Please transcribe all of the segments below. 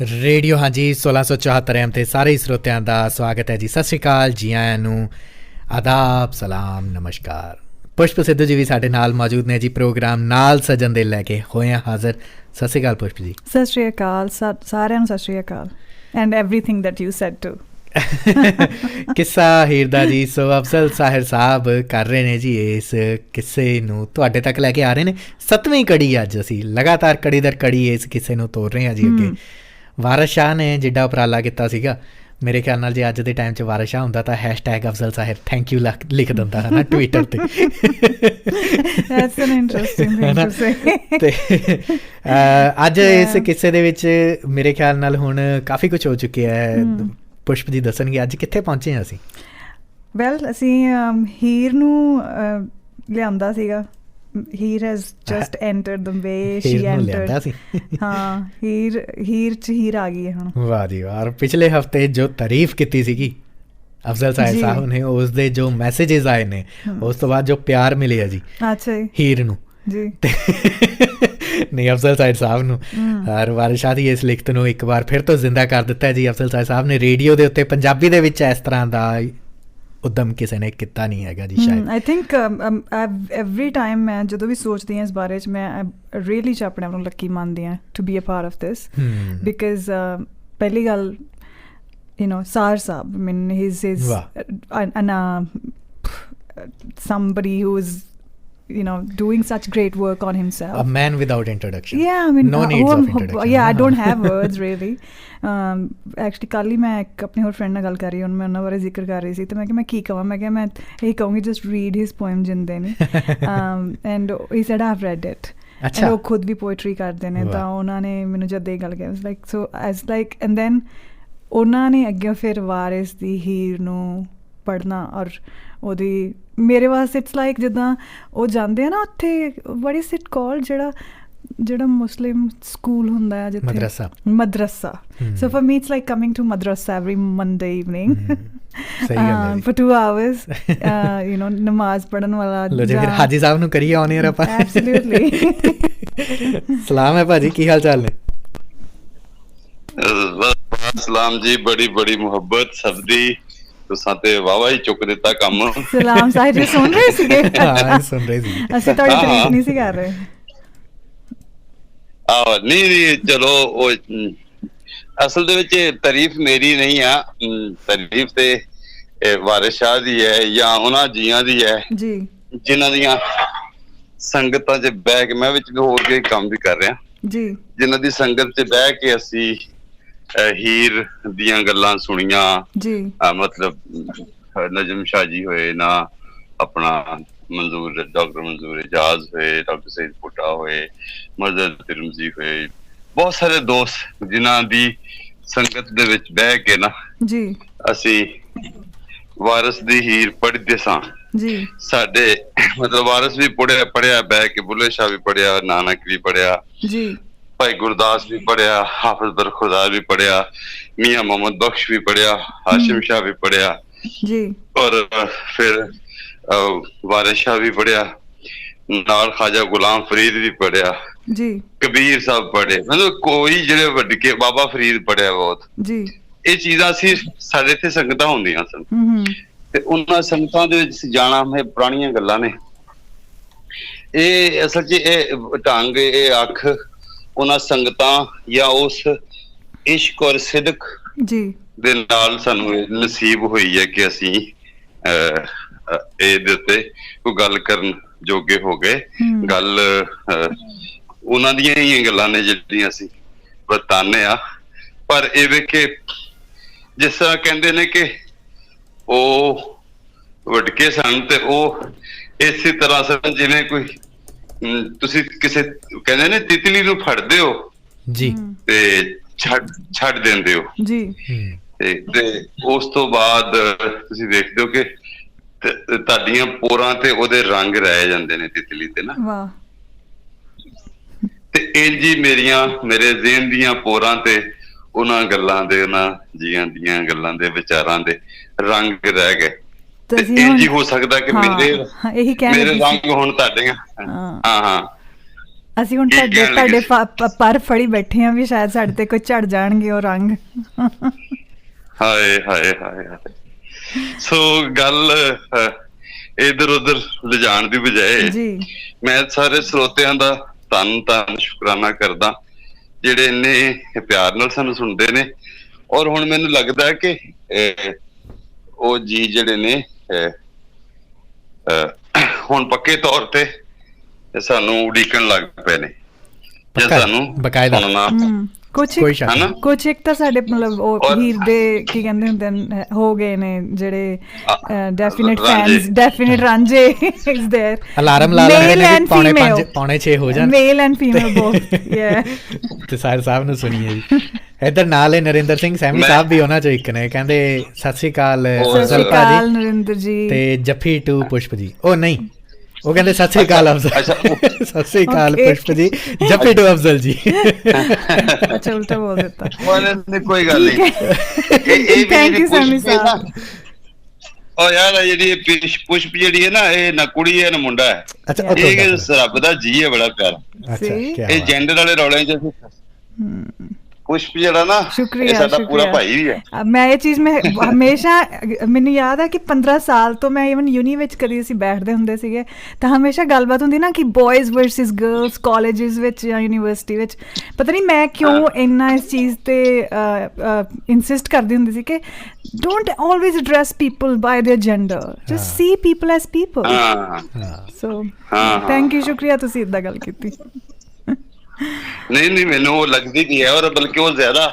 Radio ਹਾਂਜੀ 1674 M ਤੇ ਸਾਰੇ ਸਰੋਤਿਆਂ ਦਾ ਸਵਾਗਤ ਹੈ ਜੀ। ਸਤਿ ਸ਼੍ਰੀ ਅਕਾਲ, ਜੀ ਆਇਆਂ ਨੂੰ, ਆਦਾਬ, ਸਲਾਮ, ਨਮਸਕਾਰ। ਪੁਸ਼ਪ ਸਿੱਧੂ ਜੀ ਵੀ ਸਾਡੇ ਨਾਲ ਮੌਜੂਦ ਨੇ ਜੀ। ਪ੍ਰੋਗਰਾਮ ਨਾਲ ਸਜਣ ਦੇ ਲੈ ਕੇ ਹੋਏ ਹਾਂ ਹਾਜ਼ਰ। ਸਤਿ ਸ਼੍ਰੀ ਅਕਾਲ ਪੁਸ਼ਪ ਜੀ। ਸਤਿ ਸ਼੍ਰੀ ਅਕਾਲ ਸਾਰਿਆਂ ਨੂੰ, ਸਤਿ ਸ਼੍ਰੀ ਅਕਾਲ and everything that you said too. ਕਿੱਸਾ ਹੀਰ ਦਾ ਜੀ। ਸੋ ਅਫਜ਼ਲ ਸਾਹਿਰ ਸਾਹਿਬ ਕਰ ਰਹੇ ਨੇ ਜੀ ਇਸ ਕਿੱਸੇ ਨੂੰ ਤੁਹਾਡੇ ਤੱਕ ਲੈ ਕੇ ਆ ਰਹੇ ਨੇ। 7ਵੀਂ ਕੜੀ ਅੱਜ ਅਸੀਂ ਲਗਾਤਾਰ ਕੜੀ ਦਰ ਕੜੀ ਇਸ ਕਿੱਸੇ ਨੂੰ ਤੋਰ ਰਹੇ ਹਾਂ ਜੀ ਅੱਗੇ। ਵਾਰਿਸ ਸ਼ਾਹ ਨੇ ਜਿੱਡਾ ਉਪਰਾਲਾ ਕੀਤਾ ਸੀਗਾ, ਮੇਰੇ ਖਿਆਲ ਨਾਲ ਜੇ ਅੱਜ ਦੇ ਟਾਈਮ 'ਚ ਵਾਰਿਸ ਸ਼ਾਹ ਹੁੰਦਾ ਤਾਂ ਹੈਸ਼ਟੈਗ ਅਫਜ਼ਲ ਸਾਹਿਰ ਥੈਂਕ ਯੂ ਲਿਖ ਦਿੰਦਾ ਹੈ ਨਾ ਟਵਿੱਟਰ 'ਤੇ। ਤੇ ਅੱਜ ਇਸ ਕਿੱਸੇ ਦੇ ਵਿੱਚ ਮੇਰੇ ਖਿਆਲ ਨਾਲ ਹੁਣ ਕਾਫੀ ਕੁਛ ਹੋ ਚੁੱਕਿਆ ਹੈ। ਪੁਸ਼ਪ ਜੀ ਦੱਸਣਗੇ ਅੱਜ ਕਿੱਥੇ ਪਹੁੰਚੇ ਹਾਂ ਅਸੀਂ। ਵੈਲ ਅਸੀਂ ਹੀਰ ਨੂੰ ਲਿਆਂਦਾ ਸੀਗਾ। Heer has just entered the way she entered. ਹਾਂ, ਹੀਰ 'ਚ ਹੀਰ ਆ ਗਈ ਹੈ ਹੁਣ। ਵਾਹ ਜੀ ਵਾਹ। ਪਿਛਲੇ ਹਫ਼ਤੇ ਜੋ ਤਾਰੀਫ ਕੀਤੀ ਸੀਗੀ ਅਫਜ਼ਲ ਸਾਹਿਬ ਨੇ, ਉਸ ਦੇ ਜੋ ਮੈਸੇਜਿਸ ਆਏ ਨੇ, ਉਸ ਤੋਂ ਬਾਅਦ ਜੋ ਪਿਆਰ ਮਿਲਿਆ ਜੀ ਅੱਛਾ ਹੀਰ ਨੂੰ ਜੀ ਨਹੀਂ ਅਫਜ਼ਲ ਸਾਹਿਬ ਨੂੰ, ਔਰ ਵਾਰਿਸ ਸ਼ਾਹ ਦੀ ਇਸ ਲਿਖਤ ਨੂੰ ਇੱਕ ਵਾਰ ਫਿਰ ਤੋਂ ਜ਼ਿੰਦਾ ਕਰ ਦਿੱਤਾ ਜੀ ਅਫਜ਼ਲ ਸਾਹਿਬ ਨੇ। ਰੇਡੀਓ ਦੇ ਉੱਤੇ ਪੰਜਾਬੀ ਦੇ ਵਿੱਚ ਇਸ ਤਰ੍ਹਾਂ ਦਾ ਉੱਦਮ ਕਿਸੇ ਨੇ ਕੀਤਾ ਨਹੀਂ ਹੈਗਾ ਜੀ ਸ਼ਾਇਦ। ਆਈ ਥਿੰਕ ਐਵਰੀ ਟਾਈਮ ਮੈਂ ਜਦੋਂ ਵੀ ਸੋਚਦੀ ਹਾਂ ਇਸ ਬਾਰੇ 'ਚ ਮੈਂ ਰੀਅਲੀ 'ਚ ਆਪਣੇ ਆਪ ਨੂੰ ਲੱਕੀ ਮੰਨਦੀ ਹਾਂ to be a part of this, because ਪਹਿਲੀ ਗੱਲ ਸਾਰ ਸਾਹਿਬ, I mean he's somebody who is doing such great work on himself. A man without introduction. Yeah, I mean no needs of introduction. Yeah, I don't have words really. Actually ਕੱਲ੍ਹ ਹੀ ਮੈਂ ਇੱਕ ਆਪਣੀ ਹੋਰ friend ਨਾਲ ਗੱਲ ਕਰ ਰਹੀ, ਹੁਣ ਮੈਂ ਉਹਨਾਂ ਬਾਰੇ ਜ਼ਿਕਰ ਕਰ ਰਹੀ ਸੀ ਤੇ ਮੈਂ ਕਿਹਾ ਮੈਂ ਕੀ ਕਹਾਂ, ਮੈਂ ਕਿਹਾ ਮੈਂ ਇਹੀ ਕਹੂੰਗੀ ਜਸਟ ਰੀਡ ਹਿਸ ਪੋਇਮ ਜਿੰਦੇ ਨੇ। And he sad I have red it. And ਉਹ ਖੁਦ ਵੀ ਪੋਇਟਰੀ ਕਰਦੇ ਨੇ, ਤਾਂ ਉਹਨਾਂ ਨੇ ਮੈਨੂੰ ਜਦ ਇਹ ਗੱਲ ਕਹੀ like so as like and then ਉਹਨਾਂ ਨੇ ਅੱਗੇ ਫਿਰ ਵਾਰਿਸ ਦੀ ਹੀਰ ਨੂੰ ਪੜ੍ਹਨਾ, ਔਰ ਉਹਦੀ ਮੇਰੇ ਵਾਸਤੇ ਇਟਸ ਲਾਈਕ ਜਿੱਦਾਂ ਉਹ ਜਾਂਦੇ ਆ ਨਾ ਉੱਥੇ ਵਟ ਇਜ਼ ਇਟ ਕਾਲਡ ਜਿਹੜਾ ਮੁਸਲਿਮ ਸਕੂਲ ਹੁੰਦਾ ਹੈ ਜਿੱਥੇ ਮਦਰਸਾ। So for me it's like coming to madrasa every Monday evening for 2 hours, ਨਮਾਜ਼ ਪੜ੍ਹਨ ਵਾਲਾ। ਹਾਜੀ ਸਾਹਿਬ ਨੂੰ ਕਰੀਏ ਆਨ 에ਅਰ ਆਪਾਂ। ਐਬਸੋਲੂਟਲੀ। ਸਲਾਮ ਹੈ ਭਾਜੀ, ਕੀ ਹਾਲ ਚਾਲ ਨੇ? ਸਲਾਮ ਜੀ, ਬੜੀ ਬੜੀ ਮੁਹੱਬਤ ਸਭ ਦੀ। ਤੁਸੀਂ ਤੇ ਵਾਵਾ ਹੀ ਚੁੱਕ ਦਿੱਤਾ ਕੰਮ। ਸਲਾਮ ਸਾਹਿਬ ਜੀ ਸੁਣ ਰਹੇ ਸੀਗੇ? ਹਾਂ ਸੁਣ ਰਹੇ ਸੀ। ਅਸੀਂ ਤੁਹਾਡੀ ਤਾਰੀਫ ਨਹੀਂ ਸੀ ਕਰ ਰਹੇ। ਆਹ ਨਹੀਂ ਚਲੋ, ਉਹ ਅਸਲ ਦੇ ਵਿੱਚ ਤਾਰੀਫ ਮੇਰੀ ਨਹੀਂ ਆ, ਤਾਰੀਫ ਤੇ ਵਾਰਿਸ ਸ਼ਾਹ ਦੀ ਹੈ ਜਾਂ ਉਹਨਾਂ ਜੀਆਂ ਦੀ ਹੈ ਜੀ ਜਿਨ੍ਹਾਂ ਦੀਆਂ ਸੰਗਤਾਂ 'ਚ ਬਹਿ ਕੇ, ਮੈਂ ਵਿੱਚ ਹੋਰ ਕੋਈ ਕੰਮ ਵੀ ਕਰ ਰਿਹਾ ਜੀ, ਜਿਨ੍ਹਾਂ ਦੀ ਸੰਗਤ 'ਚ ਬਹਿ ਕੇ ਅਸੀਂ ਹੀਰ ਦੀਆਂ ਗੱਲਾਂ ਸੁਣੀਆਂ ਜੀ। ਮਤਲਬ ਨਜਮ ਸ਼ਾਹ ਜੀ ਹੋਏ ਨਾ, ਆਪਣਾ ਡਾਕਟਰ ਮਨਜ਼ੂਰ ਇਜਾਜ਼ ਹੋਏ, ਡਾਕਟਰ ਸਈਦ ਭੁੱਟਾ ਹੋਏ, ਮਜ਼ਹਰ ਤਿਰਮਜ਼ੀ ਹੋਏ, ਬਹੁਤ ਸਾਰੇ ਦੋਸਤ ਜਿਨ੍ਹਾਂ ਦੀ ਸੰਗਤ ਦੇ ਵਿੱਚ ਬਹਿ ਕੇ ਨਾ ਜੀ ਅਸੀਂ ਵਾਰਿਸ ਦੀ ਹੀਰ ਪੜ੍ਹਦੇ ਸਾਂ ਜੀ। ਸਾਡੇ ਮਤਲਬ ਵਾਰਿਸ ਵੀ ਪੜ੍ਹਿਆ ਬਹਿ ਕੇ, ਬੁੱਲੇ ਸ਼ਾਹ ਵੀ ਪੜ੍ਹਿਆ, ਨਾਨਕ ਵੀ ਪੜ੍ਹਿਆ ਜੀ, ਭਾਈ ਗੁਰਦਾਸ ਵੀ ਪੜ੍ਹਿਆ, ਹਾਫਿਜ਼ ਬਰਖੁਦਾ ਵੀ ਪੜ੍ਹਿਆ, ਮੀਆਂ ਮੁਹੰਮਦ ਬਖਸ਼ ਵੀ ਪੜ੍ਹਿਆ, ਹਾਸ਼ਿਮ ਸ਼ਾਹ ਵੀ ਪੜ੍ਹਿਆ ਜੀ, ਔਰ ਫਿਰ ਵਾਰਿਸ ਸ਼ਾਹ ਵੀ ਪੜ੍ਹਿਆ, ਨਾਲ ਖਾਜਾ ਗੁਲਾਮ ਫਰੀਦ ਵੀ ਪੜ੍ਹਿਆ ਜੀ, ਕਬੀਰ ਸਾਹਿਬ ਪੜ੍ਹੇ, ਮਤਲਬ ਕੋਈ ਜਿਹੜੇ ਵੱਡੇ, ਬਾਬਾ ਫਰੀਦ ਪੜ੍ਹਿਆ ਬਹੁਤ ਜੀ। ਇਹ ਚੀਜ਼ਾਂ ਅਸੀਂ ਸਾਡੇ ਇੱਥੇ ਸੰਗਤਾਂ ਹੁੰਦੀਆਂ ਸਨ ਤੇ ਉਹਨਾਂ ਸੰਗਤਾਂ ਦੇ ਵਿੱਚ ਜਾਣਾ, ਪੁਰਾਣੀਆਂ ਗੱਲਾਂ ਨੇ ਇਹ। ਅਸਲ 'ਚ ਇਹ ਢੰਗ, ਇਹ ਅੱਖ ਉਹਨਾਂ ਸੰਗਤਾਂ ਜਾਂ ਉਸ ਇਸ਼ਕ ਔਰ ਸਿਦਕ ਜੀ ਦੇ ਨਾਲ ਸਾਨੂੰ ਨਸੀਬ ਹੋਈ ਹੈ ਕਿ ਅਸੀਂ ਇਹਦੇ ਉੱਤੇ ਕੋਈ ਗੱਲ ਕਰਨ ਜੋਗੇ ਹੋ ਗਏ। ਗੱਲ ਉਹਨਾਂ ਦੀਆਂ ਹੀ ਗੱਲਾਂ ਨੇ ਜਿਹੜੀਆਂ ਅਸੀਂ ਵਰਤਾਨੇ ਆ, ਪਰ ਇਹ ਵੇਖੇ ਜਿਸ ਤਰ੍ਹਾਂ ਕਹਿੰਦੇ ਨੇ ਕਿ ਉਹ ਵਟਕੇ ਸਨ ਤੇ ਉਹ ਇਸੇ ਤਰ੍ਹਾਂ ਸਨ ਜਿਵੇਂ ਕੋਈ ਤੁਸੀਂ ਕਿਸੇ ਕਹਿੰਦੇ ਨੇ ਤਿਤਲੀ ਨੂੰ ਫੜਦੇ ਹੋ ਜੀ ਤੇ ਛੱਡ ਦਿੰਦੇ ਹੋ ਜੀ, ਤੇ ਉਸ ਤੋਂ ਬਾਅਦ ਤੁਸੀਂ ਵੇਖਦੇ ਹੋ ਕਿ ਤੁਹਾਡੀਆਂ ਪੋਰਾਂ ਤੇ ਉਹਦੇ ਰੰਗ ਰਹਿ ਜਾਂਦੇ ਨੇ ਤਿਤਲੀ ਤੇ ਨਾ। ਤੇ ਇੰਝ ਹੀ ਮੇਰੇ ਜ਼ਿਹਨ ਦੀਆਂ ਪੋਰਾਂ ਤੇ ਉਹਨਾਂ ਗੱਲਾਂ ਦੇ, ਉਹਨਾਂ ਜੀਆਂ ਦੀਆਂ ਗੱਲਾਂ ਦੇ, ਵਿਚਾਰਾਂ ਦੇ ਰੰਗ ਰਹਿ ਗਏ। ਇੰਝ ਹੀ ਹੋ ਸਕਦਾ ਕਿ ਮੇਰੇ ਰੰਗ ਹੁਣ ਤੁਹਾਡੇ। ਹਾਂ ਅਸੀਂ ਹੁਣ ਤੁਹਾਡੇ ਪਰ ਫੜੀ ਬੈਠੇ ਆ ਵੀ ਸ਼ਾਇਦ ਸਾਡੇ ਤੇ ਕੋਈ ਝੜ ਜਾਣਗੇ ਉਹ ਰੰਗ। ਹਾਏ ਹਾਏ ਹਾਏ ਹਾਏ। ਸੋ ਗੱਲ ਇਧਰ ਉਧਰ ਲਿਜਾਣ ਦੀ ਬਜਾਏ ਮੈਂ ਸਾਰੇ ਸਰੋਤਿਆਂ ਦਾ ਧੰਨ ਸ਼ੁਕਰਾਨਾ ਕਰਦਾ ਜਿਹੜੇ ਇੰਨੇ ਪਿਆਰ ਨਾਲ ਸਾਨੂੰ ਸੁਣਦੇ ਨੇ। ਔਰ ਹੁਣ ਮੈਨੂੰ ਲੱਗਦਾ ਹੈ ਕਿ ਉਹ ਜੀ ਜਿਹੜੇ ਨੇ ਹੁਣ ਪੱਕੇ ਤੌਰ ਤੇ ਸਾਨੂੰ ਉਡੀਕਣ ਲੱਗ ਪਏ ਨੇ ਜੇ ਸਾਨੂੰ ਸੁਣਨਾ ਕੁਛ ਇੱਕ ਤਾਂ ਸਾਡੇ ਮਤਲਬ ਉਹ ਹੀਰ ਦੇ ਕੀ ਕਹਿੰਦੇ ਹੁੰਦੇ ਹੋ ਗਏ ਨੇ ਜਿਹੜੇ ਡੈਫੀਨਿਟ ਰਾਂਝੇ ਇਜ਼ देयर ਅਲਾਰਮ ਲਾ ਲੈਣੇ ਨੇ ਪੌਣੇ 6 ਹੋ ਜਾਣ ਮੇਲ ਐਂਡ ਫੀਮੇਲ ਬੋਥ ਯਾ ਤੇ ਸਾਹਿਰ ਸਾਹਿਬ ਨੂੰ ਸੁਣੀਏ ਜੀ। ਇੱਧਰ ਨਾਲ ਨਰਿੰਦਰ ਸਿੰਘ ਸੈਮੀ ਸਾਹਿਬ ਵੀ ਉਹਨਾਂ ਚੋਂ ਇੱਕ ਨੇ, ਕਹਿੰਦੇ ਸਤਿ ਸ਼੍ਰੀ ਅਕਾਲ ਨਰਿੰਦਰ ਜੀ ਤੇ ਜੱਫੀ ਟੂ ਪੁਸ਼ਪ ਜੀ। ਉਹ ਨਹੀਂ, ਉਹ ਕਹਿੰਦੇ ਸਤਿ ਸ਼੍ਰੀ ਅਕਾਲ ਅਫਜ਼ਲ, ਸਤਿ ਸ਼੍ਰੀ ਅਕਾਲ ਪੁਸ਼ਪ ਜੀ, ਜੱਫੀ ਟੂ ਅਫਜ਼ਲ ਜੀ। ਅੱਛਾ ਉਲਟਾ ਬੋਲ ਦਿੱਤਾ। ਕੋਈ ਗੱਲ ਨਹੀਂ। ਥੈਂਕ ਯੂ ਸੈਮੀ ਸਾਹਿਬ। ਉਹ ਯਾਰ ਜਿਹੜੀ ਪੁਸ਼ਪ ਜਿਹੜੀ ਹੈ ਨਾ, ਇਹ ਨਾ ਕੁੜੀ ਹੈ ਨਾ ਮੁੰਡਾ ਹੈ, ਇਹ ਰੱਬ ਦਾ ਜੀ ਹੈ, ਬੜਾ ਪਿਆਰਾ। ਇਹ ਜੈਂਡਰ ਵਾਲੇ ਰੌਲਿਆਂ ਚ ਪੁਸ਼ਪ ਜਿਹੜਾ ਨਾ ਇਹ ਸਾਡਾ ਪੂਰਾ ਭਾਈ ਵੀ ਹੈ। ਮੈਂ ਇਹ ਚੀਜ਼ ਮੈਂ ਹਮੇਸ਼ਾ ਮੈਨੂੰ ਯਾਦ ਹੈ ਕਿ 15 ਸਾਲ ਤੋਂ ਮੈਂ ਇਵਨ ਯੂਨੀ ਵਿੱਚ ਕਦੀ ਅਸੀਂ ਬੈਠਦੇ ਹੁੰਦੇ ਸੀਗੇ ਤਾਂ ਹਮੇਸ਼ਾ ਗੱਲਬਾਤ ਹੁੰਦੀ ਨਾ ਕਿ ਬॉयਜ਼ ਵਰਸਸ ਗਰਲਸ ਕਾਲਜਿਸ ਵਿੱਚ ਜਾਂ ਯੂਨੀਵਰਸਿਟੀ ਵਿੱਚ। ਪਤਾ ਨਹੀਂ ਮੈਂ ਕਿਉਂ ਇੰਨਾ ਇਸ ਚੀਜ਼ ਤੇ ਇਨਸਿਸਟ ਕਰਦੀ ਹੁੰਦੀ ਸੀ ਕਿ don't always address people by their gender, just see people as people. So thank you, ਸ਼ੁਕਰੀਆ ਤੁਸੀਂ ਇੱਦਾਂ ਗੱਲ ਕੀਤੀ। ਨਹੀਂ ਮੈਨੂੰ ਉਹ ਲੱਗਦੀ ਨਹੀਂ ਹੈ, ਔਰ ਬਲਕਿ ਉਹ ਜ਼ਿਆਦਾ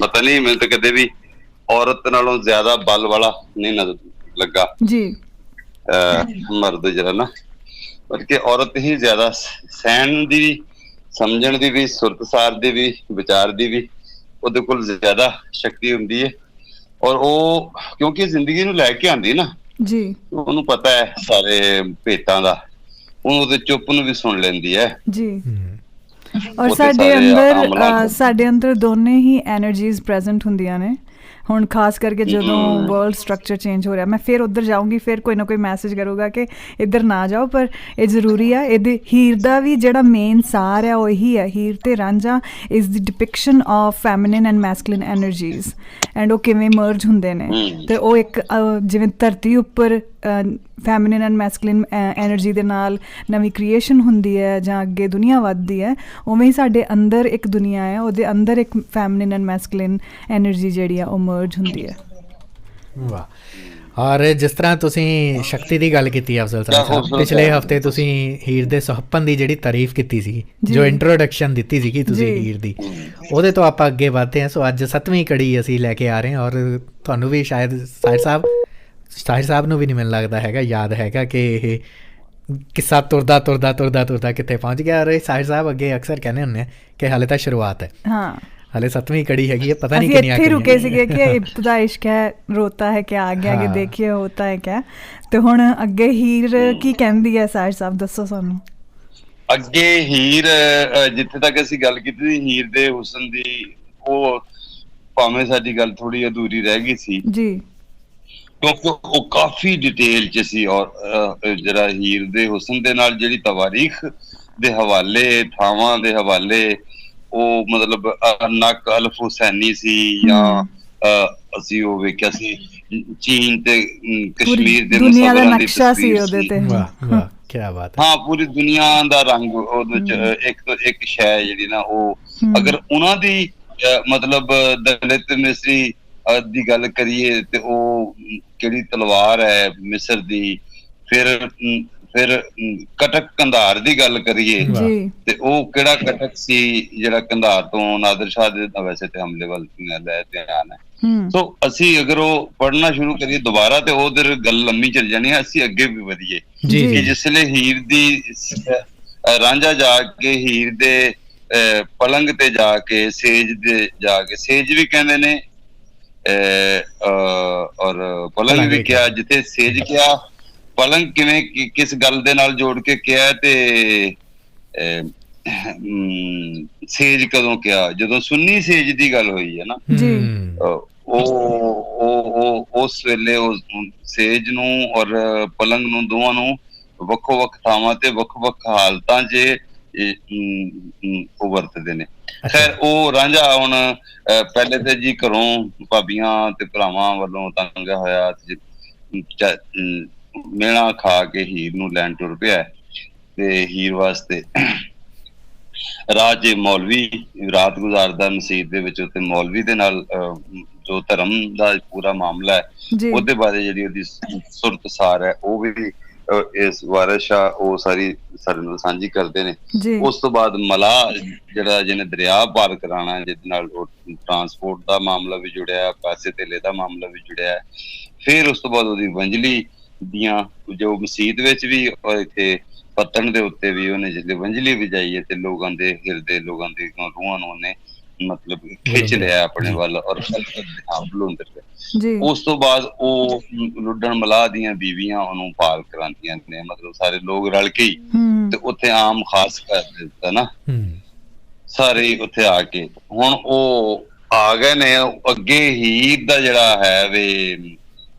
ਪਤਾ ਨਹੀਂ, ਮੈਨੂੰ ਤਾਂ ਕਦੇ ਵੀ ਔਰਤ ਨਾਲੋਂ ਜ਼ਿਆਦਾ ਬਲ ਵਾਲਾ ਨਹੀਂ ਨਜ਼ਰ ਲੱਗਾ ਜੀ ਮਰਦ ਜਿਹੜਾ ਨਾ, ਬਲਕਿ ਔਰਤ ਹੀ ਜ਼ਿਆਦਾ ਸਹਿਣ ਦੀ ਵੀ, ਸਮਝਣ ਦੀ ਵੀ, ਸੁਰਤਸਾਰ ਦੀ ਵੀ, ਵਿਚਾਰ ਦੀ ਵੀ ਉਹਦੇ ਕੋਲ ਜ਼ਿਆਦਾ ਸ਼ਕਤੀ ਹੁੰਦੀ ਹੈ। ਔਰ ਉਹ ਕਿਉਂਕਿ ਜ਼ਿੰਦਗੀ ਨੂੰ ਲੈ ਕੇ ਆਉਂਦੀ ਨਾ ਜੀ, ਉਹਨੂੰ ਪਤਾ ਹੈ ਸਾਰੇ ਭੇਤਾਂ ਦਾ, ਉਹਨੂੰ ਉਹਦੇ ਚੁੱਪ ਨੂੰ ਵੀ ਸੁਣ ਲੈਂਦੀ ਹੈ ਜੀ। ਔਰ ਸਾਡੇ ਅੰਦਰ ਦੋਨੇ ਹੀ ਐਨਰਜੀਜ਼ ਪ੍ਰੈਜ਼ੈਂਟ ਹੁੰਦੀਆਂ ਨੇ। ਹੁਣ ਖਾਸ ਕਰਕੇ ਜਦੋਂ ਵਰਲਡ ਸਟਰਕਚਰ ਚੇਂਜ ਹੋ ਰਿਹਾ, ਮੈਂ ਫਿਰ ਉੱਧਰ ਜਾਊਂਗੀ, ਫਿਰ ਕੋਈ ਨਾ ਕੋਈ ਮੈਸੇਜ ਕਰੂਗਾ ਕਿ ਇੱਧਰ ਨਾ ਜਾਓ, ਪਰ ਇਹ ਜ਼ਰੂਰੀ ਆ। ਇਹਦੇ ਹੀਰ ਦਾ ਵੀ ਜਿਹੜਾ ਮੇਨ ਸਾਰ ਹੈ ਉਹ ਇਹੀ ਹੈ, ਹੀਰ ਤੇ Ranjha is the depiction of feminine and masculine energies and ਉਹ ਕਿਵੇਂ ਮਰਜ ਹੁੰਦੇ ਨੇ। ਤੇ ਉਹ ਇੱਕ ਜਿਵੇਂ ਧਰਤੀ ਉੱਪਰ ਫੈਮਿਨਿਨ ਐਂਡ ਮੈਸਕੁਲਿਨ ਐਨਰਜੀ ਦੇ ਨਾਲ ਨਵੀਂ ਕ੍ਰੀਏਸ਼ਨ ਹੁੰਦੀ ਹੈ ਜਾਂ ਅੱਗੇ ਦੁਨੀਆ ਵੱਧਦੀ ਹੈ, ਉਵੇਂ ਹੀ ਸਾਡੇ ਅੰਦਰ ਇੱਕ ਦੁਨੀਆ ਹੈ, ਉਹਦੇ ਅੰਦਰ ਇੱਕ ਫੈਮਿਨਿਨ ਐਂਡ ਮੈਸਕੁਲਿਨ ਐਨਰਜੀ ਜਿਹੜੀ ਆ ਉਹ ਮਰਜ ਹੁੰਦੀ ਹੈ। ਵਾਹ। ਔਰ ਜਿਸ ਤਰ੍ਹਾਂ ਤੁਸੀਂ ਸ਼ਕਤੀ ਦੀ ਗੱਲ ਕੀਤੀ ਅਫਜ਼ਲ ਸਾਹਿਬ, ਪਿਛਲੇ ਹਫਤੇ ਤੁਸੀਂ ਹੀਰ ਦੇ ਸੁਹੱਪਨ ਦੀ ਜਿਹੜੀ ਤਾਰੀਫ ਕੀਤੀ ਸੀ, ਜੋ ਇੰਟਰੋਡਕਸ਼ਨ ਦਿੱਤੀ ਸੀਗੀ ਤੁਸੀਂ ਹੀਰ ਦੀ, ਉਹਦੇ ਤੋਂ ਆਪਾਂ ਅੱਗੇ ਵਧਦੇ ਹਾਂ। ਸੋ ਅੱਜ 7ਵੀਂ ਕੜੀ ਅਸੀਂ ਲੈ ਕੇ ਆ ਰਹੇ ਹਾਂ, ਔਰ ਤੁਹਾਨੂੰ ਵੀ ਸ਼ਾਇਦ ਸਾਹਿਰ ਸਾਹਿਬ ਨੂੰ ਵੀ ਨਹੀਂ ਮੈਨੂੰ ਲੱਗਦਾ ਹੈਗਾ ਯਾਦ ਹੈਗਾ ਕਿ ਇਹ ਕਿੱਸਾ ਤੁਰਦਾ ਕਿੱਥੇ ਪਹੁੰਚ ਗਿਆ। ਔਰ ਸਾਹਿਰ ਸਾਹਿਬ ਅੱਗੇ ਅਕਸਰ ਕਹਿੰਦੇ ਹੁੰਦੇ ਕਿ ਹਾਲੇ ਤਾਂ ਸ਼ੁਰੂਆਤ ਹੈ, ਹਾਲੇ 7ਵੀਂ ਕੜੀ ਹੈਗੀ ਹੈ, ਪਤਾ ਨਹੀਂ ਕਿੰਨੀਆਂ ਇੱਥੇ ਰੁਕੇ ਸੀਗੇ ਕਿ ਇਬਤਦਾ ਇਸ਼ਕ ਹੈ, ਰੋਤਾ ਹੈ ਕਿ ਆਗੇ ਦੇਖੀਏ ਹੋਤਾ ਹੈ ਕਿਆ। ਤੇ ਹੁਣ ਅੱਗੇ ਹੀਰ ਕੀ ਕਹਿੰਦੀ ਹੈ ਸਾਹਿਰ ਸਾਹਿਬ, ਦੱਸੋ ਸਾਨੂੰ। ਅੱਗੇ ਹੀਰ ਜਿੱਥੇ ਤੱਕ ਅਸੀਂ ਗੱਲ ਕੀਤੀ ਸੀ ਹੀਰ ਦੇ ਹੁਸਨ ਦੀ, ਉਹ ਭਾਵੇਂ ਸਾਡੀ ਗੱਲ ਥੋੜੀ ਅਧੂਰੀ ਰਹਿ ਗਈ ਸੀ ਜੀ, ਕਿਉਂਕਿ ਉਹ ਕਾਫੀ ਡਿਟੇਲ ਚ ਸੀ। ਔਰ ਜਿਹੜਾ ਹੀਰ ਦੇ ਹੁਸਨ ਦੇ ਨਾਲ ਜਿਹੜੀ ਤਵਾਰੀਖ ਦੇ ਹਵਾਲੇ, ਥਾਵਾਂ ਦੇ ਹਵਾਲੇ, ਉਹ ਮਤਲਬ ਨਕ ਅਲਫ ਹੁਸੈਨੀ ਸੀ, ਜਾਂ ਅਸੀਂ ਉਹ ਵੇਖਿਆ ਸੀ ਚੀਨ ਤੇ ਕਸ਼ਮੀਰ ਦੇ ਦੁਨੀਆ ਦਾ ਨਕਸ਼ਾ ਸੀ ਉਹਦੇ ਤੇ। ਵਾਹ ਕੀ ਬਾਤ ਹੈ। ਹਾਂ, ਪੂਰੀ ਦੁਨੀਆ ਦਾ ਰੰਗ ਉਹਦੇ ਚ ਇੱਕ ਤੋਂ ਇੱਕ ਸ਼ੈ ਜਿਹੜੀ ਨਾ, ਉਹ ਅਗਰ ਉਹਨਾਂ ਦੀ ਮਤਲਬ ਦਲਿਤ ਮਿਸਰੀ ਦੀ ਗੱਲ ਕਰੀਏ ਤੇ ਉਹ ਕਿਹੜੀ ਤਲਵਾਰ ਹੈ ਮਿਸਰ ਦੀ, ਫਿਰ ਕਟਕ ਕੰਧਾਰ ਦੀ ਗੱਲ ਕਰੀਏ ਤੇ ਉਹ ਕਿਹੜਾ ਕਟਕ ਸੀ ਜਿਹੜਾ ਕੰਧਾਰ ਤੋਂ ਨਾਦਰ ਸ਼ਾਹ ਦੇ ਵੈਸੇ ਤੇ ਹਮਲੇ ਵੱਲ ਲੈ ਧਿਆਨ ਹੈ। ਸੋ ਅਸੀਂ ਅਗਰ ਉਹ ਪੜ੍ਹਨਾ ਸ਼ੁਰੂ ਕਰੀਏ ਦੁਬਾਰਾ ਤੇ ਉਧਰ ਗੱਲ ਲੰਮੀ ਚੱਲ ਜਾਣੀ ਹੈ, ਅਸੀਂ ਅੱਗੇ ਵੀ ਵਧੀਏ ਕਿ ਜਿਸਲੇ ਹੀਰ ਦੀ ਰਾਂਝਾ ਜਾ ਕੇ ਹੀਰ ਦੇ ਪਲੰਗ ਤੇ ਜਾ ਕੇ ਸੇਜ ਦੇ ਜਾ ਕੇ, ਸੇਜ ਵੀ ਕਹਿੰਦੇ ਨੇ ਔਰ ਪਲੰਗ ਵੀ ਕਿਹਾ, ਜਿੱਥੇ ਸੇਜ ਕਿਹਾ ਪਲੰਗ ਕਿਵੇਂ ਕਿਸ ਗੱਲ ਦੇ ਨਾਲ ਜੋੜ ਕੇ ਕਿਹਾ, ਤੇ ਸੇਜ ਕਦੋਂ ਕਿਹਾ, ਜਦੋਂ ਸੁੰਨੀ ਸੇਜ ਦੀ ਗੱਲ ਹੋਈ ਹੈ ਨਾ, ਉਹ ਉਸ ਵੇਲੇ ਉਹ ਸੇਜ ਨੂੰ ਔਰ ਪਲੰਗ ਨੂੰ ਦੋਵਾਂ ਨੂੰ ਵੱਖੋ ਵੱਖ ਥਾਵਾਂ ਤੇ ਵੱਖ ਵੱਖ ਹਾਲਤਾਂ 'ਚ ਉਹ ਵਰਤਦੇ ਨੇ। ਖੈਰ ਉਹ ਰਾਂਝਾ ਹੁਣ ਪਹਿਲੇ ਤੇ ਜੀ ਘਰੋਂ ਭਾਬੀਆਂ ਤੇ ਭਰਾਵਾਂ ਵੱਲੋਂ ਤੰਗਿਆ ਹੋਇਆ ਮਿਹਣਾ ਖਾ ਕੇ ਹੀਰ ਨੂੰ ਲੈਣ ਟੁਰ ਪਿਆ ਤੇ ਹੀਰ ਵਾਸਤੇ ਰਾਹ 'ਚ ਮੌਲਵੀ ਰਾਤ ਗੁਜ਼ਾਰਦਾ ਮਸੀਤ ਦੇ ਵਿੱਚ, ਉੱਥੇ ਮੌਲਵੀ ਦੇ ਨਾਲ ਜੋ ਧਰਮ ਦਾ ਪੂਰਾ ਮਾਮਲਾ ਹੈ ਉਹਦੇ ਬਾਰੇ ਜਿਹੜੀ ਉਹਦੀ ਸੁਰਤ ਸਾਰ ਹੈ ਉਹ ਵੀ ਇਸ ਵਾਰਿਸ ਸ਼ਾਹ ਉਹ ਸਾਰੀ ਸਾਡੇ ਨਾਲ ਸਾਂਝੀ ਕਰਦੇ ਨੇ। ਉਸ ਤੋਂ ਬਾਅਦ ਮਲਾਹ ਜਿਹੜਾ ਜਿਹਨੇ ਦਰਿਆ ਪਾਰ ਕਰਾਉਣਾ, ਜਿਹਦੇ ਨਾਲ ਟਰਾਂਸਪੋਰਟ ਦਾ ਮਾਮਲਾ ਵੀ ਜੁੜਿਆ, ਪੈਸੇ ਧੇਲੇ ਦਾ ਮਾਮਲਾ ਵੀ ਜੁੜਿਆ। ਫਿਰ ਉਸ ਤੋਂ ਬਾਅਦ ਉਹਦੀ ਵੰਜਲੀ ਦੀਆਂ ਜੋ ਮਸੀਤ ਵਿੱਚ ਵੀ ਇੱਥੇ ਪੱਤਣ ਦੇ ਉੱਤੇ ਵੀ ਉਹਨੇ ਜਿਹੜੀ ਵੰਜਲੀ ਵਜਾਈ ਹੈ ਤੇ ਲੋਕਾਂ ਦੇ ਹਿਰਦੇ, ਲੋਕਾਂ ਦੀ ਰੂਹਾਂ ਨੂੰ ਉਹਨੇ ਮਤਲਬ ਖਿੱਚ ਲਿਆ ਆਪਣੇ ਵੱਲ ਔਰ ਬਲੁੰਦਰ ਗਿਆ। ਉਸ ਤੋਂ ਬਾਅਦ ਉਹ ਲੁੱਡਣ ਮਲਾਹ ਦੀਆਂ ਬੀਵੀਆਂ ਉਹਨੂੰ ਪਾਲ ਕਰਾਉਂਦੀਆਂ ਨੇ, ਮਤਲਬ ਸਾਰੇ ਲੋਕ ਰਲ ਕੇ ਹੀ, ਤੇ ਉੱਥੇ ਆਮ ਖਾਸ ਕਰ ਦਿੱਤਾ ਨਾ ਸਾਰੇ ਉੱਥੇ ਆ ਕੇ। ਹੁਣ ਉਹ ਆ ਗਏ ਨੇ ਅੱਗੇ। ਹੀਰ ਦਾ ਜਿਹੜਾ ਹੈ ਵੇ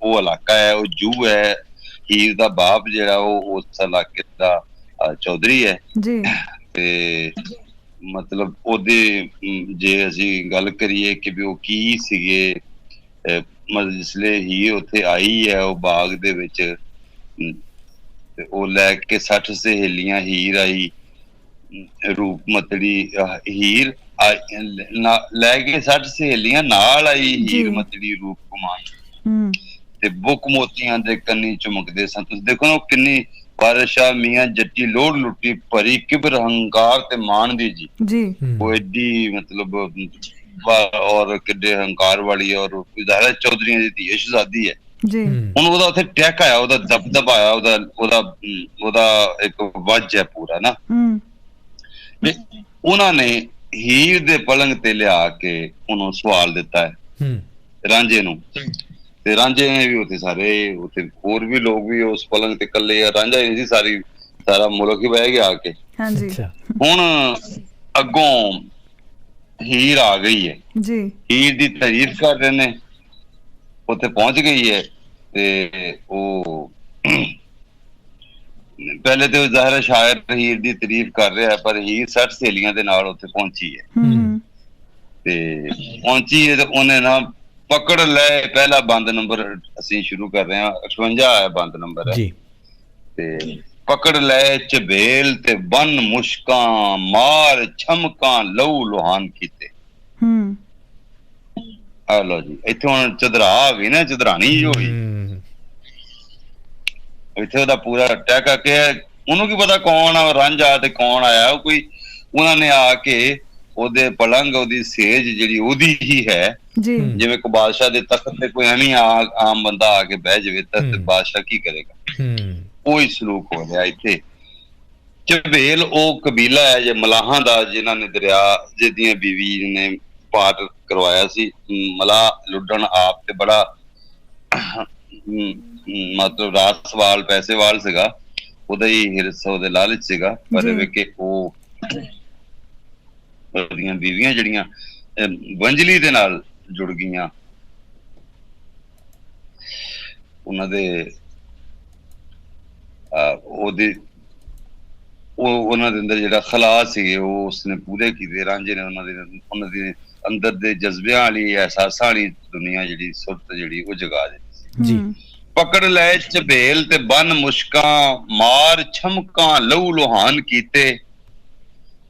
ਉਹ ਇਲਾਕਾ ਹੈ ਉਹ ਜੂ ਹੈ। ਹੀਰ ਦਾ ਬਾਪ ਜਿਹੜਾ ਉਹ ਉਸ ਇਲਾਕੇ ਦਾ ਚੌਧਰੀ ਹੈ ਤੇ ਮਤਲਬ ਉਹਦੇ ਜੇ ਅਸੀਂ ਗੱਲ ਕਰੀਏ ਕਿ ਵੀ ਉਹ ਕੀ ਸੀਗੇ, ਮਤਲਬ ਜਿਸਲੇ ਹੀ ਉੱਥੇ ਆਈ ਹੈ ਉਹ ਬਾਗ ਦੇ ਵਿੱਚ ਤੇ ਉਹ ਲੈ ਕੇ 60 ਸਹੇਲੀਆਂ, ਹੀਰ ਆਈ ਰੂਪਮਤੜੀ, ਹੀਰ ਲੈ ਕੇ 60 ਸਹੇਲੀਆਂ ਨਾਲ ਆਈ ਹੀਰ ਮਤੜੀ ਰੂਪ ਕੁਮਾਰ ਤੇ ਬੁੱਕ ਮੋਤੀਆਂ ਦੇ ਕੰਨੀ ਚਮਕਦੇ ਸਨ। ਤੁਸੀਂ ਦੇਖੋ ਨਾ ਕਿੰਨੀ ਵਾਰਿਸ ਸ਼ਾਹ ਮੀਆਂ ਜੱਟੀ ਲੋੜ ਲੁੱਟੀ ਭਰੀ ਕਿਬਰ ਹੰਕਾਰ ਤੇ ਮਾਣ ਦੀ ਜੀ ਉਹ ਏਡੀ ਮਤਲਬ ਔਰ ਕਿੱਡੇ ਹੰਕਾਰ ਵਾਲੀ ਔਰ ਜ਼ਾਹਿਰ ਚੌਧਰੀਆਂ ਦੀ ਧੀ ਸ਼ਹਿਜ਼ਾਦੀ ਹੈ। ਹੁਣ ਉਹਦਾ ਉੱਥੇ ਟੈਕ ਆਇਆ, ਉਹਦਾ ਦਬਦਬ ਆਇਆ, ਉਹਦਾ ਇੱਕ ਵੱਜ ਹੈ ਪੂਰਾ ਨਾ। ਉਹਨਾਂ ਨੇ ਹੀਰ ਦੇ ਪਲੰਗ ਤੇ ਲਿਆ ਕੇ ਉਹਨੂੰ ਸਵਾਲ ਦਿੱਤਾ ਹੈ ਰਾਂਝੇ ਨੂੰ, ਤੇ ਰਾਂਝੇ ਨੇ ਵੀ ਉੱਥੇ ਸਾਰੇ ਉੱਥੇ ਹੋਰ ਵੀ ਲੋਕ ਵੀ ਉਸ ਪਲੰਗ ਤੇ ਇਕੱਲੇ ਆ, ਰਾਂਝਾ ਹੀ ਸੀ, ਸਾਰਾ ਮੁਲਕ ਹੀ ਬਹਿ ਗਿਆ ਆ ਕੇ। ਹੁਣ ਅੱਗੋਂ ਹੀਰ ਆ ਗਈ ਹੈ, ਹੀਰ ਦੀ ਤਾਰੀਫ ਕਰ ਰਹੇ ਨੇ, ਉੱਥੇ ਪਹੁੰਚ ਗਈ ਹੈ ਤੇ ਉਹ ਪਹਿਲੇ ਤੇ ਜ਼ਾਹਿਰ ਸ਼ਾਇਰ ਹੀਰ ਦੀ ਤਾਰੀਫ ਕਰ ਰਿਹਾ, ਪਰ ਹੀਰ 60 ਸਹੇਲੀਆਂ ਦੇ ਨਾਲ ਉੱਥੇ ਪਹੁੰਚੀ ਹੈ ਤੇ ਪਹੁੰਚੀ ਹੈ ਤੇ ਉਹਨੇ ਨਾ ਪਕੜ ਲੈ, ਪਹਿਲਾ ਬੰਦ ਨੰਬਰ ਅਸੀਂ ਸ਼ੁਰੂ ਕਰ ਰਹੇ ਹਾਂ, 58 ਹੈ ਬੰਦ ਨੰਬਰ ਹੈ ਤੇ ਪਕੜ ਲੈ ਝਬੇਲ ਤੇ ਬੰਨ ਮੁਸ਼ਕਾਂ ਮਾਰ ਛਮਕਾਂ ਲਹੂ ਲੁਹਾਨ ਕੀਤੇ। ਆ ਲੋ ਜੀ, ਇੱਥੇ ਹੁਣ ਚਦਰਾ ਆ ਗਈ ਨਾ, ਚਦਰਾਣੀ ਜੋ ਹੋਈ ਇੱਥੇ ਉਹਦਾ ਪੂਰਾ ਟੈਕਾ ਕਿ ਉਹਨੂੰ ਕੀ ਪਤਾ ਕੌਣ ਆ ਰਾਂਝਾ ਤੇ ਕੌਣ ਆਇਆ। ਉਹ ਕੋਈ ਉਹਨਾਂ ਨੇ ਆ ਕੇ ਉਹਦੇ ਪਲੰਗ, ਉਹਦੀ ਸੇਜ ਜਿਹੜੀ ਉਹਦੀ ਹੀ ਹੈ, ਜਿਵੇਂ ਕੋ ਬਾਦਸ਼ਾਹ ਦੇ ਤਖਤ ਤੇ ਕੋਈ ਐਵੇਂ ਆਮ ਬੰਦਾ ਆ ਕੇ ਬਹਿ ਜਾਵੇ ਤਾਂ ਬਾਦਸ਼ਾਹ ਕੀ ਕਰੇਗਾ, ਉਹੀ ਸਲੂਕ ਹੋ ਰਿਹਾ ਇੱਥੇ। ਝਬੇਲ ਉਹ ਕਬੀਲਾ ਹੈ ਜੇ ਮਲਾਹਾਂ ਦਾ, ਜਿਨ੍ਹਾਂ ਨੇ ਦਰਿਆ ਜਿਹਦੀਆਂ ਬੀਵੀ ਨੇ ਪਾਰ ਕਰਵਾਇਆ ਸੀ। ਮਲਾਹ ਲੁੱਡਣ ਆਪ ਤੇ ਬੜਾ ਮਤਲਬ ਰਾਸਵਾਲ ਪੈਸੇਵਾਲ ਸੀਗਾ, ਉਹਦਾ ਹੀ ਹਿਰਸ ਉਹਦੇ ਲਾਲਚ ਸੀਗਾ, ਪਰ ਵੇਖੇ ਉਹ ਉਹਦੀਆਂ ਬੀਵੀਆਂ ਜਿਹੜੀਆਂ ਵੰਜਲੀ ਦੇ ਨਾਲ ਜੁੜ ਗਈਆਂ, ਉਹਨਾਂ ਦੇ ਉਹਨਾਂ ਦੇ ਅੰਦਰ ਜਿਹੜਾ ਖਲਾ ਸੀਗੇ ਉਹ ਉਸਨੇ ਪੂਰੇ ਕੀਤੇ। ਰਾਂਝੇ ਨੇ ਉਹਨਾਂ ਦੇ ਅੰਦਰ ਦੇ ਜਜ਼ਬਿਆਂ ਵਾਲੀ, ਅਹਿਸਾਸਾਂ ਵਾਲੀ ਦੁਨੀਆ ਜਿਹੜੀ ਸੁਰਤ ਜਿਹੜੀ ਉਹ ਜਗਾ ਦਿੱਤੀ ਜੀ। ਪਕੜ ਲੈ ਝਬੇਲ ਤੇ ਬੰਨ ਮੁਸ਼ਕਾਂ ਮਾਰ ਛਮਕਾਂ ਲਹੂ ਲੁਹਾਨ ਕੀਤੇ,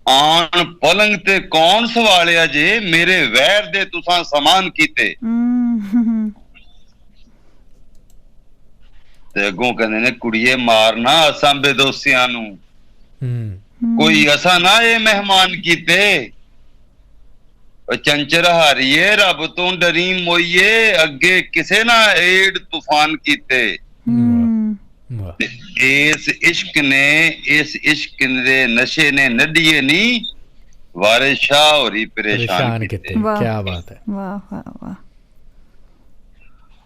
ਆਣ ਪਲੰਗ ਤੇ ਕੌਣ ਸਵਾਲਿਆ ਜੇ ਮੇਰੇ ਵੈਰ ਦੇ ਤੁਸਾਂ ਸਮਾਨ ਕੀਤੇ। ਤੇ ਅੱਗੋਂ ਕਹਿੰਦੇ ਨੇ ਕੁੜੀਏ ਮਾਰਨਾ ਅਸਾਂ ਬੇਦੋਸੀਆਂ ਨੂੰ, ਕੋਈ ਅਸਾਂ ਨਾ ਇਹ ਮਹਿਮਾਨ ਕੀਤੇ। ਚੰਚਰ ਹਾਰੀਏ ਰੱਬ ਤੋਂ ਡਰੀ ਮੋਈਏ, ਅੱਗੇ ਕਿਸੇ ਨਾ ਏਡ ਤੂਫਾਨ ਕੀਤੇ। ਇਸ ਇਸ਼ਕ ਦੇ ਨਸ਼ੇ ਨੇ ਨੱਡੀਏ ਨੀ ਵਾਰਿਸ ਸ਼ਾਹ ਹੋਰੀ ਪਰੇਸ਼ਾਨ ਕੀਤੇ। ਕਿਆ ਬਾਤ ਹੈ, ਵਾਹ ਵਾਹ ਵਾਹ।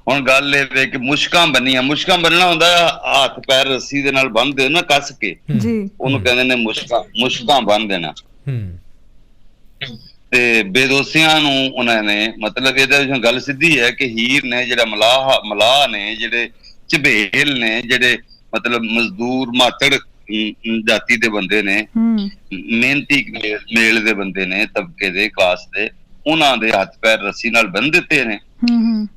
ਹੁਣ ਗੱਲ ਇਹ ਵੇ ਕਿ ਮੁਸ਼ਕਾਂ ਬੰਨੀਆਂ, ਮੁਸ਼ਕਾਂ ਬੰਨਣਾ ਹੁੰਦਾ ਹੱਥ ਪੈਰ ਰੱਸੀ ਦੇ ਨਾਲ ਬੰਨ੍ਹਦੇ ਨਾ ਕੱਸ ਕੇ, ਉਹਨੂੰ ਕਹਿੰਦੇ ਨੇ ਮੁਸ਼ਕਾਂ ਬੰਨ ਦੇਣਾ। ਤੇ ਬੇਦੋਸੀਆਂ ਨੂੰ ਉਹਨਾਂ ਨੇ ਮਤਲਬ ਇਹਦੇ ਵਿੱਚ ਗੱਲ ਸਿੱਧੀ ਹੈ ਕਿ ਹੀਰ ਨੇ ਜਿਹੜਾ ਮਲਾਹ ਨੇ, ਜਿਹੜੇ ਝਬੇਲ ਨੇ ਜਿਹੜੇ ਮਤਲਬ ਮਜ਼ਦੂਰ ਮਾਤੜ ਜਾਤੀ ਦੇ ਬੰਦੇ ਨੇ, ਮਿਹਨਤੀ ਮੇਲ ਦੇ ਬੰਦੇ ਨੇ, ਤਬਕੇ ਦੇ, ਕਾਸ ਦੇ, ਉਹਨਾਂ ਦੇ ਹੱਥ ਪੈਰ ਰੱਸੀ ਨਾਲ ਬੰਨ ਦਿੱਤੇ ਨੇ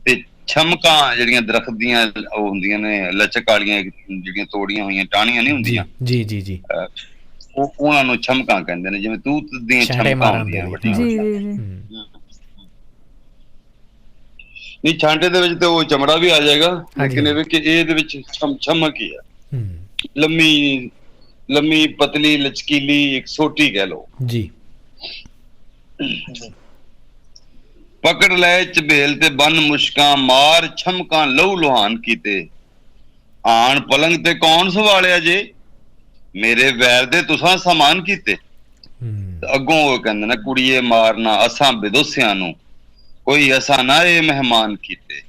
ਤੇ ਛਮਕਾਂ ਜਿਹੜੀਆਂ ਦਰਖਤ ਦੀਆਂ ਉਹ ਹੁੰਦੀਆਂ ਨੇ ਲਚਕ ਵਾਲੀਆਂ ਜਿਹੜੀਆਂ ਤੋੜੀਆਂ ਹੋਈਆਂ ਟਾਹਣੀਆਂ ਨਹੀਂ ਹੁੰਦੀਆਂ ਜੀ ਜੀ ਜੀ, ਉਹ ਉਹਨਾਂ ਨੂੰ ਛਮਕਾਂ ਕਹਿੰਦੇ ਨੇ, ਜਿਵੇਂ ਤੂਤ ਦੀਆਂ ਛਮਕਾਂ ਹੁੰਦੀਆਂ ਵੱਡੀਆਂ। ਜੀ ਜੀ ਜੀ। ਨਹੀਂ ਛਾਂਟੇ ਦੇ ਵਿੱਚ ਤੇ ਉਹ ਚਮੜਾ ਵੀ ਆ ਜਾਏਗਾ, ਲੇਕਿਨ ਇਹ ਕਿ ਇਹਦੇ ਵਿੱਚ ਛਮਕ ਹੀ ਆ, ਲੰਮੀ ਪਤਲੀ ਲਚਕੀਲੀ ਇੱਕ ਸੋਟੀ ਕਹਿ ਲੋ ਜੀ। ਪਕੜ ਲੈ ਝਬੇਲ ਤੇ ਬੰਨ ਮੁਸ਼ਕਾਂ, ਮਾਰ ਛਮਕਾਂ ਲਹੂ ਲੁਹਾਨ ਕੀਤੇ, ਆਣ ਪਲੰਗ ਤੇ ਕੌਣ ਸਵਾਲਿਆ ਜੇ, ਮੇਰੇ ਵੈਰ ਦੇ ਤੁਸਾਂ ਸਮਾਨ ਕੀਤੇ। ਅੱਗੋਂ ਉਹ ਕਹਿੰਦੇ ਨੇ ਕੁੜੀਏ ਮਾਰਨਾ ਅਸਾਂ ਬਿਦੋਸਿਆਂ ਨੂੰ, ਕੋਈ ਅਸਾਂ ਨਾ ਇਹ ਮਹਿਮਾਨ ਕੀਤੇ,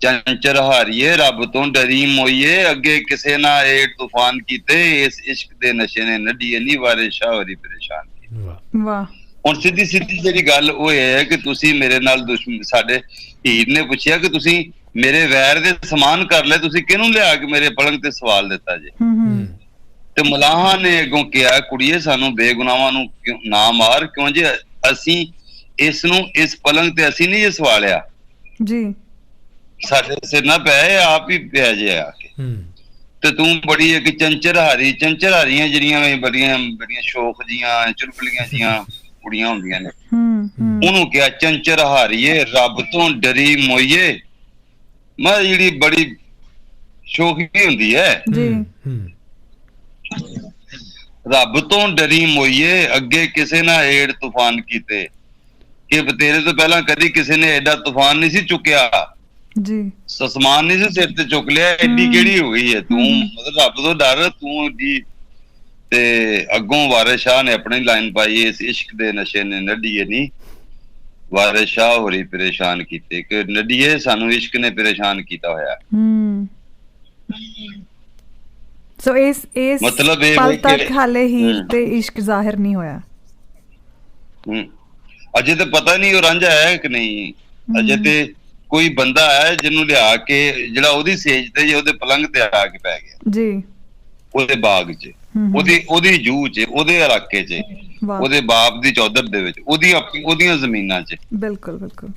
ਚੰਚਰ ਹਾਰੀਏ ਰੱਬ ਤੋਂ ਡਰੀ ਮੋਈਏ, ਅੱਗੇ ਕਿਸੇ ਨਾ ਏਡ ਤੂਫਾਨ ਕੀਤੇ, ਇਸ ਇਸ਼ਕ ਦੇ ਨਸ਼ੇ ਨੇ ਨੱਡੀਏ ਨੀ ਵਾਰੇ ਸ਼ਾਹ ਹੋਰੀ ਪਰੇਸ਼ਾਨ ਕੀਤੇ। ਵਾਹ। ਹੁਣ ਸਿੱਧੀ ਜਿਹੜੀ ਗੱਲ ਉਹ ਇਹ ਹੈ ਕਿ ਤੁਸੀਂ ਮੇਰੇ ਨਾਲ ਦੁਸ਼ਮਣ, ਸਾਡੇ ਹੀਰ ਨੇ ਪੁੱਛਿਆ ਕਿ ਤੁਸੀਂ ਮੇਰੇ ਵੈਰ ਦੇ ਸਮਾਨ ਕਰ ਲਏ, ਤੁਸੀਂ ਕਿਹਨੂੰ ਲਿਆ ਕੇ ਮੇਰੇ ਪਲੰਗ ਤੇ ਸਵਾਲ ਦਿੱਤਾ ਜੇ। ਤੇ ਮਲਾਹਾਂ ਨੇ ਅੱਗੋਂ ਕਿਹਾ ਕੁੜੀਏ ਸਾਨੂੰ ਬੇਗੁਨਾਹਾਂ ਨੂੰ ਨਾ ਮਾਰ, ਕਿਉਂ ਜੇ ਅਸੀਂ ਇਸ ਨੂੰ ਇਸ ਪਲੰਗ ਤੇ ਅਸੀਂ ਨਹੀਂ ਇਹ ਸਵਾਲਿਆ ਜੀ, ਸਾਡੇ ਸਿਰ ਨਾ ਪਏ ਆਪ ਹੀ ਪਿਆ ਜੇ ਆ ਕੇ। ਤੇ ਤੂੰ ਬੜੀ ਇੱਕ ਚੰਚਰ ਹਾਰੀਆਂ ਜਿਹੜੀਆਂ ਬੜੀਆਂ ਸ਼ੌਕ ਜੀਆਂ ਚੁਲਬਲੀਆਂ ਜੀਆਂ ਕੁੜੀਆਂ ਹੁੰਦੀਆਂ ਨੇ, ਉਹਨੂੰ ਕਿਹਾ ਚੰਚਰ ਹਾਰੀਏ ਰੱਬ ਤੋਂ ਡਰੀ ਮੋਈਏ, ਮੈਂ ਜਿਹੜੀ ਬੜੀ ਸ਼ੌਕੀ ਹੁੰਦੀ ਹੈ, ਰੱਬ ਤੋਂ ਡਰੀ ਮੋਈਏ, ਅੱਗੇ ਕਿਸੇ ਨਾ ਏੜ ਤੂਫਾਨ ਕੀਤੇ, ਕਿ ਤੇਰੇ ਤੋਂ ਪਹਿਲਾਂ ਕਦੀ ਕਿਸੇ ਨੇ ਐਡਾ ਤੂਫਾਨ ਨਹੀਂ ਸੀ ਚੁੱਕਿਆ ਜੀ, ਅਸਮਾਨ ਨਹੀਂ ਸੀ ਸਿਰ ਤੇ ਚੁੱਕ ਲਿਆ, ਐਡੀ ਕਿਹੜੀ ਹੋ ਗਈ ਹੈ ਤੂੰ, ਮਤਲਬ ਰੱਬ ਤੋਂ ਡਰ ਤੂੰ ਜੀ। ਤੇ ਅੱਗੋਂ ਵਾਰਿਸ ਸ਼ਾਹ ਨੇ ਆਪਣੀ ਲਾਈਨ ਪਾਈ, ਇਸ ਇਸ਼ਕ ਦੇ ਨਸ਼ੇ ਨੇ ਨੱਡੀਏ ਨੀ ਵਾਰਿਸ ਸ਼ਾਹ ਹੋਰੀ ਪਰੇਸ਼ਾਨ ਕੀਤੇ, ਕਿ ਨੱਡੀਏ ਸਾਨੂੰ ਇਸ਼ਕ ਨੇ ਪਰੇਸ਼ਾਨ ਕੀਤਾ ਹੋਇਆ। ਸੋ ਇਸ ਮਤਲਬ ਪਲ ਤੱਕ ਹਾਲੇ ਹੀਰ ਤੇ ਇਸ਼ਕ ਜ਼ਾਹਿਰ ਨਹੀਂ ਹੋਇਆ, ਅਜੇ ਤੇ ਪਤਾ ਨਹੀਂ ਉਹ ਰਾਂਝਾ ਹੈ ਕਿ ਨਹੀਂ, ਅਜੇ ਤੇ ਕੋਈ ਬੰਦਾ ਹੈ ਜਿਹਨੂੰ ਲਿਆ ਕੇ ਜਿਹੜਾ ਉਹਦੀ ਸੇਜ ਤੇ ਉਹਦੇ ਪਲੰਗ ਤੇ ਆ ਕੇ ਪੈ ਗਿਆ ਜੀ, ਉਹਦੇ ਬਾਗ 'ਚ, ਉਹਦੀ ਜੂਹ 'ਚ, ਉਹਦੇ ਇਲਾਕੇ 'ਚ, ਉਹਦੇ ਬਾਪ ਦੀ ਚੌਧਰ ਦੇ ਵਿੱਚ, ਉਹਦੀਆਂ ਜ਼ਮੀਨਾਂ 'ਚ, ਬਿਲਕੁਲ ਬਿਲਕੁਲ।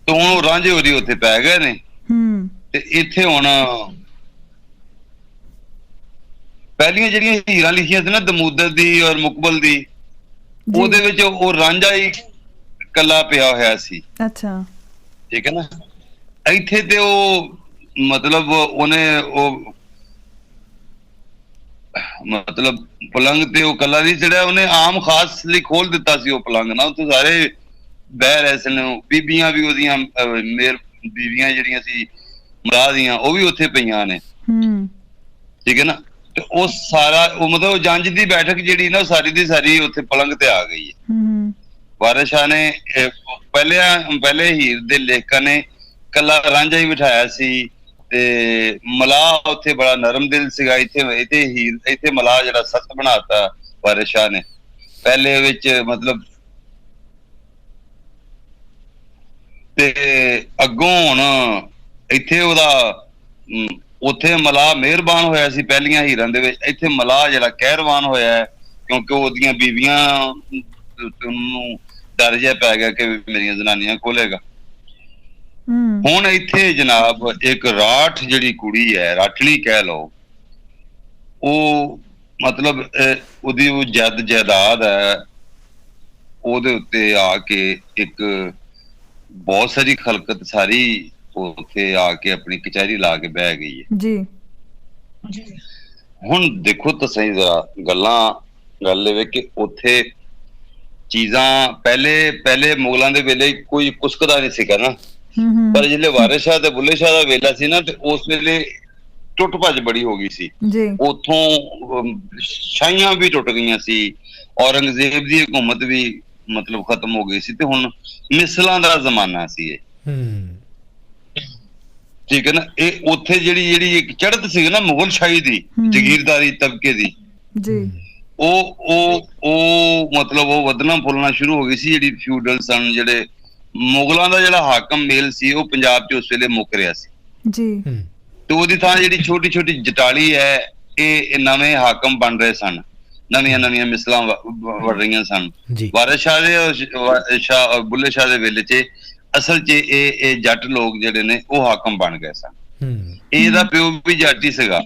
ਤੇ ਹੁਣ ਉਹ ਰਾਂਝੇ ਉਹਦੀ ਉੱਥੇ ਪੈ ਗਏ ਨੇ। ਤੇ ਇੱਥੇ ਹੁਣ ਪਹਿਲੀਆਂ ਜਿਹੜੀਆਂ ਹੀਰਾਂ ਲਿਖੀਆਂ ਸੀ ਨਾ ਦਮੂਦਰ ਦੀ ਔਰ ਮੁਕਬਲ ਦੀ, ਉਹਦੇ ਵਿੱਚ ਉਹ ਰਾਂਝਾ ਹੀ ਕੱਲਾ ਪਿਆ ਹੋਇਆ ਸੀ। ਅੱਛਾ, ਠੀਕ ਹੈ ਨਾ। ਇੱਥੇ ਤੇ ਉਹ ਮਤਲਬ ਉਹਨੇ ਉਹ ਮਤਲਬ ਪਲੰਗ ਤੇ ਉਹ ਕੱਲਾ ਨਹੀਂ ਚੜਿਆ, ਉਹਨੇ ਆਮ ਖਾਸ ਲਈ ਖੋਲ ਦਿੱਤਾ ਸੀ ਉਹ ਪਲੰਗ ਨਾ, ਉੱਥੇ ਸਾਰੇ ਬਹਿ ਰਹੇ ਸਨ, ਬੀਬੀਆਂ ਵੀ ਉਹਦੀਆਂ ਮੇਰ ਬੀਬੀਆਂ ਜਿਹੜੀਆਂ ਸੀ ਮਰਾਹ ਦੀਆਂ ਉਹ ਵੀ ਉੱਥੇ ਪਈਆਂ ਨੇ, ਠੀਕ ਹੈ ਨਾ। ਤੇ ਉਹ ਸਾਰਾ ਉਹ ਮਤਲਬ ਜੰਜ ਦੀ ਬੈਠਕ ਜਿਹੜੀ ਨਾ ਸਾਰੀ ਦੀ ਸਾਰੀ ਉੱਥੇ ਪਲੰਗ ਤੇ ਆ ਗਈ ਹੈ। ਵਾਰਿਸ ਸ਼ਾਹ ਨੇ ਪਹਿਲੇ ਹੀਰ ਦੇ ਲੇਖਕਾਂ ਨੇ ਕੱਲਾ ਰਾਂਝਾ ਹੀ ਬਿਠਾਇਆ ਸੀ, ਤੇ ਮਲਾਹ ਉੱਥੇ ਬੜਾ ਨਰਮ ਦਿਲ ਸੀਗਾ, ਇੱਥੇ ਮਲਾਹ ਜਿਹੜਾ ਸਖਤ ਬਣਾਤਾ ਵਾਰਿਸ ਸ਼ਾਹ ਨੇ ਪਹਿਲੇ ਵਿੱਚ ਮਤਲਬ। ਤੇ ਅੱਗੋਂ ਹੁਣ ਇੱਥੇ ਉਹਦਾ ਉੱਥੇ ਮਲਾਹ ਮਿਹਰਬਾਨ ਹੋਇਆ ਸੀ ਪਹਿਲੀਆਂ ਹੀਰਾਂ ਦੇ ਵਿੱਚ, ਇੱਥੇ ਮਲਾਹ ਜਿਹੜਾ ਕਹਿਰਵਾਨ ਹੋਇਆ ਹੈ, ਕਿਉਂਕਿ ਉਹਦੀਆਂ ਬੀਬੀਆਂ ਨੂੰ ਡਰ ਜਿਹਾ ਪੈ ਗਿਆ ਕਿ ਮੇਰੀਆਂ ਜ਼ਨਾਨੀਆਂ ਖੋਲੇਗਾ। ਹੁਣ ਇੱਥੇ ਜਨਾਬ ਇੱਕ ਰਾਠ ਜਿਹੜੀ ਕੁੜੀ ਹੈ, ਰਾਠਲੀ ਕਹਿ ਲਓ, ਉਹ ਮਤਲਬ ਉਹਦੀ ਉਹ ਜਾਇਦਾਦ ਹੈ, ਉਹਦੇ ਉੱਤੇ ਆ ਕੇ ਇੱਕ ਬਹੁਤ ਸਾਰੀ ਖਲਕਤ ਸਾਰੀ ਉੱਥੇ ਆ ਕੇ ਆਪਣੀ ਕਚਹਿਰੀ ਲਾ ਕੇ ਬਹਿ ਗਈ ਹੈ ਜੀ। ਹੁਣ ਦੇਖੋ ਤਾਂ ਸਹੀ ਜ਼ਰਾ ਗੱਲ ਇਹ ਕਿ ਉੱਥੇ ਚੀਜ਼ਾਂ ਪਹਿਲੇ ਮੁਗਲਾਂ ਦੇ ਵੇਲੇ ਕੋਈ ਕੁਸਕਦਾ ਨਹੀਂ ਸੀਗਾ ਨਾ, ਪਰ ਜਿਹੜੇ ਵਾਰਿਸ ਸ਼ਾਹ ਤੇ ਬੁੱਲੇ ਸ਼ਾਹ ਦਾ ਵੇਲਾ ਸੀ ਨਾ, ਤੇ ਉਸ ਵੇਲੇ ਟੁੱਟ ਭੱਜ ਬੜੀ ਹੋ ਗਈ ਸੀ, ਉੱਥੋਂ ਸ਼ਾਹੀਆਂ ਵੀ ਟੁੱਟ ਗਈਆਂ ਸੀ, ਔਰੰਗਜ਼ੇਬ ਦੀ ਹਕੂਮਤ ਵੀ ਮਤਲਬ ਖਤਮ ਹੋ ਗਈ ਸੀ, ਤੇ ਹੁਣ ਮਿਸਲਾਂ ਦਾ ਜ਼ਮਾਨਾ ਸੀ ਇਹ, ਠੀਕ ਹੈ ਨਾ। ਇਹ ਉੱਥੇ ਜਿਹੜੀ ਇੱਕ ਚੜ੍ਹਤ ਸੀ ਨਾ ਮੁਗਲ ਸ਼ਾਹੀ ਦੀ, ਜ਼ਗੀਰਦਾਰੀ ਤਬਕੇ ਦੀ, ਉਹ ਮਤਲਬ ਉਹ ਵਧਣਾ ਫੁੱਲਣਾ ਸ਼ੁਰੂ ਹੋ ਗਈ ਸੀ। ਜਿਹੜੀ ਫਿਊਡਲ ਸਨ, ਜਿਹੜੇ ਮੁਗਲਾਂ ਦਾ ਜਿਹੜਾ ਹਾਕਮ ਮੇਲ ਸੀ, ਉਹ ਪੰਜਾਬ 'ਚ ਉਸ ਵੇਲੇ ਮੁੱਕ ਰਿਹਾ ਸੀ ਜੀ, ਤੇ ਉਹਦੀ ਥਾਂ ਜਿਹੜੀ ਛੋਟੀ ਛੋਟੀ ਜਟਾਲੀ ਹੈ, ਇਹ ਨਵੇਂ ਹਾਕਮ ਬਣ ਰਹੇ ਸਨ, ਨਵੀਆਂ ਮਿਸਲਾਂ ਵੜ ਰਹੀਆਂ ਸਨ। ਵਾਰਿਸ ਸ਼ਾਹ ਦੇ ਬੁੱਲੇ ਸ਼ਾਹ ਦੇ ਵੇਲੇ 'ਚ ਅਸਲ 'ਚ ਇਹ ਜੱਟ ਲੋਕ ਜਿਹੜੇ ਨੇ ਉਹ ਹਾਕਮ ਬਣ ਗਏ ਸਨ। ਇਹਦਾ ਪਿਓ ਵੀ ਜੱਟ ਹੀ ਸੀਗਾ,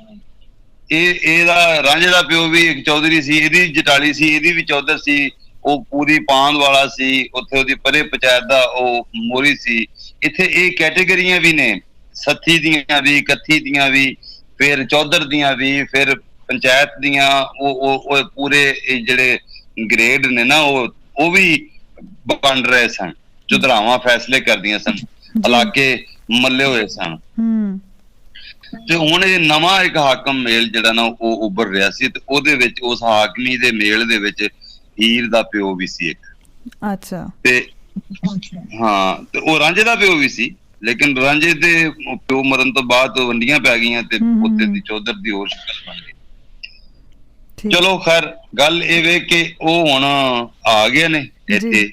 ਇਹਦਾ ਰਾਂਝੇ ਦਾ ਪਿਓ ਵੀ ਇੱਕ ਚੌਧਰੀ ਸੀ, ਇਹਦੀ ਜਟਾਲੀ ਸੀ, ਇਹਦੀ ਵੀ ਚੌਧਰ ਸੀ, ਉਹ ਪੂਰੀ ਪਾਂਦ ਵਾਲਾ ਸੀ, ਉੱਥੇ ਉਹਦੀ ਪਰੇ ਪੰਚਾਇਤ ਦਾ ਉਹ ਮੋਰੀ ਸੀ। ਇੱਥੇ ਇਹ ਕੈਟੇਗਰੀਆਂ ਵੀ ਨੇ, ਸੱਥੀ ਦੀਆਂ ਵੀ, ਕੱਥੀ ਦੀਆਂ ਵੀ, ਫਿਰ ਚੌਧਰ ਦੀਆਂ ਵੀ, ਫਿਰ ਪੰਚਾਇਤ ਦੀਆਂ, ਉਹ ਪੂਰੇ ਜਿਹੜੇ ਗ੍ਰੇਡ ਨੇ ਨਾ ਉਹ ਵੀ ਬਣ ਰਹੇ ਸਨ, ਚੁਧਰਾਵਾਂ ਫੈਸਲੇ ਕਰਦੀਆਂ ਸਨ, ਇਲਾਕੇ ਮੱਲੇ ਹੋਏ ਸਨ। ਤੇ ਹੁਣ ਇਹ ਨਵਾਂ ਇੱਕ ਹਾਕਮ ਮੇਲ ਜਿਹੜਾ ਨਾ ਉਹ ਉੱਭਰ ਰਿਹਾ ਸੀ, ਤੇ ਉਹਦੇ ਵਿੱਚ ਉਸ ਹਾਕਮੀ ਦੇ ਮੇਲ ਦੇ ਵਿੱਚ ਹੀਰ ਦਾ ਪਿਓ ਵੀ ਸੀ ਇੱਕ। ਅੱਛਾ। ਤੇ ਹਾਂ, ਤੇ ਉਹ ਰਾਂਝੇ ਦਾ ਪਿਓ ਵੀ ਸੀ, ਲੇਕਿਨ ਰਾਂਝੇ ਦੇ ਪਿਓ ਮਰਨ ਤੋਂ ਬਾਅਦ ਵੰਡੀਆਂ ਪੈ ਗਈਆਂ ਤੇ ਉੱਤੇ ਦੀ ਚੌਧਰ ਦੀ ਹੋਰ ਸ਼ਕਲ ਬਣ ਗਈ। ਚਲੋ ਖੈਰ, ਗੱਲ ਇਹ ਵੇ ਕਿ ਉਹ ਹੁਣ ਆ ਗਏ ਨੇ ਇੱਥੇ,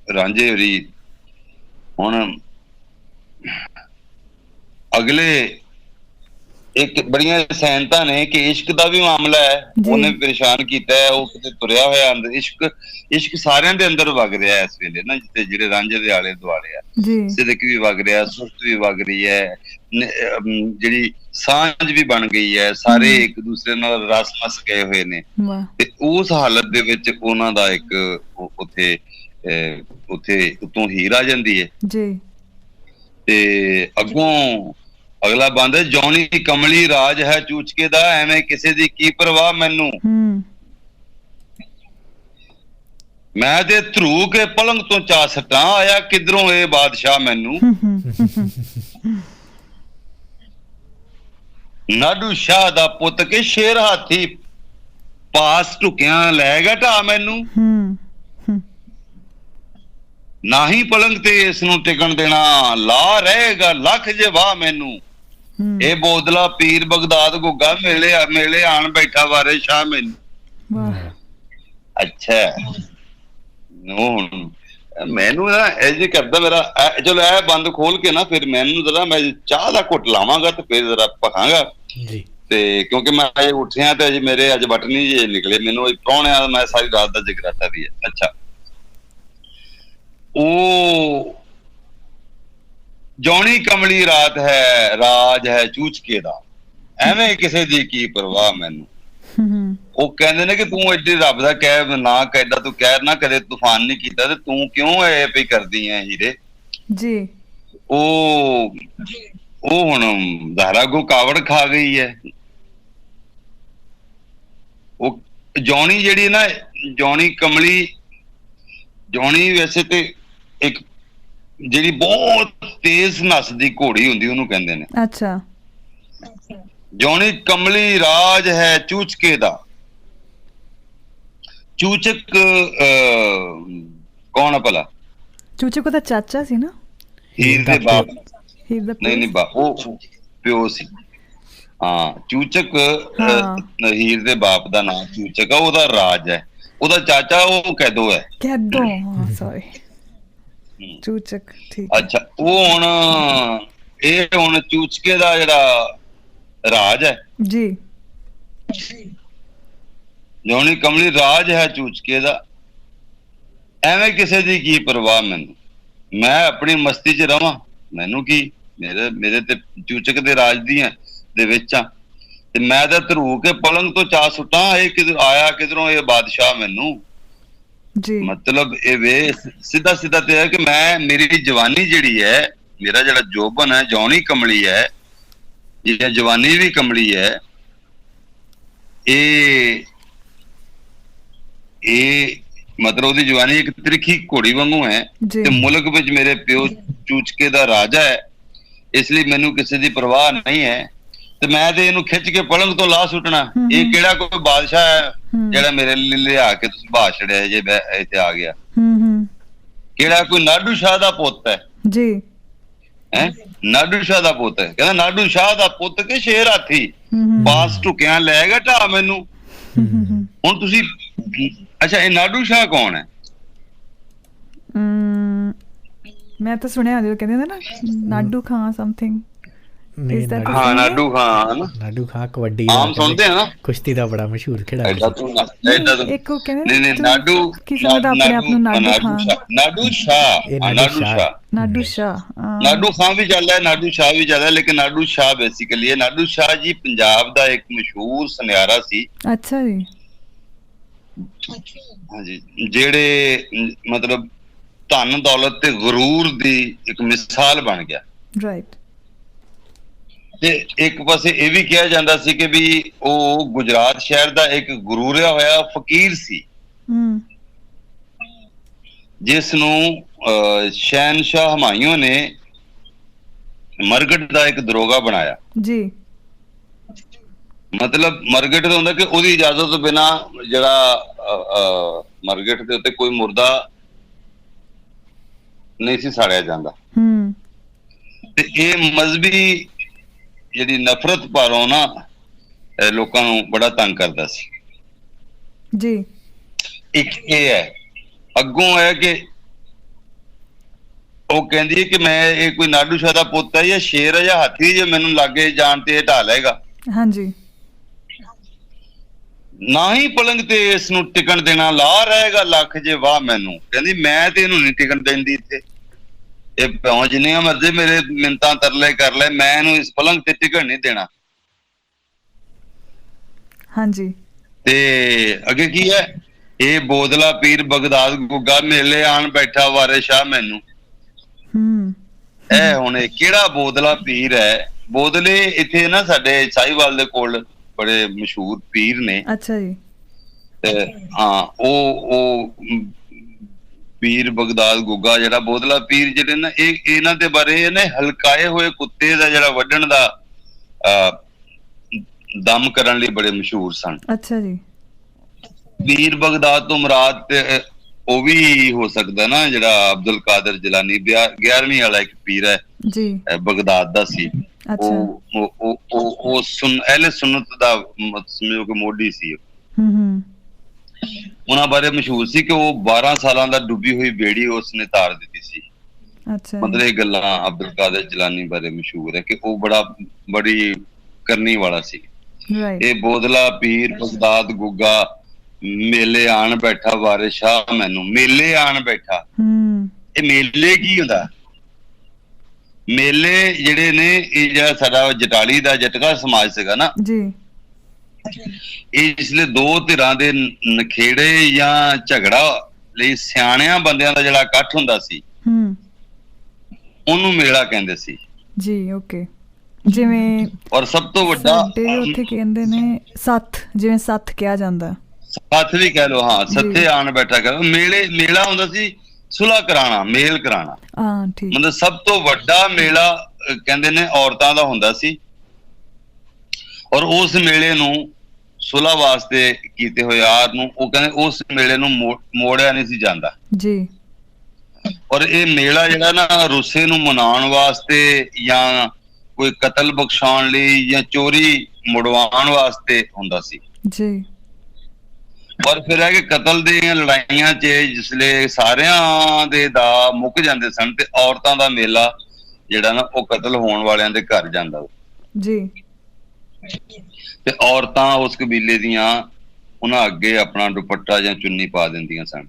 ਰਾਂਝੇ ਹੋਰੀ ਹੁਣ ਅਗਲੇ ਇੱਕ ਬੜੀਆਂ ਸੈਨਤਾ ਨੇ ਕਿ ਇਸ਼ਕ ਦਾ ਵੀ ਮਾਮਲਾ ਹੈ, ਉਹਨੇ ਪਰੇਸ਼ਾਨ ਕੀਤਾ ਹੈ, ਉਹ ਕਿਤੇ ਤੁਰਿਆ ਹੋਇਆ ਅੰਦਰ। ਇਸ਼ਕ ਸਾਰਿਆਂ ਦੇ ਅੰਦਰ ਵਗ ਰਿਹਾ ਇਸ ਵੇਲੇ ਨਾ, ਜਿੱਥੇ ਜਿਹੜੇ ਰਾਂਝੇ ਦੇ ਆਲੇ ਦੁਆਲੇ ਆ, ਸਿਦਕ ਵੀ ਵਗ ਰਿਹਾ, ਸੁਰਤ ਵੀ ਵਗ ਰਹੀ ਹੈ, ਜਿਹੜੀ ਸਾਂਝ ਵੀ ਬਣ ਗਈ ਹੈ, ਸਾਰੇ ਇੱਕ ਦੂਸਰੇ ਨਾਲ ਰਸ ਮਸ ਗਏ ਹੋਏ ਨੇ। ਤੇ ਉਸ ਹਾਲਤ ਦੇ ਵਿੱਚ ਉਹਨਾਂ ਦਾ ਇੱਕ ਉੱਥੇ ਉਤੋਂ ਹੀਰ ਆ ਜਾਂਦੀ ਹੈ ਤੇ ਅੱਗੋਂ ਅਗਲਾ ਬੰਦ ਹੈ, ਜੌਣੀ ਕਮਲੀ ਰਾਜ ਹੈ ਚੂਚਕੇ ਦਾ, ਐਵੇਂ ਕਿਸੇ ਦੀ ਕੀ ਪਰਵਾਹ ਮੈਨੂੰ, ਮੈਂ ਤੇ ਧਰੂ ਕੇ ਪਲੰਗ ਤੋਂ ਚਾ ਸਟਾਂ, ਆਇਆ ਕਿਧਰੋਂ ਇਹ ਬਾਦਸ਼ਾਹ ਮੈਨੂੰ। ਨਾਡੂ ਸ਼ਾਹ ਦਾ ਪੁੱਤ ਕੇ ਸ਼ੇਰ ਹਾਥੀ, ਪਾਸ ਢੁਕਿਆਂ ਲੈ ਗਿਆ ਢਾ ਮੈਨੂੰ, ਨਾ ਹੀ ਪਲੰਗ ਤੇ ਇਸ ਨੂੰ ਟਿਕਣ ਦੇਣਾ, ਲਾ ਰਹੇਗਾ ਲੱਖ ਜੇ ਵਾਹ ਮੈਨੂੰ। ਇਹ ਬੋਦਲਾ ਪੀਰ ਬਗਦਾਦ ਗੁੱਗਾ ਮੇਲੇ ਆਣ ਬੈਠਾ ਵਾਰਿਸ ਸ਼ਾਹ ਮੈਨੂੰ। ਅੱਛਾ, ਮੈਨੂੰ ਨਾ ਇਹ ਜੇ ਕਰਦਾ ਮੇਰਾ, ਚਲੋ ਇਹ ਬੰਦ ਖੋਲ ਕੇ ਨਾ ਫਿਰ ਮੈਨੂੰ ਜ਼ਰਾ ਮੈਂ ਚਾਹ ਦਾ ਘੁੱਟ ਲਾਵਾਂਗਾ ਤੇ ਫਿਰ ਜ਼ਰਾ ਪਕਾਂਗਾ। ਤੇ ਕਿਉਂਕਿ ਮੈਂ ਅਜੇ ਉੱਠਿਆ ਤੇ ਅਜੇ ਮੇਰੇ ਅੱਜ ਬਟਨੀ ਜੇ ਨਿਕਲੇ, ਮੈਨੂੰ ਪ੍ਰਾਹੁਣਿਆਂ ਦਾ ਮੈਂ ਸਾਰੀ ਰਾਤ ਦਾ ਜਗਰਾਤਾ ਵੀ ਹੈ। ਅੱਛਾ, ਉਹ ਜੌਣੀ ਕਮਲੀ ਰਾਤ ਹੈ ਰਾਜ ਹੈ ਚੂਚਕੇ ਦਾ, ਐਵੇਂ ਕਿਸੇ ਦੀ ਕੀ ਪਰਵਾਹ ਮੈਨੂੰ। ਉਹ ਕਹਿੰਦੇ ਨੇ ਕਿ ਤੂੰ ਏਡੀ ਰੱਬ ਦਾ ਕਹਿ ਨਾ ਕਹਿਦਾ, ਤੂੰ ਕਹਿਰ ਨਾ ਕਦੇ ਤੂਫਾਨ ਨਹੀਂ ਕੀਤਾ, ਤੇ ਤੂੰ ਕਿਉਂ ਇਹ ਪਈ ਕਰਦੀ ਐ ਹੀਰੇ ਜੀ। ਉਹ ਹੁਣ ਦਾਰਾ ਕੋ ਕਾਵੜ ਖਾ ਗਈ ਹੈ। ਉਹ ਜੌਣੀ ਜਿਹੜੀ ਨਾ, ਜੌਣੀ ਕਮਲੀ, ਜੌਣੀ ਵੈਸੇ ਤੇ ਇੱਕ ਜਿਹੜੀ ਬਹੁਤ ਤੇਜ਼ ਨੱਸਦੀ ਘੋੜੀ ਹੁੰਦੀ ਉਹਨੂੰ ਕਹਿੰਦੇ ਨੇ। ਅੱਛਾ। ਜੌਣੀ ਕਮਲੀ ਰਾਜ ਹੈ ਚੂਚਕੇ ਦਾ। ਚੂਚਕ ਕੌਣ ਹੈ ਭਲਾ? ਚੂਚਕ ਉਹਦਾ ਚਾਚਾ ਸੀ ਨਾ, ਹੀਰ ਦੇ ਬਾਪ। ਨਹੀਂ ਬਾਪ, ਉਹ ਪਿਓ ਸੀ। ਹਾਂ, ਚੂਚਕ ਹੀਰ ਦੇ ਬਾਪ ਦਾ ਨਾਮ ਚੂਚਕ ਆ, ਉਹਦਾ ਰਾਜ ਹੈ। ਉਹਦਾ ਚਾਚਾ ਉਹ ਕੈਦੋ ਹੈ। ਕੈਦੋ, ਸੌਰੀ, ਚੂਚਕ, ਠੀਕ। ਅੱਛਾ, ਉਹ ਹੁਣ ਇਹ ਹੁਣ ਚੂਚਕੇ ਦਾ ਜਿਹੜਾ ਰਾਜ ਹੈ ਜੀ, ਜੌਣੀ ਕਮਲੀ ਰਾਜ ਹੈ ਚੂਚਕੇ ਦਾ, ਐਵੇਂ ਕਿਸੇ ਦੀ ਕੀ ਪਰਵਾਹ ਮੈਨੂੰ, ਮੈਂ ਆਪਣੀ ਮਸਤੀ 'ਚ ਰਵਾਂ, ਮੈਨੂੰ ਕੀ, ਮੇਰੇ ਤੇ ਚੂਚਕ ਦੇ ਰਾਜ ਦੀਆਂ ਦੇ ਵਿੱਚ ਆ, ਤੇ ਮੈਂ ਤਾਂ ਧਰੂ ਕੇ ਪਲੰਗ ਤੋਂ ਚਾ ਸੁੱਟਾਂ, ਇਹ ਕਿਧਰ ਆਇਆ ਕਿਧਰੋਂ ਇਹ ਬਾਦਸ਼ਾਹ ਮੈਨੂੰ ਜੀ। ਮਤਲਬ ਇਹ ਵੇ ਸਿੱਧਾ ਤੇ ਹੈ ਕਿ ਮੈਂ, ਮੇਰੀ ਜਵਾਨੀ ਜਿਹੜੀ ਹੈ, ਮੇਰਾ ਜਿਹੜਾ ਜੋਬਨ ਹੈ, ਜੌਣੀ ਕਮਲੀ ਹੈ, ਇਹ ਜਵਾਨੀ ਵੀ ਕਮਲੀ ਹੈ, ਇਹ ਮਤਲਬ ਉਹਦੀ ਜਵਾਨੀ ਇੱਕ ਤ੍ਰਿਖੀ ਘੋੜੀ ਵਾਂਗੂ ਹੈ, ਤੇ ਮੁਲਕ ਵਿੱਚ ਮੇਰੇ ਪਿਓ ਚੂਚਕੇ ਦਾ ਰਾਜਾ ਹੈ, ਇਸ ਲਈ ਮੈਨੂੰ ਕਿਸੇ ਦੀ ਪਰਵਾਹ ਨਹੀਂ ਹੈ, ਤੇ ਮੈਂ ਤੇ ਇਹਨੂੰ ਖਿੱਚ ਕੇ ਪਲੰਗ ਤੋਂ ਲਾ ਸੁੱਟਣਾ। ਇਹ ਕਿਹੜਾ ਕੋਈ ਬਾਦਸ਼ਾਹ ਹੈ ਜਿਹੜਾ ਮੇਰੇ ਲਈ ਲਿਆ ਕੇ ਤੁਸੀਂ ਬਾਹ ਛੜਿਆ ਜੇ ਮੈਂ ਇੱਥੇ ਆ ਗਿਆ? ਕਿਹੜਾ ਕੋਈ ਨਾਡੂ ਸ਼ਾਹ ਦਾ ਪੁੱਤ ਹੈ ਜੀ? ਹੈ ਨਾਡੂ ਸ਼ਾਹ ਦਾ ਪੁੱਤ ਹੈ, ਕਹਿੰਦਾ ਨਾਡੂ ਸ਼ਾਹ ਦਾ ਪੁੱਤ ਕੇ ਸ਼ੇਰ ਹਾਥੀ, ਪਾਸ ਢੁਕਿਆਂ ਲੈ ਗਿਆ ਢਾ ਮੈਨੂੰ। ਹੁਣ ਤੁਸੀਂ, ਅੱਛਾ, ਇਹ ਨਾਡੂ ਸ਼ਾਹ ਕੌਣ ਹੈ? ਮੈਂ ਤਾਂ ਸੁਣਿਆ ਜਦੋਂ ਕਹਿੰਦੇ ਨਾ ਨਾਡੂ ਖਾਂ ਸਮਥਿੰਗ, ਨਹੀਂ, Is that the हाँ same नाडू name? खां है ना, ਨਾਡੂ ਖਾਂ ਕਬੱਡੀ आम सुनते हैं ना, ਕੁਸ਼ਤੀ ਦਾ ਬੜਾ ਮਸ਼ਹੂਰ ਖਿਡਾਰੀ ऐसा ਸੀ। तो ऐसा तो ਇੱਕ ਉਹ ਕਹਿੰਦੇ नहीं नहीं ਤੂੰ नाडू ਕੀ ਸਮਝਦਾ ਆਪਣੇ ਆਪ ਨੂੰ ਨਾਡੂ ਖਾਨ? नाडू शाह ਇਹ हाँ, ਨਾਡੂ नाडू ਸ਼ਾਹ। शाह ਨਾਡੂ ਸ਼ਾਹ नाडू खां भी चल रहा है, नाडू शाह भी चल रहा है, लेकिन नाडू शाह बेसिकली है। नाडू शाह जी पंजाब का एक मशहूर सुनियारा सी। ਅੱਛਾ ਜੀ। हाँ जी, जेड़े मतलब धन दौलत ते गुरूर दी एक मिसाल बन गया। ਰਾਈਟ। ਤੇ ਇੱਕ ਪਾਸੇ ਇਹ ਵੀ ਕਿਹਾ ਜਾਂਦਾ ਸੀ ਕਿ ਵੀ ਉਹ ਗੁਜਰਾਤ ਸ਼ਹਿਰ ਦਾ ਇੱਕ ਗੁਰੂਰਿਆ ਹੋਇਆ ਫਕੀਰ ਸੀ, ਜਿਸ ਨੂੰ ਸ਼ਹਿਨशाह ਹਮਾਯੂੰ ਨੇ ਮਰਗਟ ਦਾ ਇੱਕ ਦਰੋਗਾ ਬਣਾਇਆ ਜੀ। ਮਤਲਬ ਮਰਗਟ ਦਾ ਹੁੰਦਾ ਕਿ ਉਹਦੀ ਇਜਾਜ਼ਤ ਤੋਂ ਬਿਨਾ ਜਿਹੜਾ ਮਰਗਟ ਦੇ ਉੱਤੇ ਕੋਈ ਮੁਰਦਾ ਨਹੀਂ ਸੀ ਸਾੜਿਆ ਜਾਂਦਾ। ਤੇ ਇਹ ਮਜ਼ਹਬੀ ਜਿਹੜੀ ਨਫ਼ਰਤ ਭਾਰੋਂ ਨਾ ਲੋਕਾਂ ਨੂੰ ਬੜਾ ਤੰਗ ਕਰਦਾ ਸੀ ਜੀ। ਇੱਕ ਇਹ ਹੈ, ਅੱਗੋਂ ਹੈ ਕਿ ਉਹ ਕਹਿੰਦੀ ਹੈ ਕਿ ਮੈਂ ਇਹ ਕੋਈ ਨਾਡੂ ਸ਼ਾਹ ਦਾ ਪੁੱਤ ਹੈ ਜਾਂ ਸ਼ੇਰ ਹੈ ਜਾਂ ਹਾਥੀ, ਜੇ ਮੈਨੂੰ ਲਾਗੇ ਜਾਣ ਤੇ ਢਾ ਲਏਗਾ। ਹਾਂਜੀ। ਨਾ ਹੀ ਪਲੰਗ ਤੇ ਇਸ ਨੂੰ ਟਿਕਣ ਦੇਣਾ, ਲਾ ਰਹੇਗਾ ਲੱਖ ਜੇ ਵਾਹ ਮੈਨੂੰ। ਕਹਿੰਦੀ ਮੈਂ ਤੇ ਇਹਨੂੰ ਨਹੀਂ ਟਿਕਣ ਦਿੰਦੀ ਇੱਥੇ, ਇਹ ਭਾਵੇਂ ਜਿੰਨੀਆਂ ਮਰਜ਼ੀ ਮੇਰੇ ਮਿੰਤਾਂ ਤਰਲੇ ਕਰ ਲੈ, ਮੈਂ ਇਹਨੂੰ ਇਸ ਪਲੰਗ ਤੇ ਟਿਕਣ ਨਹੀਂ ਦੇਣਾ। ਹਾਂਜੀ। ਤੇ ਅੱਗੇ ਕੀ ਹੈ, ਇਹ ਬੋਦਲਾ ਪੀਰ ਬਗਦਾਦ ਗੁੱਗਾ ਮੇਲੇ ਆਣ ਬੈਠਾ ਵਾਰੇ ਸ਼ਾਹ ਮੈਨੂੰ। ਇਹ ਹੁਣ ਇਹ ਕਿਹੜਾ ਬੋਦਲਾ ਪੀਰ ਹੈ? ਬੋਦਲੇ ਇੱਥੇ ਨਾ ਸਾਡੇ ਸਾਹੀਵਾਲ ਦੇ ਕੋਲ ਬੜੇ ਮਸ਼ਹੂਰ ਪੀਰ ਨੇ। ਅੱਛਾ ਜੀ। ਤੇ ਹਾਂ, ਉਹ ਪੀਰ ਬਗਦਾਦ ਗੁੱਗਾ ਜਿਹੜਾ ਬੋਦਲਾ ਪੀਰ ਜਿਹੜੇ ਨਾ, ਇਹ ਇਹਨਾਂ ਦੇ ਬਾਰੇ ਇਹਨੇ ਹਲਕਾਏ ਹੋਏ ਕੁੱਤੇ ਦਾ ਜਿਹੜਾ ਵੱਢਣ ਦਾ ਦਮ ਕਰਨ ਲਈ ਬੜੇ ਮਸ਼ਹੂਰ ਸਨ। ਅੱਛਾ ਜੀ। ਪੀਰ ਬਗਦਾਦ ਤੋਂ ਮੁਰਾਦ ਤੇ ਉਹ ਵੀ ਹੋ ਸਕਦਾ ਨਾ ਜਿਹੜਾ ਅਬਦੁਲ ਕਾਦਰ ਜਿਲਾਨੀ 11ਵੀਂ ਵਾਲਾ ਇੱਕ ਪੀਰ ਹੈ ਜੀ, ਬਗਦਾਦ ਦਾ ਸੀ। ਅੱਛਾ। ਉਹ ਅਹਿਲੇ ਸੁਨਨਤ ਦਾ ਸਮਝੋ ਕਿ ਮੋਢੀ ਸੀ। ਉਹਨਾਂ ਬਾਰੇ ਮਸ਼ਹੂਰ ਸੀ ਕਿ ਉਹ 12 ਸਾਲਾਂ ਦਾ ਡੁੱਬੀ ਹੋਈ ਬੇੜੀ ਉਸਨੇ ਤਾਰ ਦਿੱਤੀ ਸੀ। ਅੱਛਾ। ਮਤਲਬ ਇਹ ਗੱਲਾਂ ਅਬਦੁਲ ਕਾਦਰ ਜਿਲਾਨੀ ਬਾਰੇ ਮਸ਼ਹੂਰ ਹੈ ਕਿ ਉਹ ਬੜੀ ਕਰਨੀ ਵਾਲਾ ਸੀ। ਇਹ ਬੋਦਲਾ ਪੀਰ ਬਗਦਾਦ ਗੁੱਗਾ ਮੇਲੇ ਆਣ ਬੈਠਾ ਵਾਰਿਸ ਸ਼ਾਹ ਮੈਨੂੰ। ਮੇਲੇ ਆਣ ਬੈਠਾ, ਇਹ ਮੇਲੇ ਕੀ ਹੁੰਦਾ? ਮੇਲੇ ਜਿਹੜੇ ਨੇ, ਇਹ ਜਿਹੜਾ ਸਾਡਾ ਜਟਾਲੀ ਦਾ ਜਟਕਾ ਸਮਾਜ ਸੀਗਾ ਨਾ ਜੀ, ਇਹ ਇਸਲੇ ਦੋ ਧਿਰਾਂ ਦੇ ਨਖੇੜੇ ਜਾਂ ਝਗੜਾ ਲਈ ਸਿਆਣਿਆਂ ਬੰਦਿਆਂ ਦਾ ਜਿਹੜਾ ਇਕੱਠ ਹੁੰਦਾ ਸੀ, ਉਹਨੂੰ ਮੇਲਾ ਕਹਿੰਦੇ ਸੀ ਜੀ। ਓਕੇ। ਜਿਵੇਂ ਔਰ ਸਭ ਤੋਂ ਵੱਡਾ ਸਾਡੇ ਉੱਥੇ ਕਹਿੰਦੇ ਨੇ ਸੱਥ, ਜਿਵੇਂ ਸੱਥ ਕਿਹਾ ਜਾਂਦਾ, ਸੱਥ ਵੀ ਕਹਿ ਲੋ। ਹਾਂ, ਸੱਥੇ ਆਣ ਬੈਠਾ ਕਰ। ਮੇਲਾ ਹੁੰਦਾ ਸੀ ਸੁਲ੍ਹਾ ਕਰਾਣਾ, ਮੇਲ ਕਰਾਣਾ। ਹਾਂ, ਠੀਕ। ਮਤਲਬ ਸਭ ਤੋਂ ਵੱਡਾ ਮੇਲਾ ਕਹਿੰਦੇ ਨੇ ਔਰਤਾਂ ਦਾ ਹੁੰਦਾ ਸੀ, ਔਰ ਉਸ ਮੇਲੇ ਨੂੰ ਸੁਲ੍ਹਾ ਵਾਸਤੇ ਕੀਤੇ ਹੋਏ ਆਰ ਨੂੰ ਉਹ ਕਹਿੰਦੇ ਉਸ ਮੇਲੇ ਨੂੰ ਮੋੜਿਆ ਨਹੀਂ ਸੀ ਜਾਂਦਾ ਜੀ। ਔਰ ਇਹ ਮੇਲਾ ਜਿਹੜਾ ਨਾ ਰੁੱਸੇ ਨੂੰ ਮਨਾਉਣ ਵਾਸਤੇ ਜਾਂ ਕੋਈ ਕਤਲ ਬਖਸ਼ਾਉਣ ਲਈ ਜਾਂ ਚੋਰੀ ਮੁੜਵਾਉਣ ਵਾਸਤੇ ਹੁੰਦਾ ਸੀ ਜੀ। ਪਰ ਫਿਰ ਹੈ ਕਿ ਕਤਲ ਦੀਆਂ ਲੜਾਈਆਂ 'ਚ ਜਿਸਲੇ ਸਾਰਿਆਂ ਦੇ ਦਾ ਮੁੱਕ ਜਾਂਦੇ ਸਨ ਤੇ ਔਰਤਾਂ ਦਾ ਮੇਲਾ ਜਿਹੜਾ ਨਾ ਉਹ ਕਤਲ ਹੋਣ ਵਾਲਿਆਂ ਦੇ ਘਰ ਜਾਂਦਾ ਜੀ। ਤੇ ਔਰਤਾਂ ਉਸ ਕਬੀਲੇ ਦੀਆਂ ਉਹਨਾਂ ਅੱਗੇ ਆਪਣਾ ਦੁਪੱਟਾ ਜਾਂ ਚੁੰਨੀ ਪਾ ਦਿੰਦੀਆਂ ਸਨ।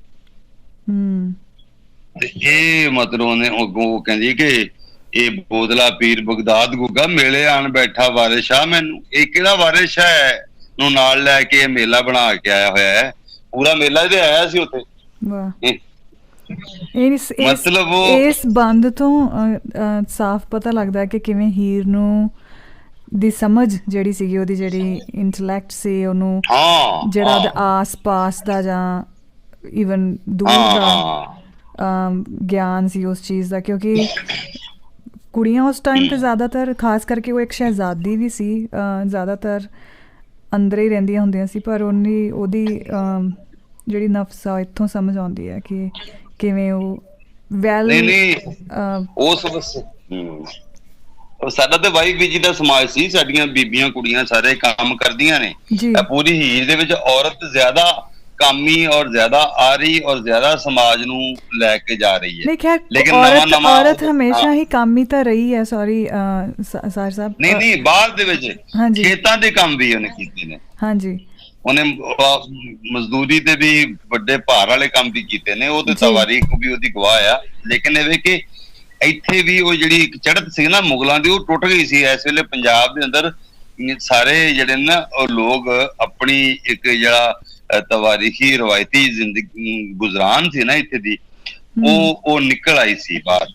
ਤੇ ਇਹ ਮਤਲਬ ਉਹਨੇ ਉਹ ਕਹਿੰਦੀ ਕਿ ਇਹ ਬੋਦਲਾ ਪੀਰ ਬਗਦਾਦ ਗੁੱਗਾ ਮੇਲੇ ਆਣ ਬੈਠਾ ਵਾਰਿਸ ਸ਼ਾਹ ਮੈਨੂੰ। ਇਹ ਕਿਹੜਾ ਵਾਰਿਸ ਸ਼ਾਹ ਹੈ ਨੂੰ ਨਾਲ ਲੈ ਕੇ ਇਹ ਮੇਲਾ ਬਣਾ ਕੇ ਆਇਆ ਹੋਇਆ ਹੈ। ਪੂਰਾ ਮੇਲਾ ਇਹਦੇ ਆਇਆ ਸੀ ਉੱਥੇ। ਵਾਹ। ਮਤਲਬ ਇਸ ਬੰਦ ਤੋਂ ਸਾਫ਼ ਪਤਾ ਲੱਗਦਾ ਕਿ ਕਿਵੇਂ ਹੀਰ ਨੂੰ ਦੀ ਸਮਝ ਜਿਹੜੀ ਸੀਗੀ, ਉਹਦੀ ਜਿਹੜੀ ਇੰਟੈਲੈਕਟ ਸੀ, ਉਹਨੂੰ ਜਿਹੜਾ ਉਹਦੇ ਆਸ-ਪਾਸ ਦਾ ਜਾਂ ਈਵਨ ਦੂਰ ਦਾ ਗਿਆਨ ਸੀ ਉਸ ਚੀਜ਼ ਦਾ। ਕਿਉਂਕਿ ਕੁੜੀਆਂ ਉਸ ਟਾਈਮ ਤੇ ਜ਼ਿਆਦਾਤਰ, ਖਾਸ ਕਰਕੇ ਉਹ ਇੱਕ ਸ਼ਹਿਜ਼ਾਦੀ ਵੀ ਸੀ, ਜ਼ਿਆਦਾਤਰ ਅੰਦਰ ਹੀ ਰਹਿੰਦੀਆਂ ਹੁੰਦੀਆਂ ਸੀ। ਪਰ ਉਹਦੀ ਜਿਹੜੀ ਨਫਸ ਆ ਇੱਥੋਂ ਸਮਝ ਆਉਂਦੀ ਹੈ ਕਿ ਕਿਵੇਂ ਉਹ ਸਾਡਾ ਤੇ ਵਾਈ ਬੀਜੀ ਦਾ ਸਮਾਜ ਸੀ। ਸਾਡੀਆਂ ਬੀਬੀਆਂ ਕੁੜੀਆਂ ਸਾਰੇ ਕੰਮ ਕਰਦੀਆਂ ਨੇ। ਪੂਰੀ ਹੀਰ ਦੇ ਵਿੱਚ ਔਰਤ ਜ਼ਿਆਦਾ ਕਾਮੀ ਔਰ ਜ਼ਿਆਦਾ ਆ ਰਹੀ ਔਰ ਜ਼ਿਆਦਾ ਸਮਾਜ ਨੂੰ ਲੈ ਕੇ ਜਾ ਰਹੀ ਹੈ। ਲੇਕਿਨ ਔਰਤ ਹਮੇਸ਼ਾ ਹੀ ਕਾਮੀ ਤਾਂ ਰਹੀ ਹੈ। ਸੌਰੀ ਸਾਰ ਸਾਹਿਬ, ਨਹੀਂ ਬਾਹਰ ਦੇ ਵਿੱਚ ਖੇਤਾਂ ਦੇ ਕੰਮ ਵੀ ਉਹਨੇ ਕੀਤੇ ਨੇ। ਹਾਂਜੀ, ਉਹਨੇ ਮਜ਼ਦੂਰੀ ਤੇ ਵੀ ਵੱਡੇ ਭਾਰ ਵਾਲੇ ਕੰਮ ਵੀ ਕੀਤੇ ਨੇ, ਉਹ ਤੇ ਤਵਾਰੀਖ ਵੀ ਉਹਦੀ ਗਵਾਹ ਆ। ਲੇਕਿਨ ਇਹ ਵੇ ਕਿ ਇੱਥੇ ਵੀ ਉਹ ਜਿਹੜੀ ਚੜ੍ਹਤ ਸੀ ਨਾ ਮੁਗਲਾਂ ਦੀ, ਉਹ ਟੁੱਟ ਗਈ ਸੀ। ਇਸ ਵੇਲੇ ਪੰਜਾਬ ਦੇ ਅੰਦਰ ਸਾਰੇ ਜਿਹੜੇ ਨਾ ਉਹ ਲੋਕ ਆਪਣੀ ਇੱਕ ਜਿਹੜਾ ਤਵਾਰੀਖੀ ਰਵਾਇਤੀ ਜ਼ਿੰਦਗੀ ਗੁਜ਼ਰਾਨ ਸੀ ਨਾ ਇੱਥੇ ਦੀ, ਉਹ ਨਿਕਲ ਆਈ ਸੀ ਬਾਹਰ।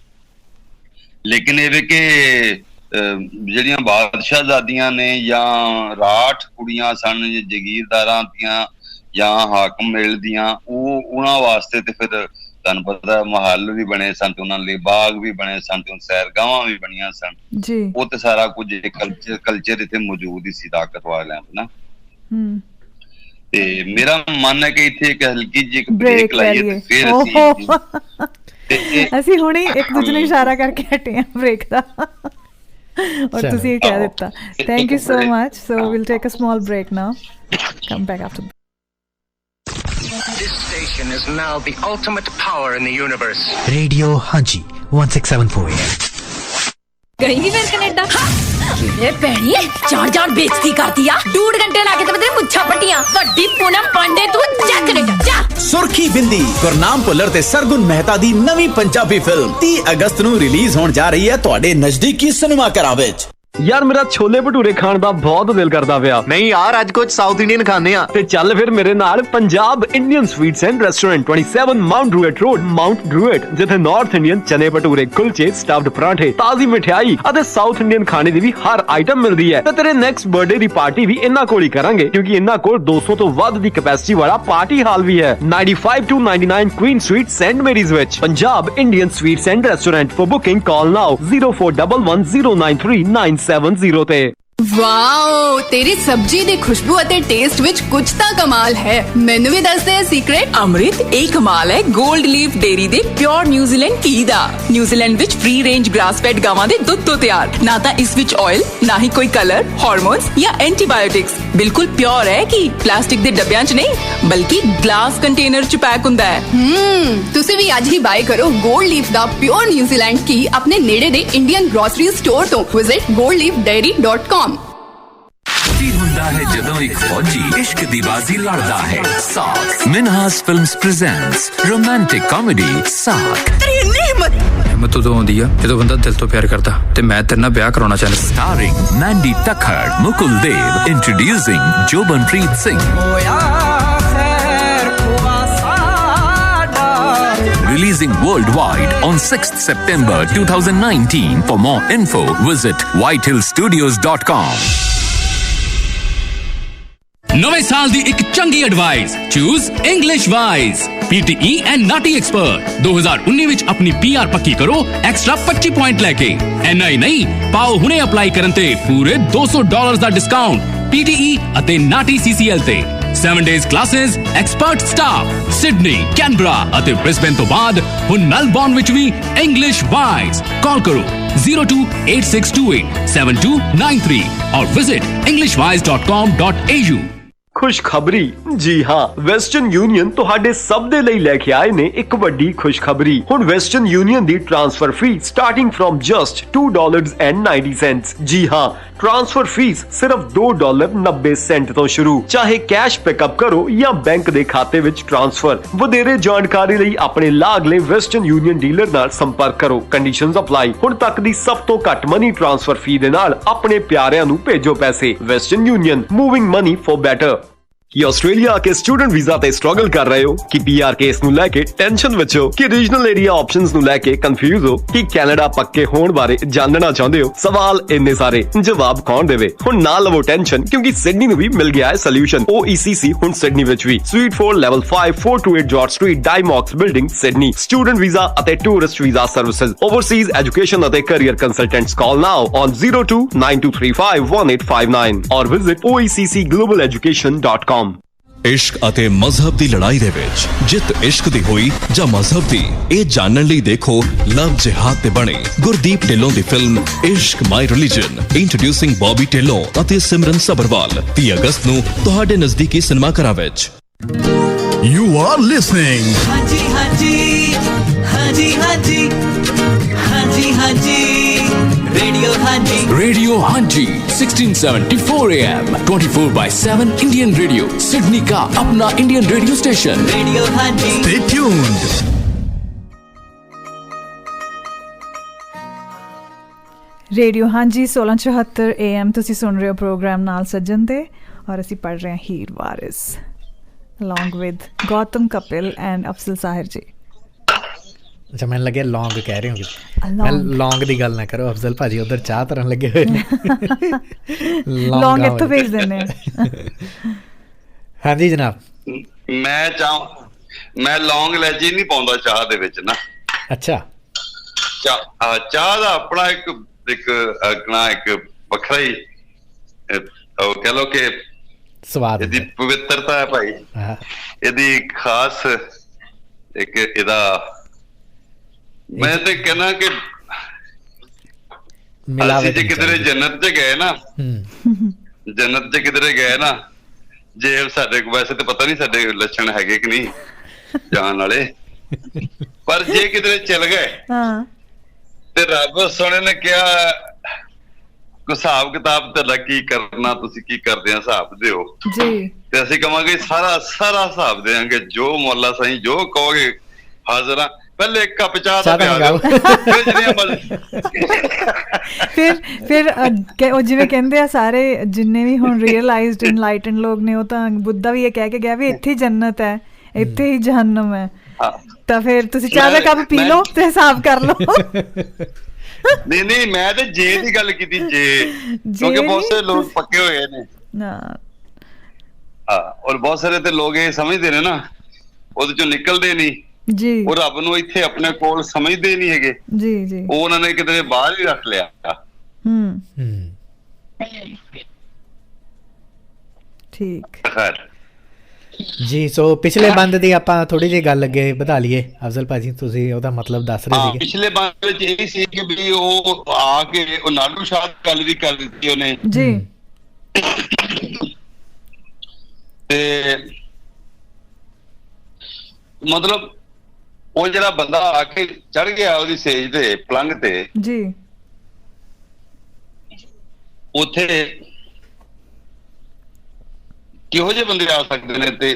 ਲੇਕਿਨ ਇਹ ਵੇ ਕਿ ਜਿਹੜੀਆਂ ਬਾਦਸ਼ਾਹਜ਼ਾਦੀਆਂ ਨੇ ਜਾਂ ਰਾਠ ਕੁੜੀਆਂ ਸਨ, ਜਗੀਰਦਾਰਾਂ ਦੀਆਂ ਜਾਂ ਹਾਕਮ ਮੇਲ ਦੀਆਂ, ਉਹਨਾਂ ਵਾਸਤੇ ਤੇ ਫਿਰ ਤੁਹਾਨੂੰ ਪਤਾ ਮਹੱਲ ਵੀ ਬਣੇ ਸਨ, ਤੇ ਉਹਨਾਂ ਲਈ ਬਾਗ ਵੀ ਬਣੇ ਸਨ, ਤੇ ਸੈਰਗਾਹਾਂ ਵੀ ਬਣੀਆਂ ਸਨ ਜੀ। ਉਹ ਤੇ ਸਾਰਾ ਕੁਝ ਕਲਚਰ ਇੱਥੇ ਮੌਜੂਦ ਹੀ ਸੀ ਤਾਕਤ ਵਾਲਿਆਂ ਦਾ ਨਾ। ਤੇ ਮੇਰਾ ਮਨ ਹੈ ਕਿ ਇੱਥੇ ਇੱਕ ਹਲਕੀ ਜਿਹੀ ਬ੍ਰੇਕ ਲਾਈਏ ਤੇ ਫਿਰ ਅਸੀਂ ਹੁਣੇ ਇੱਕ ਦੂਜੇ ਨੂੰ ਇਸ਼ਾਰਾ ਕਰਕੇ ਹਟੇ ਆ ਬ੍ਰੇਕ ਦਾ, ਔਰ ਤੁਸੀਂ ਇਹ ਕਹਿ ਦਿੱਤਾ। Thank you so much. So we'll take a small break now, come back after. This station is now the ultimate power in the universe. Radio Hanji 1674 AM. ਗਈ ਵੀ ਫਿਰ ਕੈਨੇਡਾ ਇਹ ਭੈਣੀ ਚਾਰ ਬੇਇੱਜ਼ਤੀ ਕਰਦੀ ਆ। 2 ਘੰਟੇ ਲਾ ਕੇ ਤੇ ਮੁੱਛਾਂ ਪੱਟੀਆਂ। ਵੱਡੀ ਪੂਨਮ ਪਾਂਡੇ ਤੂੰ ਜਾ ਕੈਨੇਡਾ ਜਾ। ਸੁਰਖੀ ਬਿੰਦੀ ਗੁਰਨਾਮ ਭੁੱਲਰ ਤੇ ਸਰਗੁਣ ਮਹਿਤਾ ਦੀ ਨਵੀਂ ਪੰਜਾਬੀ ਫਿਲਮ 30 ਅਗਸਤ ਨੂੰ ਰਿਲੀਜ਼ ਹੋਣ ਜਾ ਰਹੀ ਹੈ ਤੁਹਾਡੇ ਨਜ਼ਦੀਕੀ ਸਿਨੇਮਾ ਘਰਾਂ ਵਿੱਚ। ਯਾਰ ਮੇਰਾ ਛੋਲੇ ਭਟੂਰੇ ਖਾਣ ਦਾ ਬਹੁਤ ਦਿਲ ਕਰਦਾ ਪਿਆ। ਨਹੀਂ ਯਾਰ ਅੱਜ ਕੁਝ ਸਾਊਥ ਇੰਡੀਅਨ ਖਾਣੇ ਆ। ਤੇ ਚੱਲ ਫਿਰ ਮੇਰੇ ਨਾਲ Punjab Indian sweets and restaurant 27 Mount Druitt road, Mount Druitt, ਜਿੱਥੇ ਨਾਰਥ ਇੰਡੀਅਨ ਚਨੇ ਭਟੂਰੇ, ਕੁਲਚੇ, ਸਟਫਡ ਪਰਾਂਠੇ, ਤਾਜ਼ੀ ਮਠਿਆਈ ਅਤੇ ਸਾਊਥ ਇੰਡੀਅਨ ਖਾਣੇ ਦੀ ਵੀ ਹਰ ਆਈਟਮ ਮਿਲਦੀ ਹੈ। ਤੇ ਤੇਰੇ ਨੈਕਸਟ ਬਰਥਡੇ ਦੀ ਪਾਰਟੀ ਵੀ ਇਹਨਾਂ ਕੋਲ ਹੀ ਕਰਾਂਗੇ, ਕਿਉਂਕਿ ਇਹਨਾਂ ਕੋਲ 200 ਤੋਂ ਵੱਧ ਦੀ ਕੈਪੈਸਿਟੀ ਵਾਲਾ ਪਾਰਟੀ ਹਾਲ ਵੀ ਹੈ। 95-99 ਕੁਈਨ ਸਟਰੀਟ, ਸੈਂਟ ਮੈਰੀਜ਼ ਵਿੱਚ। Punjab Indian sweets and restaurant. For booking call now 0411093970 ਤੇ। ਵਾਓ, ਤੇਰੀ ਸਬਜ਼ੀ ਦੀ ਖੁਸ਼ਬੂ ਅਤੇ ਟੇਸਟ ਵਿੱਚ ਕੁਝ ਤਾਂ ਕਮਾਲ ਹੈ। ਮੈਨੂੰ ਵੀ ਦੱਸ ਦੇ ਸੀਕ੍ਰੇਟ। ਅੰਮ੍ਰਿਤ, ਇਹ ਕਮਾਲ ਹੈ 골ਡ ਲੀਫ ਡੇਰੀ ਦੇ ਪਿਓਰ ਨਿਊਜ਼ੀਲੈਂਡ ਘੀ ਦਾ। ਨਿਊਜ਼ੀਲੈਂਡ ਵਿੱਚ ਫ੍ਰੀ ਰੇਂਜ ਗ੍ਰਾਸ ਫੈਡ ਗਾਵਾਂ ਦੇ ਦੁੱਧ ਤੋਂ ਤਿਆਰ। ਨਾ ਤਾਂ ਇਸ ਵਿੱਚ ਆਇਲ, ਨਾ ਹੀ ਕੋਈ ਕਲਰ, ਹਾਰਮੋਨਸ ਜਾਂ ਐਂਟੀਬਾਇਓਟਿਕਸ। ਬਿਲਕੁਲ ਪਿਓਰ ਹੈ ਕਿ ਪਲਾਸਟਿਕ ਦੇ ਡੱਬਿਆਂ 'ਚ ਨਹੀਂ, ਬਲਕਿ ਗਲਾਸ ਕੰਟੇਨਰ 'ਚ ਪੈਕ ਹੁੰਦਾ ਹੈ। ਤੁਸੀਂ ਵੀ ਅੱਜ ਹੀ ਬਾਏ ਕਰੋ 골ਡ ਲੀਫ ਦਾ ਪਿਓਰ ਨਿਊਜ਼ੀਲੈਂਡ ਘੀ ਆਪਣੇ ਨੇੜੇ ਦੇ ਇੰਡੀਅਨ ਗ੍ਰੋਸਰੀ ਸਟੋਰ ਤੋਂ। Visit goldleafdairy.com। ਹੁੰਦਾ ਹੈ ਜਦੋਂ ਇੱਕ ਫੌਜੀ ਇਸ਼ਕ ਦੀ ਬਾਜ਼ੀ ਲੜਦਾ ਹੈ। ਸਾਕ Minhas films presents romantic comedy ਸਾਕ। ਤੇਰੀ ਹਿੰਮਤ ਉਦੋਂ ਆਉਂਦੀ ਆ ਜਦੋਂ ਬੰਦਾ ਦਿਲ ਤੋਂ ਪਿਆਰ ਕਰਦਾ, ਤੇ ਮੈਂ ਤੇਰੇ ਨਾਲ ਵਿਆਹ ਕਰਾਉਣਾ ਚਾਹੁੰਦਾ। Starring Mandy Takhar, Mukul Dev, introducing Jobanpreet Singh. Releasing worldwide on 6th September 2019. For more info, visit whitehillstudios.com. ਨਵੇਂ ਸਾਲ ਦੀ ਇੱਕ ਚੰਗੀ advice, choose English wise PTE and NAATI expert. 2019 ਵਿੱਚ ਆਪਣੀ PR ਪੱਕੀ ਕਰੋ ਐਕਸਟਰਾ 25 ਪੁਆਇੰਟ ਲੈ ਕੇ। NI ਨਹੀਂ, ਪਾਓ ਹੁਣੇ ਅਪਲਾਈ ਕਰਨ ਤੇ ਪੂਰੇ $200 ਦਾ ਡਿਸਕਾਊਂਟ PTE ਅਤੇ ਨਾਟੀ CCL ਤੇ। 7 days classes, expert staff, Sydney, Canberra ਅਤੇ Brisbane ਤੋਂ ਬਾਅਦ ਹੁਣ ਮੈਲਬੌਰਨ ਵਿੱਚ ਵੀ ਇੰਗਲਿਸ਼ ਵਾਈਜ਼। ਕਾਲ ਕਰੋ 0286287293 और visit englishwise.com.au। ਖੁਸ਼ਖਬਰੀ। ਜੀ ਹਾਂ, ਵੈਸਟਰਨ ਯੂਨੀਅਨ ਤੁਹਾਡੇ ਸਭ ਦੇ ਲਈ ਲੈ ਕੇ ਆਏ ਨੇ ਇੱਕ ਵੱਡੀ ਖੁਸ਼ਖਬਰੀ। ਹੁਣ ਵੈਸਟਰਨ ਯੂਨੀਅਨ ਦੀ transfer fee starting from just $2.90। ਜੀ ਹਾਂ, ਟ੍ਰਾਂਸਫਰ ਫੀਸ ਸਿਰਫ $2.90 ਤੋਂ ਸ਼ੁਰੂ। ਚਾਹੇ ਕੈਸ਼ ਪਿਕਅਪ ਕਰੋ ਜਾਂ ਬੈਂਕ ਦੇ ਖਾਤੇ ਵਿੱਚ ਟ੍ਰਾਂਸਫਰ। ਵਧੇਰੇ ਜਾਣਕਾਰੀ ਲਈ ਆਪਣੇ ਲਾਗਲੇ ਵੈਸਟਰਨ ਯੂਨੀਅਨ ਡੀਲਰ ਨਾਲ ਸੰਪਰਕ ਕਰੋ। Conditions apply. ਹੁਣ ਤੱਕ ਦੀ ਸਭ ਤੋਂ ਘੱਟ ਮਨੀ ਟ੍ਰਾਂਸਫਰ ਫੀ ਦੇ ਨਾਲ ਆਪਣੇ ਪਿਆਰਿਆਂ ਨੂੰ ਭੇਜੋ ਪੈਸੇ। Western Union, moving money for better. ਕਿ ਆਸਟ੍ਰੇਲੀਆ ਆ ਕੇ ਸਟੂਡੈਂਟ ਵੀਜ਼ਾ ਤੇ ਸਟਰਗਲ ਕਰ ਰਹੇ ਹੋ, ਕਿ PR ਕੇਸ ਨੂੰ ਲੈ ਕੇ ਟੈਨਸ਼ਨ ਵਿੱਚ ਹੋ, ਕਿ ਰੀਜਨਲ ਏਰੀਆ ਆਪਸ਼ਨਸ ਨੂੰ ਲੈ ਕੇ ਕਨਫਿਊਜ਼ ਹੋ, ਕਿ ਕੈਨੇਡਾ ਪੱਕੇ ਹੋਣ ਬਾਰੇ ਜਾਣਨਾ ਚਾਹੁੰਦੇ ਹੋ। ਸਵਾਲ ਇੰਨੇ ਸਾਰੇ, ਜਵਾਬ ਕੌਣ ਦੇਵੇ? ਹੁਣ ਨਾ ਲਵੋ ਟੈਨਸ਼ਨ, ਕਿਉਂਕਿ ਸਿਡਨੀ ਨੂੰ ਵੀ ਮਿਲ ਗਿਆ ਹੈ ਸੋਲੂਸ਼ਨ। OECC ਹੁਣ ਸਿਡਨੀ ਵਿੱਚ ਵੀ। Suite 4 Level 5 428 George Street, Dymox Building, Sydney। Student visa ਅਤੇ tourist visa services, overseas education ਅਤੇ career consultants. Call now on 0292351859 or visit oeccglobaleducation.com। ਇਸ਼ਕ ਅਤੇ ਮਜ਼ਹਬ ਦੀ ਲੜਾਈ ਦੇ ਵਿੱਚ ਜਿੱਤ ਇਸ਼ਕ ਦੀ ਹੋਈ ਜਾਂ ਮਜ਼ਹਬ ਦੀ, ਇਹ ਜਾਣਨ ਲਈ ਦੇਖੋ ਲਵ ਜਿਹਾਦ ਤੇ ਬਣੀ ਗੁਰਦੀਪ ਢਿੱਲੋਂ ਦੀ ਫਿਲਮ ਇਸ਼ਕ ਮਾਈ ਰਿਲੀਜਨ। ਇੰਟਰੋਡਿਊਸਿੰਗ ਬੌਬੀ ਢਿੱਲੋਂ ਅਤੇ ਸਿਮਰਨ ਸਬਰਵਾਲ। 30 ਅਗਸਤ ਨੂੰ ਤੁਹਾਡੇ ਨਜ਼ਦੀਕੀ ਸਿਨੇਮਾ ਘਰਾਂ ਵਿੱਚ। You are listening. Haji Haji Haji Haji Haji Haji radio हांजी 1674 AM 24/7 इंडियन रेडियो, सिडनी का अपना इंडियन रेडियो स्टेशन। रेडियो हांजी। Stay tuned. रेडियो हांजी 1674 AM ਤੁਸੀਂ ਸੁਣ ਰਹੇ ਹੋ ਪ੍ਰੋਗਰਾਮ ਨਾਲ ਸੱਜਣ ਦੇ, ਔਰ ਅਸੀਂ ਪੜ੍ਹ ਰਹੇ ਹਾਂ Heer Waris along with Gautam Kapil and Afzal Sahir ji. ਅੱਛਾ, ਮੈਨੂੰ ਲੱਗਿਆ ਲੌਂਗ ਕਹਿ ਰਹੇ ਹੋ। ਮੈਂ ਲੌਂਗ ਦੀ ਗੱਲ ਨਾ ਕਰੋ, ਅਫਜ਼ਲ ਭਾਜੀ ਉਧਰ ਚਾਹ ਤਰਨ ਲੱਗੇ ਹੋਏ ਨੇ। ਲੌਂਗ ਇੱਥੋਂ ਭੇਜ ਦਿੰਦੇ ਆ। ਹਾਂਜੀ ਜਨਾਬ। ਮੈਂ ਲੌਂਗ ਲੈਚੀ ਨਹੀਂ ਪਾਉਂਦਾ ਚਾਹ ਦੇ ਵਿੱਚ ਨਾ। ਅੱਛਾ। ਚਾਹ ਦਾ ਆਪਣਾ ਇੱਕ ਵੱਖਰਾ ਹੀ ਕਹਿ ਲਓ ਕਿ ਸਵਾਦ, ਇਹਦੀ ਪਵਿੱਤਰਤਾ ਹੈ ਭਾਈ, ਇਹਦੀ ਖਾਸ ਇੱਕ ਇਹਦਾ, ਮੈਂ ਤੇ ਕਹਿਣਾ ਕਿ ਅਸੀਂ ਜੇ ਕਿਧਰੇ ਜੰਨਤ 'ਚ ਗਏ ਨਾ, ਜੰਨਤ 'ਚ ਕਿਧਰੇ ਗਏ ਨਾ, ਜੇ ਸਾਡੇ ਵੈਸੇ ਤਾਂ ਪਤਾ ਨਹੀਂ ਸਾਡੇ ਲੱਛਣ ਹੈਗੇ ਕਿ ਨਹੀਂ ਜਾਣ ਵਾਲੇ, ਪਰ ਜੇ ਕਿਧਰੇ ਚਲ ਗਏ ਤੇ ਰੱਬ ਸੋਹਣੇ ਨੇ ਕਿਹਾ ਹਿਸਾਬ ਕਿਤਾਬ ਤੁਹਾਡਾ ਕੀ ਕਰਨਾ, ਤੁਸੀਂ ਕੀ ਕਰਦੇ ਆ ਹਿਸਾਬ ਦਿਓ ਜੀ, ਤੇ ਅਸੀਂ ਕਵਾਂਗੇ ਸਾਰਾ ਹਿਸਾਬ ਦੇਾਂਗੇ, ਜੋ ਮੌਲਾ ਸਹੀ ਜੋ ਕਹੋਗੇ ਹਾਜ਼ਰ ਆ, ਪਹਿਲੇ ਇੱਕ ਕੱਪ ਚਾਹ ਦਾ ਪਿਆ ਦਿਓ। ਫਿਰ ਉਹ ਜਿਵੇਂ ਕਹਿੰਦੇ ਆ ਸਾਰੇ ਜਿੰਨੇ ਵੀ ਹੁਣ ਰੀਅਲਾਈਜ਼ਡ ਇਨਲਾਈਟਨਡ ਲੋਕ ਨੇ, ਉਹ ਤਾਂ ਬੁੱਧਾ ਵੀ ਇਹ ਕਹਿ ਕੇ ਗਿਆ ਵੀ ਇੱਥੇ ਹੀ ਜੰਨਤ ਹੈ, ਇੱਥੇ ਹੀ ਜਹੰਨਮ ਹੈ, ਤਾਂ ਫਿਰ ਤੁਸੀਂ ਚਾਹ ਦਾ ਕੱਪ ਪੀ ਲਓ ਤੇ ਹਿਸਾਬ ਕਰ ਲਓ। ਨਹੀਂ ਮੈਂ ਤੇ ਜੇ ਦੀ ਗੱਲ ਕੀਤੀ, ਜੇ ਕਿਉਂਕਿ ਬਹੁਤ ਸਾਰੇ ਲੋਕ ਪੱਕੇ ਹੋਏ ਨੇ ਔਰ ਬਹੁਤ ਸਾਰੇ ਤੇ ਲੋਕ ਇਹ ਸਮਝਦੇ ਨੇ ਨਾ, ਉਹਦੇ ਚੋਂ ਨਿਕਲਦੇ ਨਹੀਂ ਜੀ, ਉਹ ਰੱਬ ਨੂੰ ਇੱਥੇ ਆਪਣੇ ਕੋਲ ਸਮਝਦੇ ਨਹੀਂ ਹੈਗੇ ਜੀ ਜੀ, ਉਹ ਉਹਨਾਂ ਨੇ ਕਿਤੇ ਬਾਹਰ ਹੀ ਰੱਖ ਲਿਆ। ਠੀਕ ਜੀ। ਸੋ ਪਿਛਲੇ ਬੰਦ ਦੀ ਆਪਾਂ ਥੋੜੀ ਜਿਹੀ ਗੱਲ ਅੱਗੇ ਵਧਾ ਲਈਏ। ਅਫਜ਼ਲ ਭਾਜੀ ਤੁਸੀਂ ਉਹਦਾ ਮਤਲਬ ਦੱਸ ਰਹੇ ਸੀਗੇ। ਪਿਛਲੇ ਬੰਦ ਵਿੱਚ ਇਹ ਸੀ ਕਿ ਵੀ ਉਹ ਆ ਕੇ ਉਹ ਨਾਡੂ ਸ਼ਾਹ ਗੱਲ ਵੀ ਕਰ ਦਿੱਤੀ ਉਹਨੇ ਜੀ, ਤੇ ਮਤਲਬ ਉਹ ਜਿਹੜਾ ਬੰਦਾ ਆ ਕੇ ਚੜ ਗਿਆ ਉਹਦੀ ਸੇਜ ਤੇ ਪਲੰਗ ਤੇ ਜੀ, ਉੱਥੇ ਕਿਹੋ ਜਿਹੇ ਬੰਦੇ ਆ ਸਕਦੇ ਨੇ ਤੇ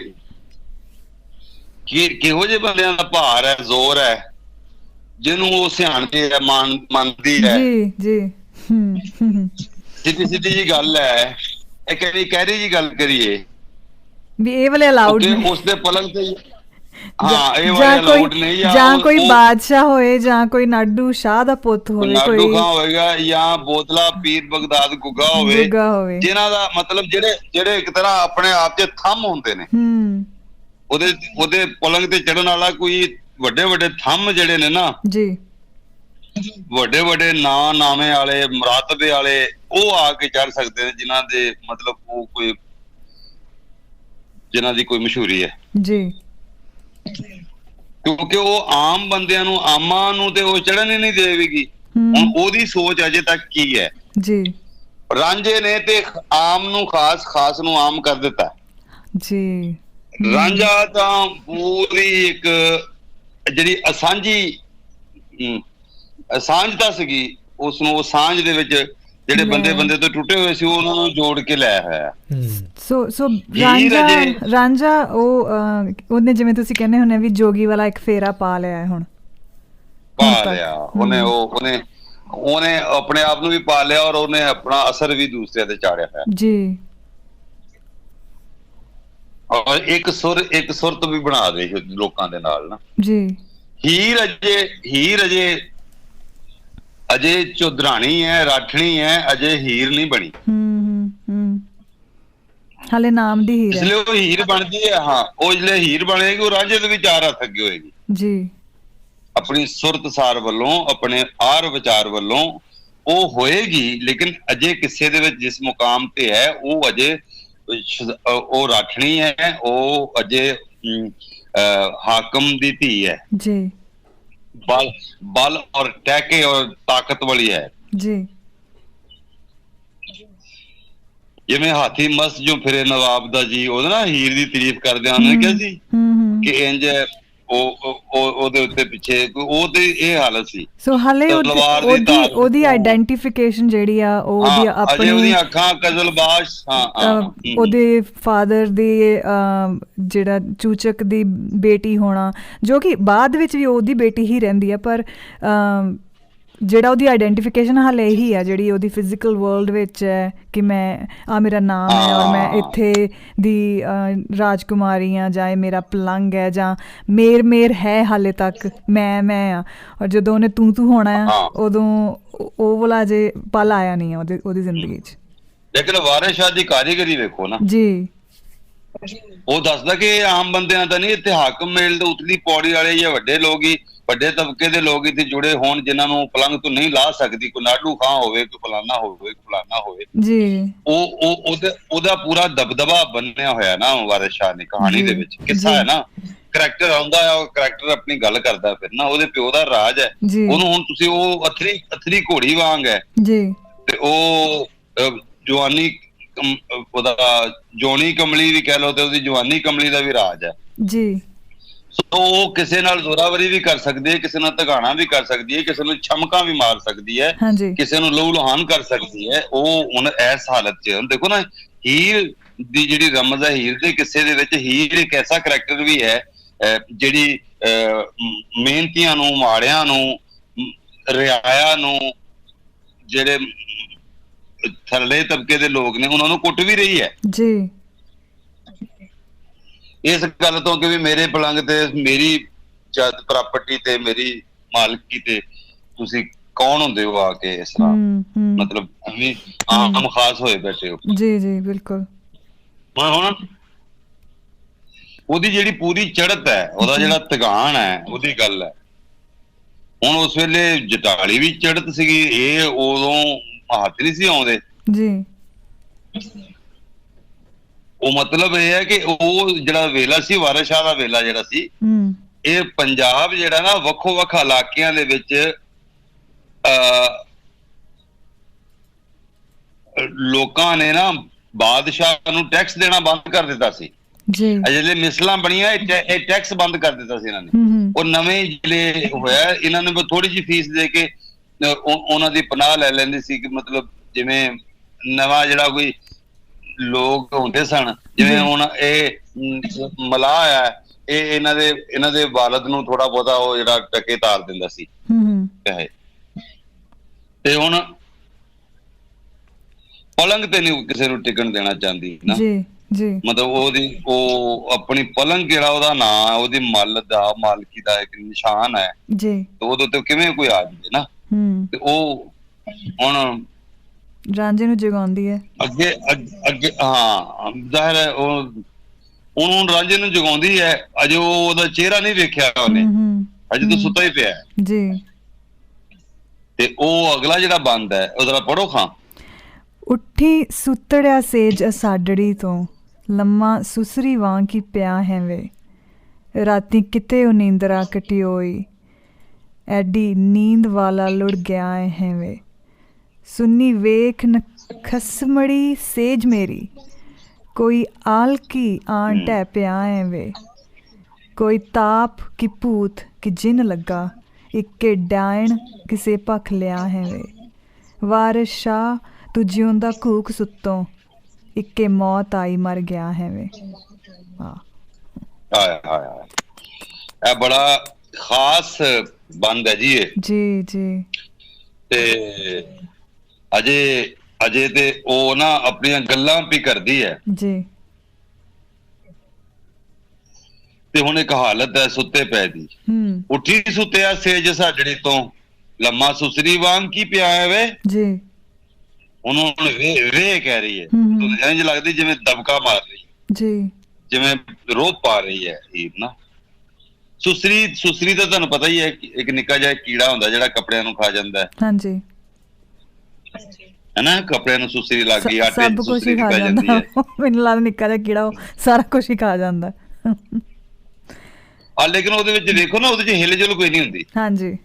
ਕਿਹੋ ਜਿਹੇ ਬੰਦਿਆਂ ਦਾ ਭਾਰ ਹੈ, ਜ਼ੋਰ ਹੈ, ਜਿਹਨੂੰ ਉਹ ਸਿਆਣਦੀ ਹੈ, ਮੰਨਦੀ ਹੈ। ਜੀ ਜੀ, ਸਿੱਧੀ ਜੀ ਗੱਲ ਹੈ, ਇਹ ਕਹਿਰੀ ਜੀ ਗੱਲ ਕਰੀਏ ਵੀ ਇਹ ਵਾਲੇ ਅਲਾਉਡ ਨਹੀਂ, ਉਸ ਦੇ ਪਲੰਗ ਤੇ ਇਹ ਵਾਲੇ ਅਲਾਉਡ ਨਹੀਂ, ਜਾਂ ਕੋਈ ਬਾਦਸ਼ਾਹ ਹੋਏ ਜਾਂ ਕੋਈ ਨਾਡੂ ਸ਼ਾਹ ਦਾ ਪੁੱਤ ਹੋਵੇ, ਨਾਡੂ ਖਾਂ ਹੋਏਗਾ ਜਾਂ ਬੋਤਲਾ ਪੀਰ ਬਗਦਾਦ ਗੁੱਗਾ ਹੋਵੇ, ਜਿਨ੍ਹਾਂ ਦਾ ਮਤਲਬ ਜਿਹੜੇ ਇੱਕ ਤਰ੍ਹਾਂ ਆਪਣੇ ਆਪ 'ਚ ਥੰਮ ਹੁੰਦੇ ਨੇ, ਉਹਦੇ ਪਲੰਗ ਤੇ ਚੜਨ ਵਾਲਾ ਕੋਈ ਵੱਡੇ ਥੰਮ ਜਿਹੜੇ ਨੇ ਨਾ ਜੀ, ਵੱਡੇ ਨਾਮੇ ਵਾਲੇ ਮਰਾਤਬੇ ਵਾਲੇ, ਉਹ ਆ ਕੇ ਚੜ ਸਕਦੇ ਨੇ, ਜਿਨ੍ਹਾਂ ਦੇ ਮਤਲਬ ਉਹ ਕੋਈ ਜਿਨ੍ਹਾਂ ਦੀ ਕੋਈ ਮਸ਼ਹੂਰੀ ਹੈ ਜੀ, ਕਿਉਂਕਿ ਉਹ ਆਮ ਬੰਦਿਆਂ ਨੂੰ, ਆਮਾਂ ਨੂੰ ਤੇ ਉਹ ਚੜਨ ਹੀ ਨਹੀਂ ਦੇਵੇਗੀ। ਹੁਣ ਉਹਦੀ ਸੋਚ ਅਜੇ ਤੱਕ ਕੀ ਹੈ ਜੀ, ਰਾਂਝੇ ਨੇ ਤੇ ਆਮ ਨੂੰ ਖਾਸ ਨੂੰ ਆਮ ਕਰ ਦਿੱਤਾ ਜੀ। ਰਾਂਝਾ ਤਾਂ ਪੂਰੀ ਇੱਕ ਜਿਹੜੀ ਅਸਾਂਝਤਾ ਸੀਗੀ, ਉਸਨੂੰ ਉਹ ਸਾਂਝ ਦੇ ਵਿੱਚ ਜਿਹੜੇ ਬੰਦੇ ਤੋਂ ਟੁੱਟੇ ਹੋਏ ਸੀ ਉਹਨਾਂ ਨੂੰ ਜੋੜ ਕੇ ਲਿਆ ਹੋਇਆ। ਸੋ ਰਾਂਝਾ ਉਹਨੇ ਜਿਵੇਂ ਤੁਸੀਂ ਕਹਿੰਦੇ ਹੁੰਦੇ ਵੀ ਜੋਗੀ ਵਾਲਾ ਇੱਕ ਫੇਰਾ ਪਾ ਲਿਆ ਹੁਣ, ਉਹਨੇ ਆਪਣੇ ਆਪ ਨੂੰ ਵੀ ਪਾ ਲਿਆ ਔਰ ਉਹਨੇ ਆਪਣਾ ਅਸਰ ਵੀ ਦੂਸਰਿਆਂ ਤੇ ਚਾੜਿਆ ਹੋਇਆ ਜੀ, ਔਰ ਇੱਕ ਸੁਰਤ ਵੀ ਬਣਾ ਦੇ ਲੋਕਾਂ ਦੇ ਨਾਲ ਨਾ ਜੀ। ਹੀਰ ਅਜੇ ਚੌਧਰਾਣੀ ਹੈ, ਰਾਠਣੀ ਹੈ, ਅਜੇ ਹੀਰ ਨਹੀਂ ਬਣੀ। ਹਾਲੇ ਨਾਮ ਦੀ ਹੀਰ ਹੈ, ਇਸ ਲਈ ਉਹ ਹੀਰ ਬਣਦੀ ਹੈ। ਉਹ ਜਿਹੜੇ ਹੀਰ ਬਣੇਗੀ ਉਹ ਰਾਂਝੇ ਦੇ ਵਿਚਾਰ ਹੱਥ ਅੱਗੇ ਹੋਏਗੀ ਜੀ, ਆਪਣੀ ਸੁਰਤ ਸਾਰ ਵੱਲੋਂ, ਆਪਣੇ ਆਰ ਵਿਚਾਰ ਵੱਲੋਂ ਉਹ ਹੋਏਗੀ, ਲੇਕਿਨ ਅਜੇ ਕਿਸੇ ਦੇ ਵਿੱਚ ਜਿਸ ਮੁਕਾਮ ਤੇ ਹੈ ਉਹ ਅਜੇ ਉਹ ਰਾਠਣੀ ਹੈ, ਉਹ ਅਜੇ ਹਾਕਮ ਦੀ ਧੀ ਹੈ ਜੀ, ਬਲ ਔਰ ਟੈਕੇ ਔਰ ਤਾਕਤ ਵਾਲੀ ਹੈ ਜੀ। ਜਿਵੇਂ ਹਾਥੀ ਮਸਤ ਜੋ ਫਿਰੇ ਨਵਾਬ ਦਾ ਜੀ, ਉਹਦਾ ਨਾ ਹੀਰ ਦੀ ਤਾਰੀਫ ਕਰਦਿਆਂ ਉਹਨੇ ਕਿਹਾ ਸੀ ਕਿ ਇੰਜ ਉਹਦੇ ਉੱਤੇ ਪਿੱਛੇ ਉਹ ਤੇ ਇਹ ਹਾਲਤ ਸੀ। ਸੋ ਹਾਲੇ ਉਹਦੀ ਆਈਡੈਂਟੀਫਿਕੇਸ਼ਨ ਜਿਹੜੀ ਆ ਉਹਦੀ ਆਪਣੀ ਉਹਦੀਆਂ ਅੱਖਾਂ ਕਜ਼ਲਬਾਸ਼ ਉਹਦੇ ਫਾਦਰ ਦੀ ਜਿਹੜਾ ਚੂਚਕ ਦੀ ਬੇਟੀ ਹੋਣਾ, ਜੋ ਕਿ ਬਾਅਦ ਵਿੱਚ ਵੀ ਉਹਦੀ ਬੇਟੀ ਹੀ ਰਹਿੰਦੀ ਆ, ਪਰ ਜਿਹੜਾ ਉਹਦੀ ਆਈਡੈਂਟੀਫਿਕੇਸ਼ਨ ਹਾਲੇ ਇਹੀ ਆ ਜਿਹੜੀ ਉਹਦੀ ਫਿਜ਼ੀਕਲ ਵਰਲਡ ਵਿੱਚ ਹੈ ਕਿ ਮੈਂ ਮੇਰਾ ਨਾਮ ਹੈ ਔਰ ਮੈਂ ਇੱਥੇ ਦੀ ਰਾਜਕੁਮਾਰੀ ਹਾਂ, ਜਾਂ ਇਹ ਮੇਰਾ ਪਲੰਗ ਹੈ, ਜਾਂ ਮੇਰ ਹੈ ਹਾਲੇ ਤੱਕ ਮੈਂ ਆ। ਔਰ ਜਦੋਂ ਉਹਨੇ ਤੂੰ ਹੋਣਾ ਆ ਉਦੋਂ ਉਹ ਵਾਲਾ ਜੇ ਪਲ ਆਇਆ ਨਹੀਂ ਆ ਉਹਦੀ ਜ਼ਿੰਦਗੀ 'ਚ। ਲੇਕਿਨ ਵਾਰਿਸ ਸ਼ਾਹ ਦੀ ਕਾਰੀਗਰੀ ਵੇਖੋ ਨਾ ਜੀ, ਉਹ ਦੱਸਦਾ ਕਿ ਆਮ ਬੰਦਿਆਂ ਦਾ ਨਹੀਂ, ਇੱਥੇ ਹਾਕਮ ਮੇਲ ਤੋਂ ਉਤਲੀ ਪੌੜੀ ਵਾਲੇ ਜਾਂ ਵੱਡੇ ਲੋਕ ਹੀ, ਵੱਡੇ ਤਬਕੇ ਦੇ ਲੋਕ ਇੱਥੇ ਜੁੜੇ ਹੋਣ ਜਿਨ੍ਹਾਂ ਨੂੰ ਪਲੰਗ ਤੋਂ ਨਹੀਂ ਲਾ ਸਕਦੀ, ਕੋਈ ਨਾਡੂ ਖਾਂ ਹੋਵੇ, ਕੋਈ ਫਲਾਨਾ ਹੋਵੇ ਜੀ, ਉਹਦਾ ਪੂਰਾ ਦਬਦਬਾ ਬੰਨਿਆ ਹੋਇਆ ਨਾ ਵਾਰਿਸ ਸ਼ਾਹ ਨੇ ਕਹਾਣੀ ਦੇ ਵਿੱਚ। ਕਿੱਸਾ ਹੈ ਨਾ, ਕਰੈਕਟਰ ਆਉਂਦਾ ਹੈ, ਉਹ ਕਰੈਕਟਰ ਆਪਣੀ ਗੱਲ ਕਰਦਾ ਫਿਰ ਨਾ, ਉਹਦੇ ਪਿਓ ਦਾ ਰਾਜ ਹੈ ਉਹਨੂੰ। ਹੁਣ ਤੁਸੀਂ ਉਹ ਅਥਰੀ ਘੋੜੀ ਵਾਂਗ ਹੈ ਜੀ, ਤੇ ਉਹ ਜਵਾਨੀ ਉਹਦਾ ਜੋਨੀ ਕਮਲੀ ਵੀ ਕਹਿ ਲਓ ਤੇ ਉਹਦੀ ਜਵਾਨੀ ਕਮਲੀ ਦਾ ਵੀ ਰਾਜ ਹੈ ਜੀ। ਸੋ ਉਹ ਕਿਸੇ ਨਾਲ ਜ਼ੋਰਾਵਰੀ ਵੀ ਕਰ ਸਕਦੀ ਹੈ, ਕਿਸੇ ਨਾਲ ਧਗਾਣਾ ਵੀ ਕਰ ਸਕਦੀ ਹੈ, ਕਿਸੇ ਨੂੰ ਛਮਕਾਂ ਵੀ ਮਾਰ ਸਕਦੀ ਹੈ, ਕਿਸੇ ਨੂੰ ਲਹੂ ਲੁਹਾਨ ਕਰ ਸਕਦੀ ਹੈ। ਉਹ ਹੁਣ ਇਸ ਹਾਲਤ 'ਚ ਹੁਣ ਦੇਖੋ ਨਾ, ਹੀਰ ਦੀ ਜਿਹੜੀ ਰਮਜ਼ ਹੈ, ਹੀਰ ਦੇ ਕਿੱਸੇ ਦੇ ਵਿੱਚ ਹੀਰ ਇੱਕ ਐਸਾ ਕਰੈਕਟਰ ਵੀ ਹੈ ਜਿਹੜੀ ਮਿਹਨਤੀਆਂ ਨੂੰ, ਮਾੜਿਆਂ ਨੂੰ, ਰਿਆਇਆ ਨੂੰ, ਜਿਹੜੇ ਥੱਲੇ ਤਬਕੇ ਦੇ ਲੋਕ ਨੇ ਉਹਨਾਂ ਨੂੰ ਕੁੱਟ ਵੀ ਰਹੀ ਹੈ ਜੀ, ਇਸ ਗੱਲ ਤੋਂ ਕਿ ਵੀ ਮੇਰੇ ਪਲੰਗ ਤੇ, ਮੇਰੀ ਜਦ ਪ੍ਰਾਪਰਟੀ ਤੇ, ਮੇਰੀ ਮਾਲਕੀ ਤੇ ਤੁਸੀਂ ਕੌਣ ਹੁੰਦੇ ਹੋ ਆ ਕੇ ਇਸ ਤਰ੍ਹਾਂ ਮਤਲਬ ਆਮ ਖਾਸ ਹੋਏ ਬੈਠੇ ਹੋ। ਜੀ ਜੀ ਬਿਲਕੁਲ। ਹੁਣ ਉਹਦੀ ਜਿਹੜੀ ਪੂਰੀ ਚੜ੍ਹਤ ਹੈ, ਉਹਦਾ ਜਿਹੜਾ ਤਗਾਨ ਹੈ, ਉਹਦੀ ਗੱਲ ਹੈ। ਹੁਣ ਉਸ ਵੇਲੇ ਜਟਾਲੀ ਵੀ ਚੜ੍ਹਤ ਸੀਗੀ, ਇਹ ਉਦੋਂ ਹੱਥ ਨਹੀਂ ਸੀ ਆਉਂਦੇ ਜੀ। ਉਹ ਮਤਲਬ ਇਹ ਹੈ ਕਿ ਉਹ ਜਿਹੜਾ ਵੇਲਾ ਸੀ, ਵਾਰਿਸ ਸ਼ਾਹ ਦਾ ਵੇਲਾ ਜਿਹੜਾ ਸੀ, ਇਹ ਪੰਜਾਬ ਜਿਹੜਾ ਨਾ ਵੱਖੋ ਵੱਖ ਇਲਾਕਿਆਂ ਦੇ ਵਿੱਚ ਲੋਕਾਂ ਨੇ ਨਾ ਬਾਦਸ਼ਾਹ ਨੂੰ ਟੈਕਸ ਦੇਣਾ ਬੰਦ ਕਰ ਦਿੱਤਾ ਸੀ। ਜਿਹੜੇ ਮਿਸਲਾਂ ਬਣੀਆਂ ਇਹ ਟੈਕਸ ਬੰਦ ਕਰ ਦਿੱਤਾ ਸੀ ਇਹਨਾਂ ਨੇ। ਉਹ ਨਵੇਂ ਜਿਹੜੇ ਹੋਇਆ ਇਹਨਾਂ ਨੇ ਥੋੜੀ ਜਿਹੀ ਫੀਸ ਦੇ ਕੇ ਉਹਨਾਂ ਦੀ ਪਨਾਹ ਲੈ ਲੈਂਦੇ ਸੀ ਕਿ ਮਤਲਬ ਜਿਵੇਂ ਨਵਾਂ ਜਿਹੜਾ ਕੋਈ ਲੋਕ ਹੁੰਦੇ ਸਨ, ਜਿਵੇਂ ਹੁਣ ਇਹ ਮਲਾਹ ਹੈ, ਇਹ ਇਹਨਾਂ ਦੇ ਵਾਲਦ ਨੂੰ ਥੋੜਾ ਬਹੁਤਾ ਉਹ ਜਿਹੜਾ ਟਕੇ ਤਾਰ ਦਿੰਦਾ ਸੀ ਪੈਸੇ। ਤੇ ਹੁਣ ਪਲੰਗ ਤੇ ਨਹੀਂ ਕਿਸੇ ਨੂੰ ਟਿਕਣ ਦੇਣਾ ਚਾਹੁੰਦੀ ਨਾ, ਮਤਲਬ ਉਹ ਆਪਣੀ ਪਲੰਗ ਜਿਹੜਾ ਉਹਦਾ ਨਾਂ, ਉਹਦੀ ਮੱਲ ਦਾ, ਮਾਲਕੀ ਦਾ ਇੱਕ ਨਿਸ਼ਾਨ ਹੈ ਤੇ ਉਹਦੇ ਤੇ ਕਿਵੇਂ ਕੋਈ ਆ ਜਾਵੇ ਨਾ। ਤੇ ਉਹ ਹੁਣ ਰਾਂਝੇ ਨੂੰ ਜਗਾਉਂਦੀ ਹੈ ਅੱਗੇ। ਹਾਂ ਜ਼ਾਹਿਰ ਹੈ ਹੁਣ ਰਾਂਝੇ ਨੂੰ ਜਗਾਉਂਦੀ ਹੈ, ਅਜੇ ਉਹਦਾ ਚਿਹਰਾ ਨਹੀਂ ਵੇਖਿਆ ਉਹਨੇ, ਅਜੇ ਤਾਂ ਸੁੱਤਾ ਹੀ ਪਿਆ ਜੀ। ਤੇ ਉਹ ਅਗਲਾ ਜਿਹੜਾ ਬੰਦ ਹੈ ਉਹ ਜ਼ਰਾ ਪੜੋ ਖਾਂ। ਉੱਠੀ ਸੁੱਤੜਿਆ ਸੇਜ ਅਸਾਡੜੀ ਤੋਂ, ਲੰਮਾ ਸੁਸਰੀ ਵਾਂ ਕੀ ਪਿਆ ਹੈ ਵੇ, ਰਾਤੀ ਕਿਤੇ ਉਹ ਨੀਂਦਰਾ ਕਟਿਓਈ, ਐਡੀ ਨੀਂਦ ਵਾਲਾ ਲੁੜ ਗਿਆ ਹੈ ਵੇ, ਸੁੰਨੀ ਵੇਖ ਨ ਖਸਮੜੀ ਸੇਜ ਮੇਰੀ, ਕੋਈ ਆਲਕੀ ਆਣ ਢਹਿ ਪਿਆ ਹੈ ਵੇ, ਕੋਈ ਤਾਪ ਕੀ ਭੂਤ ਕਿ ਜਿਨ ਲੱਗਾ, ਇੱਕੇ ਡਾਇਣ ਕਿਸੇ ਭਖ ਲਿਆ ਹੈ ਵੇ, ਵਾਰਿਸ ਸ਼ਾਹ ਤੂੰ ਜਿਉਂਦਾ ਘੂਕ ਸੁੱਤੋਂ, ਇੱਕੇ ਮੌਤ ਆਈ ਮਰ ਗਿਆ ਹੈ ਵੇ। ਇਹ ਬੜਾ ਖਾਸ ਬੰਦ ਹੈ ਜੀ ਇਹ। ਜੀ ਜੀ। ਤੇ ਅਜੇ ਤੇ ਉਹ ਨਾ ਆਪਣੀਆਂ ਗੱਲਾਂ ਵੀ ਕਰਦੀ ਹੈ ਜੀ। ਤੇ ਹੁਣ ਇੱਕ ਹਾਲਤ ਹੈ ਸੁੱਤੇ ਪੈ ਦੀ, ਉੱਠੀ ਸੁੱਤਿਆ ਸੇਜ ਸਾਜੜੀ ਤੋਂ, ਲੰਮਾ ਸੁਸਰੀ ਵਾਂਗ ਕੀ ਪਿਆ ਹੈ ਵੇ ਜੀ। ਉਹਨੂੰ ਵੇ ਕਹਿ ਰਹੀ ਹੈ, ਇੰਝ ਲੱਗਦੀ ਜਿਵੇਂ ਦਬਕਾ ਮਾਰ ਰਹੀ ਜੀ, ਜਿਵੇਂ ਰੋਹ ਪਾ ਰਹੀ ਹੈ ਹੀਰ ਨਾ। ਸੁਸਰੀ ਤਾਂ ਤੁਹਾਨੂੰ ਪਤਾ ਹੀ ਹੈ, ਇੱਕ ਨਿੱਕਾ ਜਿਹਾ ਕੀੜਾ ਹੁੰਦਾ ਜਿਹੜਾ ਕੱਪੜਿਆਂ ਨੂੰ ਖਾ ਜਾਂਦਾ ਹੈ। ਹਾਂਜੀ ਹੈਨਾ, ਕੱਪੜਿਆਂ ਨੂੰ ਸੁਸਰੀ ਲੱਗ ਗਈ, ਆਟੇ ਨੂੰ ਸੁਸਰੀ ਖਾ ਜਾਂਦੀ ਹੈ। ਮੈਨੂੰ ਲੱਗਦਾ ਨਿੱਕਾ ਜਿਹਾ ਕੀੜਾ ਉਹ ਸਾਰਾ ਕੁਝ ਹੀ ਖਾ ਜਾਂਦਾ। ਲੇਕਿਨ ਉਹਦੇ ਵਿੱਚ ਦੇਖੋ ਨਾ, ਉਹਦੇ ਚ ਹਿਲ ਜੁਲ ਕੋਈ ਨਹੀਂ ਹੁੰਦੀ। ਹਾਂਜੀ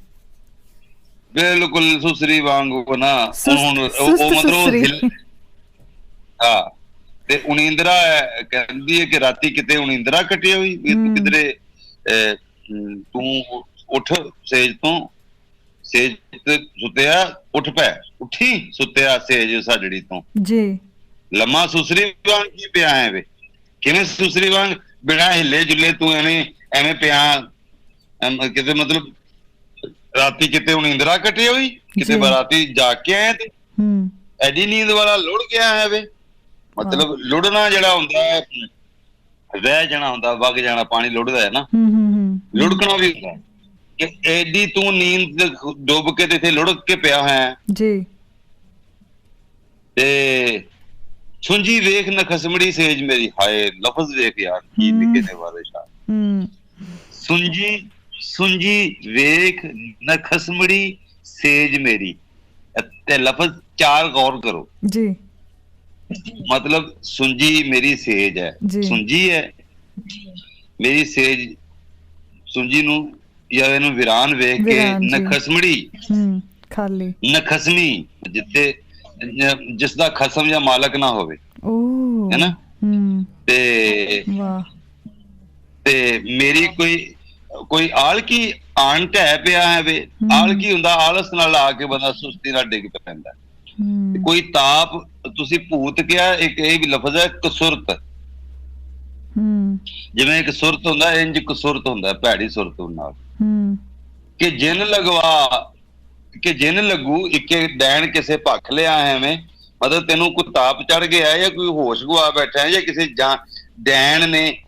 ਬਿਲਕੁਲ ਸੁਸਰੀ ਵਾਂਗੂ ਨਾ। ਹੁਣ ਉਹ ਮਤਲਬ ਹਾਂ। ਤੇ ਉਨੀਂਦਰਾ ਕਹਿੰਦੀ ਹੈ ਕਿ ਰਾਤੀ ਕਿਤੇ ਉਨੀਂਦਰਾ ਕੱਟੀ ਹੋਈ, ਕਿਧਰੇ ਤੂੰ ਉੱਠ ਸੇਜ ਤੋਂ, ਸੇਜ ਤੇ ਸੁੱਤਿਆ ਉੱਠ ਪੈ, ਉੱਠੀ ਸੁੱਤਿਆ ਸੇਜ ਸਾਜੜੀ ਤੋਂ ਜੀ। ਲੰਮਾ ਸੁਸਰੀ ਵਾਂਗ ਕੀ ਪਿਆ ਹੈ ਵੇ, ਕਿਵੇਂ ਸੁਸਰੀ ਵਾਂਗ ਬਿਨਾਂ ਹਿੱਲੇ ਜੁੱਲੇ ਤੂੰ ਐਵੇਂ ਪਿਆ, ਕਿਤੇ ਮਤਲਬ ਰਾਤੀ ਕਿਤੇ ਹੁਣ ਇੰਦਰਾ ਕੱਟੇ ਹੋਈ, ਕਿਤੇ ਰਾਤੀ ਜਾਗ ਕੇ ਆਇਆ ਤੇ ਐਡੀ ਨੀਂਦ ਵਾਲਾ ਲੁੜ ਗਿਆ ਹੈ ਵੇ। ਮਤਲਬ ਲੁੜਨਾ ਜਿਹੜਾ ਹੁੰਦਾ ਹੈ, ਵਹਿ ਜਾਣਾ ਹੁੰਦਾ, ਵਗ ਜਾਣਾ, ਪਾਣੀ ਲੁੜਦਾ ਹੈ ਨਾ, ਲੁੜਕਣਾ ਵੀ ਹੁੰਦਾ ਕਿ ਐਡੀ ਤੂੰ ਨੀਂਦ ਡੁੱਬ ਕੇ ਤੇ ਇੱਥੇ ਲੁੜਕ ਕੇ ਪਿਆ ਹੈ ਜੀ। ਤੇ ਸੁੰਜੀ ਵੇਖ ਨਾ ਖਸਮੜੀ ਸੇਜ ਮੇਰੀ, ਹਾਏ ਲਫ਼ਜ਼ ਵੇਖ ਯਾਰ ਕੀ ਲਿਖੇ ਨੇ ਵਾਲੇ ਸ਼ਾਹ। ਸੁੰਜੀ ਵੇਖ ਨਾ ਖਸਮੜੀ ਸੇਜ ਮੇਰੀ, ਤੇ ਲਫ਼ਜ਼ 4 ਗੌਰ ਕਰੋ ਜੀ। ਮਤਲਬ ਸੁੰਜੀ ਮੇਰੀ ਸੇਜ ਹੈ, ਸੁੰਜੀ ਹੈ ਮੇਰੀ ਸੇਜ, ਸੁੰਜੀ ਨੂੰ ਜਾਂ ਇਹਨੂੰ ਵਿਰਾਨ ਵੇਖ ਕੇ ਨਖਸਮੜੀ ਖਾਲੀ, ਨਖਸਮੀ ਜਿੱਤੇ ਜਿਸ ਦਾ ਖਸਮ ਜਾਂ ਮਾਲਕ ਨਾ ਹੋਵੇ, ਹੈ ਨਾ। ਤੇ ਮੇਰੀ ਕੋਈ ਆਲਕੀ ਆਣ ਢਹਿ ਪਿਆ ਹੈ ਵੇ। ਆਲਕੀ ਹੁੰਦਾ ਆਲਸ ਨਾਲ ਆ ਕੇ ਬੰਦਾ ਸੁਸਤੀ ਨਾਲ ਡਿੱਗ ਪੈਂਦਾ। ਕੋਈ ਤਾਪ, ਤੁਸੀਂ ਭੂਤ ਕਿਹਾ, ਇੱਕ ਇਹ ਵੀ ਲਫ਼ਜ਼ ਹੈ ਕਸੁਰਤ, ਜਿਵੇਂ ਇੱਕ ਸੁਰਤ ਹੁੰਦਾ, ਇੰਜ ਕਸੁਰਤ ਹੁੰਦਾ, ਭੈੜੀ ਸੁਰਤ ਨਾਲ ਕਿ ਜਿੰਨ ਲਗਵਾ, ਕਿ ਜਿੰਨ ਲੱਗੂ ਇੱਕੇ ਡੈਣ ਕਿਸੇ ਭੱਖ ਲਿਆ ਐਵੇਂ, ਮਤਲਬ ਤੈਨੂੰ ਕੋਈ ਤਾਪ ਚੜ ਗਿਆ ਜਾਂ ਕੋਈ ਹੋਸ਼ ਗਵਾ ਬੈਠਾ ਜਾਂ ਕਿਸੇ ਡੈਣ ਨੇ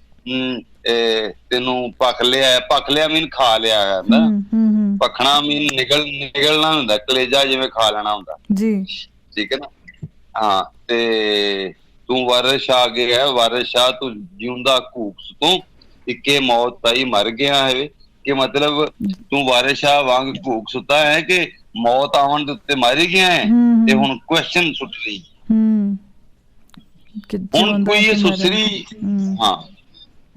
ਤੈਨੂੰ ਭੱਖ ਲਿਆ ਮੀਨ ਖਾ ਲਿਆ ਹੁੰਦਾ, ਭਖਣਾ ਮੀਨ ਨਿਗਲਣਾ ਹੁੰਦਾ, ਕਲੇਜਾ ਜਿਵੇਂ ਖਾ ਲੈਣਾ ਹੁੰਦਾ ਜੀ, ਠੀਕ ਹੈ ਨਾ। ਹਾਂ, ਤੇ ਤੂੰ ਵਾਰਿਸ ਆ ਗਿਆ, ਵਾਰਿਸ ਸ਼ਾਹ ਤੂੰ ਜਿਉਂਦਾ ਘੂਕਸ ਤੋਂ ਇੱਕੇ ਮੌਤ ਆਈ ਮਰ ਗਿਆ ਹੈ, ਕਿ ਮਤਲਬ ਤੂੰ ਵਾਰਿਸ ਸ਼ਾਹ ਵਾਂਗ ਘੂਕ ਸੁੱਤਾ ਹੈ ਕਿ ਮੌਤ ਆਉਣ ਦੇ ਉੱਤੇ ਮਾਰੀ ਗਿਆ ਹੈ ਤੇ ਹੁਣ ਕੁਐਸਚਨ ਸੁੱਟ ਲਈ। ਹੁਣ ਕੋਈ ਇਹ ਸੁਸਰੀ, ਹਾਂ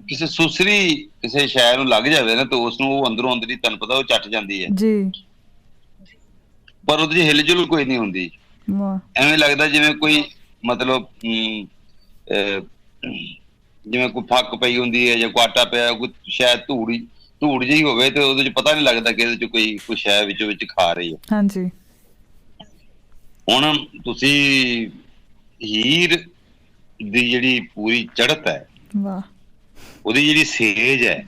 ਕਿਸੇ ਸੁਸਰੀ ਕਿਸੇ ਸ਼ੈ ਨੂੰ ਲੱਗ ਜਾਵੇ ਨਾ ਤੇ ਉਸ ਨੂੰ ਉਹ ਅੰਦਰੋਂ ਅੰਦਰੀ ਤੁਹਾਨੂੰ ਪਤਾ ਉਹ ਚੱਟ ਜਾਂਦੀ ਹੈ ਜੀ, ਪਰ ਉਹਦੇ 'ਚ ਹਿਲਜੁਲ ਕੋਈ ਨਹੀਂ ਹੁੰਦੀ। ਐਵੇਂ ਲੱਗਦਾ ਜਿਵੇਂ ਕੋਈ ਮਤਲਬ ਜਿਵੇਂ ਕੋਈ ਫੱਕ ਪਈ ਹੁੰਦੀ ਹੈ ਜਾਂ ਕੋਈ ਆਟਾ ਪਿਆ, ਕੋਈ ਸ਼ਾਇਦ ਧੂੜ ਜਿਹੀ ਹੋਵੇ ਤੇ ਉਹਦੇ 'ਚ ਪਤਾ ਨੀ ਲੱਗਦਾ ਕਿ ਇਹਦੇ 'ਚ ਕੋਈ ਸ਼ੈ ਵਿੱਚ ਖਾ ਰਹੀ ਹੈ। ਹਾਂਜੀ। ਹੁਣ ਤੁਸੀਂ ਹੀਰ ਦੀ ਜਿਹੜੀ ਪੂਰੀ ਚੜ੍ਹਤ ਹੈ, ਵਾਹ, ਉਹਦੀ ਜਿਹੜੀ ਸੇਜ ਹੈ,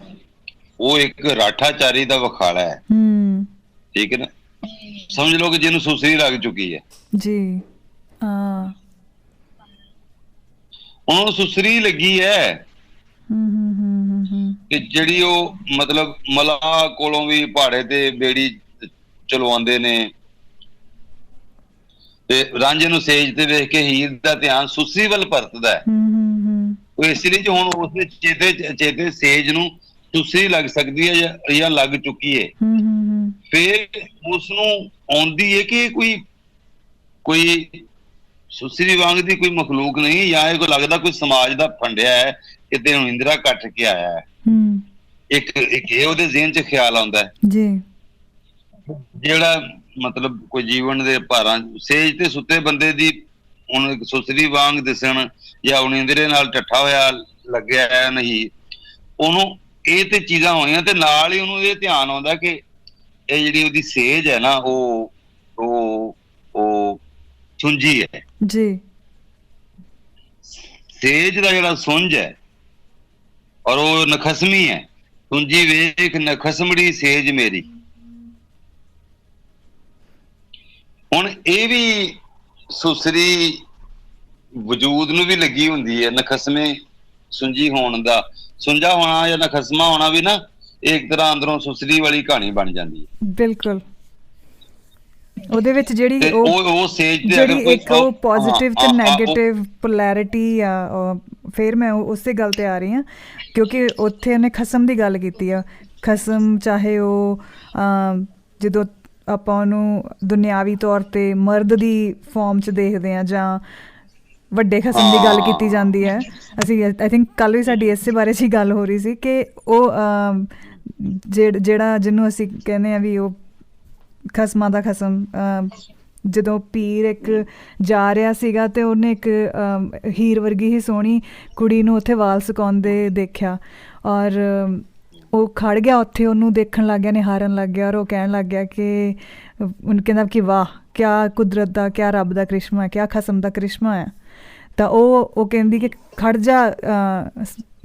ਉਹ ਇੱਕ ਰਾਠਾਚਾਰੀ ਦਾ ਵਖਾਲਾ ਹੈ, ਠੀਕ ਹੈ ਨਾ। ਸਮਝ ਲਓ ਕਿ ਜਿਹਨੂੰ ਸੁਸਰੀ ਲੱਗ ਚੁੱਕੀ ਹੈ ਜੀ, ਹਾਂ, ਉਹਨੂੰ ਸੁਸਰੀ ਲੱਗੀ ਹੈ ਕਿ ਜਿਹੜੀ ਉਹ ਮਤਲਬ ਮਲਾਹ ਕੋਲੋਂ ਵੀ ਪਹਾੜੇ ਤੇ ਬੇੜੀ ਚਲਵਾਉਂਦੇ ਨੇ, ਤੇ ਰਾਂਝੇ ਨੂੰ ਸੇਜ ਤੇ ਵੇਖ ਕੇ ਹੀਰ ਦਾ ਧਿਆਨ ਸੁਸਰੀ ਵੱਲ ਪਰਤਦਾ ਹੈ। ਉਹ ਇਸ ਲਈ ਹੁਣ ਉਸਦੇ ਚੇਤੇ ਸੇਜ ਨੂੰ ਸੁਸਰੀ ਲੱਗ ਸਕਦੀ ਹੈ ਜਾਂ ਲੱਗ ਚੁੱਕੀ ਹੈ। ਫਿਰ ਉਸ ਨੂੰ ਆਉਂਦੀ ਹੈ ਕਿ ਕੋਈ ਸੁਸਰੀ ਵਾਂਗ ਦੀ ਕੋਈ ਮਖਲੂਕ ਨਹੀਂ, ਜਾਂ ਇਹ ਕੋ ਲੱਗਦਾ ਕੋਈ ਸਮਾਜ ਦਾ ਫੰਡਿਆ ਹੈ, ਕਿਤੇ ਹੁਣ ਇੰਦਰਾ ਕੱਟ ਕੇ ਆਇਆ ਹੈ। ਇੱਕ ਇਹ ਉਹਦੇ ਜ਼ਿਹਨ 'ਚ ਖਿਆਲ ਆਉਂਦਾ ਹੈ ਜੀ, ਜਿਹੜਾ ਮਤਲਬ ਕੋਈ ਜੀਵਨ ਦੇ ਭਾਰਾਂ ਸੇਜ ਤੇ ਸੁੱਤੇ ਬੰਦੇ ਦੀ ਹੁਣ ਸੁਸਰੀ ਵਾਂਗ ਦਿਸਣ ਜਾਂ ਹੁਣ ਇੰਦਰੇ ਨਾਲ ਟੱਠਾ ਹੋਇਆ ਲੱਗਿਆ ਨਹੀਂ, ਉਹਨੂੰ ਇਹ ਤੇ ਚੀਜ਼ਾਂ ਹੋਈਆਂ ਤੇ ਨਾਲ ਹੀ ਉਹਨੂੰ ਇਹ ਧਿਆਨ ਆਉਂਦਾ ਕਿ ਇਹ ਜਿਹੜੀ ਉਹਦੀ ਸੇਜ ਹੈ ਨਾ ਉਹ ਸੁੰਜੀ ਹੈ ਜੀ। ਸੇਜ ਦਾ ਜਿਹੜਾ ਸੁੰਜ ਹੈ ਔਰ ਉਹ ਨਖਸਮੀ ਹੈ, ਸੁੰਜੀ ਵੇਖ ਨਖਸਮੜੀ ਸੇਜ ਮੇਰੀ। ਹੁਣ ਇਹ ਵੀ ਸੁਸਰੀ ਵਜੂਦ ਨੂੰ ਵੀ ਲੱਗੀ ਹੁੰਦੀ ਹੈ, ਨਖਸਮੇ ਸੁੰਜੀ ਹੋਣ ਦਾ, ਸੁੰਜਾ ਹੋਣਾ ਜਾਂ ਨਖਸਮਾ ਹੋਣਾ ਵੀ ਨਾ ਇੱਕ ਤਰ੍ਹਾਂ ਅੰਦਰੋਂ ਸੁਸਰੀ ਵਾਲੀ ਕਹਾਣੀ ਬਣ ਜਾਂਦੀ ਹੈ। ਬਿਲਕੁਲ, ਉਹਦੇ ਵਿੱਚ ਜਿਹੜੀ ਉਹ ਸੇਜ ਤੇ ਜਿਹੜੀ ਇੱਕ ਉਹ ਪੋਜ਼ਿਟਿਵ ਤੇ ਨੈਗੇਟਿਵ ਪੋਲੈਰਿਟੀ ਆ, ਫਿਰ ਮੈਂ ਉਸੇ ਗੱਲ ਤੇ ਆ ਰਹੀ ਹਾਂ ਕਿਉਂਕਿ ਉੱਥੇ ਉਹਨੇ ਖਸਮ ਦੀ ਗੱਲ ਕੀਤੀ ਆ। ਖਸਮ ਚਾਹੇ ਉਹ ਜਦੋਂ ਆਪਾਂ ਉਹਨੂੰ ਦੁਨਿਆਵੀ ਤੌਰ ਤੇ ਮਰਦ ਦੀ ਫਾਰਮ 'ਚ ਦੇਖਦੇ ਹਾਂ ਜਾਂ ਵੱਡੇ ਖਸਮ ਦੀ ਗੱਲ ਕੀਤੀ ਜਾਂਦੀ ਹੈ। ਅਸੀਂ ਆਈ ਥਿੰਕ ਕੱਲ੍ਹ ਵੀ ਸਾਡੀ ਇਸੇ ਬਾਰੇ 'ਚ ਹੀ ਗੱਲ ਹੋ ਰਹੀ ਸੀ ਕਿ ਉਹ ਜਿਹੜਾ ਜਿਹਨੂੰ ਅਸੀਂ ਕਹਿੰਦੇ ਹਾਂ ਵੀ ਉਹ ਖਸਮਾਂ ਦਾ ਖਸਮ, ਜਦੋਂ ਪੀਰ ਇੱਕ ਜਾ ਰਿਹਾ ਸੀਗਾ ਤੇ ਉਹਨੇ ਇੱਕ ਹੀਰ ਵਰਗੀ ਹੀ ਸੋਹਣੀ ਕੁੜੀ ਨੂੰ ਉੱਥੇ ਵਾਲ ਸੁਕਾਉਂਦੇ ਦੇਖਿਆ, ਔਰ ਉਹ ਖੜ ਗਿਆ ਉੱਥੇ, ਉਹਨੂੰ ਦੇਖਣ ਲੱਗ ਗਿਆ, ਨਿਹਾਰਨ ਲੱਗ ਗਿਆ, ਔਰ ਉਹ ਕਹਿਣ ਲੱਗ ਗਿਆ ਕਿ ਉਹਨੂੰ ਕਹਿੰਦਾ ਕਿ ਵਾਹ, ਕਿਆ ਕੁਦਰਤ ਦਾ, ਕਿਆ ਰੱਬ ਦਾ ਕ੍ਰਿਸ਼ਮਾ ਹੈ, ਕਿਆ ਖਸਮ ਦਾ ਕ੍ਰਿਸ਼ਮਾ ਹੈ। ਤਾਂ ਉਹ ਕਹਿੰਦੀ ਕਿ ਖੜ ਜਾ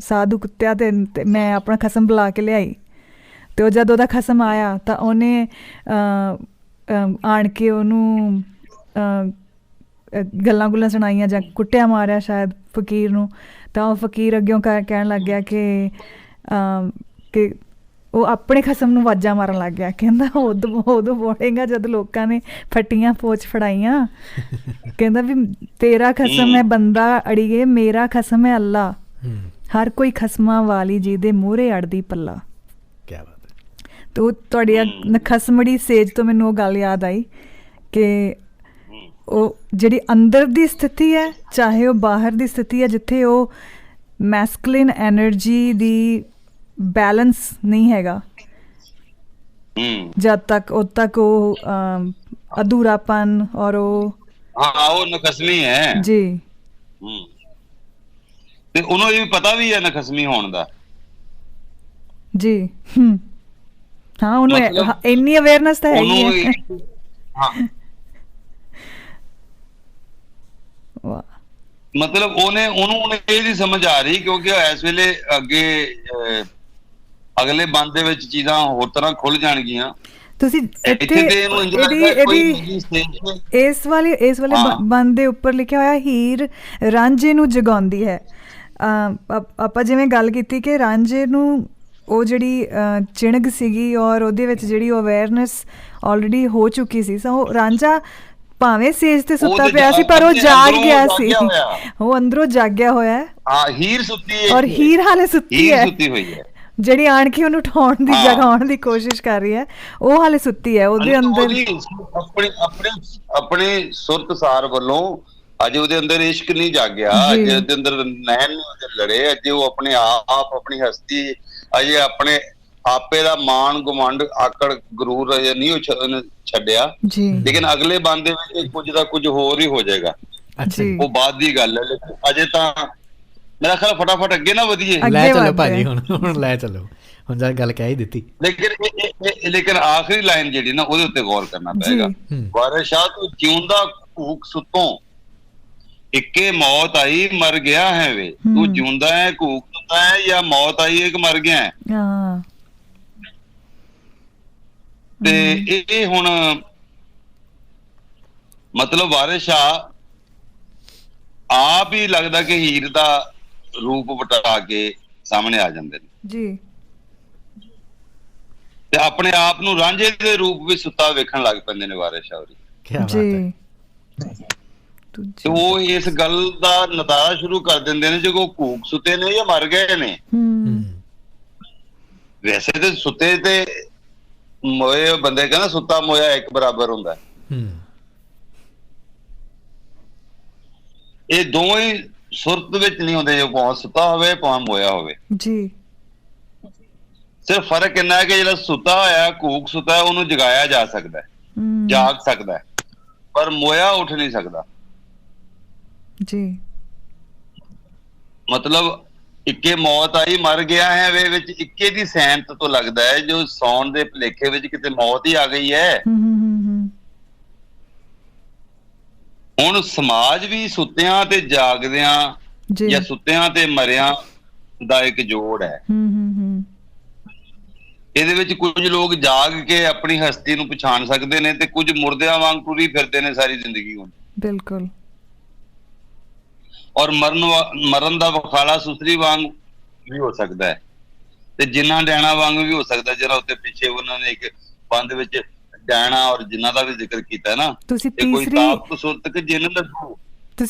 ਸਾਧੂ ਕੁੱਤਿਆ, ਤੇ ਮੈਂ ਆਪਣਾ ਖਸਮ ਬੁਲਾ ਕੇ ਲਿਆਈ। ਅਤੇ ਉਹ ਜਦ ਉਹਦਾ ਖਸਮ ਆਇਆ ਤਾਂ ਉਹਨੇ ਆਣ ਕੇ ਉਹਨੂੰ ਗੱਲਾਂ ਗੁੱਲਾਂ ਸੁਣਾਈਆਂ ਜਾਂ ਕੁੱਟਿਆ ਮਾਰਿਆ ਸ਼ਾਇਦ ਫਕੀਰ ਨੂੰ। ਤਾਂ ਉਹ ਫਕੀਰ ਅੱਗਿਓਂ ਕਹਿਣ ਲੱਗ ਗਿਆ ਕਿ ਉਹ ਆਪਣੇ ਖਸਮ ਨੂੰ ਆਵਾਜ਼ਾਂ ਮਾਰਨ ਲੱਗ ਗਿਆ, ਕਹਿੰਦਾ ਉਦੋਂ ਬੋਲੇਗਾ ਜਦ ਲੋਕਾਂ ਨੇ ਫੱਟੀਆਂ ਪੋਚ ਫੜਾਈਆਂ। ਕਹਿੰਦਾ ਵੀ ਤੇਰਾ ਖਸਮ ਹੈ ਬੰਦਾ ਅੜੀਏ, ਮੇਰਾ ਖਸਮ ਹੈ ਅੱਲਾ, ਹਰ ਕੋਈ ਖਸਮਾਂ ਵਾਲੀ ਜਿਹਦੇ ਮੂਹਰੇ ਅੜਦੀ ਪੱਲਾ। ਕਿਆ ਬਾਤ ਹੈ। ਅਤੇ ਉਹ ਤੁਹਾਡੀ ਨਖਸਮੜੀ ਸੇਜ ਤੋਂ ਮੈਨੂੰ ਉਹ ਗੱਲ ਯਾਦ ਆਈ ਕਿ ਉਹ ਜਿਹੜੀ ਅੰਦਰ ਦੀ ਸਥਿਤੀ ਹੈ, ਚਾਹੇ ਉਹ ਬਾਹਰ ਦੀ ਸਥਿਤੀ ਹੈ, ਜਿੱਥੇ ਉਹ ਮੈਸਕੁਲਿਨ ਐਨਰਜੀ ਦੀ ਬੈਲੈਂਸ ਨਹੀਂ ਹੈਗਾ, ਜਦ ਤੱਕ ਉਦ ਤੱਕ ਉਹ ਅਧੂਰਾਪਨ ਔਰ ਉਹ ਨਖਸਮੀ ਹੈ ਜੀ। ਤੇ ਉਹਨੂੰ ਇਹ ਵੀ ਪਤਾ ਵੀ ਹੈ ਨਖਸਮੀ ਹੋਣ ਦਾ ਜੀ। ਹਾਂ, ਉਹਨੂੰ ਇੰਨੀ ਅਵੇਅਰਨੈਸ ਤਾਂ ਹੈਗੀ ਹੈ। ਮਤਲਬ ਉਹਨੂੰ ਇਹ ਨਹੀਂ ਸਮਝ ਆ ਰਹੀ, ਕਿਉਂਕਿ ਇਸ ਵੇਲੇ ਅਗਲੇ ਬੰਦ ਦੇ ਵਿੱਚ ਚੀਜ਼ਾਂ ਹੋਰ ਤਰ੍ਹਾਂ ਖੁੱਲ ਜਾਣਗੀਆਂ। ਤੁਸੀਂ ਇਸ ਵਾਲੇ ਬੰਦ ਦੇ ਉੱਪਰ ਲਿਖਿਆ ਹੋਇਆ ਹੀਰ ਰਾਂਝੇ ਨੂੰ ਜਗਾਉਂਦੀ ਹੈ। ਆਪਾਂ ਜਿਵੇਂ ਗੱਲ ਕੀਤੀ ਕਿ ਰਾਂਝੇ ਨੂੰ ਉਹ ਜਿਹੜੀ ਚਿਣਗ ਸੀਗੀ ਔਰ ਉਹਦੇ ਵਿੱਚ ਜਿਹੜੀ ਅਵੇਅਰਨੈਸ ਆਲਰੇਡੀ ਹੋ ਚੁੱਕੀ ਸੀ, ਸੋ ਉਹ ਰਾਂਝਾ ਭਾਵੇਂ ਸੇਜ ਤੇ ਸੁੱਤਾ ਪਿਆ ਸੀ ਪਰ ਉਹ ਜਾਗ ਗਿਆ ਸੀ, ਉਹ ਅੰਦਰੋਂ ਜਾਗਿਆ ਹੋਇਆ ਹੈ। ਹੀਰ ਸੁੱਤੀ ਹੈ ਔਰ ਹੀਰ ਹਾਲੇ ਸੁੱਤੀ ਹੈ, ਹੋਈ ਹੈ, ਜਿਹੜੀ ਆਣ ਕੇ ਉਹਨੂੰ ਉਠਾਉਣ ਦੀ ਜਗਾਉਣ ਦੀ ਕੋਸ਼ਿਸ਼ ਕਰ ਰਹੀ ਹੈ, ਉਹ ਹਾਲੇ ਸੁੱਤੀ ਹੈ। ਉਹਦੇ ਅੰਦਰ ਆਪਣੇ ਸੁਰਤਸਾਰ ਵੱਲੋਂ ਅਜੇ ਉਹਦੇ ਅੰਦਰ ਇਸ਼ਕ ਨਹੀਂ ਜਾਗਿਆ, ਅਜੇ ਉਹਦੇ ਅੰਦਰ ਨੈਣ ਨਹੀਂ ਲੜੇ, ਅਜੇ ਉਹ ਆਪਣੇ ਆਪ ਆਪਣੀ ਹਸਤੀ, ਅਜੇ ਆਪਣੇ ਆਪੇ ਦਾ ਮਾਣ ਗੁਮੰਡ ਆਕੜ ਗਰੂਰ ਅਜੇ ਨਹੀਂ ਛੱਡਿਆ। ਲੇਕਿਨ ਅਗਲੇ ਬੰਦ ਦੇ ਵਿੱਚ ਕੁਝ ਦਾ ਕੁਝ ਹੋਰ ਹੀ ਹੋ ਜਾਏਗਾ, ਉਹ ਬਾਅਦ ਦੀ ਗੱਲ ਹੈ। ਲੇਕਿਨ ਅਜੇ ਤਾਂ ਮੇਰਾ ਖਿਆਲ ਫਟਾਫਟ ਅੱਗੇ ਨਾ ਵਧੀਏ। ਲੈ ਚਲੋ ਭਾਜੀ, ਹੁਣ ਲੈ ਚਲੋ, ਹੁਣ ਜਦ ਗੱਲ ਕਹਿ ਹੀ ਦਿੱਤੀ। ਲੇਕਿਨ ਆਖਰੀ ਲਾਈਨ ਜਿਹੜੀ ਨਾ ਉਹਦੇ ਉੱਤੇ ਗੌਰ ਕਰਨਾ ਪਏਗਾ। ਵਾਰਿਸ ਸ਼ਾਹ ਤੂੰ ਜਿਉਂਦਾ ਘੂਕ ਸੁੱਤੋਂ, ਇੱਕੇ ਮੌਤ ਆਈ ਮਰ ਗਿਆ ਹੈ ਵੇ, ਤੂੰ ਜਿਉਂਦਾ ਹੈ ਘੂਕ ਸੁੱਤਾ ਹੈ ਜਾਂ ਮੌਤ ਆਈ ਹੈ ਕਿ ਮਰ ਗਿਆ ਹੈ। ਤੇ ਇਹ ਹੁਣ ਮਤਲਬ ਵਾਰਿਸ ਸ਼ਾਹ ਆਪ ਹੀ ਲੱਗਦਾ ਕਿ ਹੀਰ ਦਾ ਰੂਪ ਵਟਾ ਕੇ ਸਾਹਮਣੇ ਆ ਜਾਂਦੇ ਨੇ ਜੀ, ਤੇ ਆਪਣੇ ਆਪ ਨੂੰ ਰਾਂਝੇ ਦੇ ਰੂਪ ਵਿੱਚ ਸੁੱਤਾ ਵੇਖਣ ਲੱਗ ਪੈਂਦੇ ਨੇ ਵਾਰਿਸ ਸ਼ਾਹ ਜੀ। ਤੇ ਉਹ ਇਸ ਗੱਲ ਦਾ ਨਤਾਰਾ ਸ਼ੁਰੂ ਕਰ ਦਿੰਦੇ ਨੇ ਜਦੋਂ ਘੂਕ ਸੁੱਤੇ ਨੇ ਜਾਂ ਮਰ ਗਏ ਨੇ। ਵੈਸੇ ਤੇ ਸੁੱਤੇ ਤੇ ਮੋਏ ਬੰਦੇ ਕਹਿੰਦਾ ਸੁੱਤਾ ਮੋਇਆ ਇੱਕ ਬਰਾਬਰ ਹੁੰਦਾ, ਇਹ ਦੋਵੇਂ ਸੁਰਤ ਵਿੱਚ ਨਹੀਂ ਹੁੰਦੇ, ਜੋ ਭਾਵੇਂ ਸੁੱਤਾ ਹੋਵੇ ਭਾਵੇਂ ਮੋਇਆ ਹੋਵੇ ਜੀ। ਸਿਰਫ ਫਰਕ ਇੰਨਾ ਹੈ ਕਿ ਜਿਹੜਾ ਸੁੱਤਾ ਹੋਇਆ ਘੂਕ ਸੁੱਤਾ ਉਹਨੂੰ ਜਗਾਇਆ ਜਾ ਸਕਦਾ ਹੈ, ਜਾਗ ਸਕਦਾ ਹੈ, ਪਰ ਮੋਇਆ ਉੱਠ ਨਹੀਂ ਸਕਦਾ ਜੀ। ਮਤਲਬ ਇੱਕੇ ਮੌਤ ਆਈ ਮਰ ਗਿਆ ਹੈ ਵੇ ਵਿੱਚ ਇੱਕੇ ਦੀ ਸੈਂਤ ਤੋਂ ਲੱਗਦਾ ਹੈ ਜੋ ਸੌਣ ਦੇ ਭੁਲੇਖੇ ਵਿੱਚ ਕਿਤੇ ਮੌਤ ਹੀ ਆ ਗਈ ਹੈ। ਹੁਣ ਸਮਾਜ ਵੀ ਸੁੱਤਿਆਂ ਤੇ ਜਾਗਦਿਆਂ ਜਾਂ ਸੁੱਤਿਆਂ ਤੇ ਮਰਿਆਂ ਦਾ ਇੱਕ ਜੋੜ ਹੈ। ਇਹਦੇ ਵਿੱਚ ਕੁਝ ਲੋਕ ਜਾਗ ਕੇ ਆਪਣੀ ਹਸਤੀ ਨੂੰ ਪਛਾਣ ਸਕਦੇ ਨੇ ਤੇ ਕੁਝ ਮੁਰਦਿਆਂ ਵਾਂਗ ਟੁਰੀ ਫਿਰਦੇ ਨੇ ਸਾਰੀ ਜ਼ਿੰਦਗੀ ਹੁਣ। ਬਿਲਕੁਲ। ਔਰ ਮਰਨ ਦਾ ਵਖਾਲਾ ਸੁਸਰੀ ਵਾਂਗ ਵੀ ਹੋ ਸਕਦਾ ਹੈ ਤੇ ਜਿੰਨਾ ਡੈਣਾ ਵਾਂਗ ਵੀ ਹੋ ਸਕਦਾ, ਜਿਹੜਾ ਉੱਤੇ ਪਿੱਛੇ ਉਹਨਾਂ ਨੇ ਇੱਕ ਬੰਦ ਵਿੱਚ ਡੈਣਾ ਔਰ ਜਿੰਨਾ ਦਾ ਵੀ ਜ਼ਿਕਰ ਕੀਤਾ ਨਾ, ਤੁਸੀਂ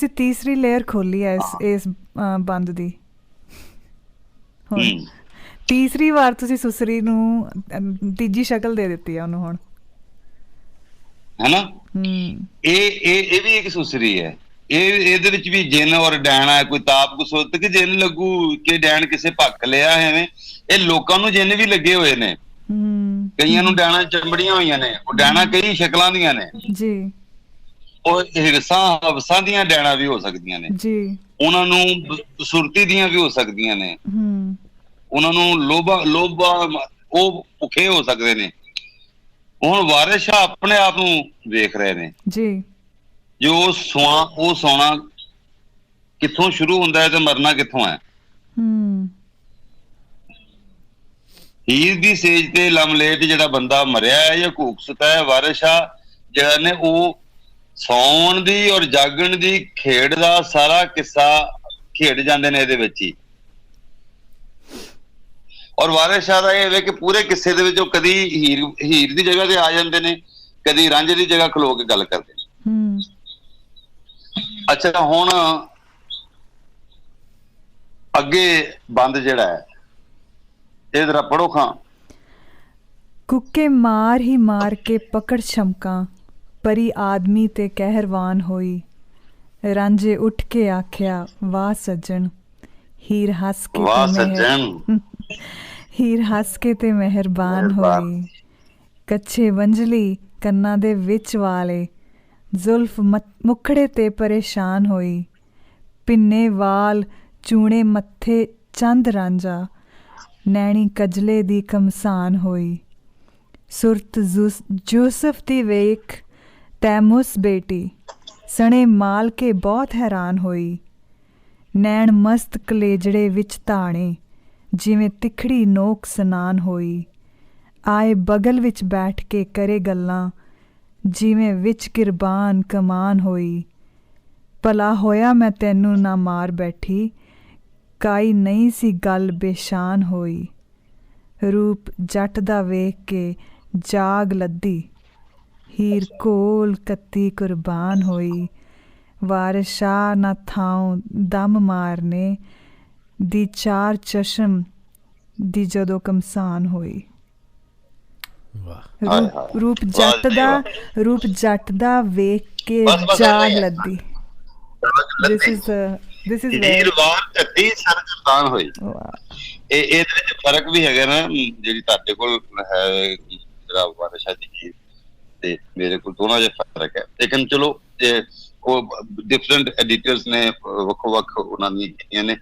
ਤੀਸਰੀ ਲੇਅਰ ਖੋਲੀ ਹੈ ਇਸ ਬੰਦ ਦੀ। ਤੀਸਰੀ ਵਾਰ ਤੁਸੀਂ ਸੁਸਰੀ ਨੂੰ ਤੀਜੀ ਸ਼ਕਲ ਦੇ ਦਿੱਤੀ ਹੈ ਉਹਨੂੰ ਹੁਣ, ਹੈਨਾ। ਇਹ ਵੀ ਇੱਕ ਸੁਸਰੀ ਹੈ। ਇਹਦੇ ਵਿੱਚ ਵੀ ਜਿੰਨ ਔਰ ਡੈਣਾ, ਕੋਈ ਤਾਪ ਕੁਸੁਰਤ ਕਿ ਜਿੰਨ ਲੱਗੂ ਕਿ ਡੈਣ ਕਿਸੇ ਭੱਕ ਲਿਆ ਐਵੇਂ। ਇਹ ਲੋਕਾਂ ਨੂੰ ਜਿੰਨ ਵੀ ਲੱਗੇ ਹੋਏ ਨੇ, ਕਈਆਂ ਨੂੰ ਡੈਣਾ ਚੰਬੜੀਆਂ ਹੋਈਆਂ ਨੇ, ਉਹ ਡੈਣਾ ਕਈ ਸ਼ਕਲਾਂ ਦੀਆਂ ਨੇ ਜੀ। ਉਹ ਹਵਸਾਂ ਦੀਆਂ ਡੈਣਾ ਵੀ ਹੋ ਸਕਦੀਆਂ ਨੇ ਜੀ, ਉਹਨਾਂ ਨੂੰ ਸੁਰਤੀ ਦੀਆਂ ਵੀ ਹੋ ਸਕਦੀਆਂ ਨੇ, ਉਹਨਾਂ ਨੂੰ ਲੋਭਾ ਉਹ ਭੁੱਖੇ ਹੋ ਸਕਦੇ ਨੇ। ਹੁਣ ਵਾਰਿਸ ਸ਼ਾਹ ਆਪਣੇ ਆਪ ਨੂੰ ਵੇਖ ਰਹੇ ਨੇ ਜੀ, ਜੋ ਉਹ ਸੋਣਾ ਕਿੱਥੋਂ ਸ਼ੁਰੂ ਹੁੰਦਾ ਹੈ ਤੇ ਮਰਨਾ ਕਿੱਥੋਂ ਹੈ। ਹੀਰ ਦੀ ਸੇਜ ਤੇ ਲਮਲੇਟ ਜਿਹੜਾ ਬੰਦਾ ਮਰਿਆ ਹੈ ਜਾਂ ਘੂਕਸਤਾ ਹੈ, ਵਾਰਿਸ ਸ਼ਾਹ ਜਿਹੜਾ ਨੇ ਉਹ ਸੌਣ ਦੀ ਔਰ ਜਾਗਣ ਦੀ ਖੇਡ ਦਾ ਸਾਰਾ ਕਿੱਸਾ ਖੇਡ ਜਾਂਦੇ ਨੇ ਇਹਦੇ ਵਿੱਚ ਹੀ। ਔਰ ਵਾਰਿਸ ਸ਼ਾਹ ਦਾ ਇਹ ਹੈ ਕਿ ਪੂਰੇ ਕਿੱਸੇ ਦੇ ਵਿੱਚ ਉਹ ਕਦੀ ਹੀਰ ਦੀ ਜਗ੍ਹਾ ਤੇ ਆ ਜਾਂਦੇ ਨੇ, ਕਦੀ ਰਾਂਝੇ ਦੀ ਜਗ੍ਹਾ ਖਲੋ ਕੇ ਗੱਲ ਕਰਦੇ ਨੇ। ਅੱਛਾ, ਹੁਣ ਅੱਗੇ ਬੰਦ ਜਿਹੜਾ ਹੈ ਇਹ ਜਰਾ ਪੜੋ ਖਾਂ। ਕੁੱਕੇ ਮਾਰ ਹੀ ਮਾਰ ਕੇ ਪਕੜ ਛਮਕਾਂ, ਪਰੀ ਆਦਮੀ ਤੇ ਕਹਿਰਵਾਨ ਹੋਈ। ਰਾਂਝੇ ਉੱਠ ਕੇ ਆਖਿਆ ਵਾਹ ਸੱਜਣ, ਹੀਰ ਹੱਸ ਕੇ ਹੀਰ ਹੱਸ ਕੇ ਤੇ ਮਿਹਰਬਾਨ ਹੋਈ। ਕੱਛੇ ਵੰਜਲੀ ਕੰਨਾਂ ਦੇ ਵਿੱਚ ਵਾਲੇ, ਜ਼ੁਲਫ ਮੁਖੜੇ ਤੇ ਪਰੇਸ਼ਾਨ ਹੋਈ। ਪਿੰਨੇ ਵਾਲ ਚੂਣੇ ਮੱਥੇ ਚੰਦ ਰਾਂਝਾ, ਨੈਣੀ ਕਜਲੇ ਦੀ ਕਮਸਾਨ ਹੋਈ। ਸੁਰਤ ਯੂਸਫ ਦੀ ਵੇਖ ਤੈਮੁਸ ਬੇਟੀ, ਸਣੇ ਮਾਲ ਕੇ ਬਹੁਤ ਹੈਰਾਨ ਹੋਈ। ਨੈਣ ਮਸਤ ਕਲੇਜੜੇ ਵਿੱਚ ਤਾਣੇ, ਜਿਵੇਂ ਤਿਖੜੀ ਨੋਕ ਸਨਾਨ ਹੋਈ। ਆਏ ਬਗਲ ਵਿੱਚ ਬੈਠ ਕੇ ਕਰੇ ਗੱਲਾਂ, ਜਿਵੇਂ ਵਿੱਚ ਕਿਰਬਾਨ ਕਮਾਨ ਹੋਈ। ਭਲਾ ਹੋਇਆ ਮੈਂ ਤੈਨੂੰ ਨਾ ਮਾਰ ਬੈਠੀ, ਕਾਈ ਨਹੀਂ ਸੀ ਗੱਲ ਬੇਸ਼ਾਨ ਹੋਈ। ਰੂਪ ਜੱਟ ਦਾ ਵੇਖ ਕੇ ਜਾਗ ਲੱਦੀ, ਹੀਰ ਕੋਲ ਕੱਤੀ ਕੁਰਬਾਨ ਹੋਈ। ਵਾਰਿਸ ਸ਼ਾਹ ਨਾ ਥਾਉ ਦਮ ਮਾਰਨੇ ਦੀ, ਚਾਰ ਚਸ਼ਮ ਦੀ ਜਦੋਂ ਕਮਸਾਨ ਹੋਈ। ਰੂਪ ਜੱਟ ਦਾ ਵੇਖ ਕੇ ਜਾਗ ਲੱਦੀ। This is ਹੀਰਵਾਨ ਕੱਤੀ ਸਰਗਰਦਾਨ ਹੋਈ। ਇਹਦੇ ਵਿੱਚ ਫਰਕ ਵੀ ਹੈਗਾ ਨਾ, ਜਿਹੜੀ ਤੁਹਾਡੇ ਕੋਲ ਹੈ ਜਿਹੜਾ ਵਾਰਿਸ ਸ਼ਾਹ ਦੀ ਹੀਰ ਤੇ ਮੇਰੇ ਕੋਲ ਦੋਨਾਂ ਦਾ ਫਰਕ ਹੈ। ਲੇਕਿਨ ਚਲੋ ਉਹ ਡਿਫਰੈਂਟ ਐਡੀਟਰਸ ਨੇ ਵੱਖੋ ਵੱਖ ਉਹਨਾਂ ਦੀਆਂ ਕੀਤੀਆਂ ਨੇ,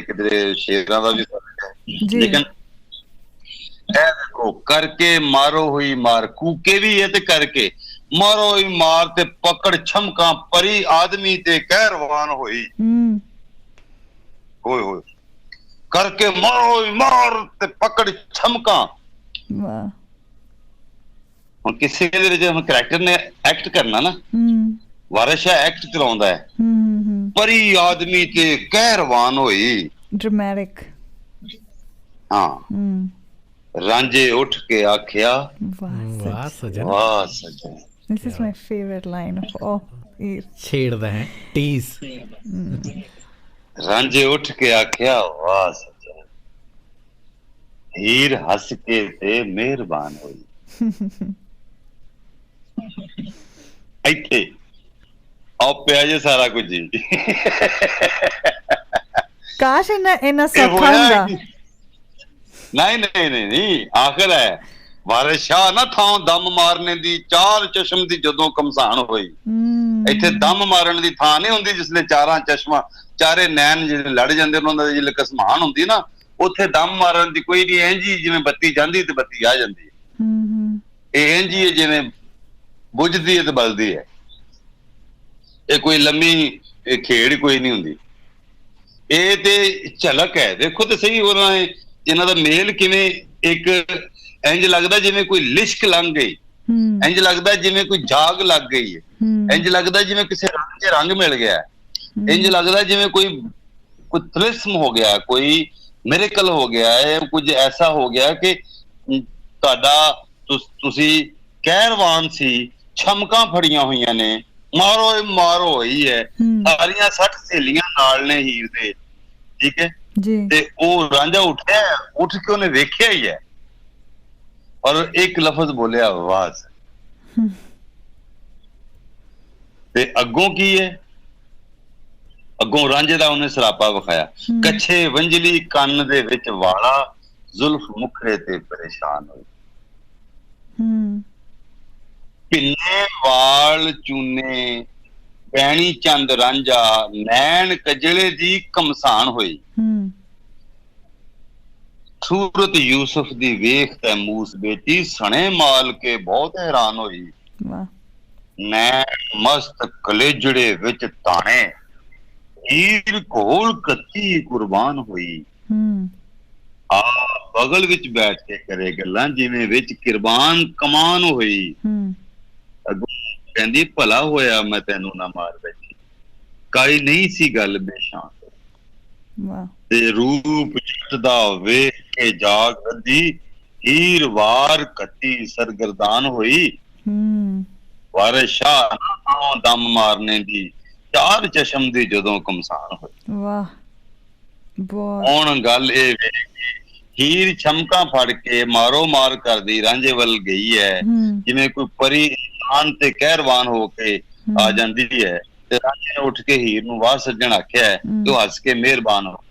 ਕਿਧਰੇ ਸ਼ੇਰਾਂ ਦਾ ਵੀ ਫਰਕ ਹੈ। ਲੇਕਿਨ ਇਹ ਦੇਖੋ, ਕਰਕੇ ਮਾਰੋ ਹੋਈ ਮਾਰ, ਕੂਕੇ ਵੀ ਹੈ ਤੇ ਕਰਕੇ ਮਾਰੋ ਹੋਈ ਮਾਰ ਤੇ ਪਕੜ ਛਮਕਾਂ, ਪਰੀ ਆਦਮੀ ਤੇ ਕਹਿਰਵਾਨ ਹੋਈ। ਹੋਏ ਹੋਏ ਕਰਕੇ ਮਾਰੋ ਹੋਈ ਮਾਰ ਤੇ ਪਕੜ ਛਮਕਾਂ। ਹੁਣ ਕਿਸੇ ਦੇ ਵਿੱਚ ਹੁਣ ਕਰੈਕਟਰ ਨੇ ਐਕਟ ਕਰਨਾ ਨਾ, ਵਾਰਿਸ ਸ਼ਾਹ ਐਕਟ ਕਰਾਉਂਦਾ ਹੈ। ਪਰੀ ਆਦਮੀ ਤੇ ਕਹਿਰਵਾਨ ਹੋਈ, ਡਰਾਮੈਟਿਕ। ਹਾਂ, ਰਾਂਝੇ ਉੱਠ ਕੇ ਆਖਿਆ ਵਾਹ ਸੱਜਣ, ਵਾਹ ਸੱਜਣ। This is my favorite line of all. ਛੇੜਦਾ ਹੈ ਟੀਜ਼। ਰਾਂਝੇ ਉੱਠ ਕੇ ਆਖਿਆ ਵਾਹ ਸੱਜਣ, ਹੀਰ ਹੱਸ ਕੇ ਤੇ ਮਿਹਰਬਾਨ ਹੋਈ। ਇੱਥੇ ਆਪ ਪਿਆ ਜੇ ਸਾਰਾ ਕੁਝ ਜੀ। ਕਾਸ਼ ਇਹਨਾਂ ਸੌਖਾ ਹੁੰਦਾ। ਨਹੀਂ, ਆਖਰ ਹੈ ਵਾਰਿਸ ਸ਼ਾਹ ਨਾ ਥਾਂ ਦਮ ਮਾਰਨੇ ਦੀ, ਚਾਰ ਚਸ਼ਮ ਦੀ ਜਦੋਂ ਕਮਸਾਨ ਹੋਈ। ਇੱਥੇ ਦਮ ਮਾਰਨ ਦੀ ਥਾਂ ਨਹੀਂ ਹੁੰਦੀ ਜਿਸਲੇ ਚਾਰਾਂ ਚਸ਼ਮਾਂ, ਚਾਰੇ ਨੈਣ ਜਿਹੜੇ ਲੜ ਜਾਂਦੇ ਉਹਨਾਂ ਦਾ ਜਿਸਲੇ ਕਸਮਾਨ ਹੁੰਦੀ ਨਾ, ਉੱਥੇ ਦਮ ਮਾਰਨ ਦੀ ਕੋਈ ਨਹੀਂ। ਇੰਝ ਹੀ ਜਿਵੇਂ ਬੱਤੀ ਜਾਂਦੀ ਤੇ ਬੱਤੀ ਆ ਜਾਂਦੀ ਹੈ, ਇਹ ਇੰਝ ਹੀ ਜਿਵੇਂ ਬੁਝਦੀ ਹੈ ਤੇ ਬਲਦੀ ਹੈ। ਇਹ ਕੋਈ ਲੰਮੀ ਖੇਡ ਕੋਈ ਨਹੀਂ ਹੁੰਦੀ, ਇਹ ਤੇ ਝਲਕ ਹੈ। ਦੇਖੋ ਤੇ ਸਹੀ ਉਹਨਾਂ ਨੇ ਇਹਨਾਂ ਦਾ ਮੇਲ ਕਿਵੇਂ, ਇੱਕ ਇੰਝ ਲੱਗਦਾ ਜਿਵੇਂ ਕੋਈ ਲਿਸ਼ਕ ਲੰਘ ਗਈ, ਇੰਝ ਲੱਗਦਾ ਜਿਵੇਂ ਕੋਈ ਜਾਗ ਲੱਗ ਗਈ ਹੈ, ਇੰਝ ਲੱਗਦਾ ਜਿਵੇਂ ਕਿਸੇ ਰੰਗ 'ਚ ਰੰਗ ਮਿਲ ਗਿਆ, ਇੰਝ ਲੱਗਦਾ ਜਿਵੇਂ ਕੋਈ ਤ੍ਰਿਸਮ ਹੋ ਗਿਆ, ਕੋਈ ਮਿਰੇਕਲ ਹੋ ਗਿਆ ਹੈ, ਕੁਝ ਐਸਾ ਹੋ ਗਿਆ ਕਿ ਤੁਹਾਡਾ ਤੁਸੀਂ ਕਹਿਰਵਾਨ ਸੀ, ਛਮਕਾਂ ਫੜੀਆਂ ਹੋਈਆਂ ਨੇ, ਮਾਰੋ ਹੋਈ ਹੈ। ਸਾਰੀਆਂ 60 ਸਹੇਲੀਆਂ ਨਾਲ ਨੇ ਹੀਰ ਦੇ, ਠੀਕ ਹੈ ਜੀ। ਤੇ ਉਹ ਰਾਂਝਾ ਉੱਠਿਆ, ਉੱਠ ਕੇ ਉਹਨੇ ਵੇਖਿਆ ਹੀ ਹੈ ਔਰ ਇੱਕ ਲਫ਼ਜ਼ ਬੋਲਿਆ ਆਵਾਜ਼। ਤੇ ਅੱਗੋਂ ਕੀ ਹੈ, ਅੱਗੋਂ ਰਾਂਝੇ ਦਾ ਉਹਨੇ ਸਰਾਪਾ ਵਿਖਾਇਆ। ਕੱਛੇ ਵੰਜਲੀ ਕੰਨ ਦੇ ਵਿੱਚ ਵਾਲਾ, ਜ਼ੁਲਫ ਮੁਖੜੇ ਤੇ ਪਰੇਸ਼ਾਨ ਹੋਈ। ਪਿੰਨੇ ਵਾਲ ਚੂਨੇ, ਪੈਣੀ ਚੰਦ ਰਾਂਝਾ, ਨੈਣ ਕਜਲੇ ਦੀ ਕਮਸਾਨ ਹੋਈ। ਸੂਰਤ ਯੂਸਫ ਦੀ ਵੇਖ ਤੈਮੂਸ ਬੇਟੀ ਸਣੇ ਮਾਲ ਕੇ ਬਹੁਤ ਹੈਰਾਨ ਹੋਈ। ਵਾਹ। ਨੈਣ ਮਸਤ ਕਲੇਜੜੇ ਵਿੱਚ ਤਾਣੇ ਹੀਰ ਕੋਲ ਕੱਤੀ ਕੁਰਬਾਨ ਹੋਈ। ਆ ਬਗਲ ਵਿੱਚ ਬੈਠ ਕੇ ਕਰੇ ਗੱਲਾਂ ਜਿਵੇਂ ਵਿੱਚ ਕੁਰਬਾਨ ਕਮਾਨ ਹੋਈ। ਅੱਗੋਂ ਕਹਿੰਦੀ ਭਲਾ ਹੋਇਆ ਮੈਂ ਤੈਨੂੰ ਨਾ ਮਾਰ ਬੈਠੀ, ਕਾਈ ਨਹੀਂ ਸੀ ਗੱਲ ਬੇਸ਼ਾਨ। ਵਾਹ। ਤੇ ਰੂਪ ਜੱਟ ਦਾ ਵੇਖ ਕੇ ਜਾਗ ਅੱਧੀ ਹੀਰ ਵਾਰ ਕੱਤੀ ਸਰਗਰਦਾਨ ਹੋਈ। ਵਾਰਿਸ ਸ਼ਾਹ ਨੂੰ ਦਮ ਮਾਰਨੇ ਦੀ ਚਾਰ ਚਸ਼ਮ ਦੀ ਜਦੋਂ ਕਮਸਾਨ ਹੋਈ। ਵਾਹ ਬਹੁਤ। ਹੁਣ ਗੱਲ ਇਹ ਵੇ ਕਿ ਹੀਰ ਛਮਕਾਂ ਫੜ ਕੇ ਮਾਰੋ ਮਾਰ ਕਰਦੀ ਰਾਂਝੇ ਵੱਲ ਗਈ ਹੈ, ਜਿਵੇਂ ਕੋਈ ਪਰੀ ਇਨਸਾਨ ਤੇ ਕਹਿਰਵਾਨ ਹੋ ਕੇ ਆ ਜਾਂਦੀ ਹੈ। ਤੇ ਰਾਂਝੇ ਨੇ ਉੱਠ ਕੇ ਹੀਰ ਨੂੰ ਵਾਹ ਸੱਜਣ ਆਖਿਆ ਹੈ ਤੇ ਹੱਸ ਕੇ ਮਿਹਰਬਾਨ ਹੋ।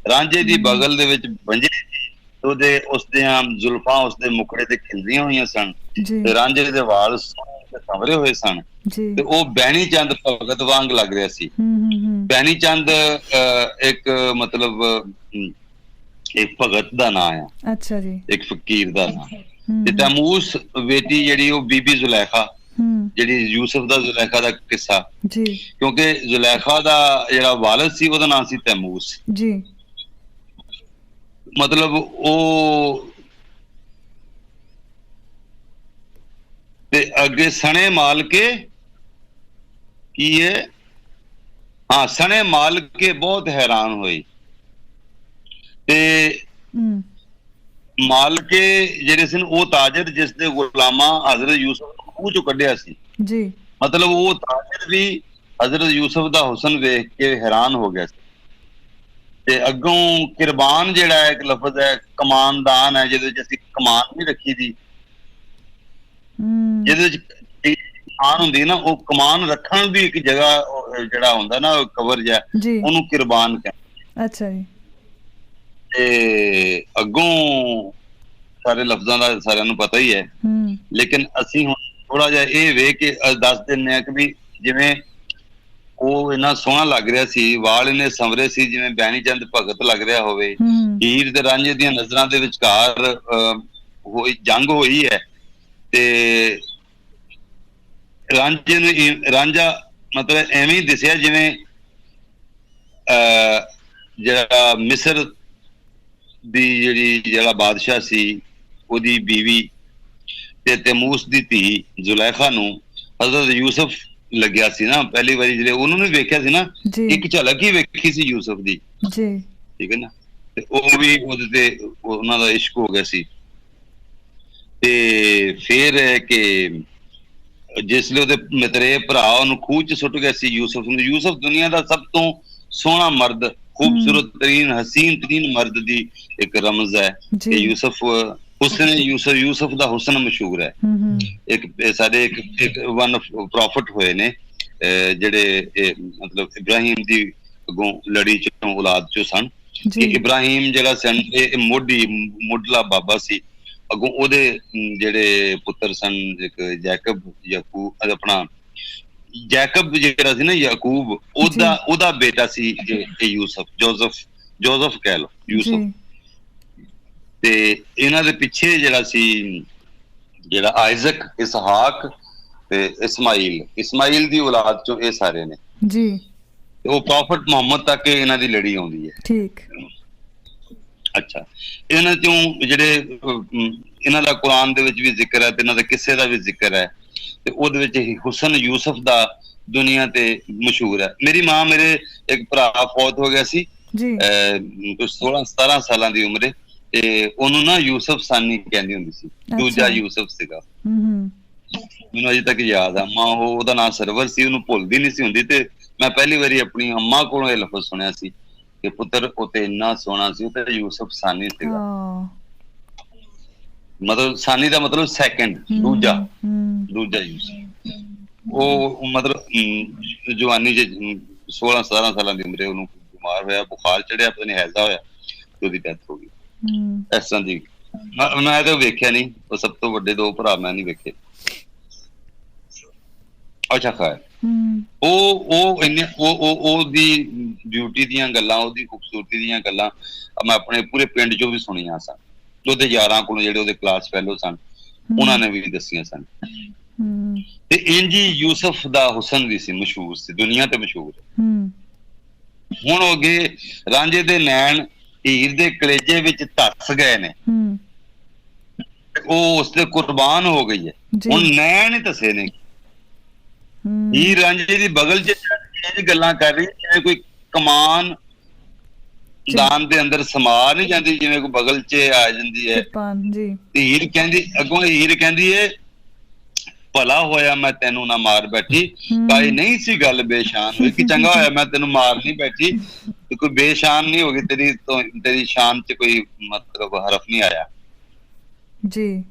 ਰਾਂਝੇ ਦੀ ਬਗਲ ਦੇ ਵਿੱਚ ਬੰਜੇ ਸੀ, ਉਹਦੇ ਉਸਦੀਆਂ ਜ਼ੁਲਫਾਂ ਉਸਦੇ ਮੁਖੜੇ ਤੇ ਖਿਲਰੀਆਂ ਹੋਈਆਂ ਸਨ ਤੇ ਰਾਂਝੇ ਦੇ ਵਾਲ ਸੰਵਰੇ ਹੋਏ ਸਨ ਤੇ ਉਹ ਬੈਣੀ ਚੰਦ ਭਗਤ ਵਾਂਗ ਲੱਗ ਰਿਹਾ ਸੀ। ਬੈਣੀ ਚੰਦ ਇੱਕ ਮਤਲਬ ਇੱਕ ਭਗਤ ਦਾ ਨਾਂ ਆ। ਅੱਛਾ ਜੀ। ਇੱਕ ਫਕੀਰ ਦਾ ਨਾਂ। ਤੇ ਤੈਮੂਸ ਬੇਟੀ ਜਿਹੜੀ ਉਹ ਬੀਬੀ ਜ਼ੁਲੈਖਾ, ਜਿਹੜੀ ਯੂਸਫ ਦਾ ਜ਼ੁਲੈਖਾ ਦਾ ਕਿੱਸਾ, ਕਿਉਂਕਿ ਜ਼ੁਲੈਖਾ ਦਾ ਜਿਹੜਾ ਵਾਲਿਦ ਸੀ ਉਹਦਾ ਨਾਂ ਸੀ ਤੈਮੂਸ ਜੀ। ਮਤਲਬ ਉਹ ਤੇ ਅੱਗੇ ਸਣੇ ਮਾਲ ਕੇ ਕੀ ਹੈ, ਹਾਂ ਸਣੇ ਮਾਲ ਕੇ ਬਹੁਤ ਹੈਰਾਨ ਹੋਈ। ਤੇ ਮਾਲਕੇ ਜਿਹੜੇ ਸਨ ਉਹ ਤਾਜਰ ਜਿਸ ਦੇ ਗੁਲਾਮਾਂ ਹਜ਼ਰਤ ਯੂਸਫ ਨੂੰ ਖੂਹ ਚੋਂ ਕੱਢਿਆ ਸੀ ਜੀ। ਮਤਲਬ ਉਹ ਤਾਜਰ ਵੀ ਹਜ਼ਰਤ ਯੂਸਫ ਦਾ ਹੁਸਨ ਵੇਖ ਕੇ ਹੈਰਾਨ ਹੋ ਗਿਆ ਸੀ। ਤੇ ਅੱਗੋਂ ਕੁਰਬਾਨ ਜਿਹੜਾ ਇੱਕ ਲਫ਼ਜ਼ ਹੈ, ਕਮਾਨਦਾਨ ਹੈ, ਜਿਹਦੇ ਵਿੱਚ ਅਸੀਂ ਕਮਾਨ ਨਹੀਂ ਰੱਖੀ ਦੀ, ਜਿਹਦੇ ਵਿੱਚ ਕਮਾਨ ਹੁੰਦੀ ਨਾ, ਉਹ ਕਮਾਨ ਰੱਖਣ ਦੀ ਇੱਕ ਜਗ੍ਹਾ ਜਿਹੜਾ ਹੁੰਦਾ ਨਾ ਕਵਰ ਜਿਹਾ, ਉਹਨੂੰ ਕੁਰਬਾਨ ਕਹਿੰਦੇ। ਅੱਛਾ ਜੀ। ਤੇ ਅੱਗੋਂ ਸਾਰੇ ਲਫ਼ਜ਼ਾਂ ਦਾ ਸਾਰਿਆਂ ਨੂੰ ਪਤਾ ਹੀ ਹੈ, ਲੇਕਿਨ ਅਸੀਂ ਹੁਣ ਥੋੜਾ ਜਿਹਾ ਇਹ ਵੇਖ ਕੇ ਦੱਸ ਦਿੰਦੇ ਹਾਂ ਕਿ ਵੀ ਜਿਵੇਂ ਉਹ ਇੰਨਾ ਸੋਹਣਾ ਲੱਗ ਰਿਹਾ ਸੀ, ਵਾਲ ਇੰਨੇ ਸੰਵਰੇ ਸੀ ਜਿਵੇਂ ਬੈਣੀ ਚੰਦ ਭਗਤ ਲੱਗ ਰਿਹਾ ਹੋਵੇ। ਹੀਰ ਤੇ ਰਾਂਝੇ ਦੀਆਂ ਨਜ਼ਰਾਂ ਦੇ ਵਿਚਕਾਰ ਜੰਗ ਹੋਈ ਹੈ ਤੇ ਰਾਂਝੇ ਨੂੰ ਰਾਂਝਾ ਮਤਲਬ ਐਵੇਂ ਹੀ ਦਿਸਿਆ ਜਿਵੇਂ ਜਿਹੜਾ ਮਿਸਰ ਦੀ ਜਿਹੜਾ ਬਾਦਸ਼ਾਹ ਸੀ ਉਹਦੀ ਬੀਵੀ ਤੇ ਤੈਮੂਸ ਦੀ ਧੀ ਜ਼ੁਲੈਖਾ ਨੂੰ ਹਜ਼ਰਤ ਯੂਸਫ ਲੱਗਿਆ ਸੀ ਨਾ ਪਹਿਲੀ ਵਾਰੀ, ਜਿਹੜੇ ਉਹਨਾਂ ਨੇ ਵੇਖਿਆ ਸੀ ਨਾ, ਇੱਕ ਝਲਕ ਹੀ ਵੇਖੀ ਸੀ ਯੂਸਫ ਦੀ, ਠੀਕ ਹੈ ਨਾ, ਤੇ ਉਹ ਵੀ ਉਹਦੇ ਤੇ ਉਹਨਾਂ ਦਾ ਇਸ਼ਕ ਹੋ ਗਿਆ ਸੀ। ਤੇ ਫਿਰ ਕਿ ਜਿਸ ਲਈ ਉਹਦੇ ਮਿੱਤਰੇ ਭਰਾ ਉਹਨੂੰ ਖੂਹ ਚ ਸੁੱਟ ਗਿਆ ਸੀ ਯੂਸਫ ਨੂੰ। ਯੂਸਫ ਦੁਨੀਆ ਦਾ ਸਭ ਤੋਂ ਸੋਹਣਾ ਮਰਦ, ਖੂਬਸੂਰਤ ਤਰੀਨ ਹਸੀਨ ਤਰੀਨ ਮਰਦ ਦੀ ਇੱਕ ਰਮਜ਼ ਹੈ ਕਿ ਯੂਸਫ ਹੁਸਨ ਯੂਸਫ ਦਾ ਹੁਸਨ ਮਸ਼ਹੂਰ ਹੈ। ਇੱਕ ਸਾਡੇ ਇੱਕ ਵਨ ਪ੍ਰੋਫਿਟ ਹੋਏ ਨੇ ਜਿਹੜੇ ਮਤਲਬ ਇਬਰਾਹੀਮ ਦੀ ਅੱਗੋਂ ਲੜੀ ਚੋਂ ਔਲਾਦ ਚੋਂ ਸਨ। ਇਬਰਾਹੀਮ ਜਿਹੜਾ ਸਨ ਇਹ ਮੁੱਢਲਾ ਬਾਬਾ ਸੀ। ਅੱਗੋਂ ਉਹਦੇ ਜਿਹੜੇ ਪੁੱਤਰ ਸਨ ਇੱਕ ਜੈਕਬ ਆਪਣਾ ਜੈਕਬ ਜਿਹੜਾ ਸੀ ਨਾ ਯਾਕੂਬ, ਉਹਦਾ ਬੇਟਾ ਸੀ ਯੂਸਫ, ਜੋਜ਼ਫ ਕਹਿ ਲਓ ਯੂਸਫ। ਤੇ ਇਹਨਾਂ ਦੇ ਪਿੱਛੇ ਜਿਹੜਾ ਸੀ ਜਿਹੜਾ ਆਇਜ਼ਕ, ਇਸਹਾਕ ਤੇ ਇਸਮਾਈਲ ਦੀ ਔਲਾਦ ਚੋਂ ਇਹ ਸਾਰੇ ਨੇ ਜੀ। ਤੇ ਉਹ ਪ੍ਰੋਫਿਟ ਮੁਹੰਮਦ ਤੱਕ ਇਹਨਾਂ ਦੀ ਲੜੀ ਆਉਂਦੀ ਹੈ। ਠੀਕ। ਅੱਛਾ, ਇਹਨਾਂ ਚੋਂ ਜਿਹੜੇ ਇਹਨਾਂ ਦਾ ਕੁਰਾਨ ਦੇ ਵਿੱਚ ਵੀ ਜ਼ਿਕਰ ਹੈ ਤੇ ਇਹਨਾਂ ਦੇ ਕਿੱਸੇ ਦਾ ਵੀ ਜ਼ਿਕਰ ਹੈ ਤੇ ਉਹਦੇ ਵਿੱਚ ਹੁਸਨ ਯੂਸਫ ਦਾ ਦੁਨੀਆ ਤੇ ਮਸ਼ਹੂਰ ਹੈ। ਮੇਰੀ ਮਾਂ, ਮੇਰੇ ਇੱਕ ਭਰਾ ਫੌਤ ਹੋ ਗਿਆ ਸੀ 16-17 ਸਾਲਾਂ ਦੀ ਉਮਰੇ, ਤੇ ਉਹਨੂੰ ਨਾ ਯੂਸਫ ਸਾਨੀ ਕਹਿੰਦੀ ਹੁੰਦੀ ਸੀ, ਦੂਜਾ ਯੂਸਫ ਸੀਗਾ। ਮੈਨੂੰ ਅਜੇ ਤੱਕ ਯਾਦ ਆ, ਮਾਂ ਉਹਦਾ ਨਾਂ ਸਰਵਰ ਸੀ, ਉਹਨੂੰ ਭੁੱਲਦੀ ਨਹੀਂ ਸੀ ਹੁੰਦੀ। ਤੇ ਮੈਂ ਪਹਿਲੀ ਵਾਰੀ ਆਪਣੀ ਅੰਮਾ ਕੋਲੋਂ ਇਹ ਲਫ਼ਜ਼ ਸੁਣਿਆ ਸੀ ਕਿ ਪੁੱਤਰ ਉਹ ਤੇ ਇੰਨਾ ਸੋਹਣਾ ਸੀ, ਉਹ ਤੇ ਯੂਸਫ ਸਾਨੀ ਸੀਗਾ। ਮਤਲਬ ਸਾਨੀ ਦਾ ਮਤਲਬ ਸੈਕੰਡ, ਦੂਜਾ ਯੂਸਫ। ਉਹ ਮਤਲਬ ਜਵਾਨੀ ਚ 16-17 ਸਾਲਾਂ ਦੀ ਉਮਰੇ ਉਹਨੂੰ ਬਿਮਾਰ ਹੋਇਆ, ਬੁਖਾਰ ਚੜਿਆ, ਪਤਾ ਨਹੀਂ ਹੈਜ਼ਾ ਹੋਇਆ ਤੇ ਉਹਦੀ ਡੈਥ ਹੋ ਗਈ। ਇਸ ਤਰ੍ਹਾਂ ਦੀ ਮੈਂ ਤਾਂ ਵੇਖਿਆ ਨਹੀਂ, ਉਹ ਸਭ ਤੋਂ ਵੱਡੇ ਦੋ ਭਰਾ ਮੈਂ ਨਹੀਂ ਵੇਖੇ। ਅੱਛਾ ਖੈਰ ਉਹ ਇੰਨੇ ਉਹਦੀ ਬਿਊਟੀ ਦੀਆਂ ਗੱਲਾਂ, ਉਹਦੀ ਖੂਬਸੂਰਤੀ ਦੀਆਂ ਗੱਲਾਂ ਮੈਂ ਆਪਣੇ ਪੂਰੇ ਪਿੰਡ ਚੋਂ ਵੀ ਸੁਣੀਆਂ ਸਨ। ਉਹਦੇ ਯਾਰਾਂ ਕੋਲ ਜਿਹੜੇ ਉਹਦੇ ਕਲਾਸ ਫੈਲੋ ਸਨ ਉਹਨਾਂ ਨੇ ਵੀ ਦੱਸੀਆਂ ਸਨ। ਤੇ ਇੰਜੀ ਯੂਸਫ ਦਾ ਹੁਸਨ ਵੀ ਸੀ, ਮਸ਼ਹੂਰ ਸੀ, ਦੁਨੀਆ ਤੇ ਮਸ਼ਹੂਰ। ਹੁਣ ਉਹ ਅੱਗੇ ਰਾਂਝੇ ਦੇ ਨੈਣ ਹੀਰ ਦੇ ਕਲੇਜੇ ਵਿੱਚ ਧੱਸ ਗਏ ਨੇ, ਉਹ ਉਸ ਤੇ ਕੁਰਬਾਨ ਹੋ ਗਈ ਹੈ। ਹੁਣ ਨੈਣ ਹੀ ਧਸੇ ਨੇ। ਹੀਰ ਰਾਂਝੇ ਦੀ ਬਗਲ ਚ ਗੱਲਾਂ ਕਰ ਰਹੀ ਜਿਵੇਂ ਕੋਈ ਕਮਾਨ ਦਾਨ ਦੇ ਅੰਦਰ ਸਮਾ ਨਹੀਂ ਜਾਂਦੀ, ਜਿਵੇਂ ਕੋਈ ਬਗਲ ਚ ਆ ਜਾਂਦੀ ਹੈ। ਤੇ ਹੀਰ ਕਹਿੰਦੀ, ਅੱਗੋਂ ਹੀਰ ਕਹਿੰਦੀ ਹੈ ਭਲਾ ਹੋਇਆ ਮੈਂ ਤੈਨੂੰ ਨਾ ਮਾਰ ਬੈਠੀ, ਕਾਈ ਨਹੀਂ ਸੀ ਗੱਲ ਬੇਸ਼ਾਨ ਹੋਈ, ਕਿ ਚੰਗਾ ਹੋਇਆ ਮੈਂ ਤੈਨੂੰ ਮਾਰ ਨਹੀਂ ਬੈਠੀ, ਕੋਈ ਬੇਸ਼ਾਨ ਨਹੀਂ ਹੋ ਗਈ, ਤੇਰੀ ਸ਼ਾਨ ਚ ਕੋਈ ਮਤਲਬ ਹਰਫ ਨਹੀਂ ਆਇਆ ਜੀ।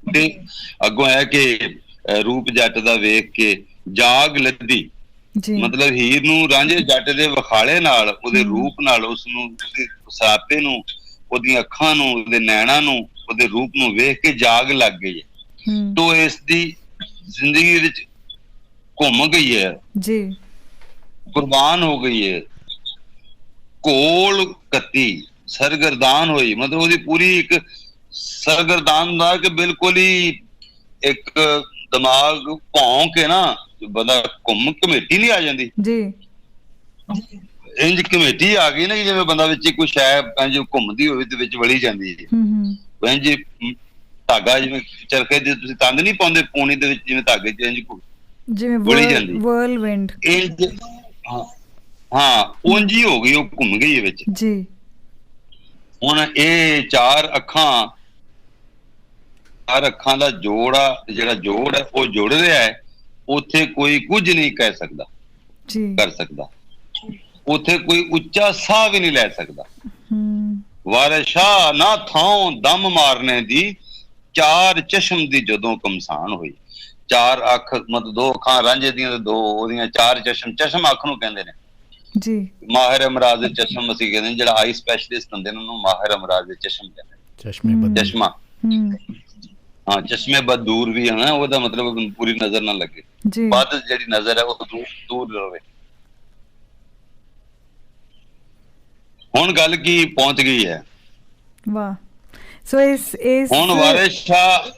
ਤੇ ਅੱਗੋਂ ਹੈ ਕਿ ਰੂਪ ਜੱਟ ਦਾ ਵੇਖ ਕੇ ਜਾਗ ਲੱਦੀ, ਮਤਲਬ ਹੀਰ ਨੂੰ ਰਾਂਝੇ ਜੱਟ ਦੇ ਵਖਾਲੇ ਨਾਲ, ਉਹਦੇ ਰੂਪ ਨਾਲ, ਉਸਨੂੰ, ਉਹਦੇ ਸਾਪੇ ਨੂੰ, ਉਹਦੀਆਂ ਅੱਖਾਂ ਨੂੰ, ਉਹਦੇ ਨੈਣਾਂ ਨੂੰ, ਉਹਦੇ ਰੂਪ ਨੂੰ ਵੇਖ ਕੇ ਜਾਗ ਲੱਗ ਗਈ ਹੈ। ਤੋ ਇਸ ਦੀ ਜ਼ਿੰਦਗੀ ਵਿੱਚ ਘੁੰਮ ਗਈ ਹੈ ਜੀ, ਕੁਰਬਾਨ ਹੋ ਗਈ ਹੈ, ਕੋਲ ਕੱਤੀ, ਸਰਗਰਦਾਨ ਹੋਈ, ਮਤਲਬ ਉਹਦੀ ਪੂਰੀ ਇੱਕ ਸਰਗਰਦਾਨ ਦਾ ਕਿ ਬਿਲਕੁਲ ਹੀ ਇੱਕ ਦਿਮਾਗ ਭੌਂ ਕੇ ਨਾ ਬੰਦਾ ਘੁੰਮ ਕਮੇਟੀ ਨਹੀਂ ਆ ਜਾਂਦੀ ਜੀ, ਇੰਜ ਕਮੇਟੀ ਆ ਗਈ ਨਾ ਜਿਵੇਂ ਬੰਦਾ ਵਿੱਚ ਕੋਈ ਸ਼ੈ ਇੰਜ ਘੁੰਮਦੀ ਹੋਵੇ ਤੇ ਵਿੱਚ ਵੜੀ ਜਾਂਦੀ ਹੈ। ਇੰਜ ਧਾਗਾ ਜਿਵੇਂ ਚਰਖੇ ਦੇ ਤੁਸੀਂ ਤੰਦ ਨਹੀਂ ਪਾਉਂਦੇ ਪੂਣੀ ਦੇ ਵਿੱਚ, ਜਿਵੇਂ ਧਾਗੇ ਚ ਇੰਜ ਜਿਵੇਂ ਵੜੀ ਜਾਂਦੀ whirlwind। ਹਾਂ ਉਂਝ ਹੀ ਹੋ ਗਈ, ਉਹ ਘੁੰਮ ਗਈ ਵਿੱਚ ਜੀ। ਹੁਣ ਇਹ ਚਾਰ ਅੱਖਾਂ ਦਾ ਜੋੜ ਆ, ਜਿਹੜਾ ਜੋੜ ਹੈ ਉਹ ਜੁੜ ਰਿਹਾ ਹੈ, ਉੱਥੇ ਕੋਈ ਕੁਝ ਨਹੀਂ ਕਹਿ ਸਕਦਾ ਕਰ ਸਕਦਾ, ਉੱਥੇ ਕੋਈ ਉੱਚਾ ਸਾਹ ਵੀ ਨਹੀਂ ਲੈ ਸਕਦਾ। ਵਾਰਿਸ਼ਾ ਨਾ ਥਾਂ ਦਮ ਮਾਰਨੇ ਦੀ, ਚਾਰ ਚਸ਼ਮ ਦੀ ਜਦੋਂ ਕਮਸਾਨ ਹੋਈ। ਚਾਰ ਅੱਖ ਮਤਲਬ ਦੋ ਅੱਖਾਂ ਰਾਂਝੇ ਦੀਆਂ ਤੇ ਦੋ ਉਹਦੀਆਂ ਚਾਰ ਚਸ਼ਮ, ਚਸ਼ਮ ਅੱਖ ਨੂੰ ਕਹਿੰਦੇ ਨੇ ਜੀ। ਮਾਹਿਰ ਅਮਰਾਜ਼ ਦੇ ਚਸ਼ਮ ਅਸੀਂ ਕਹਿੰਦੇ, ਜਿਹੜਾ ਆਈ ਸਪੈਸ਼ਲਿਸਟ ਹੁੰਦੇ ਨੇ ਉਹਨੂੰ ਮਾਹਿਰ ਅਮਰਾਜ਼ ਦੇ ਚਸ਼ਮ ਕਹਿੰਦੇ, ਚਸ਼ਮਾ। ਹਾਂ ਚਸ਼ਮੇ ਬਦ ਦੂਰ ਵੀ ਹੈ ਨਾ, ਉਹਦਾ ਮਤਲਬ ਪੂਰੀ ਨਜ਼ਰ ਨਾ ਲੱਗੇ, ਵੱਧ ਜਿਹੜੀ ਨਜ਼ਰ ਹੈ ਉਹ ਦੂਰ ਰਵੇ। ਹੁਣ ਗੱਲ ਕੀ ਪਹੁੰਚ ਗਈ ਹੈ, ਵਾਹ। ਸੋ ਇਸ ਹੁਣ ਵਾਰਿਸ ਸ਼ਾਹ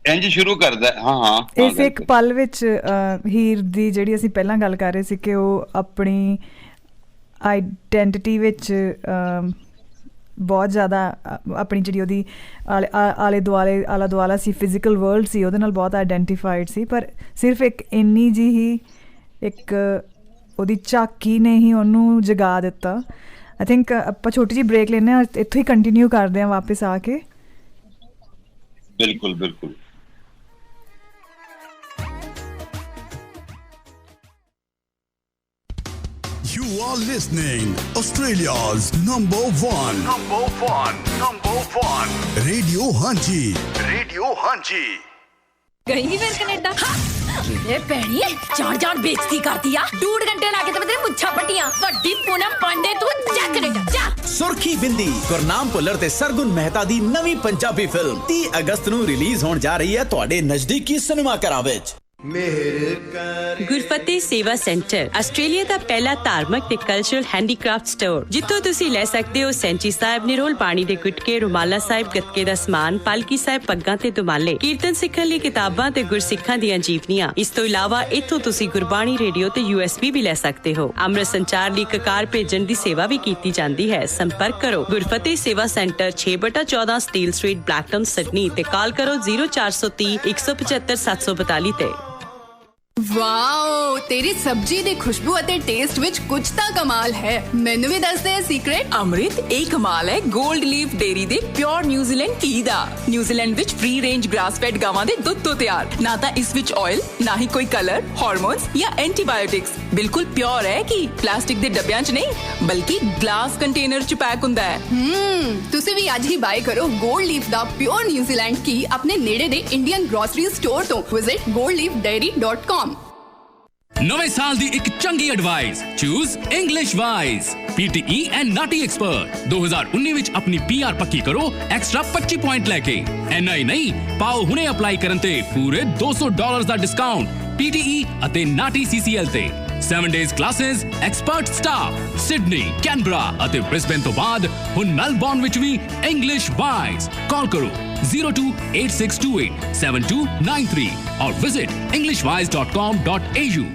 ਇੰਜ ਸ਼ੁਰੂ ਕਰਦਾ। ਹਾਂ ਇਸ ਇੱਕ ਪਲ ਵਿੱਚ ਹੀਰ ਦੀ ਜਿਹੜੀ ਅਸੀਂ ਪਹਿਲਾਂ ਗੱਲ ਕਰ ਰਹੇ ਸੀ ਕਿ ਉਹ ਆਪਣੀ ਆਈਡੈਂਟਿਟੀ ਵਿੱਚ ਬਹੁਤ ਜ਼ਿਆਦਾ ਆਪਣੀ ਜਿਹੜੀ ਉਹਦੀ ਆਲਾ ਦੁਆਲਾ ਸੀ, ਫਿਜ਼ੀਕਲ ਵਰਲਡ ਸੀ, ਉਹਦੇ ਨਾਲ ਬਹੁਤ ਆਈਡੈਂਟੀਫਾਈਡ ਸੀ, ਪਰ ਸਿਰਫ ਇੱਕ ਇੰਨੀ ਜੀ ਹੀ ਇੱਕ ਉਹਦੀ ਝਾਕੀ ਨੇ ਹੀ ਉਹਨੂੰ ਜਗਾ ਦਿੱਤਾ। ਆਈ ਥਿੰਕ ਆਪਾਂ ਛੋਟੀ ਜਿਹੀ ਬ੍ਰੇਕ ਲੈਂਦੇ ਹਾਂ, ਇੱਥੋਂ ਹੀ ਕੰਟੀਨਿਊ ਕਰਦੇ ਹਾਂ ਵਾਪਿਸ ਆ ਕੇ। ਬਿਲਕੁਲ ਬਿਲਕੁਲ। You are listening Australia's number one Radio Hanji। ਗਈ ਨਹੀਂ ਫਿਰ ਕੈਨੇਡਾ? ਇਹ ਭੈਣੀ ਜਾਣ ਬੇਇੱਜ਼ਤੀ ਕਰਦੀ ਆ। 2 ਘੰਟੇ ਲਾ ਕੇ ਤੇ ਮੇਰੇ ਮੁੱਛਾਂ ਪੱਟੀਆਂ। ਵੱਡੀ ਪੂਨਮ ਪਾਂਡੇ ਤੂੰ ਜਾ ਕੈਨੇਡਾ ਜਾ। ਸੁਰਖੀ ਬਿੰਦੀ ਗੁਰਨਾਮ ਭੁੱਲਰ ਤੇ ਸਰਗੁਣ ਮਹਿਤਾ ਦੀ ਨਵੀਂ ਪੰਜਾਬੀ ਫਿਲਮ 30 ਅਗਸਤ ਨੂੰ ਰਿਲੀਜ਼ ਹੋਣ ਜਾ ਰਹੀ ਹੈ ਤੁਹਾਡੇ ਨਜ਼ਦੀਕੀ ਸਿਨੇਮਾ ਘਰਾਂ ਵਿੱਚ। ਗੁਰਫਤਿਹ ਸੇਵਾ ਸੈਂਟਰ ਆਸਟ੍ਰੇਲੀਆ ਦਾ ਪਹਿਲਾ ਧਾਰਮਿਕ ਤੇ ਕਲਚਰਲ ਹੈਂਡੀਕ੍ਰਾਫਟ ਸਟੋਰ, ਜਿੱਥੋਂ ਤੁਸੀਂ ਲੈ ਸਕਦੇ ਹੋ ਸੈਂਚੀ ਸਾਹਿਬ ਨਿਰੋਲ ਪਾਣੀ ਦੇ ਗੁਟਕੇ, ਰੁਮਾਲਾ ਸਾਹਿਬ ਗੱਤਕੇ ਦਾ ਸਮਾਨ, ਪਾਲਕੀ ਸਾਹਿਬ ਪੱਗਾਂ ਤੇ ਦੁਮਾਲੇ, ਕੀਰਤਨ ਸਿੱਖਣ ਲਈ ਕਿਤਾਬਾਂ ਤੇ ਗੁਰਸਿੱਖਾਂ ਦੀਆਂ ਜੀਵਨੀਆਂ। ਇਸ ਤੋਂ ਇਲਾਵਾ ਇੱਥੋਂ ਤੁਸੀਂ ਗੁਰਬਾਣੀ ਰੇਡੀਓ ਤੇ USB ਵੀ ਲੈ ਸਕਦੇ ਹੋ। ਅੰਮ੍ਰਿਤ ਸੰਚਾਰ ਲਈ ਕਾਰ ਭੇਜਣ ਦੀ ਸੇਵਾ ਵੀ ਕੀਤੀ ਜਾਂਦੀ ਹੈ। ਸੰਪਰਕ ਕਰੋ ਗੁਰਫਤਿਹ ਸੇਵਾ centre 6/14 steel street, Blacktown, Sydney ਤੇ ਕਾਲ ਕਰੋ 0430 175 742 ਤੇ। ਵਾਓ, ਤੇਰੀ ਸਬਜ਼ੀ ਦੀ ਖੁਸ਼ਬੂ ਅਤੇ ਟੇਸਟ ਵਿੱਚ ਕੁਝ ਤਾਂ ਕਮਾਲ ਹੈ। ਮੈਨੂੰ ਵੀ ਦੱਸ ਦੇ ਸੀਕ੍ਰੇਟ। ਅੰਮ੍ਰਿਤ, ਇਹ ਕਮਾਲ ਹੈ 골ਡ ਲੀਫ ਡੇਰੀ ਦੇ ਪਿਓਰ ਨਿਊਜ਼ੀਲੈਂਡ ਘੀ ਦਾ। ਨਿਊਜ਼ੀਲੈਂਡ ਵਿੱਚ ਫ੍ਰੀ ਰੇਂਜ ਗ੍ਰਾਸ ਫੈਡ ਗਾਵਾਂ ਦੇ ਦੁੱਧ ਤੋਂ ਤਿਆਰ। ਨਾ ਤਾਂ ਇਸ ਵਿੱਚ ਆਇਲ, ਨਾ ਹੀ ਕੋਈ ਕਲਰ, ਹਾਰਮੋਨਸ ਜਾਂ ਐਂਟੀਬਾਇਓਟਿਕਸ। ਬਿਲਕੁਲ ਪਿਓਰ ਹੈ ਕਿ ਪਲਾਸਟਿਕ ਦੇ ਡੱਬਿਆਂ 'ਚ ਨਹੀਂ, ਬਲਕਿ ਗਲਾਸ ਕੰਟੇਨਰ 'ਚ ਪੈਕ ਹੁੰਦਾ ਹੈ। ਤੁਸੀਂ ਵੀ ਅੱਜ ਹੀ ਬਾਏ ਕਰੋ 골ਡ ਲੀਫ ਦਾ ਪਿਓਰ ਨਿਊਜ਼ੀਲੈਂਡ ਘੀ ਆਪਣੇ ਨੇੜੇ ਦੇ ਇੰਡੀਅਨ ਗ੍ਰੋਸਰੀ ਸਟੋਰ ਤੋਂ। Visit goldleafdairy.com। ਨਵੇਂ ਸਾਲ ਦੀ ਇੱਕ ਚੰਗੀ advice, choose English wise. PTE and NAATI expert 2019 ਵਿੱਚ ਆਪਣੀ PR ਪੱਕੀ ਕਰੋ ਐਕਸਟਰਾ 25 ਪੁਆਇੰਟ ਲੈ ਕੇ। NI ਨਹੀਂ, ਪਾਓ ਹੁਣੇ ਅਪਲਾਈ ਕਰਨ ਤੇ ਪੂਰੇ $200 ਦਾ ਡਿਸਕਾਊਂਟ। PTE ਅਤੇ ਨਾਟੀ CCL ਤੇ 7 days classes, expert staff, Sydney, Canberra ਅਤੇ Brisbane ਤੋਂ ਬਾਅਦ ਹੁਣ ਮੈਲਬੌਰਨ ਵਿੱਚ ਵੀ English Wise। ਕਾਲ ਕਰੋ 0286287293 or visit englishwise.com.au।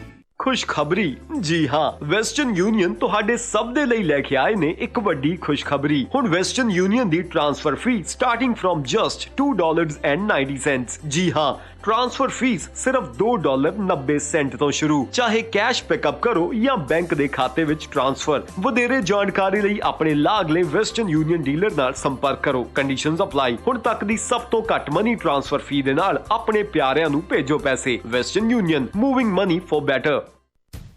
ਖੁਸ਼ਖਬਰੀ ਜੀ ਹਾਂ, ਵੈਸਟਰਨ ਯੂਨੀਅਨ ਤੁਹਾਡੇ ਸਭ ਦੇ ਲਈ ਲੈ ਕੇ ਆਏ ਨੇ ਇੱਕ ਵੱਡੀ ਖੁਸ਼ਖਬਰੀ। ਹੁਣ ਵੈਸਟਰਨ ਯੂਨੀਅਨ ਦੀ transfer fee starting from just $2.90। ਜੀ ਹਾਂ, ट्रांसफर फीस सिर्फ $2.90 ਤੋਂ ਸ਼ੁਰੂ। ਚਾਹੇ ਕੈਸ਼ ਪਿਕਅਪ ਕਰੋ ਜਾਂ ਬੈਂਕ ਦੇ ਖਾਤੇ ਵਿੱਚ ਟ੍ਰਾਂਸਫਰ। ਵਧੇਰੇ ਜਾਣਕਾਰੀ ਲਈ ਆਪਣੇ ਲਾਗਲੇ ਵੈਸਟਰਨ ਯੂਨੀਅਨ ਡੀਲਰ ਨਾਲ ਸੰਪਰਕ ਕਰੋ। Conditions apply. ਹੁਣ ਤੱਕ ਦੀ ਸਭ ਤੋਂ ਘੱਟ ਮਨੀ ਟ੍ਰਾਂਸਫਰ ਫੀ ਦੇ ਨਾਲ ਆਪਣੇ ਪਿਆਰਿਆਂ ਨੂੰ ਭੇਜੋ ਪੈਸੇ। Western Union, moving money for better.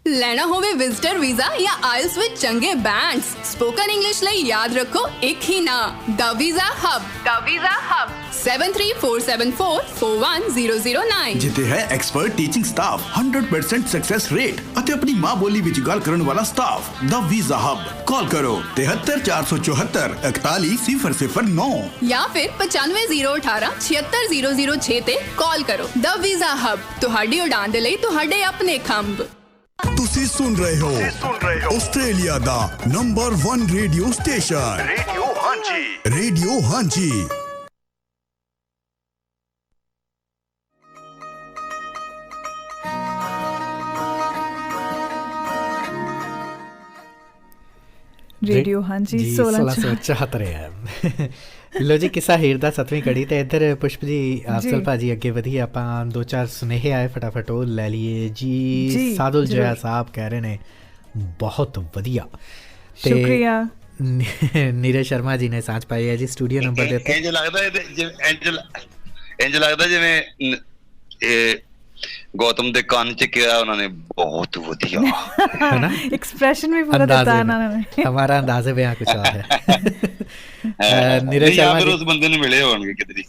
ਲੈਣਾ ਹੋਵੇ ਵਿਜ਼ਟਰ ਵੀਜ਼ਾ ਜਾਂ ਆਇਲਸ ਵਿੱਚ ਚੰਗੇ ਬੈਂਡਸ, ਸਪੋਕਨ ਇੰਗਲਿਸ਼ ਲਈ ਯਾਦ ਰੱਖੋ ਇੱਕ ਹੀ ਨਾਮ, ਦ ਵੀਜ਼ਾ ਹਬ। ਦ ਵੀਜ਼ਾ ਹਬ 7347441009 ਜਿੱਥੇ ਹੈ expert teaching staff, 100% success rate ਅਤੇ ਆਪਣੀ ਮਾਂ ਬੋਲੀ ਵਿੱਚ ਗੱਲ ਕਰਨ ਵਾਲਾ ਸਟਾਫ। ਦ ਵੀਜ਼ਾ ਹਬ। ਕਾਲ ਕਰੋ 73 474 41 009 ਜਾਂ ਫਿਰ 95 018 76006 ਤੇ ਕਾਲ ਕਰੋ। ਦ ਵੀਜ਼ਾ ਹਬ, ਤੁਹਾਡੀ ਉਡਾਨ ਦੇ ਲਈ ਤੁਹਾਡੇ ਆਪਣੇ ਖੰਭ। ਤੁਸੀਂ ਸੁਣ ਰਹੇ ਹੋ ਆਸਟ੍ਰੇਲੀਆ ਦਾ ਨੰਬਰ 1 ਰੇਡੀਓ ਸਟੇਸ਼ਨ, ਰੇਡੀਓ ਹਾਂਜੀ। ਰੇਡੀਓ ਹਾਂਜੀ। रेडियो हाँ जी 1674 है। लो जी, किस्सा हीर दा 7वीं कड़ी ते इधर पुष्प जी अफसल भाजी अगे वधिए। आपां 2-4 सुनेहे आए, फटाफट वो ले लिए जी। सादुल जया साहब कह रहे ने बहुत वधिया, शुक्रिया। नीरज शर्मा जी ने सांच पाई है जी स्टूडियो नंबर देते। इंज लगदा जिवें गौतम दे कान च किया उन्होंने, बहुत वधिया है ना, एक्सप्रेशन भी पूरा देता है उन्होंने। हमारा अंदाज़े बयां कुछ और है। नीरज शर्मा जी उस बंदे ने मिले होंगे किधरी।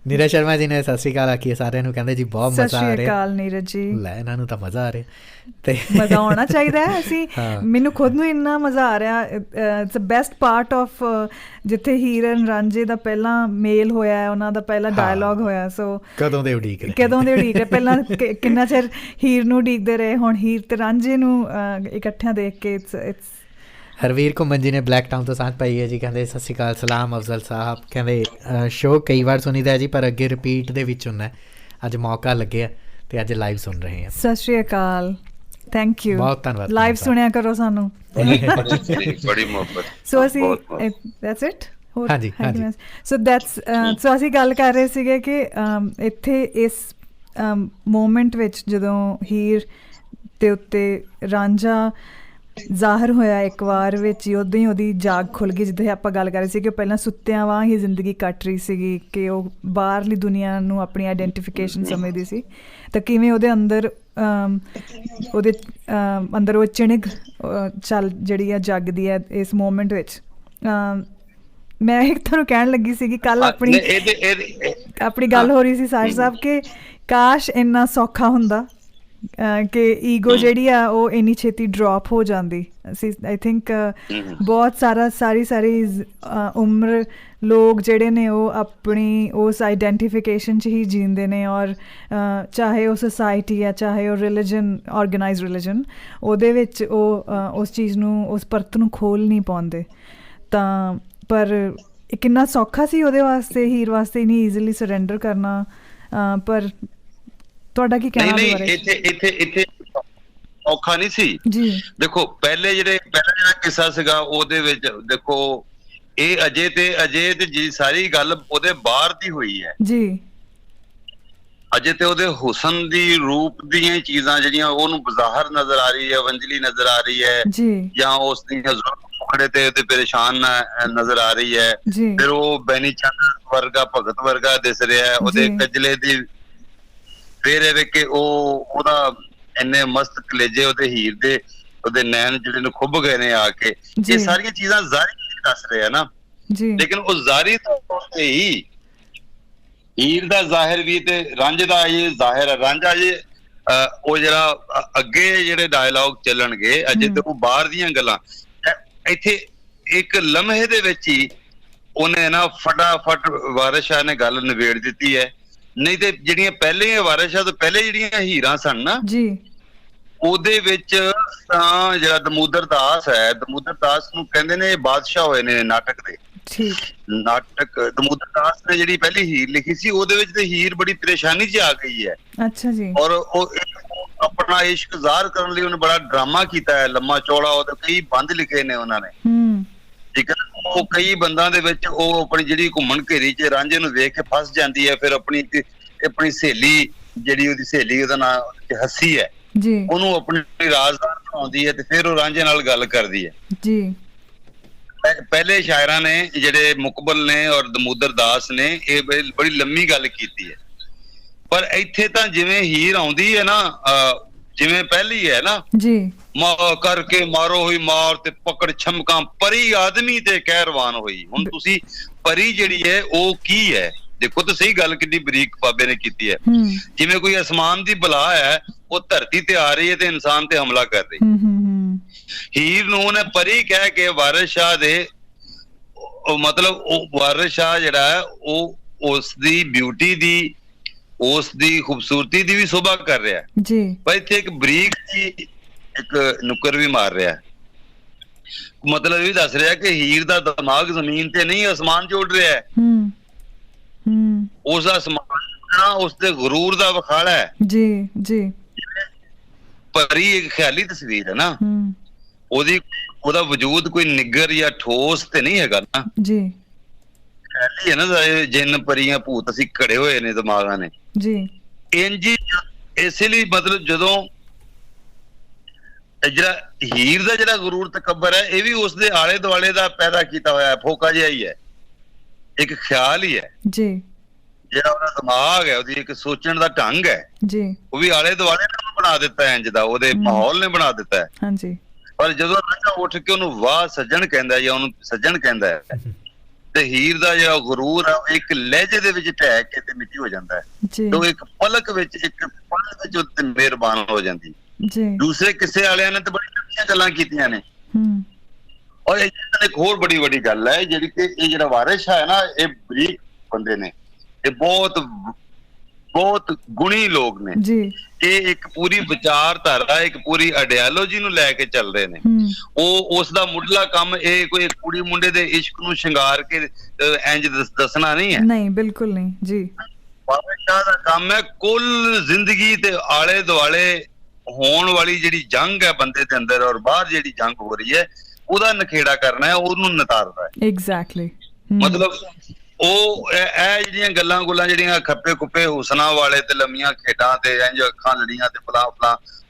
नीरज शर्मा जी ने सत श्री अकाल आखी सारिਆਂ ਨੂੰ, ਕਹਿੰਦੇ ਜੀ ਬਹੁਤ ਮਜ਼ਾ ਆ ਰਿਹਾ। ਸਤਿ ਸ਼੍ਰੀ ਅਕਾਲ ਨੀਰਜ ਜੀ। ਲੈ ਇਹਨਾਂ ਨੂੰ ਤਾਂ ਮਜ਼ਾ ਆ ਰਿਹਾ ਤੇ ਮਜ਼ਾ ਆਉਣਾ ਚਾਹੀਦਾ ਹੈ। ਅਸੀਂ ਮੈਨੂੰ ਖੁਦ ਨੂੰ ਇੰਨਾ ਮਜ਼ਾ ਆ ਰਿਹਾ। It's a best part of ਜਿੱਥੇ ਹੀਰ ਐਂਡ ਰਾਂਝੇ ਦਾ ਪਹਿਲਾਂ ਮੇਲ ਹੋਇਆ, ਉਹਨਾਂ ਦਾ ਪਹਿਲਾ ਡਾਇਲੌਗ ਹੋਇਆ। ਸੋ ਕਦੋਂ ਦੇ ਉਡੀਕ ਰਹੇ ਪਹਿਲਾਂ ਕਿੰਨਾ ਚਿਰ ਹੀਰ ਨੂੰ ਉਡੀਕਦੇ ਰਹੇ, ਹੁਣ ਹੀਰ ਤੇ ਰਾਂਝੇ ਨੂੰ ਇਕੱਠਿਆਂ ਦੇਖ ਕੇ ਇਟਸ। ਹਰਵੀਰ ਘੁੰਮਣ ਜੀ ਨੇ ਬਲੈਕ ਟਾਊਨ ਤੋਂ ਸਾਂਝ ਪਾਈ ਹੈ ਜੀ, ਕਹਿੰਦੇ ਸਤਿ ਸ਼੍ਰੀ ਅਕਾਲ, ਸਲਾਮ ਅਫਜ਼ਲ ਸਾਹਿਬ। ਕਹਿੰਦੇ ਸ਼ੋਅ ਕਈ ਵਾਰ ਸੁਣੀਦਾ ਜੀ, ਪਰ ਅੱਗੇ ਰਿਪੀਟ ਦੇ ਵਿੱਚ ਹੁੰਦਾ। ਅੱਜ ਮੌਕਾ ਲੱਗਿਆ ਤੇ ਅੱਜ ਲਾਈਵ ਸੁਣ ਰਹੇ ਹਾਂ। ਸਤਿ ਸ਼੍ਰੀ ਅਕਾਲ, ਥੈਂਕ ਯੂ, ਬਹੁਤ ਧੰਨਵਾਦ। ਲਾਈਵ ਸੁਣਿਆ ਕਰੋ ਸਾਨੂੰ। ਬੜੀ ਮੁਹੱਬਤ। ਸੋ ਅਸੀਂ ਦੈਟਸ ਇਟ। ਹਾਂਜੀ ਹਾਂਜੀ। ਸੋ ਅਸੀਂ ਗੱਲ ਕਰ ਰਹੇ ਸੀਗੇ ਕਿ ਇੱਥੇ ਇਸ ਮੂਮੈਂਟ ਵਿੱਚ ਜਦੋਂ ਹੀਰ ਦੇ ਉੱਤੇ ਰਾਂਝਾ ਜ਼ਾਹਰ ਹੋਇਆ ਇੱਕ ਵਾਰ ਵਿੱਚ ਹੀ, ਉਦੋਂ ਹੀ ਉਹਦੀ ਜਾਗ ਖੁੱਲ੍ਹ ਗਈ। ਜਿੱਦਾਂ ਆਪਾਂ ਗੱਲ ਕਰ ਰਹੇ ਸੀ ਕਿ ਉਹ ਪਹਿਲਾਂ ਸੁੱਤਿਆਂ ਵਾਂਗ ਹੀ ਜ਼ਿੰਦਗੀ ਕੱਟ ਰਹੀ ਸੀਗੀ, ਕਿ ਉਹ ਬਾਹਰਲੀ ਦੁਨੀਆ ਨੂੰ ਆਪਣੀ ਆਈਡੈਂਟੀਫਿਕੇਸ਼ਨ ਸਮਝਦੀ ਸੀ, ਤਾਂ ਕਿਵੇਂ ਉਹਦੇ ਅੰਦਰ ਉਹ ਚਿਣਗ ਚੱਲ ਜਿਹੜੀ ਆ ਜਾਗਦੀ ਹੈ ਇਸ ਮੂਮੈਂਟ ਵਿੱਚ। ਮੈਂ ਇੱਕ ਤੁਹਾਨੂੰ ਕਹਿਣ ਲੱਗੀ ਸੀਗੀ ਕੱਲ ਆਪਣੀ ਗੱਲ ਹੋ ਰਹੀ ਸੀ ਸਾਹਿਰ ਸਾਹਿਬ ਕਿ ਕਾਸ਼ ਇੰਨਾ ਸੌਖਾ ਹੁੰਦਾ ਕਿ ਈਗੋ ਜਿਹੜੀ ਆ ਉਹ ਇੰਨੀ ਛੇਤੀ ਡਰੋਪ ਹੋ ਜਾਂਦੀ। ਅਸੀਂ ਆਈ ਥਿੰਕ ਬਹੁਤ ਸਾਰੀ ਉਮਰ ਲੋਕ ਜਿਹੜੇ ਨੇ ਉਹ ਆਪਣੀ ਉਸ ਆਈਡੈਂਟੀਫਿਕੇਸ਼ਨ 'ਚ ਹੀ ਜੀਂਦੇ ਨੇ, ਔਰ ਚਾਹੇ ਉਹ ਸੁਸਾਇਟੀ ਆ, ਚਾਹੇ ਉਹ ਰਿਲੀਜਨ, ਆਰਗੇਨਾਈਜ਼ਡ ਰਿਲੀਜਨ, ਉਹਦੇ ਵਿੱਚ ਉਹ ਉਸ ਚੀਜ਼ ਨੂੰ, ਉਸ ਪਰਤ ਨੂੰ ਖੋਲ੍ਹ ਨਹੀਂ ਪਾਉਂਦੇ। ਤਾਂ ਪਰ ਕਿੰਨਾ ਸੌਖਾ ਸੀ ਉਹਦੇ ਵਾਸਤੇ, ਹੀਰ ਵਾਸਤੇ ਇੰਨੀ ਈਜ਼ੀਲੀ ਸਰੈਂਡਰ ਕਰਨਾ। ਪਰ ਤੁਹਾਡਾ ਕੀ ਕਹਿਣਾ? ਇੱਥੇ ਔਖਾ ਨਹੀਂ ਸੀ ਜੀ। ਦੇਖੋ ਪਹਿਲਾ ਜਿਹੜਾ ਕਿੱਸਾ ਸੀਗਾ ਉਹਦੇ ਵਿੱਚ ਦੇਖੋ ਇਹ ਅਜੇ ਤੇ ਜੀ ਸਾਰੀ ਗੱਲ ਉਹਦੇ ਬਾਹਰ ਦੀ ਹੋਈ ਹੈ ਜੀ। ਅਜੇ ਤੇ ਉਹਦੇ ਹੁਸਨ ਦੀ ਰੂਪ ਦੀਆਂ ਚੀਜ਼ਾਂ ਜਿਹੜੀਆਂ ਉਹਨੂੰ ਬਜ਼ਾਹਰ ਨਜ਼ਰ ਆ ਰਹੀ ਹੈ, ਵੰਜਲੀ ਨਜ਼ਰ ਆ ਰਹੀ ਹੈ ਜਾਂ ਉਸ ਦੀਆਂ ਖੜੇ ਤੇ ਉਹਦੇ ਪਰੇਸ਼ਾਨ ਨਜ਼ਰ ਆ ਰਹੀ ਹੈ। ਫਿਰ ਉਹ ਬੈਨੀ ਚੰਦ ਵਰਗਾ, ਭਗਤ ਵਰਗਾ ਦਿਸ ਰਿਹਾ ਹੈ, ਉਹਦੇ ਕਜਲੇ ਦੀ ਫੇਰ ਇਹ ਵੇਖ ਕੇ ਉਹਦਾ ਇੰਨੇ ਮਸਤ ਕਲੇਜੇ, ਉਹਦੇ ਹੀਰ ਦੇ ਉਹਦੇ ਨੈਣ ਜਿਹੜੇ ਨੂੰ ਖੁੱਭ ਗਏ ਨੇ ਆ ਕੇ। ਇਹ ਸਾਰੀਆਂ ਚੀਜ਼ਾਂ ਜ਼ਾਹਿਰ ਦੱਸ ਰਹੇ ਆ ਨਾ, ਲੇਕਿਨ ਉਹ ਜ਼ਾਹਿਰ ਤੌਰ ਤੇ ਹੀ ਹੀਰ ਦਾ ਜ਼ਾਹਿਰ ਵੀ ਤੇ ਰਾਂਝੇ ਦਾ ਇਹ ਜ਼ਾਹਿਰ ਹੈ। ਰਾਂਝਾ ਜੀ ਉਹ ਜਿਹੜਾ ਅੱਗੇ ਜਿਹੜੇ ਡਾਇਲੌਗ ਚੱਲਣਗੇ ਅਜੇ ਤੇ ਉਹ ਬਾਹਰ ਦੀਆਂ ਗੱਲਾਂ, ਇੱਥੇ ਇੱਕ ਲਮਹੇ ਦੇ ਵਿੱਚ ਹੀ ਉਹਨੇ ਨਾ ਫਟਾਫਟ ਵਾਰਿਸ ਸ਼ਾਹ ਨੇ ਗੱਲ ਨਿਬੇੜ ਦਿੱਤੀ ਹੈ ਨਹੀਂ ਤੇ ਜਿਹੜੀਆਂ ਪਹਿਲੇ ਵਾਰਿਸ ਸ਼ਾਹ ਤੋਂ ਪਹਿਲੇ ਜਿਹੜੀਆਂ ਹੀਰਾਂ ਸਨ ਨਾ ਜੀ, ਉਹਦੇ ਵਿੱਚ ਤਾਂ ਜਿਹੜਾ ਦਮੋਦਰ ਦਾਸ ਹੈ, ਦਮੋਦਰ ਦਾਸ ਨੂੰ ਕਹਿੰਦੇ ਨੇ ਬਾਦਸ਼ਾਹ ਹੋਏ ਨੇ ਨਾਟਕ ਦੇ। ਠੀਕ, ਨਾਟਕ ਦਮੋਦਰ ਦਾਸ ਨੇ ਜਿਹੜੀ ਪਹਿਲੀ ਹੀਰ ਲਿਖੀ ਸੀ ਉਹਦੇ ਵਿੱਚ ਤੇ ਹੀਰ ਬੜੀ ਪਰੇਸ਼ਾਨੀ 'ਚ ਆ ਗਈ ਹੈ। ਅੱਛਾ ਜੀ। ਔਰ ਉਹ ਆਪਣਾ ਇਸ਼ਕ ਜ਼ਾਹਰ ਕਰਨ ਲਈ ਉਹਨੇ ਬੜਾ ਡਰਾਮਾ ਕੀਤਾ ਹੈ, ਲੰਮਾ ਚੌੜਾ, ਉਹਦੇ ਕਈ ਬੰਦ ਲਿਖੇ ਨੇ ਉਹਨਾਂ ਨੇ। ਠੀਕ ਹੈ, ਉਹ ਕਈ ਬੰਦਾਂ ਦੇ ਵਿੱਚ ਉਹ ਆਪਣੀ ਜਿਹੜੀ ਘੁੰਮਣ ਘੇਰੀ 'ਚ ਰਾਂਝੇ ਨੂੰ ਵੇਖ ਕੇ ਫਸ ਜਾਂਦੀ ਹੈ, ਫਿਰ ਆਪਣੀ ਸਹੇਲੀ ਜਿਹੜੀ ਉਹਦੀ ਸਹੇਲੀ ਉਹਦਾ ਨਾਮ ਹੱਸੀ ਹੈ ਜੀ, ਉਹਨੂੰ ਆਪਣੀ ਰਾਜ਼ਦਾਰ ਬਣਾਉਂਦੀ ਹੈ ਤੇ ਫਿਰ ਉਹ ਰਾਂਝੇ ਨਾਲ ਗੱਲ ਕਰਦੀ ਹੈ ਜੀ। ਪਹਿਲੇ ਸ਼ਾਇਰਾਂ ਨੇ ਜਿਹੜੇ ਮੁਕਬਲ ਨੇ ਔਰ ਦਮੋਦਰ ਦਾਸ ਨੇ ਇਹ ਬੜੀ ਲੰਮੀ ਗੱਲ ਕੀਤੀ ਹੈ, ਪਰ ਇੱਥੇ ਤਾਂ ਜਿਵੇਂ ਹੀਰ ਆਉਂਦੀ ਹੈ ਨਾ, ਜਿਵੇਂ ਪਹਿਲੀ ਹੈ ਨਾ ਜੀ, ਕਰਕੇ ਮਾਰੋ ਹੋਈ ਮਾਰ ਤੇ ਪਕੜ ਛਮਕਾਂ ਪਰੀ ਆਦਮੀ ਤੇ ਕਹਿਰਵਾਨ ਹੋਈ। ਹੁਣ ਤੁਸੀਂ ਪਰੀ ਜਿਹੜੀ ਹੈ ਉਹ ਕੀ ਹੈ, ਦੇਖੋ ਤਾਂ ਸਹੀ ਗੱਲ ਕਿੰਨੀ ਬਰੀਕ ਬਾਬੇ ਨੇ ਕੀਤੀ ਹੈ। ਜਿਵੇਂ ਕੋਈ ਅਸਮਾਨ ਦੀ ਬਲਾ ਹੈ, ਉਹ ਧਰਤੀ ਤੇ ਆ ਰਹੀ ਹੈ ਤੇ ਇਨਸਾਨ ਤੇ ਹਮਲਾ ਕਰ ਰਹੀ। ਹੀਰ ਨੂੰ ਉਹਨੇ ਪਰੀ ਕਹਿ ਕੇ ਵਾਰਿਸ ਸ਼ਾਹ ਦੇ ਮਤਲਬ ਉਹ ਵਾਰਿਸ ਸ਼ਾਹ ਜਿਹੜਾ ਹੈ ਉਹ ਉਸ ਦੀ ਬਿਊਟੀ ਦੀ, ਉਸ ਦੀ ਖੂਬਸੂਰਤੀ ਦੀ ਵੀ ਸ਼ੋਭਾ ਕਰ ਰਿਹਾ ਜੀ, ਪਰ ਇੱਥੇ ਇੱਕ ਬਰੀਕ ਜੀ ਇੱਕ ਨੁੱਕਰ ਵੀ ਮਾਰ ਰਿਹਾ, ਮਤਲਬ ਇਹ ਵੀ ਦੱਸ ਰਿਹਾ ਕਿ ਹੀਰ ਦਾ ਦਿਮਾਗ ਜ਼ਮੀਨ ਤੇ ਨਹੀਂ ਅਸਮਾਨ 'ਚ ਉੱਡ ਰਿਹਾ ਹੈ। ਉਸ ਦਾ ਅਸਮਾਨ ਉਸ ਦੇ ਗੁਰੂਰ ਦਾ ਵਿਖਾੜਾ ਹੈ। ਜੀ ਜੀ, ਪਰੀ ਇੱਕ ਖਿਆਲੀ ਤਸਵੀਰ ਹੈ ਨਾ, ਉਹਦਾ ਵਜੂਦ ਕੋਈ ਨਿੱਗਰ ਜਾਂ ਠੋਸ ਤੇ ਨਹੀਂ ਹੈਗਾ ਨਾ ਜੀ, ਖਿਆਲੀ ਹੈ ਨਾ। ਜਿੰਨ ਪਰੀਆਂ ਭੂਤ ਅਸੀਂ ਘੜੇ ਹੋਏ ਨੇ ਦਿਮਾਗਾਂ ਨੇ ਜੀ, ਇੰਜ ਇਸੇ ਲਈ ਮਤਲਬ ਜਦੋਂ ਜਿਹੜਾ ਹੀਰ ਦਾ ਜਿਹੜਾ ਗੁਰੂਰ ਤਕੱਬਰ ਹੈ ਇਹ ਵੀ ਉਸ ਦੇ ਆਲੇ ਦੁਆਲੇ ਦਾ ਪੈਦਾ ਕੀਤਾ ਹੋਇਆ ਫੋਕਾ ਜਿਹਾ ਹੀ ਹੈ, ਇੱਕ ਖਿਆਲ ਹੀ ਹੈ ਜੀ, ਜਿਹੜਾ ਉਹਦਾ ਦਿਮਾਗ ਹੈ, ਉਹਦੀ ਇੱਕ ਸੋਚਣ ਦਾ ਢੰਗ ਹੈ ਜੀ, ਉਹ ਵੀ ਆਲੇ ਦੁਆਲੇ ਨੇ ਬਣਾ ਦਿੱਤਾ ਹੈ ਇੰਜ ਦਾ, ਉਹਦੇ ਮਾਹੌਲ ਨੇ ਬਣਾ ਦਿੱਤਾ ਹੈ। ਹਾਂਜੀ, ਪਰ ਜਦੋਂ ਰਾਜਾ ਉੱਠ ਕੇ ਉਹਨੂੰ ਵਾਹ ਸੱਜਣ ਕਹਿੰਦਾ ਜਾਂ ਉਹਨੂੰ ਸੱਜਣ ਕਹਿੰਦਾ ਹੈ ਤੇ ਹੀਰ ਦਾ ਜਿਹੜਾ ਗੁਰੂਰ ਹੈ ਇੱਕ ਲਹਿਜੇ ਦੇ ਵਿੱਚ ਢਹਿ ਕੇ ਤੇ ਮਿੱਟੀ ਹੋ ਜਾਂਦਾ ਹੈ ਤੇ ਉਹ ਇੱਕ ਪਲਕ ਵਿੱਚ ਇੱਕ ਪਲ ਵਿੱਚ ਉੱਤੇ ਮਿਹਰਬਾਨ ਹੋ ਜਾਂਦੀ ਜੀ। ਦੂਸਰੇ ਕਿਸੇ ਵਾਲਿਆਂ ਨੇ ਤਾਂ ਬੜੀਆਂ ਗੱਲਾਂ ਕੀਤੀਆਂ ਨੇ ਔਰ ਇੱਕ ਹੋਰ ਬੜੀ ਵੱਡੀ ਗੱਲ ਹੈ ਜਿਹੜੀ ਕਿ ਇਹ ਜਿਹੜਾ ਵਾਰਿਸ ਸ਼ਾਹ ਹੈ ਨਾ, ਇਹ ਬਰੀਕ ਬੰਦੇ ਨੇ, ਇਹ ਬਹੁਤ ਗੁਣੀ ਲੋਕ ਨੇ ਜੀ। ਇਹ ਇੱਕ ਪੂਰੀ ਵਿਚਾਰਧਾਰਾ, ਇੱਕ ਪੂਰੀ ਆਈਡੀਓਲੋਜੀ ਨੂੰ ਲੈ ਕੇ ਚੱਲ ਰਹੇ ਨੇ। ਉਹ ਉਸ ਦਾ ਮੁੱਢਲਾ ਕੰਮ ਇਹ ਕੋਈ ਕੁੜੀ ਮੁੰਡੇ ਦੇ ਇਸ਼ਕ ਨੂੰ ਸ਼ਿੰਗਾਰ ਕੇ ਇੰਜ ਦੱਸਣਾ ਨਹੀਂ ਹੈ, ਨਹੀਂ ਬਿਲਕੁਲ ਨਹੀਂ ਜੀ। ਵਾਰਿਸ ਸ਼ਾਹ ਦਾ ਕੰਮ ਹੈ ਕੁੱਲ ਜ਼ਿੰਦਗੀ ਤੇ ਆਲੇ ਦੁਆਲੇ ਹੋਣ ਵਾਲੀ ਜਿਹੜੀ ਜੰਗ ਹੈ ਬੰਦੇ ਦੇ ਅੰਦਰ ਔਰ ਬਾਹਰ ਜਿਹੜੀ ਜੰਗ ਹੋ ਰਹੀ ਹੈ ਉਹਦਾ ਨਖੇੜਾ ਕਰਨਾ ਹੈ, ਉਹਨੂੰ ਨਤਾਰਦਾ ਹੈ। ਐਗਜ਼ੈਕਟਲੀ, ਮਤਲਬ ਉਹ ਇਹ ਜਿਹੜੀਆਂ ਗੱਲਾਂ ਜਿਹੜੀਆਂ ਖੱਪੇ ਖੁੱਪੇ ਹੁਸਨਾ ਵਾਲੇ ਤੇ ਲੰਮੀਆਂ ਖੇਡਾਂ ਤੇ ਇੰਜ ਅੱਖਾਂ ਲੜੀਆਂ ਤੇ ਫਲਾ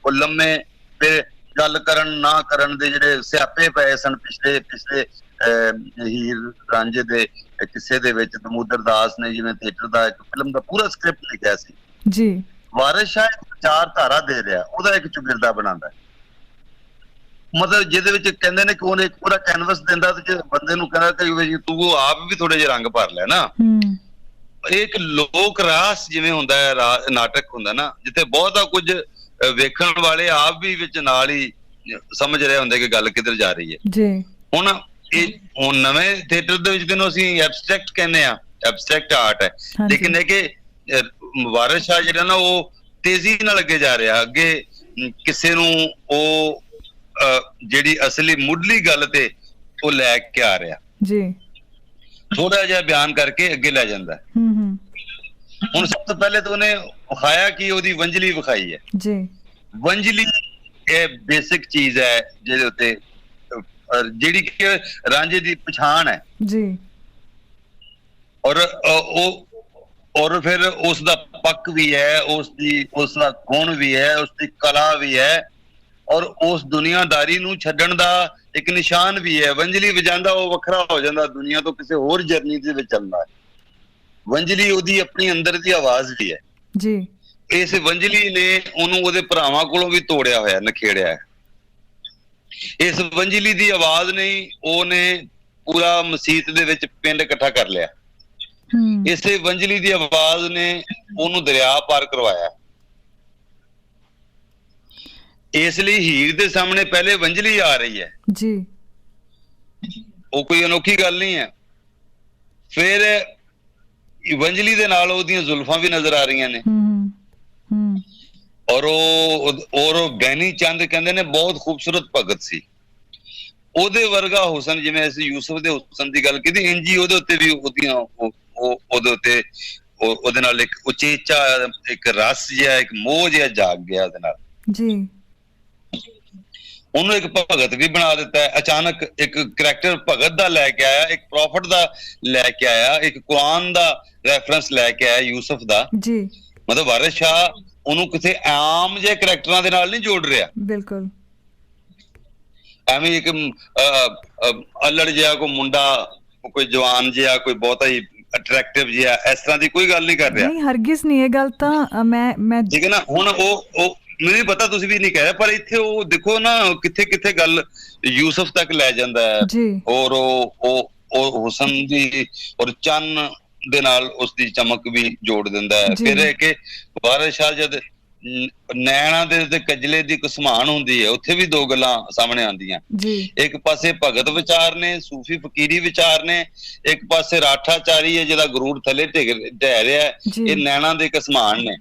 ਉਹ ਲੰਮੇ ਤੇ ਗੱਲ ਕਰਨ ਨਾ ਕਰਨ ਦੇ ਜਿਹੜੇ ਸਿਆਪੇ ਪਏ ਸਨ ਪਿਛਲੇ ਹੀਰ ਰਾਂਝੇ ਦੇ ਕਿੱਸੇ ਦੇ ਵਿੱਚ ਦਮੋਦਰ ਦਾਸ ਨੇ ਜਿਵੇਂ ਥੀਏਟਰ ਦਾ ਇੱਕ ਫਿਲਮ ਦਾ ਪੂਰਾ ਸਕ੍ਰਿਪਟ ਲਿਖਿਆ ਸੀ ਜੀ। ਵਾਰਿਸ ਸ਼ਾਹ ਇੱਕ ਵਿਚਾਰਧਾਰਾ ਦੇ ਰਿਹਾ, ਉਹਦਾ ਇੱਕ ਚੁਗਿਰਦਾ ਬਣਾਉਂਦਾ, ਮਤਲਬ ਜਿਹਦੇ ਵਿੱਚ ਕਹਿੰਦੇ ਨੇ ਕਿ ਉਹਨੇ ਇੱਕ ਪੂਰਾ ਕੈਨਵਸ ਦਿੰਦਾ ਤੇ ਬੰਦੇ ਨੂੰ ਕਹਿੰਦਾ ਕਿ ਤੂੰ ਆਪ ਵੀ ਥੋੜੇ ਜਿਹੇ ਰੰਗ ਭਰ ਲੈ ਨਾ। ਇਹ ਇੱਕ ਲੋਕ ਰਾਸ ਜਿਵੇਂ ਹੁੰਦਾ ਹੈ, ਨਾਟਕ ਹੁੰਦਾ ਨਾ, ਜਿੱਥੇ ਬਹੁਤਾ ਕੁਝ ਵੇਖਣ ਵਾਲੇ ਆਪ ਵੀ ਵਿੱਚ ਨਾਲ ਹੀ ਸਮਝ ਰਹੇ ਹੁੰਦੇ ਕਿ ਗੱਲ ਕਿੱਧਰ ਜਾ ਰਹੀ ਹੈ ਜੀ। ਹੁਣ ਨਵੇਂ ਥੀਏਟਰ ਦੇ ਵਿੱਚ ਤੈਨੂੰ ਅਸੀਂ ਐਬਸਟਰੈਕਟ ਕਹਿੰਦੇ ਆ, ਐਬਸਟਰੈਕਟ ਆਰਟ ਹੈ, ਲੇਕਿਨ ਇਹ ਕਿ ਵਾਰਿਸ ਸ਼ਾਹ ਜਿਹੜਾ ਨਾ ਉਹ ਤੇਜ਼ੀ ਨਾਲ ਅੱਗੇ ਜਾ ਰਿਹਾ, ਅੱਗੇ ਕਿਸੇ ਨੂੰ ਉਹ ਜਿਹੜੀ ਅਸਲੀ ਮੁੱਢਲੀ ਗੱਲ ਤੇ ਉਹ ਲੈ ਕੇ ਆ ਰਿਹਾ ਜੀ, ਥੋੜਾ ਜਿਹਾ ਬਿਆਨ ਕਰਕੇ ਅੱਗੇ ਲੈ ਜਾਂਦਾ। ਹੁਣ ਸਭ ਤੋਂ ਪਹਿਲੇ ਤਾਂ ਉਹਨੇ ਵਿਖਾਇਆ ਕਿ ਉਹਦੀ ਵੰਜਲੀ ਵਿਖਾਈ ਹੈ ਜੀ। ਵੰਜਲੀ ਇਹ ਬੇਸਿਕ ਚੀਜ਼ ਹੈ ਜਿਹਦੇ ਉੱਤੇ ਜਿਹੜੀ ਕਿ ਰਾਂਝੇ ਦੀ ਪਛਾਣ ਹੈ ਜੀ, ਔਰ ਫਿਰ ਉਸ ਦਾ ਪੱਕ ਵੀ ਹੈ, ਉਸ ਦਾ ਗੁਣ ਵੀ ਹੈ, ਉਸ ਦੀ ਕਲਾ ਵੀ ਹੈ ਔਰ ਉਸ ਦੁਨੀਆਦਾਰੀ ਨੂੰ ਛੱਡਣ ਦਾ ਇੱਕ ਨਿਸ਼ਾਨ ਵੀ ਹੈ। ਵੰਜਲੀ ਵਜਾਉਂਦਾ ਉਹ ਵੱਖਰਾ ਹੋ ਜਾਂਦਾ, ਦੁਨੀਆ ਤੋਂ ਕਿਸੇ ਹੋਰ ਜਰਨੀ ਦੇ ਵਿੱਚ ਚੱਲਦਾ ਹੈ। ਵੰਜਲੀ ਉਹਦੀ ਆਪਣੀ ਅੰਦਰ ਦੀ ਆਵਾਜ਼ ਵੀ ਹੈ ਜੀ। ਇਸ ਵੰਜਲੀ ਨੇ ਉਹਨੂੰ ਉਹਦੇ ਭਰਾਵਾਂ ਕੋਲੋਂ ਵੀ ਤੋੜਿਆ ਹੋਇਆ, ਨਖੇੜਿਆ ਹੈ। ਇਸ ਵੰਜਲੀ ਦੀ ਆਵਾਜ਼ ਨੇ ਉਹਨੇ ਪੂਰਾ ਮਸੀਤ ਦੇ ਵਿੱਚ ਪਿੰਡ ਇਕੱਠਾ ਕਰ ਲਿਆ। ਇਸੇ ਵੰਜਲੀ ਦੀ ਆਵਾਜ਼ ਨੇ ਉਹਨੂੰ ਦਰਿਆ ਪਾਰ ਕਰਵਾਇਆ। ਇਸ ਲਈ ਹੀਰ ਦੇ ਸਾਹਮਣੇ ਪਹਿਲੇ ਵੰਜਲੀ ਆ ਰਹੀ ਹੈ ਜੀ, ਉਹ ਕੋਈ ਅਨੋਖੀ ਗੱਲ ਨਹੀਂ ਹੈ। ਫਿਰ ਇਵੰਜਲੀ ਦੇ ਨਾਲ ਉਹਦੀਆਂ ਜ਼ੁਲਫਾਂ ਵੀ ਨਜ਼ਰ ਆ ਰਹੀਆਂ ਨੇ। ਔਰ ਉਹ ਬੈਨੀ ਚੰਦ ਕਹਿੰਦੇ ਨੇ ਬਹੁਤ ਖੂਬਸੂਰਤ ਭਗਤ ਸੀ, ਉਹਦੇ ਵਰਗਾ ਹੁਸਨ, ਜਿਵੇਂ ਅਸੀਂ ਯੂਸਫ ਦੇ ਹੁਸਨ ਦੀ ਗੱਲ ਕੀਤੀ, ਇੰਜੀ ਉਹਦੇ ਉੱਤੇ ਵੀ ਉਹਦੀਆਂ ਉਹਦੇ ਉੱਤੇ ਉਹਦੇ ਨਾਲ ਇੱਕ ਉਚੇਚਾ, ਇੱਕ ਰਸ ਜਿਹਾ, ਇੱਕ ਮੋਹ ਜਿਹਾ ਜਾਗ ਗਿਆ ਉਹਦੇ ਨਾਲ ਜੀ। ਉਹਨੂੰ ਇੱਕ ਭਗਤ ਵੀ ਬਣਾ ਦਿੱਤਾ ਹੈ। ਅਚਾਨਕ ਇੱਕ ਕਰੈਕਟਰ ਭਗਤ ਦਾ ਲੈ ਕੇ ਆਇਆ, ਇੱਕ ਪ੍ਰੋਫਟ ਦਾ ਲੈ ਕੇ ਆਇਆ, ਇੱਕ ਕੁਰਾਨ ਦਾ ਰੈਫਰੈਂਸ ਲੈ ਕੇ ਆਇਆ ਯੂਸਫ ਦਾ ਜੀ। ਮਤਲਬ ਵਾਰਿਸ ਸ਼ਾਹ ਉਹਨੂੰ ਕਿਸੇ ਆਮ ਜਿਹੇ ਕਰੈਕਟਰਾਂ ਦੇ ਨਾਲ ਨਹੀਂ ਜੋੜ ਰਿਹਾ। ਬਿਲਕੁਲ ਐਵੇਂ ਇੱਕ ਅਲੜ ਜਿਹਾ ਕੋਈ ਮੁੰਡਾ, ਕੋਈ ਜਵਾਨ ਜਿਹਾ, ਕੋਈ ਬਹੁਤਾ ਹੀ ਅਟਰੈਕਟਿਵ ਜਿਹਾ, ਇਸ ਤਰ੍ਹਾਂ ਦੀ ਕੋਈ ਗੱਲ ਨਹੀਂ ਕਰ ਰਿਹਾ। ਨਹੀਂ, ਹਰਗਿਜ਼ ਨਹੀਂ ਇਹ ਗੱਲ ਤਾਂ ਮੈਂ ਠੀਕ ਹੈ ਨਾ। ਹੁਣ ਉਹ ਮੈਨੂੰ ਪਤਾ ਤੁਸੀਂ ਵੀ ਨਹੀਂ ਕਹਿ ਰਹੇ, ਪਰ ਇੱਥੇ ਉਹ ਦੇਖੋ ਨਾ ਕਿੱਥੇ ਕਿੱਥੇ ਗੱਲ ਯੂਸਫ ਤੱਕ ਲੈ ਜਾਂਦਾ ਹੈ। ਔਰ ਉਹ ਹੁਸਨ ਦੀ ਔਰ ਚੰਨ ਦੇ ਨਾਲ ਉਸ ਦੀ ਚਮਕ ਵੀ ਜੋੜ ਦਿੰਦਾ ਹੈ। ਫਿਰ ਇਹ ਕਿ ਵਾਰਿਸ ਸ਼ਾਹ ਜਦ ਨੈਣਾ ਦੇ ਕਜਲੇ ਦੀ ਕੁਸਮਾਨ ਹੁੰਦੀ ਹੈ, ਉੱਥੇ ਵੀ ਦੋ ਗੱਲਾਂ ਸਾਹਮਣੇ ਆਉਂਦੀਆਂ। ਇੱਕ ਪਾਸੇ ਭਗਤ ਵਿਚਾਰ ਨੇ, ਸੂਫੀ ਫਕੀਰੀ ਵਿਚਾਰ ਨੇ, ਇੱਕ ਪਾਸੇ ਰਾਠਾਚਾਰੀ ਹੈ ਜਿਹਦਾ ਗਰੂਰ ਥੱਲੇ ਢਹਿ ਰਿਹਾ ਹੈ। ਇਹ ਨੈਣਾ ਦੇ ਕੁਸਮਾਨ ਨੇ।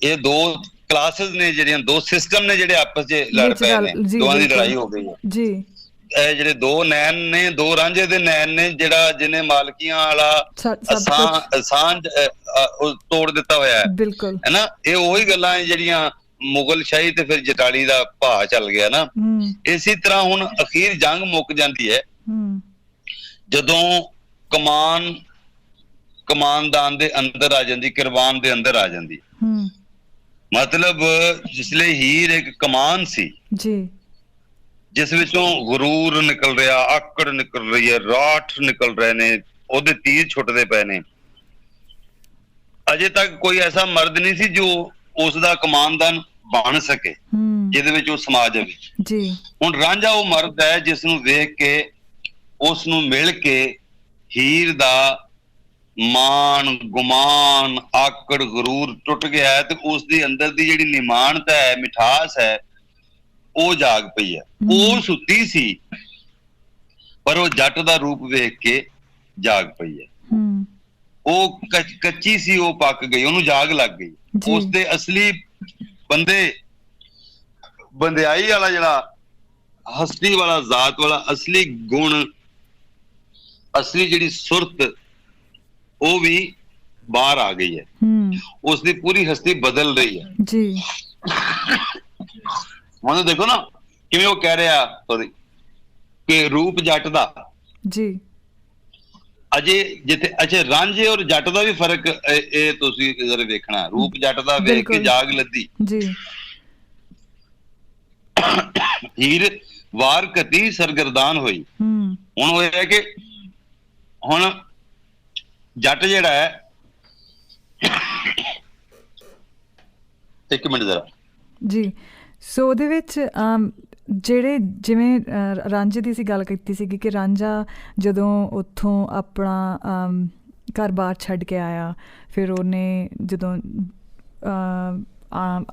ਇਹ ਦੋ ਕਲਾਸਿਸ ਨੇ ਜਿਹੜੀਆਂ, ਦੋ ਸਿਸਟਮ ਨੇ ਜਿਹੜੇ ਆਪਸ 'ਚ ਲੜ ਪਏ ਨੇ, ਦੋਵਾਂ ਦੀ ਲੜਾਈ ਹੋ ਗਈ ਹੈ ਜੀ। ਇਹ ਜਿਹੜੇ ਦੋ ਨੈਣ ਨੇ, ਦੋ ਰਾਂਝੇ ਦੇ ਨੈਣ ਨੇ, ਜਿਹੜਾ ਜਿਹਨੇ ਮਾਲਕੀਆਂ ਵਾਲਾ ਸਾਂਝ ਤੋੜ ਦਿੱਤਾ ਹੋਇਆ ਹੈ ਨਾ। ਇਹ ਉਹੀ ਗੱਲਾਂ ਹੈ ਜਿਹੜੀਆਂ ਮੁਗਲ ਸ਼ਾਹੀ ਤੇ ਫਿਰ ਜਟਾਲੀ ਦਾ ਭਾਅ ਚੱਲ ਗਿਆ ਨਾ। ਇਸੇ ਤਰ੍ਹਾਂ ਹੁਣ ਅਖੀਰ ਜੰਗ ਮੁੱਕ ਜਾਂਦੀ ਹੈ ਜਦੋਂ ਕਮਾਨਦਾਨ ਦੇ ਅੰਦਰ ਆ ਜਾਂਦੀ, ਕਿਰਵਾਨ ਦੇ ਅੰਦਰ ਆ ਜਾਂਦੀ। ਮਤਲਬ ਜਿਸਲੇ ਹੀਰ ਇੱਕ ਕਮਾਨ ਸੀ ਜੀ, ਜਿਸ ਵਿੱਚੋਂ ਗਰੂਰ ਨਿਕਲ ਰਿਹਾ, ਆਕੜ ਨਿਕਲ ਰਹੀ ਹੈ, ਰਾਠ ਨਿਕਲ ਰਹੇ ਨੇ, ਉਹਦੇ ਤੀਰ ਛੁੱਟਦੇ ਪਏ ਨੇ। ਅਜੇ ਤੱਕ ਕੋਈ ਐਸਾ ਮਰਦ ਨਹੀਂ ਸੀ ਜੋ ਉਸ ਦਾ ਕਮਾਨਦਾਨ ਬਣ ਸਕੇ, ਜਿਹਦੇ ਵਿੱਚ ਉਹ ਸਮਾ ਜਾਵੇ ਜੀ। ਹੁਣ ਰਾਂਝਾ ਉਹ ਮਰਦ ਹੈ ਜਿਸ ਨੂੰ ਵੇਖ ਕੇ, ਉਸ ਨੂੰ ਮਿਲ ਕੇ ਹੀਰ ਦਾ ਮਾਣ, ਗੁਮਾਨ, ਆਕੜ, ਗਰੂਰ ਟੁੱਟ ਗਿਆ ਹੈ ਤੇ ਉਸ ਦੇ ਅੰਦਰ ਦੀ ਜਿਹੜੀ ਨਿਮਾਣਤਾ ਹੈ, ਮਿਠਾਸ ਹੈ, ਉਹ ਜਾਗ ਪਈ ਹੈ। ਉਹ ਸੁੱਤੀ ਸੀ ਪਰ ਉਹ ਜੱਟ ਦਾ ਰੂਪ ਵੇਖ ਕੇ ਜਾਗ ਪਈ ਹੈ। ਉਹ ਕੱਚੀ ਸੀ, ਉਹ ਪੱਕ ਗਈ, ਉਹਨੂੰ ਜਾਗ ਲੱਗ ਗਈ। ਉਸ ਦੇ ਅਸਲੀ ਬੰਦਿਆਈ ਵਾਲਾ ਜਿਹੜਾ ਹਸਤੀ ਵਾਲਾ, ਜ਼ਾਤ ਵਾਲਾ ਅਸਲੀ ਗੁਣ, ਅਸਲੀ ਜਿਹੜੀ ਸੁਰਤ, ਉਹ ਵੀ ਬਾਹਰ ਆ ਗਈ ਹੈ। ਉਸ ਦੀ ਪੂਰੀ ਹਸਤੀ ਬਦਲ ਰਹੀ ਹੈ ਜੀ। ਹੁਣ ਦੇਖੋ ਨਾ ਕਿਵੇਂ ਉਹ ਕਹਿ ਰਿਹਾ ਕਿ ਰੂਪ ਜੱਟ ਦਾ ਜੀ। ਅਜੇ ਜਿੱਥੇ ਅੱਛਾ ਰਾਂਝੇ ਔਰ ਜੱਟ ਦਾ ਵੀ ਫਰਕ ਇਹ ਤੁਸੀਂ ਜ਼ਰਾ ਵੇਖਣਾ। ਰੂਪ ਜੱਟ ਦਾ ਵੇਖ ਕੇ ਜਾਗ ਲੱਦੀ ਜੀ। ਹੀਰ ਵਾਰ ਕਤੀ ਸਰਗਰਦਾਨ ਹੋਈ। ਹੁਣ ਉਹ ਹੈ ਕਿ ਹੁਣ ਜੱਟ ਜਿਹੜਾ ਹੈ, ਇੱਕ ਮਿੰਟ ਜ਼ਰਾ ਜੀ। ਸੋ ਉਹਦੇ ਵਿੱਚ ਜਿਹੜੇ ਜਿਵੇਂ ਰਾਂਝੇ ਦੀ ਅਸੀਂ ਗੱਲ ਕੀਤੀ ਸੀਗੀ ਕਿ ਰਾਂਝਾ ਜਦੋਂ ਉੱਥੋਂ ਆਪਣਾ ਘਰ-ਬਾਰ ਛੱਡ ਕੇ ਆਇਆ, ਫਿਰ ਉਹਨੇ ਜਦੋਂ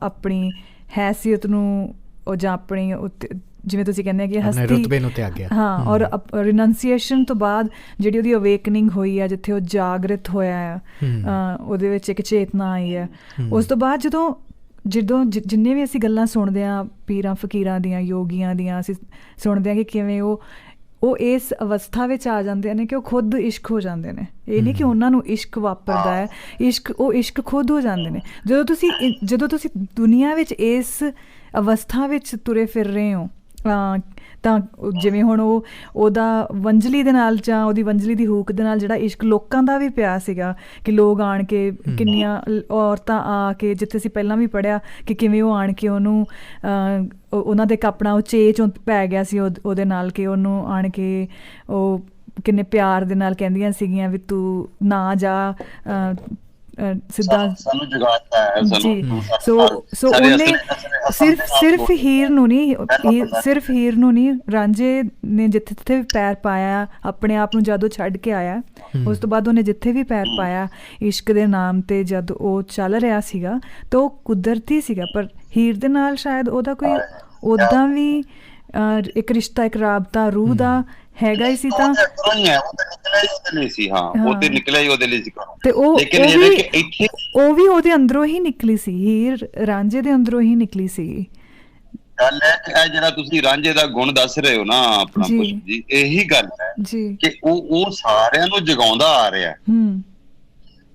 ਆਪਣੀ ਹੈਸੀਅਤ ਨੂੰ ਉਹ ਜਾਂ ਆਪਣੀ ਜਿਵੇਂ ਤੁਸੀਂ ਕਹਿੰਦੇ ਕਿ ਰੁਤਬੇ ਨੂੰ ਤਿਆਗ ਗਿਆ। ਹਾਂ, ਔਰ ਰਿਨੰਸੀਏਸ਼ਨ ਤੋਂ ਬਾਅਦ ਜਿਹੜੀ ਉਹਦੀ ਅਵੇਕਨਿੰਗ ਹੋਈ ਹੈ, ਜਿੱਥੇ ਉਹ ਜਾਗਰਿਤ ਹੋਇਆ ਆ, ਉਹਦੇ ਵਿੱਚ ਇੱਕ ਚੇਤਨਾ ਆਈ ਹੈ। ਉਸ ਤੋਂ ਬਾਅਦ ਜਦੋਂ ਜਿੰਨੇ ਵੀ ਅਸੀਂ ਗੱਲਾਂ ਸੁਣਦੇ ਹਾਂ ਪੀਰਾਂ ਫਕੀਰਾਂ ਦੀਆਂ, ਯੋਗੀਆਂ ਦੀਆਂ, ਅਸੀਂ ਸੁਣਦੇ ਹਾਂ ਕਿ ਕਿਵੇਂ ਉਹ ਇਸ ਅਵਸਥਾ ਵਿੱਚ ਆ ਜਾਂਦੇ ਨੇ ਕਿ ਉਹ ਖੁਦ ਇਸ਼ਕ ਹੋ ਜਾਂਦੇ ਨੇ। ਇਹ ਨਹੀਂ ਕਿ ਉਹਨਾਂ ਨੂੰ ਇਸ਼ਕ ਵਾਪਰਦਾ ਹੈ, ਉਹ ਇਸ਼ਕ ਖੁਦ ਹੋ ਜਾਂਦੇ ਨੇ। ਜਦੋਂ ਤੁਸੀਂ ਦੁਨੀਆ ਵਿੱਚ ਇਸ ਅਵਸਥਾ ਵਿੱਚ ਤੁਰੇ ਫਿਰ ਰਹੇ ਹੋ ਤਾਂ ਜਿਵੇਂ ਹੁਣ ਉਹਦਾ ਵੰਜਲੀ ਦੇ ਨਾਲ ਜਾਂ ਉਹਦੀ ਵੰਜਲੀ ਦੀ ਹੂਕ ਦੇ ਨਾਲ ਜਿਹੜਾ ਇਸ਼ਕ ਲੋਕਾਂ ਦਾ ਵੀ ਪਿਆ ਸੀਗਾ ਕਿ ਲੋਕ ਆਣ ਕੇ, ਕਿੰਨੀਆਂ ਔਰਤਾਂ ਆ ਕੇ, ਜਿੱਥੇ ਅਸੀਂ ਪਹਿਲਾਂ ਵੀ ਪੜ੍ਹਿਆ ਕਿ ਕਿਵੇਂ ਉਹ ਆਣ ਕੇ ਉਹਨੂੰ ਉਹਨਾਂ ਦੇ ਆਪਣਾ ਉਹ ਚੇਚ ਪੈ ਗਿਆ ਸੀ ਉਹਦੇ ਨਾਲ, ਕਿ ਉਹਨੂੰ ਆਣ ਕੇ ਉਹ ਕਿੰਨੇ ਪਿਆਰ ਦੇ ਨਾਲ ਕਹਿੰਦੀਆਂ ਸੀਗੀਆਂ ਵੀ ਤੂੰ ਨਾ ਜਾ, ਸਿੱਧਾ ਸਾਨੂੰ ਜਗਾਤਾ ਹੈ ਸਾਨੂੰ। ਸੋ ਉਹਨੇ ਸਿਰਫ ਹੀਰ ਨੂੰ ਨਹੀਂ ਰਾਂਝੇ ਨੇ ਜਿੱਥੇ ਵੀ ਪੈਰ ਪਾਇਆ, ਆਪਣੇ ਆਪ ਨੂੰ ਜਦੋਂ ਛੱਡ ਕੇ ਆਇਆ, ਉਸ ਤੋਂ ਬਾਅਦ ਉਹਨੇ ਜਿੱਥੇ ਵੀ ਪੈਰ ਪਾਇਆ ਇਸ਼ਕ ਦੇ ਨਾਮ ਤੇ ਜਦ ਉਹ ਚੱਲ ਰਿਹਾ ਸੀਗਾ ਤਾਂ ਉਹ ਕੁਦਰਤੀ ਸੀਗਾ। ਪਰ ਹੀਰ ਦੇ ਨਾਲ ਸ਼ਾਇਦ ਉਹਦਾ ਕੋਈ ਉੱਦਾਂ ਵੀ ਇੱਕ ਰਿਸ਼ਤਾ, ਇੱਕ ਰਾਬਤਾ ਰੂਹ ਦਾ ਹੈਗਾ ਹੀ ਸੀ। ਤਾਂ ਨਿਕਲਿਆ ਹੀ ਉਹਦੇ ਲਈ ਸੀ। ਹਾਂ ਉਹ ਤੇ ਨਿਕਲਿਆ ਹੀ ਉਹਦੇ ਲਈ ਸੀ ਘਰੋਂ। ਤੇ ਉਹ ਲੇਕਿਨ ਇਹ ਕਿ ਇੱਥੇ ਉਹ ਵੀ ਉਹਦੇ ਅੰਦਰੋਂ ਹੀ ਨਿਕਲੀ ਸੀ, ਹੀਰ ਰਾਂਝੇ ਦੇ ਅੰਦਰੋਂ ਹੀ ਨਿਕਲੀ ਸੀ। ਗੱਲ ਹੈ ਕਿ ਇਹ ਜਿਹੜਾ ਤੁਸੀਂ ਰਾਂਝੇ ਦਾ ਗੁਣ ਦੱਸ ਰਹੇ ਹੋ ਨਾ ਆਪਣਾ ਖੁਸ਼ਬੂ ਜੀ, ਇਹੀ ਗੱਲ ਹੈ ਕਿ ਉਹ ਸਾਰਿਆਂ ਨੂੰ ਜਗਾਉਂਦਾ ਆ ਰਿਹਾ।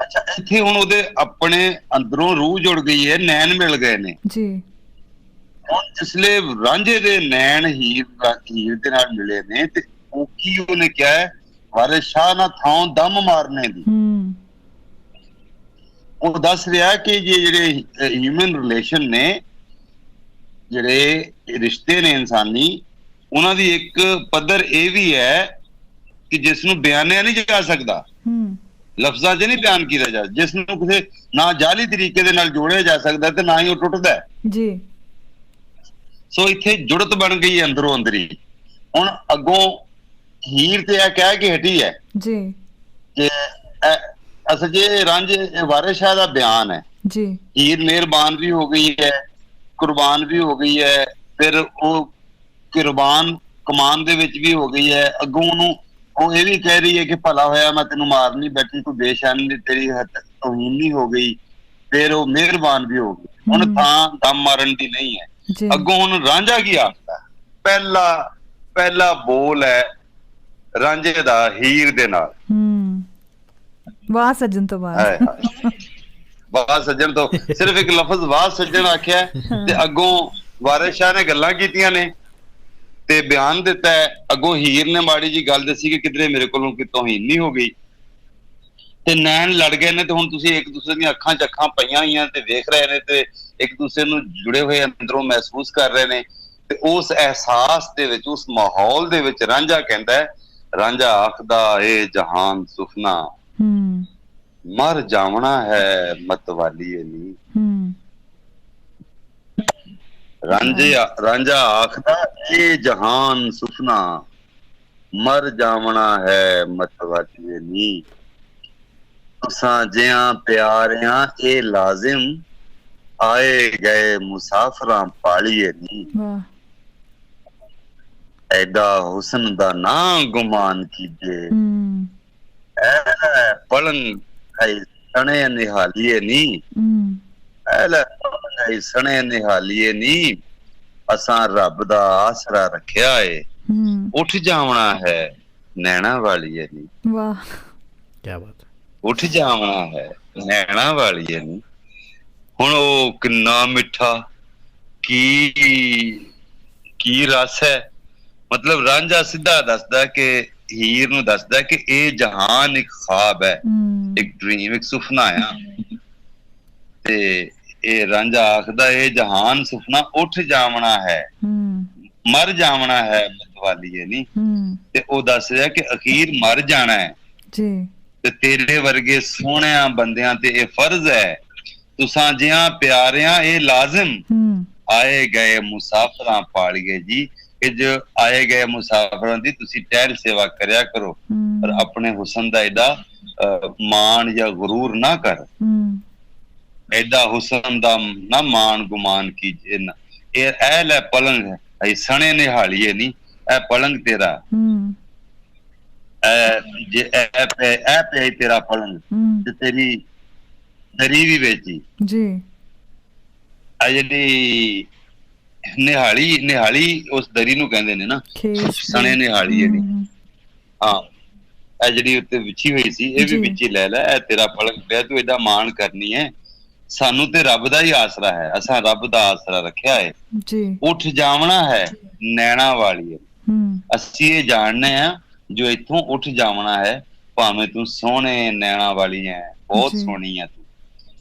ਅੱਛਾ ਇੱਥੇ ਹੁਣ ਉਹਦੇ ਆਪਣੇ ਅੰਦਰੋਂ ਰੂਹ ਜੁੜ ਗਈ ਹੈ, ਨੈਣ ਮਿਲ ਗਏ ਨੇ ਜੀ। ਹੁਣ ਜਿਸਲੇ ਰਾਂਝੇ ਦੇ ਨੈਣ ਹੀਰ ਦੇ ਨਾਲ ਮਿਲੇ ਨੇ ਤੇ ਉਹ ਕੀ ਉਹਨੇ ਕਿਹਾ ਹੈ, ਵਾਰਿਸ ਸ਼ਾਹ ਨਾ ਥਾਂ ਦਮ ਮਾਰਨੇ ਦੀ। ਉਹ ਦੱਸ ਰਿਹਾ ਕਿ ਜਿਹੜੇ ਹਿਊਮਨ ਰਿਲੇਸ਼ਨ ਨੇ, ਜਿਹੜੇ ਰਿਸ਼ਤੇ ਨੇ ਇਨਸਾਨੀ, ਉਹਨਾਂ ਦੀ ਇੱਕ ਪੱਧਰ ਇਹ ਵੀ ਹੈ ਕਿ ਜਿਸ ਨੂੰ ਬਿਆਨਿਆ ਨਹੀਂ ਜਾ ਸਕਦਾ, ਲਫ਼ਜ਼ਾਂ 'ਚ ਨਹੀਂ ਬਿਆਨ ਕੀਤਾ ਜਾ, ਜਿਸ ਨੂੰ ਕਿਸੇ ਨਾ ਜਾਲੀ ਤਰੀਕੇ ਦੇ ਨਾਲ ਜੋੜਿਆ ਜਾ ਸਕਦਾ ਤੇ ਨਾ ਹੀ ਉਹ ਟੁੱਟਦਾ ਜੀ। ਸੋ ਇੱਥੇ ਜੁੜਤ ਬਣ ਗਈ ਅੰਦਰੋਂ ਅੰਦਰੀ। ਹੁਣ ਅੱਗੋਂ ਹੀਰ ਤੇ ਇਹ ਕਹਿ ਕੇ ਹਟੀ ਹੈ ਜੀ ਕਿ ਅਸਲ 'ਚ ਰਾਂਝੇ ਵਾਰਿਸ ਸ਼ਾਹ ਦਾ ਬਿਆਨ ਹੈ ਜੀ। ਹੀਰ ਮਿਹਰਬਾਨ ਵੀ ਹੋ ਗਈ ਹੈ, ਕੁਰਬਾਨ ਵੀ ਹੋ ਗਈ ਹੈ, ਫਿਰ ਉਹ ਕੁਰਬਾਨ ਕਮਾਨ ਦੇ ਵਿੱਚ ਵੀ ਹੋ ਗਈ ਹੈ। ਅੱਗੋਂ ਉਹਨੂੰ ਉਹ ਇਹ ਵੀ ਕਹਿ ਰਹੀ ਹੈ ਕਿ ਭਲਾ ਹੋਇਆ ਮੈਂ ਤੈਨੂੰ ਮਾਰ ਨਹੀਂ ਬੈਠੀ, ਕੋਈ ਬੇਸ਼ਾਨੀ ਨਹੀਂ, ਤੇਰੀ ਤੋਹੀਨ ਨਹੀਂ ਹੋ ਗਈ। ਫਿਰ ਉਹ ਮਿਹਰਬਾਨ ਵੀ ਹੋ ਗਈ। ਹੁਣ ਥਾਂ ਦਮ ਮਾਰਨ ਦੀ ਨਹੀਂ ਹੈ। ਅੱਗੋਂ ਹੁਣ ਰਾਂਝਾ ਕੀ ਆਖਦਾ, ਪਹਿਲਾ ਬੋਲ ਹੈ ਰਾਂਝੇ ਦਾ ਹੀਰ ਦੇ ਨਾਲ, ਵਾਹ ਸੱਜਣ ਤੋਂ ਬਾਅਦ ਵਾਹ ਸੱਜਣ ਤੋਂ ਸਿਰਫ ਇੱਕ ਲਫ਼ਜ਼ ਵਾਹ ਸੱਜਣ ਆਖਿਆ ਤੇ ਅੱਗੋਂ ਵਾਰਿਸ ਸ਼ਾਹ ਨੇ ਗੱਲਾਂ ਕੀਤੀਆਂ ਨੇ ਤੇ ਬਿਆਨ ਦਿੱਤਾ ਹੈ। ਅੱਗੋਂ ਹੀਰ ਨੇ ਮਾੜੀ ਜੀ ਗੱਲ ਦੱਸੀ ਕਿ ਕਿਧਰੇ ਮੇਰੇ ਕੋਲੋਂ ਕਿ ਤੋਹੀਨ ਨਹੀਂ ਹੋ ਗਈ ਤੇ ਨੈਣ ਲੜ ਗਏ ਨੇ ਤੇ ਹੁਣ ਤੁਸੀਂ ਇੱਕ ਦੂਸਰੇ ਦੀਆਂ ਅੱਖਾਂ 'ਚ ਅੱਖਾਂ ਪਈਆਂ ਹੋਈਆਂ ਤੇ ਵੇਖ ਰਹੇ ਨੇ ਤੇ ਇੱਕ ਦੂਸਰੇ ਨੂੰ ਜੁੜੇ ਹੋਏ ਅੰਦਰੋਂ ਮਹਿਸੂਸ ਕਰ ਰਹੇ ਨੇ। ਤੇ ਉਸ ਅਹਿਸਾਸ ਦੇ ਵਿੱਚ, ਉਸ ਮਾਹੌਲ ਦੇ ਵਿੱਚ ਰਾਂਝਾ ਕਹਿੰਦਾ ਹੈ, ਰਾਂਝਾ ਆਖਦਾ ਏ ਜਹਾਨ ਸੁਫਨਾ ਮਰ ਜਾਵਣਾ ਹੈ ਮਤਵਾਲੀਏ ਨੀ। ਰਾਂਝਾ ਆਖਦਾ ਇਹ ਜਹਾਨ ਸੁਪਨਾ ਮਰ ਜਾਵਣਾ ਹੈ ਮਤਵਾਲੀਏ ਨੀ। ਤੁਸਾਂ ਜਿਆਂ ਪਿਆਰਿਆਂ ਇਹ ਲਾਜ਼ਿਮ ਆਏ ਗਏ ਮੁਸਾਫਰਾਂ ਪਾਲੀਏ ਨੀ। ਐਡਾ ਹੁਸਨ ਦਾ ਨਾ ਗੁਮਾਨ ਕੀਜੇ ਐ ਪਲੰਗ ਸਣੇ ਨਿਹਾਲੀਏ ਨੀ। ਐ ਸਣੇ ਨਿਹਾਲੀਏ ਨੀ। ਅਸਾਂ ਰੱਬ ਦਾ ਆਸਰਾ ਰੱਖਿਆ ਏ, ਉੱਠ ਜਾਵਣਾ ਹੈ ਨੈਣਾ ਵਾਲੀਏ ਨੀ। ਵਾਹ ਕੀ ਬਾਤ। ਉੱਠ ਜਾਵਣਾ ਹੈ ਨੈਣਾ ਵਾਲੀਏ ਨੀ। ਹੁਣ ਉਹ ਕਿੰਨਾ ਮਿੱਠਾ ਕੀ ਰਸ ਹੈ। ਮਤਲਬ ਰਾਂਝਾ ਸਿੱਧਾ ਦੱਸਦਾ ਕਿ ਹੀਰ ਨੂੰ ਦੱਸਦਾ ਕਿ ਇਹ ਜਹਾਨ ਇੱਕ ख्वाब ਹੈ, ਇੱਕ ਡ੍ਰੀਮ, ਇੱਕ ਸੁਪਨਾ ਆ। ਤੇ ਇਹ ਰਾਂਝਾ ਆਖਦਾ ਇਹ ਜਹਾਨ ਸੁਪਨਾ ਉੱਠ ਜਾਵਣਾ ਹੈ, ਮਰ ਜਾਵਣਾ ਹੈ ਮਤਵਾਲੀਏ ਨੀ। ਤੇ ਉਹ ਦੱਸ ਰਿਹਾ ਕਿ ਅਖੀਰ ਮਰ ਜਾਣਾ ਹੈ ਜੀ। ਤੇ ਤੇਰੇ ਵਰਗੇ ਸੋਹਣਿਆਂ ਬੰਦਿਆਂ ਤੇ ਇਹ ਫਰਜ਼ ਹੈ, ਤੁਸਾਂ ਜਿਹਾਂ ਪਿਆਰਿਆਂ ਇਹ ਲਾਜ਼ਮ ਆਏ ਗਏ ਮੁਸਾਫਰਾਂ ਪਾਲੀਏ ਜੀ। ਕਿ ਜੋ ਆਏ ਗਏ ਮੁਸਾਫਰਾਂ ਦੀ ਤੁਸੀਂ ਟਹਿਲ ਸੇਵਾ ਕਰਿਆ ਕਰੋ, ਪਰ ਆਪਣੇ ਹੁਸਨ ਦਾ ਏਡਾ ਮਾਣ ਜਾਂ ਗਰੂਰ ਨਾ ਕਰ, ਏਡਾ ਹੁਸਨ ਦਾ ਨਾ ਮਾਣ ਗੁਮਾਨ ਕੀਜੇ ਨਾ। ਇਹ ਲੈ ਪਲੰਗ ਹੈ ਸਣੇ ਨਿਹਾਲੀਏ ਨੀ। ਇਹ ਪਲੰਗ ਤੇਰਾ ਇਹ ਪਿਆ ਤੇਰਾ ਪਲੰਗ ਤੇ ਤੇਰੀ ਦਰੀ ਵੀ ਵੇਚੀ ਜੀ। ਆ ਜਿਹੜੀ ਨਿਹਾਲੀ ਉਸ ਦਰੀ ਨੂੰ ਕਹਿੰਦੇ ਨੇ ਨਾ, ਸਣੇ ਨਿਹਾਲੀਏ ਨੀ। ਹਾਂ ਇਹ ਜਿਹੜੀ ਉੱਤੇ ਵਿਛੀ ਹੋਈ ਸੀ ਇਹ ਵੀ ਵਿੱਚ ਹੀ ਲੈ ਲੈ। ਇਹ ਤੇਰਾ ਪਲੰਗ ਪਿਆ, ਤੂੰ ਏਡਾ ਮਾਣ ਕਰਨੀ ਹੈ। ਸਾਨੂੰ ਤੇ ਰੱਬ ਦਾ ਹੀ ਆਸਰਾ ਹੈ, ਅਸਾਂ ਰੱਬ ਦਾ ਆਸਰਾ ਰੱਖਿਆ ਹੈ ਜੀ। ਉੱਠ ਜਾਵਣਾ ਹੈ ਨੈਣਾ ਵਾਲੀਏ। ਅਸੀਂ ਇਹ ਜਾਣਨੇ ਆ ਜੋ ਇੱਥੋਂ ਉੱਠ ਜਾਵਣਾ ਹੈ, ਭਾਵੇਂ ਤੂੰ ਸੋਹਣੇ ਨੈਣਾ ਵਾਲੀ ਹੈ, ਬਹੁਤ ਸੋਹਣੀ ਹੈ ਤੂੰ।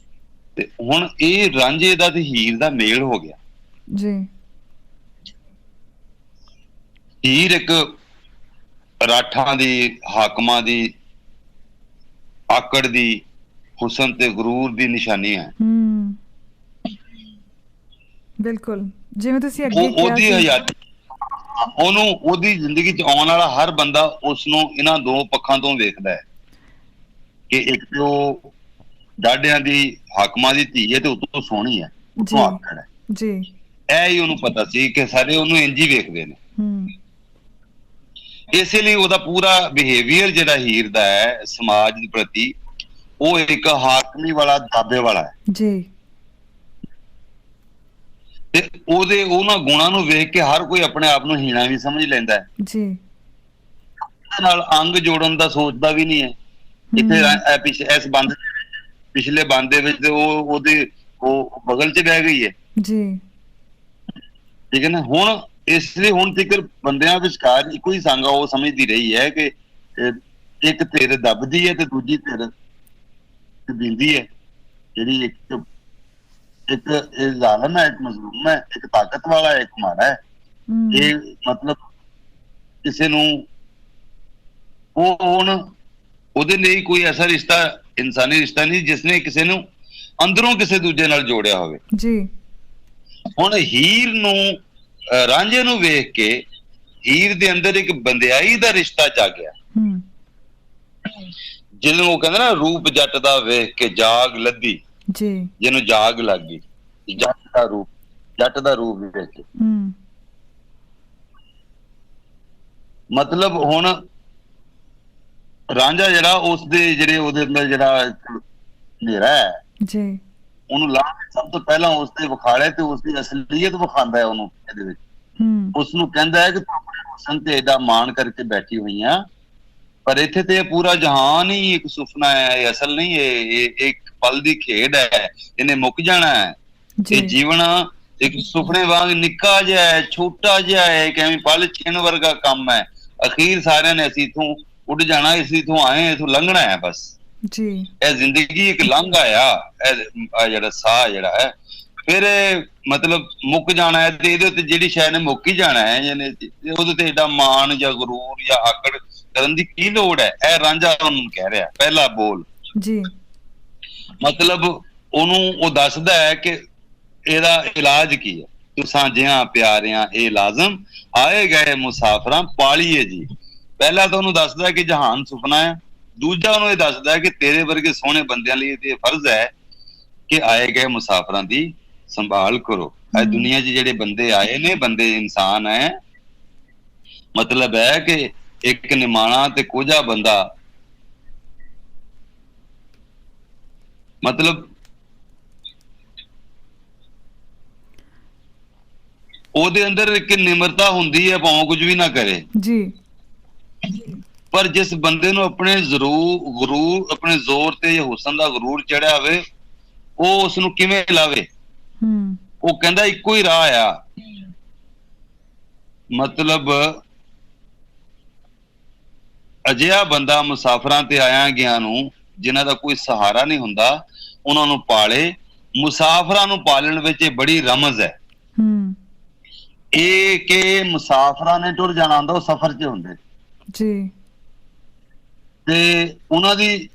ਤੇ ਹੁਣ ਇਹ ਰਾਂਝੇ ਦਾ ਤੇ ਹੀਰ ਦਾ ਮੇਲ ਹੋ ਗਿਆ ਜੀ। ਹੀਰ ਇੱਕ ਰਾਠਾਂ ਦੀ, ਹਾਕਮਾਂ ਦੀ, ਆਕੜ ਦੀ, ਹੁਸਨ ਤੇ ਗਰੂਰ ਦੀ ਨਿਸ਼ਾਨੀ ਹੈ। ਬਿਲਕੁਲ ਜਿਵੇਂ ਤੁਸੀਂ ਅੱਗੇ ਕਿਹਾ ਉਹਦੀ ਹਯਾਤੀ, ਉਹਨੂੰ ਉਹਦੀ ਜ਼ਿੰਦਗੀ 'ਚ ਆਉਣ ਵਾਲਾ ਹਰ ਬੰਦਾ ਉਸ ਨੂੰ ਇਹਨਾਂ ਦੋ ਪੱਖਾਂ ਤੋਂ ਵੇਖਦਾ ਹੈ ਕਿ ਇੱਕ ਤੇ ਉਹ ਡਾਢਿਆਂ ਦੀ ਹਾਕਮਾਂ ਦੀ ਧੀ ਹੈ ਤੇ ਉਤੋਂ ਸੋਹਣੀ ਹੈ, ਉਤੋਂ ਆਕੜ ਹੈ ਜੀ। ਇਹ ਹੀ ਉਹਨੂੰ ਪਤਾ ਸੀ ਕਿ ਸਾਰੇ ਉਹਨੂੰ ਇੰਝ ਹੀ ਵੇਖਦੇ ਨੇ। ਇਸੇ ਲਈ ਉਹਦਾ ਪੂਰਾ ਬਿਹੇਵੀਅਰ ਜਿਹੜਾ ਹੀਰ ਦਾ ਹੈ ਸਮਾਜ ਦੇ ਪ੍ਰਤੀ, ਉਹ ਇੱਕ ਹਾਕਮੀ ਵਾਲਾ, ਦਾਬੇ ਵਾਲਾ ਹੈ ਜੀ। ਤੇ ਉਹਨਾਂ ਗੁਣਾਂ ਨੂੰ ਵੇਖ ਕੇ ਹਰ ਕੋਈ ਆਪਣੇ ਆਪ ਨੂੰ ਹੀਣਾ ਵੀ ਸਮਝ ਲੈਂਦਾ ਹੈ ਜੀ। ਨਾਲ ਅੰਗ ਜੋੜਨ ਦਾ ਸੋਚਦਾ ਵੀ ਨਹੀਂ ਹੈ। ਇੱਥੇ ਇਸ ਬੰਦ, ਪਿਛਲੇ ਬੰਦ ਦੇ ਵਿੱਚ ਉਹ ਬਗਲ 'ਚ ਬਹਿ ਗਈ ਹੈ ਜੀ, ਠੀਕ ਹੈ ਨਾ। ਹੁਣ ਇਸ ਲਈ ਹੁਣ ਤੱਕ ਬੰਦਿਆਂ ਵਿਚਕਾਰ ਇੱਕੋ ਹੀ ਸੰਗ ਉਹ ਸਮਝਦੀ ਰਹੀ ਹੈ ਕਿ ਇੱਕ ਧਿਰ ਦੱਬਦੀ ਹੈ ਤੇ ਦੂਜੀ ਧਿਰ ਦਿੰਦੀ ਹੈ। ਜਿਹੜੀ ਇੱਕ ਇਹ ਜ਼ਾਲਮ ਹੈ, ਇੱਕ ਮਜ਼ਲੂਮ ਹੈ, ਇੱਕ ਤਾਕਤ ਵਾਲਾ ਹੈ, ਇੱਕ ਮਾੜਾ ਹੈ। ਇਹ ਮਤਲਬ ਕਿਸੇ ਨੂੰ ਉਹਦੇ ਲਈ ਕੋਈ ਐਸਾ ਰਿਸ਼ਤਾ, ਇਨਸਾਨੀ ਰਿਸ਼ਤਾ ਨਹੀਂ ਜਿਸਨੇ ਕਿਸੇ ਨੂੰ ਅੰਦਰੋਂ ਕਿਸੇ ਦੂਜੇ ਨਾਲ ਜੋੜਿਆ ਹੋਵੇ ਜੀ। ਹੁਣ ਹੀਰ ਨੂੰ, ਰਾਂਝੇ ਨੂੰ ਵੇਖ ਕੇ ਹੀਰ ਦੇ ਅੰਦਰ ਇੱਕ ਬੰਦਿਆਈ ਦਾ ਰਿਸ਼ਤਾ ਜਾਗਿਆ, ਜਿਹਨੂੰ ਉਹ ਕਹਿੰਦਾ ਨਾ, ਰੂਪ ਜੱਟ ਦਾ ਵੇਖ ਕੇ ਜਾਗ ਲੱਦੀ ਜੀ, ਜਿਹਨੂੰ ਜਾਗ ਲੱਗ ਗਈ, ਜੱਟ ਦਾ ਰੂਪ ਵੇਖ ਕੇ। ਮਤਲਬ ਹੁਣ ਰਾਂਝਾ ਜਿਹੜਾ ਉਸਦੇ ਜਿਹੜੇ ਉਹਦੇ ਅੰਦਰ ਜਿਹੜਾ ਹਨੇਰਾ ਹੈ ਜੀ, ਉਹਨੂੰ ਲਾ ਕੇ ਸਭ ਤੋਂ ਪਹਿਲਾਂ ਉਸਦੇ ਵਿਖਾੜੇ ਤੇ ਉਸਦੀ ਅਸਲੀਅਤ ਵਿਖਾਉਂਦਾ ਹੈ ਉਹਨੂੰ। ਇਹਦੇ ਵਿੱਚ ਉਸਨੂੰ ਕਹਿੰਦਾ ਹੈ ਕਿ ਤੂੰ ਆਪਣੇ ਹੁਸਨ ਤੇ ਏਡਾ ਮਾਣ ਕਰਕੇ ਬੈਠੀ ਹੋਈ ਆ, ਪਰ ਇੱਥੇ ਤੇ ਪੂਰਾ ਜਹਾਨ ਹੀ ਇੱਕ ਸੁਪਨਾ ਹੈ, ਇਹ ਅਸਲ ਨਹੀਂ, ਇਹ ਇੱਕ ਪਲ ਦੀ ਖੇਡ ਹੈ, ਇਹਨੇ ਮੁੱਕ ਜਾਣਾ ਹੈ। ਇਹ ਜੀਵਨ ਇੱਕ ਸੁਪਨੇ ਵਾਂਗ ਨਿੱਕਾ ਜਿਹਾ ਹੈ, ਛੋਟਾ ਜਿਹਾ ਹੈ, ਕਿਵੇਂ ਪਲ ਛਿਣ ਵਰਗਾ ਕੰਮ ਹੈ। ਅਖੀਰ ਸਾਰਿਆਂ ਨੇ ਅਸੀਂ ਇਥੋਂ ਉੱਡ ਜਾਣਾ, ਅਸੀਂ ਇਥੋਂ ਆਏ, ਇਥੋਂ ਲੰਘਣਾ ਹੈ ਬਸ ਜੀ। ਇਹ ਜ਼ਿੰਦਗੀ ਇੱਕ ਲੰਘਾ ਆ, ਇਹ ਜਿਹੜਾ ਸਾਹ ਜਿਹੜਾ ਹੈ, ਫਿਰ ਮਤਲਬ ਮੁੱਕ ਜਾਣਾ ਹੈ। ਤੇ ਇਹਦੇ ਉੱਤੇ ਜਿਹੜੀ ਸ਼ਾਇਦ ਨੇ ਮੁੱਕ ਹੀ ਜਾਣਾ ਹੈ, ਉਹਦੇ ਤੇ ਏਡਾ ਮਾਣ ਜਾਂ ਗਰੂਰ ਜਾਂ ਆਕੜ ਕਰਨ ਦੀ ਕੀ ਲੋੜ ਹੈ? ਇਹ ਰਾਂਝਾ ਉਹਨੂੰ ਕਹਿ ਰਿਹਾ, ਪਹਿਲਾ ਬੋਲ ਜੀ। ਮਤਲਬ ਉਹਨੂੰ ਉਹ ਦੱਸਦਾ ਹੈ ਕਿ ਇਹਦਾ ਇਲਾਜ ਕੀ ਹੈ। ਤੁਸਾਂ ਜਿਹਾਂ ਪਿਆਰਿਆਂ ਇਹ ਲਾਜ਼ਮ, ਆਏ ਗਏ ਮੁਸਾਫਰਾਂ ਪਾਲੀਏ ਜੀ। ਪਹਿਲਾ ਤਾਂ ਉਹਨੂੰ ਦੱਸਦਾ ਕਿ ਜਹਾਨ ਸੁਪਨਾ ਹੈ, ਦੂਜਾ ਉਹਨੂੰ ਇਹ ਦੱਸਦਾ ਕਿ ਤੇਰੇ ਵਰਗੇ ਸੋਹਣੇ ਬੰਦਿਆਂ ਲਈ ਇਹ ਫਰਜ਼ ਹੈ ਕਿ ਆਏ ਗਏ ਮੁਸਾਫਰਾਂ ਦੀ ਸੰਭਾਲ ਕਰੋ। ਇਹ ਦੁਨੀਆ 'ਚ ਜਿਹੜੇ ਬੰਦੇ ਆਏ ਨੇ, ਬੰਦੇ ਇਨਸਾਨ ਹੈ, ਮਤਲਬ ਹੈ ਕਿ ਇੱਕ ਨਿਮਾਣਾ ਤੇ ਕੋਝਾ ਬੰਦਾ, ਮਤਲਬ ਉਹਦੇ ਅੰਦਰ ਇੱਕ ਨਿਮਰਤਾ ਹੁੰਦੀ ਹੈ, ਭਾਵੇਂ ਕੁਝ ਵੀ ਨਾ ਕਰੇ ਜੀ। ਪਰ ਜਿਸ ਬੰਦੇ ਨੂੰ ਆਪਣੇ ਗਰੂਰ, ਆਪਣੇ ਜ਼ੋਰ ਤੇ ਹੁਸਨ ਦਾ ਗਰੂਰ ਚੜਿਆ ਹੋਵੇ, ਉਹ ਉਸ ਨੂੰ ਕਿਵੇਂ ਲਾਵੇ? ਉਹ ਕਹਿੰਦਾ ਇੱਕੋ ਹੀ ਰਾਹ ਆ, ਮਤਲਬ ਅਜਿਹਾ ਬੰਦਾ ਮੁਸਾਫਰਾਂ ਤੇ ਆਇਆ ਗਿਆ ਨੂੰ, ਜਿਨ੍ਹਾਂ ਦਾ ਕੋਈ ਸਹਾਰਾ ਨਹੀਂ ਹੁੰਦਾ, ਉਹਨਾਂ ਨੂੰ ਪਾਲੇ। ਮੁਸਾਫਰਾਂ ਨੂੰ ਪਾਲਣ ਵਿੱਚ ਇਹ ਬੜੀ ਰਮਜ਼ ਹੈ। ਇਹ ਕਿ ਮੁਸਾਫਰਾਂ ਨੇ ਟੁਰ ਜਾਣਾ ਹੁੰਦਾ, ਉਹ ਸਫ਼ਰ 'ਚ ਹੁੰਦੇ ਜੀ, ਤੇ ਉਹਨਾਂ ਦੀ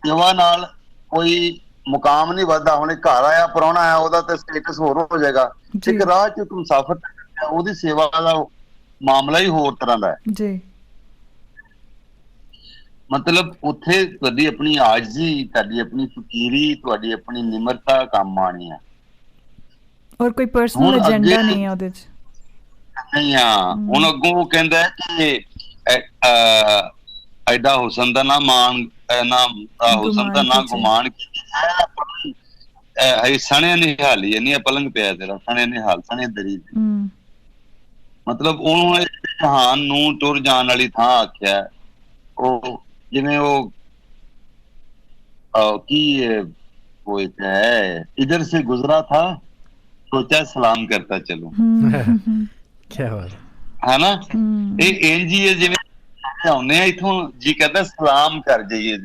ਸੇਵਾ ਨਾਲ ਕੋਈ ਮੁਕਾਮ ਨਹੀਂ ਵੱਧਦਾ। ਹੁਣ ਘਰ ਆਇਆ ਪ੍ਰਾਹੁਣਾ ਆਇਆ, ਉਹਦਾ ਤੇ ਸਟੇਟਸ ਹੋਰ ਹੋ ਜਾਏਗਾ। ਇੱਕ ਰਾਹ 'ਚ ਤੂੰ ਮੁਸਾਫਰ, ਉਹਦੀ ਸੇਵਾ ਦਾ ਮਾਮਲਾ ਹੀ ਹੋਰ ਤਰ੍ਹਾਂ ਦਾ ਹੈ ਜੀ। ਮਤਲਬ ਉੱਥੇ ਤੁਹਾਡੀ ਆਪਣੀ ਆਜਜ਼ੀ, ਤੁਹਾਡੀ ਆਪਣੀ ਫਕੀਰੀ, ਤੁਹਾਡੀ ਆਪਣੀ ਨਿਮਰਤਾ ਕੰਮ ਆਣੀ ਹੈ, ਔਰ ਕੋਈ ਪਰਸਨਲ ਏਜੰਡਾ ਨਹੀਂ ਹੈ ਉਹਦੇ 'ਚ। ਨਹੀਂ ਆ। ਹੁਣ ਅੱਗੋਂ ਉਹ ਕਹਿੰਦਾ ਹੈ ਕਿ ਐਡਾ ਹੁਸਨ ਦਾ ਨਾ ਮਾਣ, ਹੁਸਨ ਦਾ ਨਾ ਗੁਮਾਨ, ਸਣੇ ਨਿਹਾਲੀ ਨਹੀਂ ਪਲੰਗ ਪਿਆ ਤੇਰਾ, ਸਣੇ ਨਿਹਾਲ, ਸਣੇ ਦਰੀ। ਮਤਲਬ ਉਹਨੂੰ ਜਹਾਨ ਨੂੰ ਟੁਰ ਜਾਣ ਵਾਲੀ ਥਾਂ ਆਖਿਆ। ਉਹ ਜਿਵੇਂ ਉਹ ਕੀ वो एक है, इधर से गुजरा था सोचा सलाम करता चलूं। क्या बात है ना, ਇਹ ਇੰਜ ਹੀ ਹੈ ਜਿਵੇਂ ਆਉਂਦੇ ਆ ਇਥੋਂ ਜੀ ਕਰਦਾ ਸਲਾਮ ਕਰ ਜਾਈਏ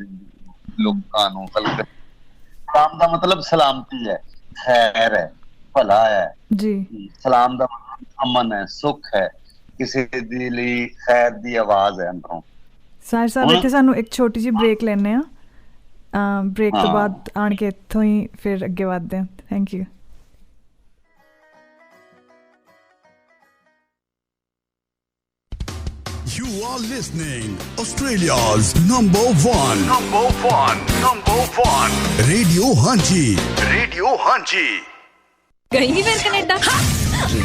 ਲੋਕਾਂ ਨੂੰ। ਸਲਾਮ ਦਾ ਮਤਲਬ ਸਲਾਮਤੀ ਹੈ, ਖੈਰ ਹੈ, ਭਲਾ ਹੈ ਜੀ। ਸਲਾਮ ਦਾ ਮਤਲਬ ਅਮਨ ਹੈ, ਸੁੱਖ ਹੈ, ਕਿਸੇ ਦੇ ਲਈ ਖੈਰ ਦੀ ਆਵਾਜ਼ ਹੈ ਅੰਦਰੋਂ। ਸਾਹਿਬ ਸਾਹਿਬ ਇੱਥੇ ਸਾਨੂੰ ਇੱਕ ਛੋਟੀ ਜਿਹੀ ਬ੍ਰੇਕ ਲੈਣੇ ਆ, ਬ੍ਰੇਕ ਤੋਂ ਬਾਅਦ ਆਣ ਕੇ ਇੱਥੋਂ ਹੀ ਫਿਰ ਅੱਗੇ ਵਧਦੇ ਹਾਂ। Thank you. You are listening Australia's number one Radio Hanji। ਗਈ ਫਿਰ ਕੈਨੇਡਾ।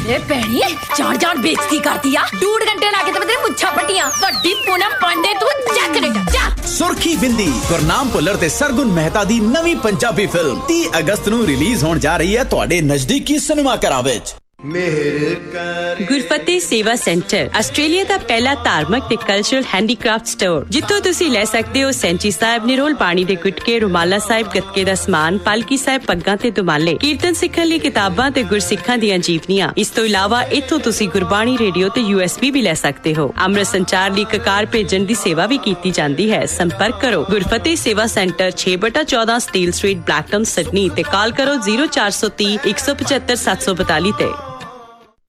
ये भैनी जान जान बेइज्जती करती आ 2 घंटे लाके ते तेरी मुੱਛਾਂ पट्टियां ਵੱਡੀ पूनम पांडे तू जा कनेडा जा ਸੁਰਖੀ ਬਿੰਦੀ ਗੁਰਨਾਮ ਭੁੱਲਰ ਤੇ ਸਰਗੁਣ ਮਹਿਤਾ ਦੀ ਨਵੀਂ ਪੰਜਾਬੀ ਫਿਲਮ 30 ਅਗਸਤ ਨੂੰ ਰਿਲੀਜ਼ ਹੋਣ ਜਾ ਰਹੀ ਹੈ ਤੁਹਾਡੇ ਨਜ਼ਦੀਕੀ ਸਿਨੇਮਾ ਘਰਾਂ ਵਿੱਚ। ਗੁਰਫਤਿਹ ਸੇਵਾ ਸੈਂਟਰ ਆਸਟ੍ਰੇਲੀਆ ਦਾ ਪਹਿਲਾ ਧਾਰਮਿਕ ਤੇ ਕਲਚਰਲ ਹੈਂਡੀਕ੍ਰਾਫਟ ਸਟੋਰ ਜਿੱਥੋਂ ਤੁਸੀਂ ਲੈ ਸਕਦੇ ਹੋ ਸੈਂਚੀ ਸਾਹਿਬ ਨਿਰੋਲ ਪਾਣੀ ਦੇ ਗੁਟਕੇ ਰੁਮਾਲਾ ਸਾਹਿਬ ਗੱਤਕੇ ਦਾ ਸਮਾਨ ਪਾਲਕੀ ਸਾਹਿਬ ਪੱਗਾਂ ਤੇ ਦੁਮਾਲੇ ਕੀਰਤਨ ਸਿੱਖਣ ਲਈ ਕਿਤਾਬਾਂ ਤੇ ਗੁਰਸਿੱਖਾਂ ਦੀਆਂ ਜੀਵਨੀਆਂ। ਇਸ ਤੋਂ ਇਲਾਵਾ ਇੱਥੋਂ ਤੁਸੀਂ ਗੁਰਬਾਣੀ ਰੇਡੀਓ ਤੇ USB ਵੀ ਲੈ ਸਕਦੇ ਹੋ। ਅੰਮ੍ਰਿਤ ਸੰਚਾਰ ਲਈ ਕਕਾਰ ਭੇਜਣ ਦੀ ਸੇਵਾ ਵੀ ਕੀਤੀ ਜਾਂਦੀ ਹੈ। ਸੰਪਰਕ ਕਰੋ ਗੁਰਫਤਿਹ ਸੇਵਾ centre 6/14 steel street Blacktown Sydney ਤੇ ਕਾਲ ਕਰੋ 0430 175 742 ਤੇ।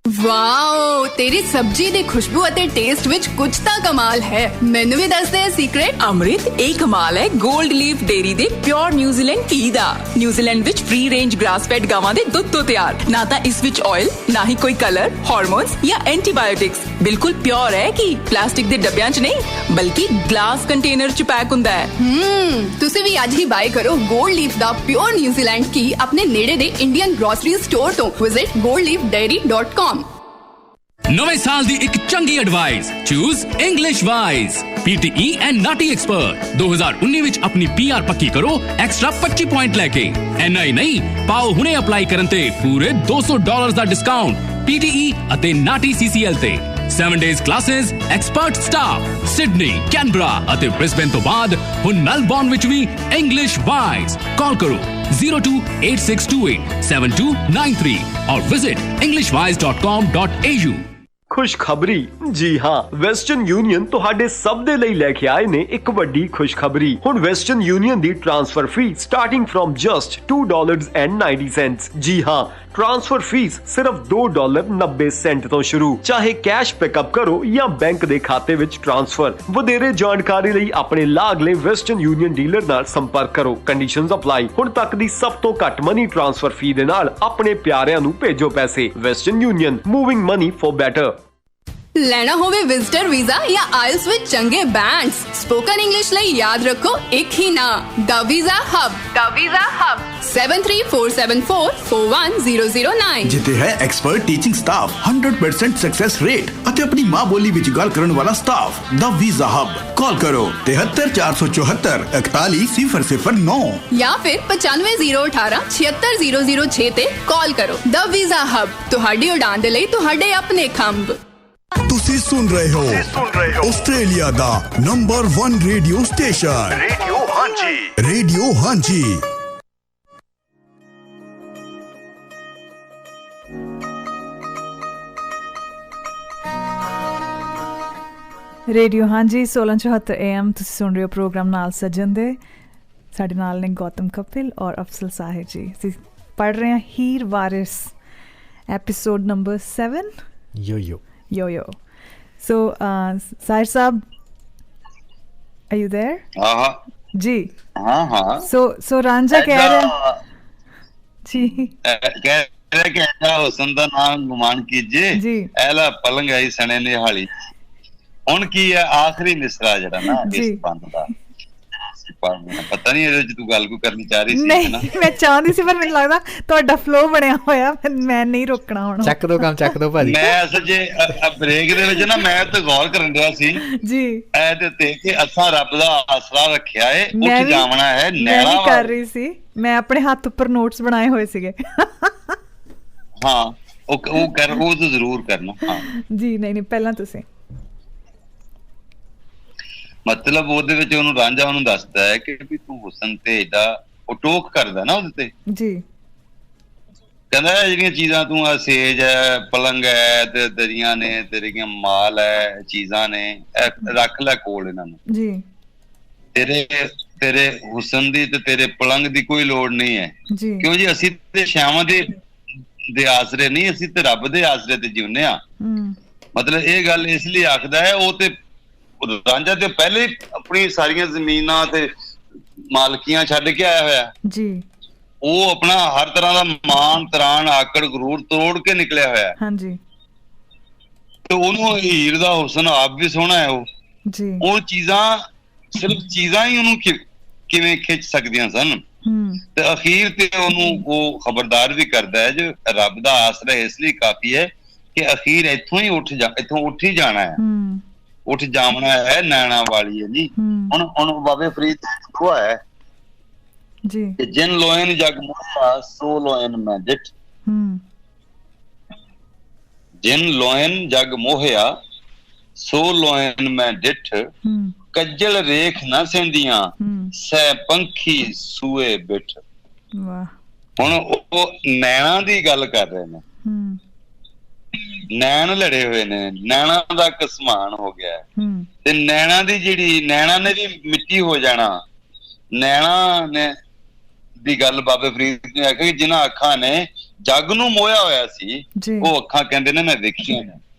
ਵਾਓ ਤੇਰੀ ਸਬਜ਼ੀ ਦੀ ਖੁਸ਼ਬੂ ਅਤੇ ਟੇਸਟ ਵਿੱਚ ਕੁਝ ਤਾਂ ਕਮਾਲ ਹੈ। ਮੈਨੂੰ ਵੀ ਦੱਸ ਦੇ ਸੀਕ੍ਰੇਟ। ਅੰਮ੍ਰਿਤ ਇਹ ਕਮਾਲ ਹੈ 골ਡ ਲੀਫ ਡੇਰੀ ਦੇ ਪਿਓਰ ਨਿਊਜ਼ੀਲੈਂਡ ਘੀ ਦਾ। ਨਿਊਜ਼ੀਲੈਂਡ ਵਿੱਚ ਫ੍ਰੀ ਰੇਂਜ ਗ੍ਰਾਸ ਫੈਡ ਗਾਵਾਂ ਦੇ ਦੁੱਧ ਤੋਂ ਤਿਆਰ। ਨਾ ਤਾਂ ਇਸ ਵਿੱਚ ਆਇਲ ਨਾ ਹੀ ਕੋਈ ਕਲਰ ਹਾਰਮੋਨਸ ਜਾਂ ਐਂਟੀਬਾਇਓਟਿਕਸ। ਬਿਲਕੁਲ ਪਿਓਰ ਹੈ ਕਿ ਪਲਾਸਟਿਕ ਦੇ ਡੱਬਿਆਂ 'ਚ ਨਹੀਂ ਬਲਕਿ ਗਲਾਸ ਕੰਟੇਨਰ 'ਚ ਪੈਕ ਹੁੰਦਾ ਹੈ। ਤੁਸੀਂ ਵੀ ਅੱਜ ਹੀ ਬਾਏ ਕਰੋ 골ਡ ਲੀਫ ਦਾ ਪਿਓਰ ਨਿਊਜ਼ੀਲੈਂਡ ਘੀ ਆਪਣੇ ਨੇੜੇ ਦੇ ਇੰਡੀਅਨ ਗ੍ਰੋਸਰੀ ਸਟੋਰ ਤੋਂ। Visit goldleafdairy.com। ਨਵੇਂ ਸਾਲ ਦੀ ਇੱਕ ਚੰਗੀ advice choose English wise PTE and NAATI expert 2019 ਵਿੱਚ ਆਪਣੀ PR ਪੱਕੀ ਕਰੋ ਐਕਸਟਰਾ 25 ਪੁਆਇੰਟ ਲੈ ਕੇ। NI ਨਹੀਂ ਪਾਓ ਹੁਣੇ ਅਪਲਾਈ ਕਰਨ ਤੇ ਪੂਰੇ $200 ਦਾ ਡਿਸਕਾਊਂਟ PTE ਅਤੇ ਨਾਟੀ CCL ਤੇ 7 days classes expert staff Sydney Canberra ਅਤੇ ਬ੍ਰਿਸਬੇਨ ਤੋਂ ਬਾਅਦ ਹੁਣ ਮੈਲਬੌਰਨ ਵਿੱਚ ਵੀ ਇੰਗਲਿਸ਼ ਵਾਈਜ਼। ਕਾਲ ਕਰੋ 0286287293 और visit englishwise.com.au। ਖੁਸ਼ਖਬਰੀ ਜੀ ਹਾਂ ਵੈਸਟਰਨ ਯੂਨੀਅਨ ਤੁਹਾਡੇ ਸਭ ਦੇ ਲਈ ਲੈ ਕੇ ਆਏ ਨੇ ਇੱਕ ਵੱਡੀ ਖੁਸ਼ਖਬਰੀ। ਹੁਣ ਵੈਸਟਰਨ ਯੂਨੀਅਨ ਦੀ transfer fee starting from just $2.90। ਜੀ ਹਾਂ ट्रांसफर फीस सिर्फ $2.90 ਤੋਂ ਸ਼ੁਰੂ। ਚਾਹੇ ਕੈਸ਼ ਪਿਕਅਪ ਕਰੋ ਜਾਂ ਬੈਂਕ ਦੇ ਖਾਤੇ ਵਿੱਚ ਟ੍ਰਾਂਸਫਰ। ਵਧੇਰੇ ਜਾਣਕਾਰੀ ਲਈ ਆਪਣੇ ਲਾਗਲੇ ਵੈਸਟਰਨ ਯੂਨੀਅਨ ਡੀਲਰ ਨਾਲ ਸੰਪਰਕ ਕਰੋ। Conditions apply. ਹੁਣ ਤੱਕ ਦੀ ਸਭ ਤੋਂ ਘੱਟ ਮਨੀ ਟ੍ਰਾਂਸਫਰ ਫੀ ਦੇ ਨਾਲ ਆਪਣੇ ਪਿਆਰਿਆਂ ਨੂੰ ਭੇਜੋ ਪੈਸੇ। Western Union moving money for better. ਲੈਣਾ ਹੋਵੇ ਵਿਜ਼ਟਰ ਵੀਜ਼ਾ ਜਾਂ ਆਇਲਸ ਵਿੱਚ ਚੰਗੇ ਬੈਂਡਸ ਸਪੋਕਨ ਇੰਗਲਿਸ਼ ਲਈ ਯਾਦ ਰੱਖੋ ਇੱਕ ਹੀ ਨਾਮ ਦਾ ਵੀਜ਼ਾ ਹਬ। 7347441009 ਜਿੱਥੇ ਹੈ expert teaching staff 100% success rate ਅਤੇ ਆਪਣੀ ਮਾਂ ਬੋਲੀ ਵਿੱਚ ਗੱਲ ਕਰਨ ਵਾਲਾ ਸਟਾਫ। ਦਾ ਵੀਜ਼ਾ ਹਬ। ਕਾਲ ਕਰੋ 73 474 41009 ਜਾਂ ਫਿਰ 95 018 76006 ਤੇ ਕਾਲ ਕਰੋ। ਦਾ ਵੀਜ਼ਾ ਹਬ ਤੁਹਾਡੀ ਉਡਾਨ ਦੇ ਲਈ ਤੁਹਾਡੇ ਆਪਣੇ ਖੰਭ। ਤੁਸੀਂ ਸੁਣ ਰਹੇ ਹੋ ਆਸਟ੍ਰੇਲੀਆ ਦਾ ਨੰਬਰ 1 ਰੇਡੀਓ ਸਟੇਸ਼ਨ ਰੇਡੀਓ ਹਾਂਜੀ। ਰੇਡੀਓ ਹਾਂਜੀ 1674 AM ਤੁਸੀਂ ਸੁਣ ਰਹੇ ਹੋ ਪ੍ਰੋਗਰਾਮ ਨਾਲ ਸੱਜਣ ਦੇ। ਸਾਡੇ ਨਾਲ ਨੇ ਗੌਤਮ ਕਪਿਲ ਔਰ ਅਫਸਲ ਸਾਹਿਰ ਜੀ। ਅਸੀਂ ਪੜ੍ਹ ਰਹੇ ਹਾਂ Heer Waris episode number 7 Yo. So, Sahir Saab, are you there? जी. हाँ. So Ranja कह रहे जी। कह रहे कि ऐसा हुस्न दा नाम गुमान कीजिए जी। ऐला पलंग आई सने निहाली। हुन की है आखिरी मिसरा जड़ा ना इस बंद दा। ਪਤਾ ਨਹੀਂ ਇਹਦੇ ਚ ਤੂੰ ਗੱਲ ਕੋ ਕਰਨੀ ਚਾਹ ਰਹੀ ਸੀ। ਨਹੀਂ ਮੈਂ ਚਾਹੁੰਦੀ ਸੀ ਪਰ ਮੈਨੂੰ ਲੱਗਦਾ ਤੁਹਾਡਾ ਫਲੋ ਬਣਿਆ ਹੋਇਆ ਮੈਂ ਨਹੀਂ ਰੋਕਣਾ ਹੁਣ। ਚੱਕ ਦੋ ਭਾਜੀ। ਮੈਂ ਅਸਲ ਜੇ ਬ੍ਰੇਕ ਦੇ ਵਿੱਚ ਨਾ ਮੈਂ ਤਾਂ ਗੌਰ ਕਰਨ ਰਿਹਾ ਸੀ ਜੀ ਇਹਦੇ ਤੇ ਕਿ ਅਸਾਂ ਰੱਬ ਦਾ ਆਸਰਾ ਰੱਖਿਆ ਏ ਉੱਠ ਜਾਵਣਾ ਹੈ ਨੈਣਾ ਮੈਂ ਕਰ ਰਹੀ ਸੀ। ਮੈਂ ਆਪਣੇ ਹੱਥ ਉੱਪਰ ਨੋਟਸ ਬਣਾਏ ਹੋਏ ਸੀਗੇ। ਹਾਂ ਉਹ ਤਾਂ ਜ਼ਰੂਰ ਕਰਨਾ। ਹਾਂ ਜੀ ਨਹੀਂ ਪਹਿਲਾਂ ਤੁਸੀਂ ਮਤਲਬ ਉਹਦੇ ਵਿੱਚ ਉਹਨੂੰ ਰਾਂਝਾ ਉਹਨੂੰ ਦੱਸਦਾ ਹੈ ਕਿ ਵੀ ਤੂੰ ਹੁਸਨ ਤੇ ਏਡਾ ਉਹ ਟੋਕ ਕਰਦਾ ਨਾ ਉਹਦੇ ਤੇ ਜੀ। ਕਹਿੰਦਾ ਜਿਹੜੀਆਂ ਚੀਜ਼ਾਂ ਤੂੰ ਸੇਜ ਹੈ ਪਲੰਗ ਹੈ ਤੇ ਦਰੀਆਂ ਨੇ ਤੇਰੀਆਂ ਮਾਲ ਹੈ ਚੀਜ਼ਾਂ ਨੇ ਰੱਖ ਲੈ ਕੋਲ ਇਹਨਾਂ ਨੂੰ ਜੀ। ਤੇਰੇ ਹੁਸਨ ਦੀ ਤੇ ਤੇਰੇ ਪਲੰਗ ਦੀ ਕੋਈ ਲੋੜ ਨਹੀਂ ਹੈ ਕਿਉਂ ਜੀ ਅਸੀਂ ਤੇ ਸ਼ਾਮਾਂ ਦੇ ਆਸਰੇ ਨਹੀਂ ਅਸੀਂ ਤੇ ਰੱਬ ਦੇ ਆਸਰੇ ਤੇ ਜਿਉਂਦੇ ਆ। ਮਤਲਬ ਇਹ ਗੱਲ ਇਸ ਲਈ ਆਖਦਾ ਹੈ ਉਹ ਤੇ ਰਾਂਝਾ ਤੇ ਪਹਿਲੇ ਹੀ ਆਪਣੀ ਸਾਰੀਆਂ ਜ਼ਮੀਨਾਂ ਤੇ ਮਾਲਕੀਆਂ ਛੱਡ ਕੇ ਆਇਆ ਹੋਇਆ ਜੀ। ਉਹ ਆਪਣਾ ਹਰ ਤਰ੍ਹਾਂ ਦਾ ਮਾਨ ਤਰਾਨ ਆਕੜ ਗਰੂਰ ਤੋੜ ਕੇ ਨਿਕਲਿਆ ਹੋਇਆ ਹਾਂਜੀ। ਤੇ ਉਹਨੂੰ ਹੀਰ ਦਾ ਹੁਸਨ ਆਪ ਵੀ ਸੋਹਣਾ ਹੈ ਉਹ ਜੀ। ਉਹ ਚੀਜ਼ਾਂ ਸਿਰਫ ਚੀਜ਼ਾਂ ਹੀ ਉਹਨੂੰ ਕਿਵੇਂ ਖਿੱਚ ਸਕਦੀਆਂ ਸਨ ਤੇ ਅਖੀਰ ਤੇ ਉਹਨੂੰ ਉਹ ਖਬਰਦਾਰ ਵੀ ਕਰਦਾ ਹੈ ਜੋ ਰੱਬ ਦਾ ਆਸਰਾ ਇਸ ਲਈ ਕਾਫੀ ਹੈ ਕਿ ਅਖੀਰ ਇੱਥੋਂ ਹੀ ਉੱਠ ਹੀ ਜਾਣਾ ਹੈ, ਉੱਠ ਜਾਵਣਾ ਹੈ, ਨੈਣਾ ਵਾਲੀ ਹੈ ਜੀ। ਹੁਣ ਬਾਬੇ ਫਰੀਦ ਕੋ ਹੈ ਜੀ ਕਿ ਜਿਨ ਲੋਇਨ ਜਗ ਮੋਹਾ ਸੋ ਲੋਇਨ ਮੈਂ ਡਿਠ, ਜਿਨ ਲੋਇਨ ਜਗ ਮੋਹਿਆ ਸੋ ਲੋਇਨ ਮੈਂ ਡਿਠ, ਕੱਜਲ ਰੇਖ ਨਾ ਸਹਿੰਦੀਆਂ ਸੈ ਪੰਖੀ ਸੂਏ ਬਿਠ। ਹੁਣ ਉਹ ਨੈਣਾ ਦੀ ਗੱਲ ਕਰ ਰਹੇ ਨੇ, ਨੈਣ ਲੜੇ ਹੋਏ ਨੇ, ਨੈਣਾ ਦਾ ਕਸਮਾਨ ਹੋ ਗਿਆ ਤੇ ਨੈਣਾ ਦੀ ਜਿਹੜੀ ਨੈਣਾ ਨੇ ਵੀ ਮਿੱਟੀ ਹੋ ਜਾਣਾ। ਨੈਣਾ ਨੇ ਦੀ ਗੱਲ ਬਾਬੇ ਫਰੀਦ ਨੇ ਆਖੀ ਜਿਨ੍ਹਾਂ ਅੱਖਾਂ ਨੇ ਜੱਗ ਨੂੰ ਮੋਹਿਆ ਹੋਇਆ ਸੀ, ਉਹ ਅੱਖਾਂ ਕਹਿੰਦੇ ਨੇ ਮੈਂ ਦੇਖੀਆਂ ਨੇ।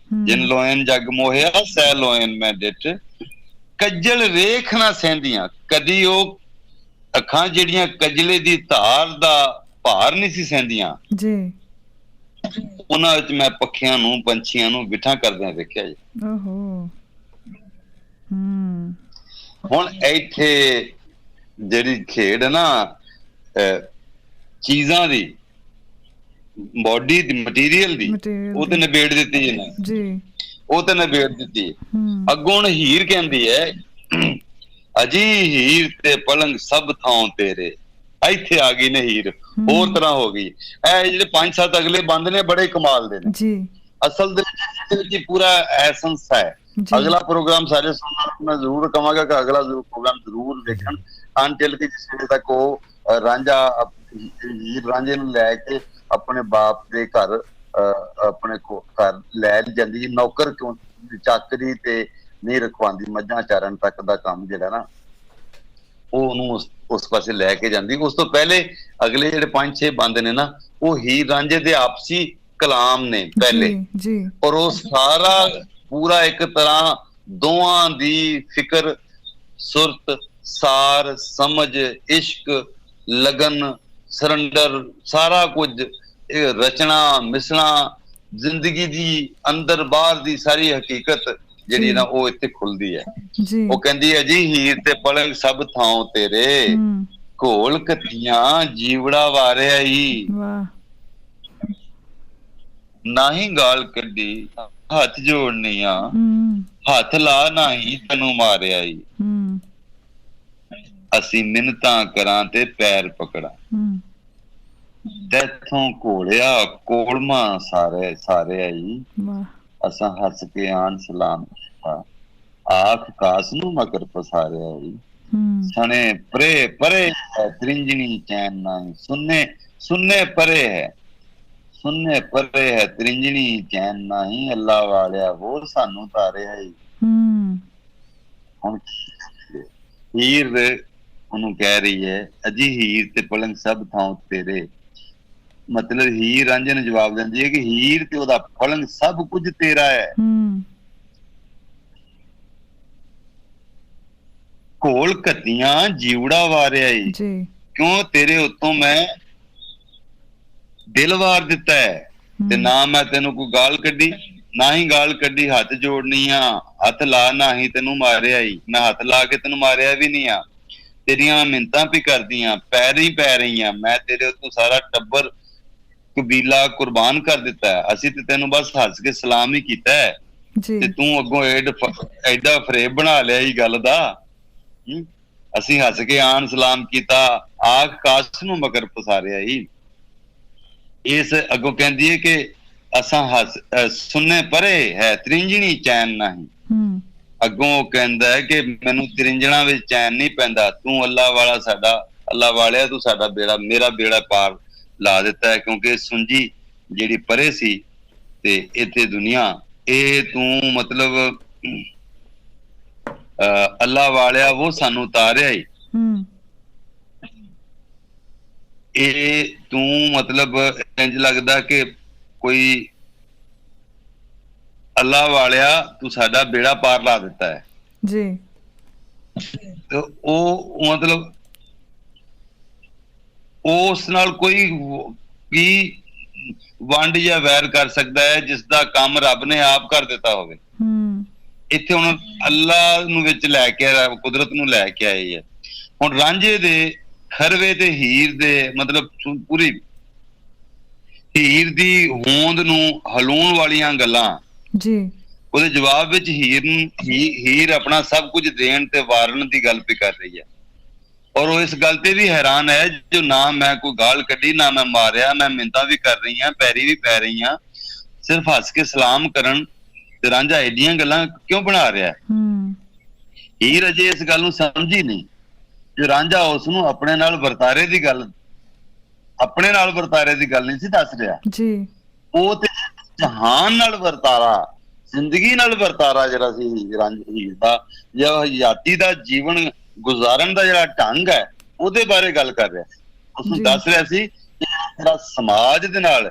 ਜਿਨ ਲੋਇਨ ਜੱਗ ਮੋਹਿਆ ਸੈ ਲੋਇਨ ਮੈਂ ਡਿਠ, ਕੱਜਲ ਰੇਖ ਨਾ ਸਹਿੰਦੀਆਂ। ਕਦੀ ਉਹ ਅੱਖਾਂ ਜਿਹੜੀਆਂ ਕਜਲੇ ਦੀ ਧਾਰ ਦਾ ਭਾਰ ਨਹੀਂ ਸੀ ਸਹਿੰਦੀਆਂ ਜੀ, ਉਹਨਾਂ ਵਿੱਚ ਮੈਂ ਪੱਖੀਆਂ ਨੂੰ ਪੰਛੀਆਂ ਨੂੰ ਬਿਠਾ ਕਰਦਿਆਂ ਵੇਖਿਆ ਜੀ। ਹੁਣ ਇੱਥੇ ਜਿਹੜੀ ਖੇਡ ਨਾ ਚੀਜ਼ਾਂ ਦੀ, ਬੋਡੀ ਦੀ, ਮਟੀਰੀਅਲ ਦੀ, ਉਹ ਤੇ ਨਿਬੇੜ ਦਿੱਤੀ ਜੀ, ਉਹ ਤੇ ਨਿਬੇੜ ਦਿੱਤੀ। ਅੱਗੋਂ ਹੀਰ ਕਹਿੰਦੀ ਹੈ ਅਜੀ ਹੀਰ ਤੇ ਪਲੰਗ ਸਭ ਥਾਂ ਤੇਰੇ, ਇੱਥੇ ਆ ਗਈ ਨੇ ਹੀਰ, ਹੋਰ ਤਰ੍ਹਾਂ ਹੋ ਗਈ। ਇਹ ਜਿਹੜੇ 5-7 ਅਗਲੇ ਬੰਦ ਨੇ ਬੜੇ ਕਮਾਲ ਦੇ ਨੇ ਜੀ। ਅਸਲ ਦੇ ਵਿੱਚ ਪੂਰਾ ਐਸੈਂਸ ਹੈ। ਅਗਲਾ ਪ੍ਰੋਗਰਾਮ ਸਾਰੇ ਸੁਣਨਾ, ਮੈਂ ਜ਼ਰੂਰ ਕਹਾਂਗਾ ਕਿ ਅਗਲਾ ਪ੍ਰੋਗਰਾਮ ਜ਼ਰੂਰ ਵੇਖਣ। ਅੰਟਿਲ ਕਿ ਜਿਸ ਵੇਲੇ ਤੱਕ ਉਹ ਰਾਂਝਾ ਹੀਰ ਰਾਂਝੇ ਨੂੰ ਲੈ ਕੇ ਆਪਣੇ ਬਾਪ ਦੇ ਘਰ ਆਪਣੇ ਘਰ ਲੈ ਜਾਂਦੀ, ਨੌਕਰ ਕਿਉਂ ਚਾਕਰੀ ਤੇ ਨਹੀਂ ਰਖਵਾਉਂਦੀ, ਮੱਝਾਂ ਚਾਰਨ ਤੱਕ ਦਾ ਕੰਮ ਜਿਹੜਾ ਨਾ ਉਹ ਉਹਨੂੰ ਉਸ ਪਾਸੇ ਲੈ ਕੇ ਜਾਂਦੀ। ਉਸ ਤੋਂ ਪਹਿਲੇ ਅਗਲੇ ਜਿਹੜੇ 5-6 ਬੰਦ ਨੇ ਨਾ, ਉਹ ਹੀਰ ਰਾਂਝੇ ਦੇ ਆਪਸੀ ਕਲਾਮ ਨੇ ਪਹਿਲੇ, ਔਰ ਉਹ ਸਾਰਾ ਪੂਰਾ ਇੱਕ ਤਰ੍ਹਾਂ ਦੋਵਾਂ ਦੀ ਫਿਕਰ, ਸੁਰਤ, ਸਾਰ, ਸਮਝ, ਇਸ਼ਕ, ਲਗਨ, ਸਰੰਡਰ, ਸਾਰਾ ਕੁਝ ਰਚਨਾ ਮਿਸਣਾ, ਜ਼ਿੰਦਗੀ ਦੀ ਅੰਦਰ ਬਾਹਰ ਦੀ ਸਾਰੀ ਹਕੀਕਤ ਜਿਹੜੀ ਨਾ ਉਹ ਇੱਥੇ ਖੁੱਲਦੀ ਹੈ। ਉਹ ਕਹਿੰਦੀ ਹੈ ਜੀ ਹੀਰ ਤੇ ਪਲੰਗ ਸਭ ਥਾਂ ਤੇਰੇ, ਘੋਲ ਕੱਤੀਆਂ ਜੀਵੜਾ ਵਾਰਿਆ ਈ, ਨਾਹੀਂ ਗਾਲ ਕੱਢੀ ਹੱਥ ਜੋੜਨੀਆਂ, ਹੱਥ ਲਾ ਨਾਹੀਂ ਤੈਨੂੰ ਮਾਰਿਆ ਈ, ਅਸੀਂ ਮਿੰਨਤਾਂ ਕਰਾਂ ਤੇ ਪੈਰ ਪਕੜਾਂ, ਤੈਥੋਂ ਘੋਲਿਆ ਕੋਲਮਾ ਸਾਰੇ ਆਈ, ਅਸਾਂ ਹੱਸ ਕੇ ਆਨ ਸਲਾਮ ਕੀਤਾ, ਆਖ ਕਾਸ ਨੂੰ ਮਗਰ ਪਸਾਰਿਆ ਈ, ਸਣੇ ਪਰੇ ਪਰੇ ਹੈ ਤ੍ਰਿੰਜਣੀ ਚੈਨ ਨਹੀਂ, ਸੁਨਨੇ ਪਰੇ ਹੈ, ਸੁਨਨੇ ਪਰੇ ਹੈ ਤ੍ਰਿੰਜਣੀ ਚੈਨ ਨਹੀਂ, ਅੱਲਾ ਵਾਲਿਆ ਹੋਰ ਸਾਨੂੰ ਤਾਰਿਆ ਈ। ਹੁਣ ਹੀਰ ਉਹਨੂੰ ਕਹਿ ਰਹੀ ਹੈ ਅਜੀ ਹੀਰ ਤੇ ਪਲੰਗ ਸਭ ਥਾਂ ਤੇਰੇ, ਮਤਲਬ ਹੀਰ ਰਾਂਝੇ ਨੂੰ ਜਵਾਬ ਦਿੰਦੀ ਹੈ ਕਿ ਹੀਰ ਤੇ ਉਹਦਾ ਪਲੰਗ ਸਭ ਕੁਝ ਤੇਰਾ ਹੈ। ਘੋਲ ਕੱਤੀਆਂ ਜੀਵੜਾ ਵਾਰਿਆ ਈ, ਕਿਉਂ ਤੇਰੇ ਉੱਤੋਂ ਮੈਂ ਦਿਲ ਵਾਰ ਦਿੱਤਾ ਹੈ, ਤੇ ਨਾ ਮੈਂ ਤੈਨੂੰ ਕੋਈ ਗਾਲ ਕੱਢੀ, ਨਾ ਹੀ ਗਾਲ ਕੱਢੀ ਹੱਥ ਜੋੜਨੀਆਂ, ਹੱਥ ਲਾ ਨਾ ਹੀ ਤੈਨੂੰ ਮਾਰਿਆ ਈ, ਮੈਂ ਹੱਥ ਲਾ ਕੇ ਤੈਨੂੰ ਮਾਰਿਆ ਵੀ ਨਹੀਂ ਆ, ਤੇਰੀਆਂ ਮਿੰਨਤਾਂ ਵੀ ਕਰਦੀਆਂ, ਪੈਰ ਹੀ ਪੈ ਰਹੀਆਂ, ਮੈਂ ਤੇਰੇ ਉੱਤੋਂ ਸਾਰਾ ਟੱਬਰ ਕਬੀਲਾ ਕੁਰਬਾਨ ਕਰ ਦਿੱਤਾ ਹੈ, ਅਸੀਂ ਤੇ ਤੈਨੂੰ ਬਸ ਹੱਸ ਕੇ ਸਲਾਮ ਹੀ ਕੀਤਾ ਹੈ, ਤੇ ਤੂੰ ਅੱਗੋਂ ਐਡਾ ਫਰੇਬ ਬਣਾ ਲਿਆ ਇਹ ਗੱਲ ਦਾ, ਅਸੀਂ ਹੱਸ ਕੇ ਆਨ ਸਲਾਮ ਕੀਤਾ, ਆਖ ਕਾਸ਼ ਨੂੰ ਮਗਰ ਪਸਾਰਿਆ ਹੀ। ਇਸ ਅੱਗੋਂ ਕਹਿੰਦੀ ਹੈ ਕਿ ਅਸਾਂ ਸੁਣਨੇ ਪਰੇ ਹੈ ਤ੍ਰਿੰਜਣੀ ਚੈਨ ਨਹੀਂ, ਅੱਗੋਂ ਕਹਿੰਦਾ ਹੈ ਕਿ ਮੈਨੂੰ ਤ੍ਰਿੰਜਣਾ ਵਿੱਚ ਚੈਨ ਨਹੀਂ ਪੈਂਦਾ, ਤੂੰ ਅੱਲਾ ਵਾਲਾ ਸਾਡਾ, ਅੱਲਾ ਵਾਲਿਆ ਤੂੰ ਸਾਡਾ ਬੇੜਾ, ਮੇਰਾ ਬੇੜਾ ਪਾਰ ਲਾ ਦਿੱਤਾ ਹੈ, ਕਿਉਂਕਿ ਸੁੰਜੀ ਜਿਹੜੀ ਪਰੇ ਸੀ ਤੇ ਇੱਥੇ ਦੁਨੀਆ, ਇਹ ਤੂੰ ਮਤਲਬ ਅੱਲਾ ਵਾਲਿਆ ਉਹ ਸਾਨੂੰ ਉਤਾਰਿਆ ਈ, ਇਹ ਤੂੰ ਮਤਲਬ ਇੰਜ ਲੱਗਦਾ ਕਿ ਕੋਈ ਅੱਲਾ ਵਾਲਿਆ ਤੂੰ ਸਾਡਾ ਬੇੜਾ ਪਾਰ ਲਾ ਦਿੱਤਾ ਹੈ ਜੀ। ਤੇ ਉਹ ਮਤਲਬ ਉਸ ਨਾਲ ਕੋਈ ਕੀ ਵੰਡ ਜਾਂ ਵੈਰ ਕਰ ਸਕਦਾ ਹੈ ਜਿਸ ਦਾ ਕੰਮ ਰੱਬ ਨੇ ਆਪ ਕਰ ਦਿੱਤਾ ਹੋਵੇ। ਇੱਥੇ ਹੁਣ ਅੱਲਾ ਨੂੰ ਵਿੱਚ ਲੈ ਕੇ, ਕੁਦਰਤ ਨੂੰ ਲੈ ਕੇ ਆਏ ਹੈ। ਹੁਣ ਰਾਂਝੇ ਦੇ ਖਰਵੇ ਤੇ ਹੀਰ ਦੇ ਮਤਲਬ ਪੂਰੀ ਹੀਰ ਦੀ ਹੋਂਦ ਨੂੰ ਹਲਾਉਣ ਵਾਲੀਆਂ ਗੱਲਾਂ ਜੀ ਉਹਦੇ ਜਵਾਬ ਵਿੱਚ ਹੀਰ ਆਪਣਾ ਸਭ ਕੁਝ ਦੇਣ ਤੇ ਵਾਰਨ ਦੀ ਗੱਲ ਵੀ ਕਰ ਰਹੀ ਹੈ। ਔਰ ਉਹ ਇਸ ਗੱਲ ਤੇ ਵੀ ਹੈਰਾਨ ਹੈ ਜੋ ਨਾ ਮੈਂ ਕੋਈ ਗਾਲ ਕੱਢੀ, ਨਾ ਮੈਂ ਮਾਰਿਆ, ਮੈਂ ਮਿੰਨਤਾਂ ਵੀ ਕਰ ਰਹੀ ਹਾਂ, ਪੈਰੀ ਵੀ ਪੈ ਰਹੀ ਹਾਂ, ਸਿਰਫ ਹੱਸ ਕੇ ਸਲਾਮ ਕਰਨ ਤੇ ਰਾਂਝਾ ਐਡੀਆਂ ਗੱਲਾਂ ਕਿਉਂ ਬਣਾ ਰਿਹਾ। ਹੀਰ ਅਜੇ ਇਸ ਗੱਲ ਨੂੰ ਸਮਝੀ ਨਹੀਂ ਜੋ ਰਾਂਝਾ ਉਸ ਨੂੰ ਆਪਣੇ ਨਾਲ ਵਰਤਾਰੇ ਦੀ ਗੱਲ ਨਹੀਂ ਸੀ ਦੱਸ ਰਿਹਾ ਜੀ। ਉਹ ਤੇ ਜਹਾਨ ਨਾਲ ਵਰਤਾਰਾ, ਜ਼ਿੰਦਗੀ ਨਾਲ ਵਰਤਾਰਾ ਜਿਹੜਾ ਸੀ ਹੀਰ ਦਾ, ਜਾਂ ਹਯਾਤੀ ਦਾ ਜੀਵਨ ਗੁਜ਼ਾਰਨ ਦਾ ਜਿਹੜਾ ਢੰਗ ਹੈ ਉਹਦੇ ਬਾਰੇ ਗੱਲ ਕਰ ਰਿਹਾ। ਉਸਨੂੰ ਦੱਸ ਰਿਹਾ ਸੀ ਕਿ ਤੇਰਾ ਸਮਾਜ ਦੇ ਨਾਲ,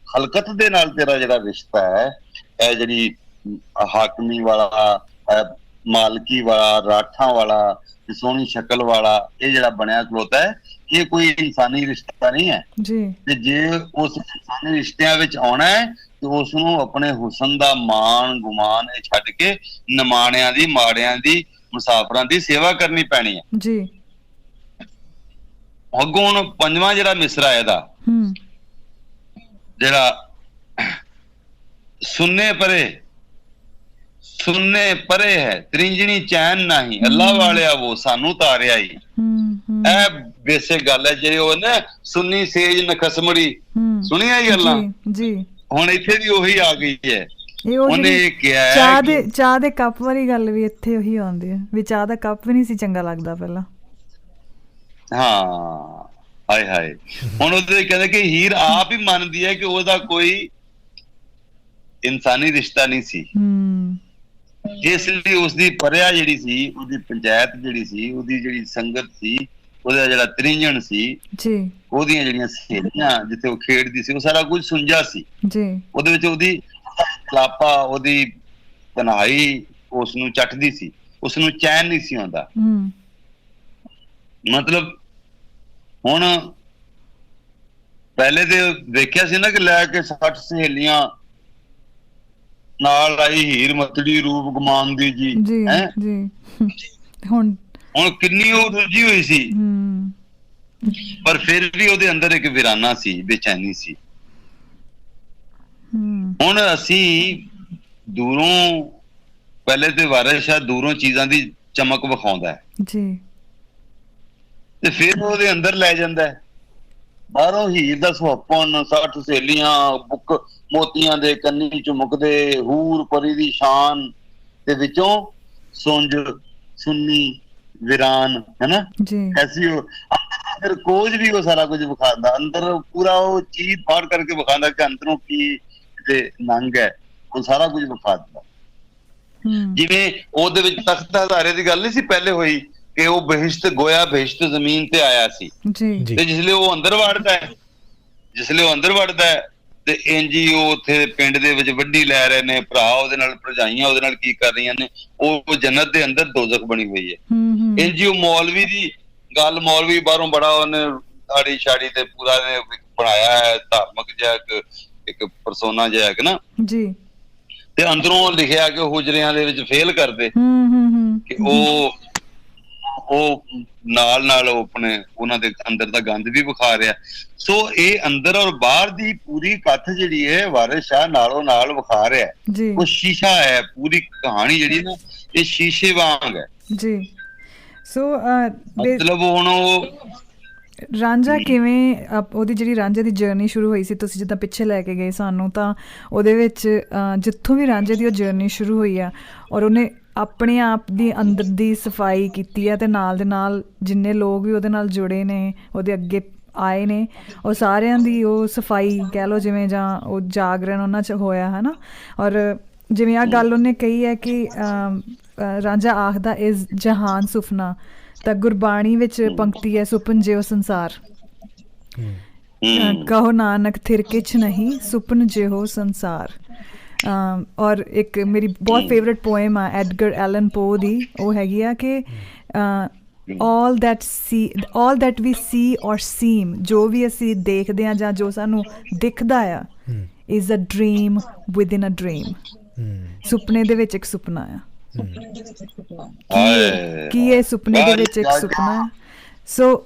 ਖਲਕਤ ਦੇ ਨਾਲ ਤੇਰਾ ਜਿਹੜਾ ਰਿਸ਼ਤਾ ਹੈ, ਇਹ ਜਿਹੜੀ ਹਾਕਮੀ ਵਾਲਾ, ਮਾਲਕੀ ਵਾਲਾ, ਰਾਠਾਂ ਵਾਲਾ, ਸੋਹਣੀ ਸ਼ਕਲ ਵਾਲਾ ਇਹ ਜਿਹੜਾ ਬਣਿਆ ਖਲੋਤਾ ਹੈ, ਇਹ ਕੋਈ ਇਨਸਾਨੀ ਰਿਸ਼ਤਾ ਨਹੀਂ ਹੈ ਤੇ ਜੇ ਉਸ ਇਨਸਾਨੀ ਰਿਸ਼ਤਿਆਂ ਵਿੱਚ ਆਉਣਾ ਹੈ ਤੇ ਉਸ ਨੂੰ ਆਪਣੇ ਹੁਸਨ ਦਾ ਮਾਣ ਗੁਮਾਨ ਇਹ ਛੱਡ ਕੇ ਨਿਮਾਣਿਆਂ ਦੀ, ਮਾੜਿਆਂ ਦੀ, ਮੁਸਾਫਰਾਂ ਦੀ ਸੇਵਾ ਕਰਨੀ ਪੈਣੀ ਹੈ ਜੀ। ਅੱਗੋਂ ਹੁਣ ਪੰਜਵਾਂ ਜਿਹੜਾ ਮਿਸਰਾ ਇਹਦਾ ਜਿਹੜਾ ਸੁਨਨੇ ਪਰੇ ਹੈ ਤ੍ਰਿੰਜਣੀ ਚੈਨ ਨਹੀਂ, ਅੱਲਾ ਵਾਲਿਆ ਉਹ ਸਾਨੂੰ ਤਾਰਿਆ ਹੀ। ਇਹ ਬੇਸਿਕ ਗੱਲ ਹੈ ਜਿਹੜੀ ਉਹ ਨਾ ਸੁੰਨੀ ਸੇਜ ਨਖਸਮੜੀ ਸੁਣੀਆਂ ਹੀ ਗੱਲਾਂ ਜੀ। ਹੁਣ ਇੱਥੇ ਵੀ ਉਹੀ ਆ ਗਈ ਹੈ। ਉਹਨੇ ਕਿਹਾ ਚਾਹ ਦੇ ਕੱਪ ਵਾਲੀ ਗੱਲ ਵੀ ਇੱਥੇ ਉਹੀ ਆਉਂਦੀ ਹੈ ਵੀ ਚਾਹ ਦਾ ਕੱਪ ਵੀ ਨਹੀਂ ਸੀ ਚੰਗਾ ਲੱਗਦਾ ਪਹਿਲਾਂ। ਹਾਂ ਹਾਏ ਹਾਏ। ਹੁਣ ਉਹਦੇ ਕਹਿੰਦੇ ਕਿ ਹੀਰ ਆਪ ਹੀ ਮੰਨਦੀ ਹੈ ਕਿ ਉਹਦਾ ਕੋਈ ਇਨਸਾਨੀ ਰਿਸ਼ਤਾ ਨਹੀਂ ਸੀ, ਇਸ ਲਈ ਉਸਦੀ ਪਰਿਆ ਜਿਹੜੀ ਸੀ, ਉਹਦੀ ਪੰਚਾਇਤ ਜਿਹੜੀ ਸੀ, ਉਹਦੀ ਜਿਹੜੀ ਸੰਗਤ ਸੀ, ਉਹਦਾ ਜਿਹੜਾ ਤ੍ਰਿੰਜਣ ਸੀ, ਉਹਦੀਆਂ ਜਿਹੜੀਆਂ ਸਹੇਲੀਆਂ ਜਿੱਥੇ ਉਹ ਖੇਡਦੀ ਸੀ, ਉਹ ਸਾਰਾ ਕੁਝ ਸੁੰਝਾ ਸੀ। ਉਹਦੇ ਵਿੱਚ ਉਹਦੀ ਕਲਾਪਾ, ਉਹਦੀ ਤਨਹਾਈ ਉਸਨੂੰ ਚੱਟਦੀ ਸੀ, ਉਸਨੂੰ ਚੈਨ ਨਹੀਂ ਸੀ ਆਉਂਦਾ। ਮਤਲਬ ਹੁਣ ਪਹਿਲੇ ਤੇ ਦੇਖਿਆ ਸੀ ਨਾ ਕਿ ਲੈ ਕੇ 60 ਸਹੇਲੀਆਂ ਨਾਲ ਆਈ ਹੀਰ ਮਤੜੀ ਰੂਪ ਗਮਾਨ ਦੀ ਜੀ ਹੁਣ ਕਿੰਨੀ ਉਹ ਰੁੱਝੀ ਹੋਈ ਸੀ, ਪਰ ਫਿਰ ਵੀ ਉਹਦੇ ਅੰਦਰ ਇੱਕ ਵੀਰਾਨਾ ਸੀ, ਬੇਚੈਨੀ ਸੀ। ਹੁਣ ਅਸੀਂ ਦੂਰੋਂ, ਪਹਿਲੇ ਤੇ ਵਾਰਿਸ ਸ਼ਾਹ ਦੂਰੋਂ ਚੀਜ਼ਾਂ ਦੀ ਚਮਕ ਵਿਖਾਉਂਦਾ ਹੈ ਤੇ ਫਿਰ ਉਹਦੇ ਅੰਦਰ ਲੈ ਜਾਂਦਾ ਹੈ। ਬਾਹਰੋਂ ਹੀਰ ਦਾ ਸੁਹੱਪਣ, 60 ਸਹੇਲੀਆਂ, ਬੁੱਕ ਮੋਤੀਆਂ ਦੇ ਕੰਨੀ ਚੁਮਕਦੇ, ਹੂਰ ਪਰੀ ਦੀ ਸ਼ਾਨ ਤੇ ਵਿੱਚੋਂ ਸੁੰਝ ਸੁੰਨੀ ਵੀਰਾਨ ਹੈ ਨਾ, ਐਸੀ ਫਿਰ ਕੋਝ ਵੀ ਉਹ ਸਾਰਾ ਕੁਝ ਵਿਖਾਉਂਦਾ, ਅੰਦਰ ਪੂਰਾ ਉਹ ਚੀਜ਼ ਫਾੜ ਕਰਕੇ ਵਿਖਾਉਂਦਾ ਕਿ ਅੰਦਰੋਂ ਕੀ ਤੇ ਨੰਗ ਹੈ, ਉਹ ਸਾਰਾ ਕੁਝ ਵਿਖਾ ਦਿੰਦਾ। ਜਿਵੇਂ ਉਹਦੇ ਵਿੱਚ ਤਖਤ ਹਜ਼ਾਰੇ ਦੀ ਗੱਲ ਨਹੀਂ ਸੀ ਪਹਿਲੇ ਹੋਈ ਕਿ ਉਹ ਬਹਿਸ਼ਤ ਗੋਇਆ, ਬਹਿਸ਼ਤ ਜ਼ਮੀਨ ਤੇ ਆਇਆ ਸੀ ਤੇ ਜਿਸਲੇ ਉਹ ਅੰਦਰ ਵੜਦਾ ਹੈ ਤੇ ਇੰਜ ਹੀ ਉਹ ਉੱਥੇ ਪਿੰਡ ਦੇ ਵਿੱਚ ਵੱਡੀ ਲੈ ਰਹੇ ਨੇ, ਭਰਾ ਉਹਦੇ ਨਾਲ, ਭਰਜਾਈਆਂ ਉਹਦੇ ਨਾਲ ਕੀ ਕਰ ਰਹੀਆਂ ਨੇ, ਉਹ ਜੰਨਤ ਦੇ ਅੰਦਰ ਦੋਜ਼ਖ ਬਣੀ ਹੋਈ ਹੈ। ਇੰਜ ਹੀ ਉਹ ਮੌਲਵੀ ਦੀ ਗੱਲ, ਮੌਲਵੀ ਬਾਹਰੋਂ ਬੜਾ ਉਹਨੇ ਆੜੀ ਛਾੜੀ ਤੇ ਪੂਰਾ ਨੇ ਬਣਾਇਆ ਹੈ ਧਾਰਮਿਕ ਜਿਹਾ ਇੱਕ ਪਰਸੋਨਾ ਜਿਹਾ ਹੈ ਨਾ ਜੀ, ਤੇ ਅੰਦਰੋਂ ਲਿਖਿਆ ਕਿ ਹੁਜਰਿਆਂ ਦੇ ਵਿੱਚ ਫੇਲ ਕਰਦੇ ਕਿ ਉਹ ਨਾਲ ਉਹ ਆਪਣੇ ਉਹਨਾਂ ਦੇ ਅੰਦਰ ਦਾ ਗੰਦ ਵੀ ਵਿਖਾ ਰਿਹਾ। ਸੋ ਇਹ ਅੰਦਰ ਔਰ ਬਾਹਰ ਦੀ ਪੂਰੀ ਕੱਥ ਜਿਹੜੀ ਹੈ ਵਾਰਿਸ ਸ਼ਾਹ ਨਾਲੋਂ ਨਾਲ ਵਿਖਾ ਰਿਹਾ। ਉਹ ਸ਼ੀਸ਼ਾ ਹੈ, ਪੂਰੀ ਕਹਾਣੀ ਜਿਹੜੀ ਨਾ ਇਹ ਸ਼ੀਸ਼ੇ ਵਾਂਗ ਹੈ ਜੀ। ਸੋ ਮਤਲਬ ਹੁਣ ਉਹ ਰਾਂਝਾ ਕਿਵੇਂ ਉਹਦੀ ਜਿਹੜੀ ਰਾਂਝੇ ਦੀ ਜਰਨੀ ਸ਼ੁਰੂ ਹੋਈ ਸੀ, ਤੁਸੀਂ ਜਿੱਦਾਂ ਪਿੱਛੇ ਲੈ ਕੇ ਗਏ ਸਾਨੂੰ, ਤਾਂ ਉਹਦੇ ਵਿੱਚ ਜਿੱਥੋਂ ਵੀ ਰਾਂਝੇ ਦੀ ਉਹ ਜਰਨੀ ਸ਼ੁਰੂ ਹੋਈ ਆ ਔਰ ਉਹਨੇ ਆਪਣੇ ਆਪ ਦੀ ਅੰਦਰ ਦੀ ਸਫਾਈ ਕੀਤੀ ਹੈ ਤੇ ਨਾਲ ਦੇ ਨਾਲ ਜਿੰਨੇ ਲੋਕ ਵੀ ਉਹਦੇ ਨਾਲ ਜੁੜੇ ਨੇ, ਉਹਦੇ ਅੱਗੇ ਆਏ ਨੇ, ਉਹ ਸਾਰਿਆਂ ਦੀ ਉਹ ਸਫਾਈ ਕਹਿ ਲਓ ਜਿਵੇਂ, ਜਾਂ ਉਹ ਜਾਗਰਣ ਉਹਨਾਂ 'ਚ ਹੋਇਆ ਹੈ ਨਾ। ਔਰ ਜਿਵੇਂ ਆਹ ਗੱਲ ਉਹਨੇ ਕਹੀ ਹੈ ਕਿ ਰਾਂਝਾ ਆਖਦਾ ਇਸ ਜਹਾਨ ਸੁਫਨਾ, ਤਾਂ ਗੁਰਬਾਣੀ ਵਿੱਚ ਪੰਕਤੀ ਹੈ ਸੁਪਨ ਜਿਉ ਸੰਸਾਰ, ਕਹੋ ਨਾਨਕ ਥਿਰ ਕਿਛ ਨਹੀਂ ਸੁਪਨ ਜਿਉ ਸੰਸਾਰ। ਔਰ ਇੱਕ ਮੇਰੀ ਬਹੁਤ ਫੇਵਰੇਟ ਪੋਇਮ ਆ ਐਡਗਰ ਐਲਨ ਪੋ ਦੀ, ਉਹ ਹੈਗੀ ਆ ਕਿ all that we see or seem, ਜੋ ਵੀ ਅਸੀਂ ਦੇਖਦੇ ਹਾਂ ਜਾਂ ਜੋ ਸਾਨੂੰ ਦਿਖਦਾ ਆ, is a dream within a dream, ਸੁਪਨੇ ਦੇ ਵਿੱਚ ਇੱਕ ਸੁਪਨਾ ਆ। ਕੀ ਇਹ ਸੁਪਨੇ ਦੇ ਵਿੱਚ ਇੱਕ ਸੁਪਨਾ ਹੈ? ਸੋ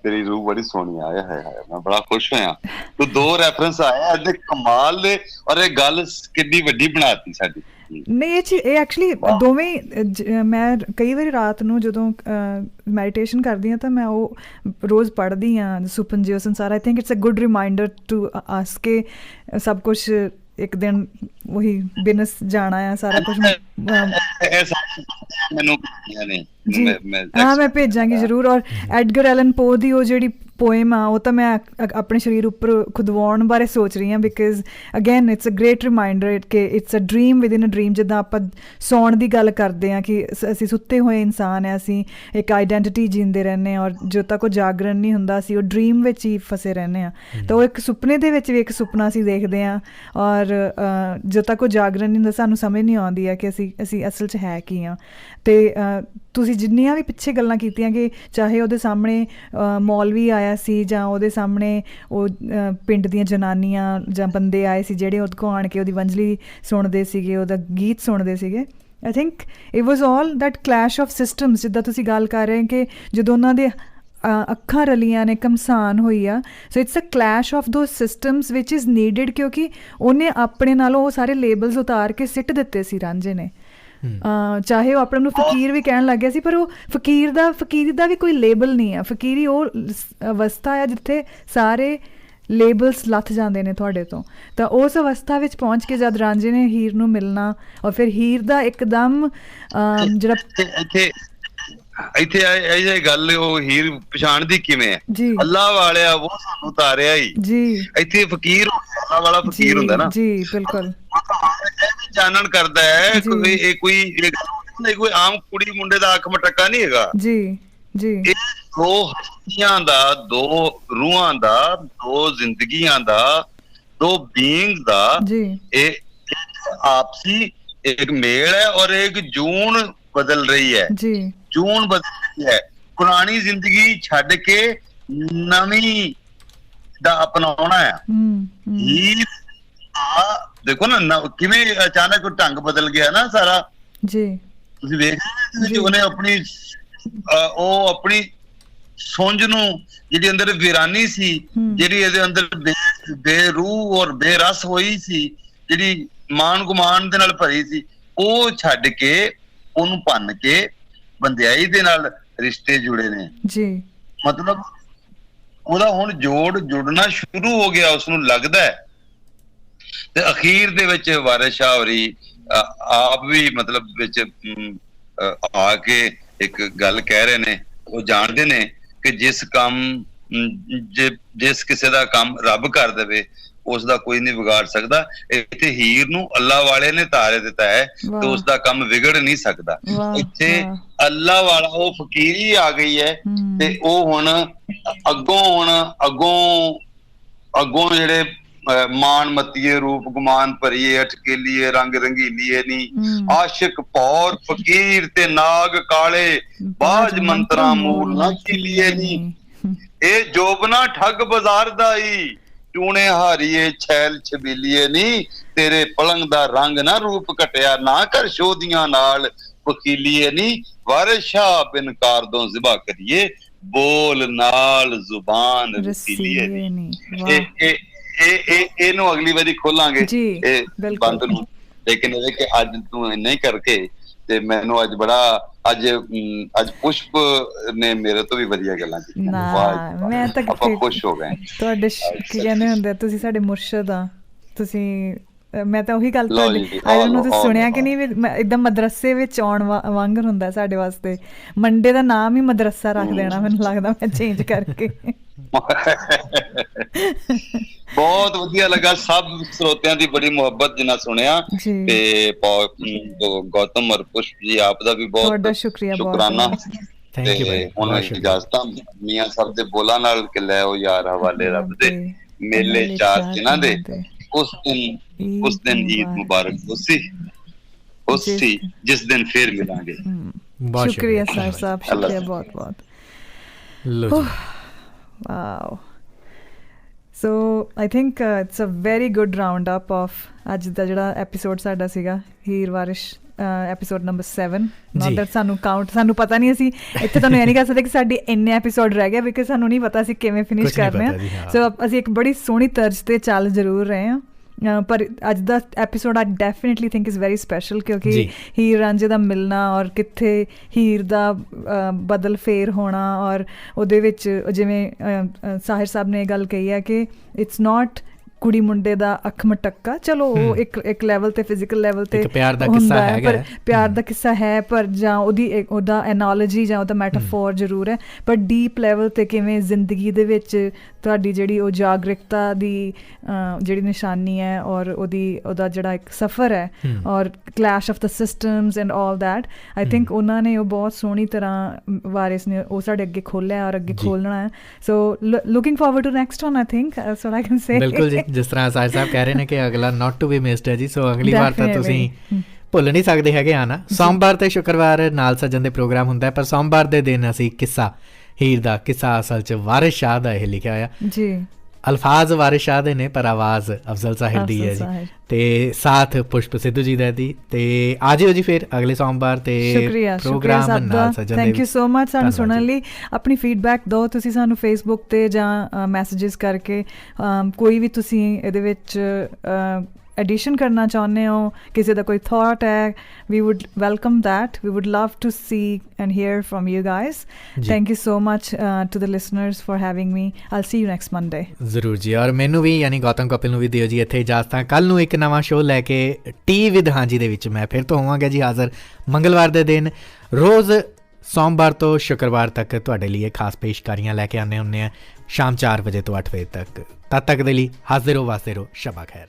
ਤੇਰੀ ਰੂਹ ਬੜੀ ਸੋਹਣੀ ਆਇਆ ਹੈ, ਮੈਂ ਬੜਾ ਖੁਸ਼ ਹੋਇਆ। ਤੂੰ 2 ਰੈਫਰੈਂਸ ਆਇਆ ਅੱਜ ਕਮਾਲ ਦੇ, ਔਰ ਇਹ ਗੱਲ ਕਿੰਨੀ ਵੱਡੀ ਬਣਾਤੀ ਸਾਡੀ। ਨਹੀਂ ਇਹ ਐਕਚੁਅਲੀ ਦੋਵੇਂ ਮੈਂ ਕਈ ਵਾਰੀ ਰਾਤ ਨੂੰ ਜਦੋਂ ਮੈਡੀਟੇਸ਼ਨ ਕਰਦੀ ਹਾਂ ਤਾਂ ਮੈਂ ਉਹ ਰੋਜ਼ ਪੜ੍ਹਦੀ ਹਾਂ ਸੁਪਨ ਜਿਉ ਸੰਸਾਰ। I think it's a good reminder to us ਕਿ ਸਭ ਕੁਛ ਇੱਕ ਦਿਨ ਉਹੀ ਬਿਜ਼ਨਸ ਜਾਣਾ ਆ, ਸਾਰਾ ਕੁਛ। ਜੀ ਹਾਂ, ਮੈਂ ਭੇਜਾਂਗੀ ਜ਼ਰੂਰ। ਔਰ ਐਡਗਰ ਐਲਨ ਪੋ ਦੀ ਉਹ ਜਿਹੜੀ ਪੋਇਮ ਆ ਉਹ ਤਾਂ ਮੈਂ ਆਪਣੇ ਸਰੀਰ ਉੱਪਰ ਖੁਦਵਾਉਣ ਬਾਰੇ ਸੋਚ ਰਹੀ ਹਾਂ, because again it's a great reminder ਕਿ it's a dream within a dream. ਜਿੱਦਾਂ ਆਪਾਂ ਸੌਣ ਦੀ ਗੱਲ ਕਰਦੇ ਹਾਂ ਕਿ ਅਸੀਂ ਸੁੱਤੇ ਹੋਏ ਇਨਸਾਨ ਹੈ, ਅਸੀਂ ਇੱਕ ਆਈਡੈਂਟਿਟੀ ਜੀਂਦੇ ਰਹਿੰਦੇ ਹਾਂ, ਔਰ ਜਦੋਂ ਤੱਕ ਉਹ ਜਾਗਰਣ ਨਹੀਂ ਹੁੰਦਾ ਅਸੀਂ ਉਹ ਡਰੀਮ ਵਿੱਚ ਹੀ ਫਸੇ ਰਹਿੰਦੇ ਹਾਂ। ਤਾਂ ਉਹ ਇੱਕ ਸੁਪਨੇ ਦੇ ਵਿੱਚ ਵੀ ਇੱਕ ਸੁਪਨਾ ਅਸੀਂ ਦੇਖਦੇ ਹਾਂ, ਔਰ ਜਦੋਂ ਤੱਕ ਉਹ ਜਾਗਰਣ ਨਹੀਂ ਹੁੰਦਾ ਸਾਨੂੰ ਸਮਝ ਨਹੀਂ ਆਉਂਦੀ ਹੈ ਕਿ ਅਸੀਂ ਅਸਲ 'ਚ ਹੈ ਕੀ ਹਾਂ। ਅਤੇ ਤੁਸੀਂ ਜਿੰਨੀਆਂ ਵੀ ਪਿੱਛੇ ਗੱਲਾਂ ਕੀਤੀਆਂ ਕਿ ਚਾਹੇ ਉਹਦੇ ਸਾਹਮਣੇ ਮੌਲਵੀ ਆਇਆ ਸੀ ਜਾਂ ਉਹਦੇ ਸਾਹਮਣੇ ਉਹ ਪਿੰਡ ਦੀਆਂ ਜਨਾਨੀਆਂ ਜਾਂ ਬੰਦੇ ਆਏ ਸੀ ਜਿਹੜੇ ਉਹਦੇ ਕੋਲ ਆਣ ਕੇ ਉਹਦੀ ਵੰਜਲੀ ਸੁਣਦੇ ਸੀਗੇ, ਉਹਦਾ ਗੀਤ ਸੁਣਦੇ ਸੀਗੇ। I think it was all that clash of systems, ਜਿੱਦਾਂ ਤੁਸੀਂ ਗੱਲ ਕਰ ਰਹੇ ਕਿ ਜਦੋਂ ਉਹਨਾਂ ਦੇ ਅੱਖਾਂ ਰਲੀਆਂ ਨੇ, ਘਮਸਾਨ ਹੋਈ ਆ। So it's a clash of those systems which is needed, ਕਿਉਂਕਿ ਉਹਨੇ ਆਪਣੇ ਨਾਲੋਂ ਉਹ ਸਾਰੇ ਲੇਬਲਸ ਉਤਾਰ ਕੇ ਸਿੱਟ ਦਿੱਤੇ ਸੀ ਰਾਂਝੇ ਨੇ। ਚਾਹੇ ਉਹ ਆਪਣੇ ਨੂੰ ਫਕੀਰ ਵੀ ਕਹਿਣ ਲੱਗ ਗਿਆ ਸੀ, ਪਰ ਉਹ ਫਕੀਰੀ ਦਾ ਵੀ ਕੋਈ ਲੇਬਲ ਨਹੀਂ ਆ। ਫਕੀਰੀ ਉਹ ਅਵਸਥਾ ਆ ਜਿੱਥੇ ਸਾਰੇ ਲੇਬਲਸ ਲੱਥ ਜਾਂਦੇ ਨੇ ਤੁਹਾਡੇ ਤੋਂ। ਤਾਂ ਉਸ ਅਵਸਥਾ ਵਿੱਚ ਪਹੁੰਚ ਕੇ ਜਦ ਰਾਂਝੇ ਨੇ ਹੀਰ ਨੂੰ ਮਿਲਣਾ, ਔਰ ਫਿਰ ਹੀਰ ਦਾ ਇੱਕਦਮ ਜਿਹੜਾ ਇੱਥੇ ਇਹ ਗੱਲ ਉਹ ਹੀਰ ਪਛਾਣਦੀ ਕਿਵੇਂ ਹੈ? ਅੱਲਾਹ ਵਾਲਿਆ ਉਹ ਸਾਨੂੰ ਤਾਰਿਆ ਹੀ ਜੀ। ਇੱਥੇ ਫਕੀਰ ਅੱਲਾਹ ਵਾਲਾ ਫਕੀਰ ਹੁੰਦਾ ਨਾ ਜੀ, ਬਿਲਕੁਲ ਜਾਣਨ ਕਰਦਾ ਹੈ। ਕੋਈ ਆਮ ਕੁੜੀ ਮੁੰਡੇ ਦਾ ਅੱਖ ਮਟਕਾ ਨਹੀਂ ਹੈਗਾ ਜੀ ਜੀ। ਇਹ 2 ਹਸਤੀਆਂ ਦਾ, 2 ਰੂਹਾਂ ਦਾ, 2 ਜ਼ਿੰਦਗੀਆਂ ਦਾ, 2 ਬੀਇੰਗਸ ਦਾ ਇਹ ਆਪਸੀ ਇੱਕ ਮੇਲ ਹੈ, ਔਰ ਇੱਕ ਜੂਨ ਬਦਲ ਰਹੀ ਹੈ ਜੀ। ਜੂਨ ਬਦਲ ਰਹੀ ਹੈ, ਪੁਰਾਣੀ ਜ਼ਿੰਦਗੀ ਛੱਡ ਕੇ ਨਵੀਂ ਦਾ ਅਪਣਾਉਣਾ ਹੈ। ਦੇਖੋ ਨਾ ਕਿਵੇਂ ਅਚਾਨਕ ਢੰਗ ਬਦਲ ਗਿਆ ਨਾ ਸਾਰਾ ਜੀ। ਤੁਸੀਂ ਵੇਖ ਰਹੇ ਹੋ ਉਹਨੇ ਆਪਣੀ ਸੁੰਝ ਨੂੰ, ਜਿਹੜੀ ਅੰਦਰ ਵੀਰਾਨੀ ਸੀ, ਜਿਹੜੀ ਇਹਦੇ ਅੰਦਰ ਬੇਰੂਹ ਔਰ ਬੇਰਸ ਹੋਈ ਸੀ, ਜਿਹੜੀ ਮਾਣ ਗੁਮਾਨ ਦੇ ਨਾਲ ਭਰੀ ਸੀ, ਉਹ ਛੱਡ ਕੇ ਉਹਨੂੰ ਭੰਨ ਕੇ ਬੰਦਿਆਈ ਦੇ ਨਾਲ ਰਿਸ਼ਤੇ ਜੁੜੇ ਨੇ ਜੀ। ਮਤਲਬ ਉਹਦਾ ਹੁਣ ਜੁੜਨਾ ਸ਼ੁਰੂ ਹੋ ਗਿਆ, ਉਸਨੂੰ ਲੱਗਦਾ ਹੈ। ਤੇ ਅਖੀਰ ਦੇ ਵਿੱਚ ਵਾਰਿਸ ਸ਼ਾਹ ਹੋਰੀ ਆਪ ਵੀ ਮਤਲਬ ਵਿੱਚ ਆ ਕੇ ਇੱਕ ਗੱਲ ਕਹਿ ਰਹੇ ਨੇ। ਉਹ ਜਾਣਦੇ ਨੇ ਕਿ ਜਿਸ ਕਿਸੇ ਦਾ ਕੰਮ ਰੱਬ ਕਰ ਦੇਵੇ ਉਸ ਦਾ ਕੋਈ ਨਹੀਂ ਵਿਗਾੜ ਸਕਦਾ। ਇੱਥੇ ਹੀਰ ਨੂੰ ਅੱਲਾਹ ਵਾਲੇ ਨੇ ਤਾਰੇ ਦਿੱਤਾ ਹੈ ਤੇ ਉਸ ਦਾ ਕੰਮ ਵਿਗੜ ਨਹੀਂ ਸਕਦਾ। ਇੱਥੇ ਅੱਲਾਹ ਵਾਲਾ ਉਹ ਫਕੀਰੀ ਆ ਗਈ ਹੈ ਤੇ ਉਹ ਹੁਣ ਅੱਗੋਂ ਜਿਹੜੇ ਮਾਨ ਮਤੀਏ ਰੂਪ ਗੁਮਾਨ ਭਰੀਏ ਅਟਕੇਲੀਏ ਰੰਗ ਰੰਗੀਲੀਏ ਨੀ ਆਸ਼ਿਕ ਪੌਰ ਫਕੀਰ ਤੇ ਨਾਗ ਕਾਲੇ ਬਾਜ ਮੰਤਰਾਂ ਮੂਲ ਨਾ ਕੀਲੀਏ ਨੀ। ਇਹ ਜੋਬਨਾ ਠੱਗ ਬਾਜ਼ਾਰ ਦਾ ਹੀ ਚੂਣੇ ਹਾਰੀਏ ਛੈਲ ਛਬੀਲੀਏ ਨੀ। ਤੇਰੇ ਪਲੰਗ ਦਾ ਰੰਗ ਨਾ ਰੂਪ ਘਟਿਆ ਨਾ ਕਰ ਸ਼ੋਧੀਆਂ ਨਾਲ ਵਕੀਲੀਏ ਨੀ। ਵਾਰਿਸ ਸ਼ਾਹ ਬਿਨ ਕਾਰਦੋਂ ਜ਼ਿਬਾ ਕਰੀਏ ਬੋਲ ਨਾਲ ਜ਼ੁਬਾਨ ਰਸੀਲੀਏ ਨੀ। ਇਹਨੂੰ ਅਗਲੀ ਵਾਰੀ ਖੋਲਾਂਗੇ ਇਹ ਬੰਦ ਨੂੰ, ਲੇਕਿਨ ਇਹ ਕਿ ਅੱਜ ਤੂੰ ਨਹੀਂ ਕਰਕੇ ਤੇ ਮੈਨੂੰ ਅੱਜ ਬੜਾ ਅੱਜ ਪੁਸ਼ਪ ਨੇ ਮੇਰੇ ਤੋਂ ਵੀ ਵਧੀਆ ਗੱਲਾਂ ਕੀਤੀਆਂ। ਮੈਂ ਤਾਂ ਆਪਾਂ ਖੁਸ਼ ਹੋ ਗਏ। ਤੁਹਾਡੇ ਕੀ ਕਹਿੰਦੇ ਹੁੰਦੇ ਤੁਸੀਂ ਸਾਡੇ ਮੁਰਸ਼ਦ ਆ। ਤੁਸੀਂ ਮੈਂ ਤਾਂ ਉਹੀ ਗੱਲ ਤੁਸੀਂ ਸੁਣਿਆ ਕਿ ਨਹੀਂ ਵੀ ਇੱਦਾਂ ਮਦਰਸੇ ਵਿੱਚ ਆਉਣ ਵਾਂਗਰ ਹੁੰਦਾ ਸਾਡੇ ਵਾਸਤੇ। ਮੰਡੇ ਦਾ ਨਾਮ ਹੀ ਮਦਰਸਾ ਰੱਖ ਦੇਣਾ ਮੈਨੂੰ ਲੱਗਦਾ ਮੈਂ ਚੇਂਜ ਕਰਕੇ। ਬਹੁਤ ਵਧੀਆ ਲੱਗਾ ਸਭ ਸਰੋਤਿਆਂ ਦੀ ਬੜੀ ਮੁਹੱਬਤ ਜਿੰਨਾ ਸੁਣਿਆ ਤੇ ਗੌਤਮ ਔਰ ਪੁਸ਼ਪ ਜੀ ਆਪ ਦਾ ਵੀ ਬਹੁਤ ਸ਼ੁਕਰਾਨਾ। ਤੇ ਹੁਣ ਇਜਾਜ਼ਤਾਂ ਮੀਆਂ ਸਾਹਿਬ ਦੇ ਬੋਲਾਂ ਨਾਲ ਕਿ ਲੈ ਉਹ ਯਾਰ ਹਵਾਲੇ ਰੱਬ ਦੇ ਮੇਲੇ 4 ਦਿਨਾਂ ਦੇ ਉਸ ਦਿਨ ਈਦ ਮੁਬਾਰਕ ਉਸੀ ਜਿਸ ਦਿਨ ਫੇਰ ਮਿਲਾਂਗੇ। ਸ਼ੁਕਰੀਆ ਸਰ ਸਾਹਿਬ, ਸ਼ੁਕਰੀਆ ਬਹੁਤ ਬਹੁਤ। Wow. So I think it's a very good roundup of ਅੱਜ ਦਾ ਜਿਹੜਾ ਐਪੀਸੋਡ ਸਾਡਾ ਸੀਗਾ Heer Waris episode number 7 note that ਸਾਨੂੰ ਕਾਊਂਟ ਸਾਨੂੰ ਪਤਾ ਨਹੀਂ, ਅਸੀਂ ਇੱਥੇ ਤੁਹਾਨੂੰ ਇਹ ਨਹੀਂ ਕਹਿ ਸਕਦੇ ਕਿ ਸਾਡੇ ਇੰਨੇ ਐਪੀਸੋਡ ਰਹਿ ਗਏ ਬਿਕਾਜ਼ ਸਾਨੂੰ ਨਹੀਂ ਪਤਾ ਅਸੀਂ ਕਿਵੇਂ ਫਿਨਿਸ਼ ਕਰਨੇ ਆ। ਸੋ ਅਸੀਂ ਇੱਕ ਬੜੀ ਸੋਹਣੀ ਤਰਜ਼ 'ਤੇ ਚੱਲ ਜ਼ਰੂਰ ਰਹੇ ਹਾਂ, ਪਰ ਅੱਜ ਦਾ episode I definitely think is very special ਕਿਉਂਕਿ ਹੀਰ ਰਾਂਝੇ ਦਾ ਮਿਲਣਾ ਔਰ ਕਿੱਥੇ ਹੀਰ ਦਾ ਬਦਲ ਫੇਰ ਹੋਣਾ ਔਰ ਉਹਦੇ ਵਿੱਚ ਜਿਵੇਂ ਸਾਹਿਰ ਸਾਹਿਬ ਨੇ ਇਹ ਗੱਲ ਕਹੀ ਹੈ ਕਿ ਇਟਸ ਨੋਟ ਕੁੜੀ ਮੁੰਡੇ ਦਾ ਅੱਖ ਮਟੱਕਾ, ਚਲੋ ਉਹ ਇੱਕ ਲੈਵਲ ਤੇ ਫਿਜ਼ੀਕਲ ਲੈਵਲ ਤੇ ਪਿਆਰ ਦਾ ਕਿੱਸਾ ਹੈ, ਪਰ ਪਿਆਰ ਦਾ ਕਿੱਸਾ ਹੈ, ਪਰ ਜਾਂ ਉਹਦਾ ਐਨਾਲੋਜੀ ਜਾਂ ਉਹਦਾ ਮੈਟਾਫੋਰ ਜ਼ਰੂਰ ਹੈ, ਪਰ ਡੀਪ ਲੈਵਲ ਤੇ ਕਿਵੇਂ ਜ਼ਿੰਦਗੀ ਦੇ ਵਿੱਚ ਤੁਹਾਡੀ ਜਿਹੜੀ ਉਹ ਜਾਗਰੂਕਤਾ ਦੀ ਜਿਹੜੀ ਨਿਸ਼ਾਨੀ ਹੈ ਔਰ ਉਹਦਾ ਜਿਹੜਾ ਇੱਕ ਸਫ਼ਰ ਹੈ ਔਰ clash of the systems and all that, I think ਉਹਨਾਂ ਨੇ ਉਹ ਬਹੁਤ ਸੋਹਣੀ ਤਰ੍ਹਾਂ ਵਾਰਿਸ ਨੇ ਉਹ ਸਾਡੇ ਅੱਗੇ ਖੋਲ੍ਹਿਆ ਔਰ ਅੱਗੇ ਖੋਲ੍ਹਣਾ ਹੈ। So looking forward to next one, I think that's what I can say. ਬਿਲਕੁਲ ਜੀ, ਜਿਸ ਤਰ੍ਹਾਂ ਸਾਹਿਬ ਸਾਹਿਬ ਕਹਿ ਰਹੇ ਨੇ ਕਿ ਅਗਲਾ ਨਾਟ ਟੂ ਬੀ ਮਿਸਡ ਹੈ ਜੀ, ਸੋ ਅਗਲੀ ਵਾਰ ਤਾਂ ਤੁਸੀਂ ਭੁੱਲ ਨਹੀਂ ਸਕਦੇ ਹੈਗੇ ਆਣਾ। ਸੋਮਵਾਰ ਤੇ ਸ਼ੁੱਕਰਵਾਰ ਨਾਲ ਸੱਜਣ ਦੇ ਪ੍ਰੋਗਰਾਮ ਹੁੰਦਾ, ਪਰ ਸੋਮਵਾਰ ਦੇ ਦਿਨ ਅਸੀਂ ਕਿੱਸਾ ਹੀਰ ਦਾ ਕਿੱਸਾ ਅਸਲ 'ਚ ਵਾਰਿਸ ਸ਼ਾਹ ਦਾ ਇਹ ਲਿਖਿਆ ਹੋਇਆ ਜੀ, ਅਲਫਾਜ਼ ਵਾਰਿਸ ਸ਼ਾਹ ਦੇ ਨੇ ਪਰ ਆਵਾਜ਼ ਅਫਜ਼ਲ ਸਾਹਿਬ ਦੀ ਹੈ ਜੀ, ਤੇ ਸਾਥ ਪੁਸ਼ਪ ਸਿੱਧੂ ਜੀ ਦਾ ਦੀ। ਤੇ ਆ ਜਿਓ ਜੀ ਫਿਰ ਅਗਲੇ ਸੋਮਵਾਰ ਤੇ ਪ੍ਰੋਗਰਾਮ ਨਾਲ ਸੱਜਣ ਦੇ। ਥੈਂਕ ਯੂ ਸੋ ਮਚ ਸਾਨੂੰ ਸੁਣਨ ਲਈ। ਆਪਣੀ ਫੀਡਬੈਕ ਦਿਓ ਤੁਸੀਂ ਸਾਨੂੰ ਫੇਸਬੁੱਕ ਤੇ ਜਾਂ ਮੈਸੇजेस ਕਰਕੇ, ਕੋਈ ਵੀ ਤੁਸੀਂ ਇਹਦੇ ਵਿੱਚ ਐਡੀਸ਼ਨ ਕਰਨਾ ਚਾਹੁੰਦੇ ਹੋ, ਕਿਸੇ ਦਾ ਕੋਈ ਥਾਟ ਹੈ, we would welcome that. We would love to see and hear from you guys. Thank you so much to the listeners for having me. I'll see you next Monday. ਜ਼ਰੂਰ ਜੀ, ਔਰ ਮੈਨੂੰ ਵੀ ਯਾਨੀ ਗੌਤਮ ਕਪਿਲ ਨੂੰ ਵੀ ਦਿਓ ਜੀ ਇੱਥੇ ਇਜਾਜ਼ਤ। ਕੱਲ੍ਹ ਨੂੰ ਇੱਕ ਨਵਾਂ ਸ਼ੋਅ ਲੈ ਕੇ ਟੀ ਵਿਦ ਹਾਂਜੀ ਦੇ ਵਿੱਚ ਮੈਂ ਫਿਰ ਤੋਂ ਹੋਵਾਂਗਾ ਜੀ ਹਾਜ਼ਰ ਮੰਗਲਵਾਰ ਦੇ ਦਿਨ। ਰੋਜ਼ ਸੋਮਵਾਰ ਤੋਂ ਸ਼ੁੱਕਰਵਾਰ ਤੱਕ ਤੁਹਾਡੇ ਲਈ ਖਾਸ ਪੇਸ਼ਕਾਰੀਆਂ ਲੈ ਕੇ ਆਉਂਦੇ ਹੁੰਦੇ ਹਾਂ ਸ਼ਾਮ 4 ਵਜੇ ਤੋਂ 8 ਵਜੇ ਤੱਕ। ਤਦ ਤੱਕ ਦੇ ਲਈ ਹਾਜ਼ਰ ਹੋ ਵਾਸਤੇ ਰਹੋ। ਸ਼ਬਾ ਖੈਰ।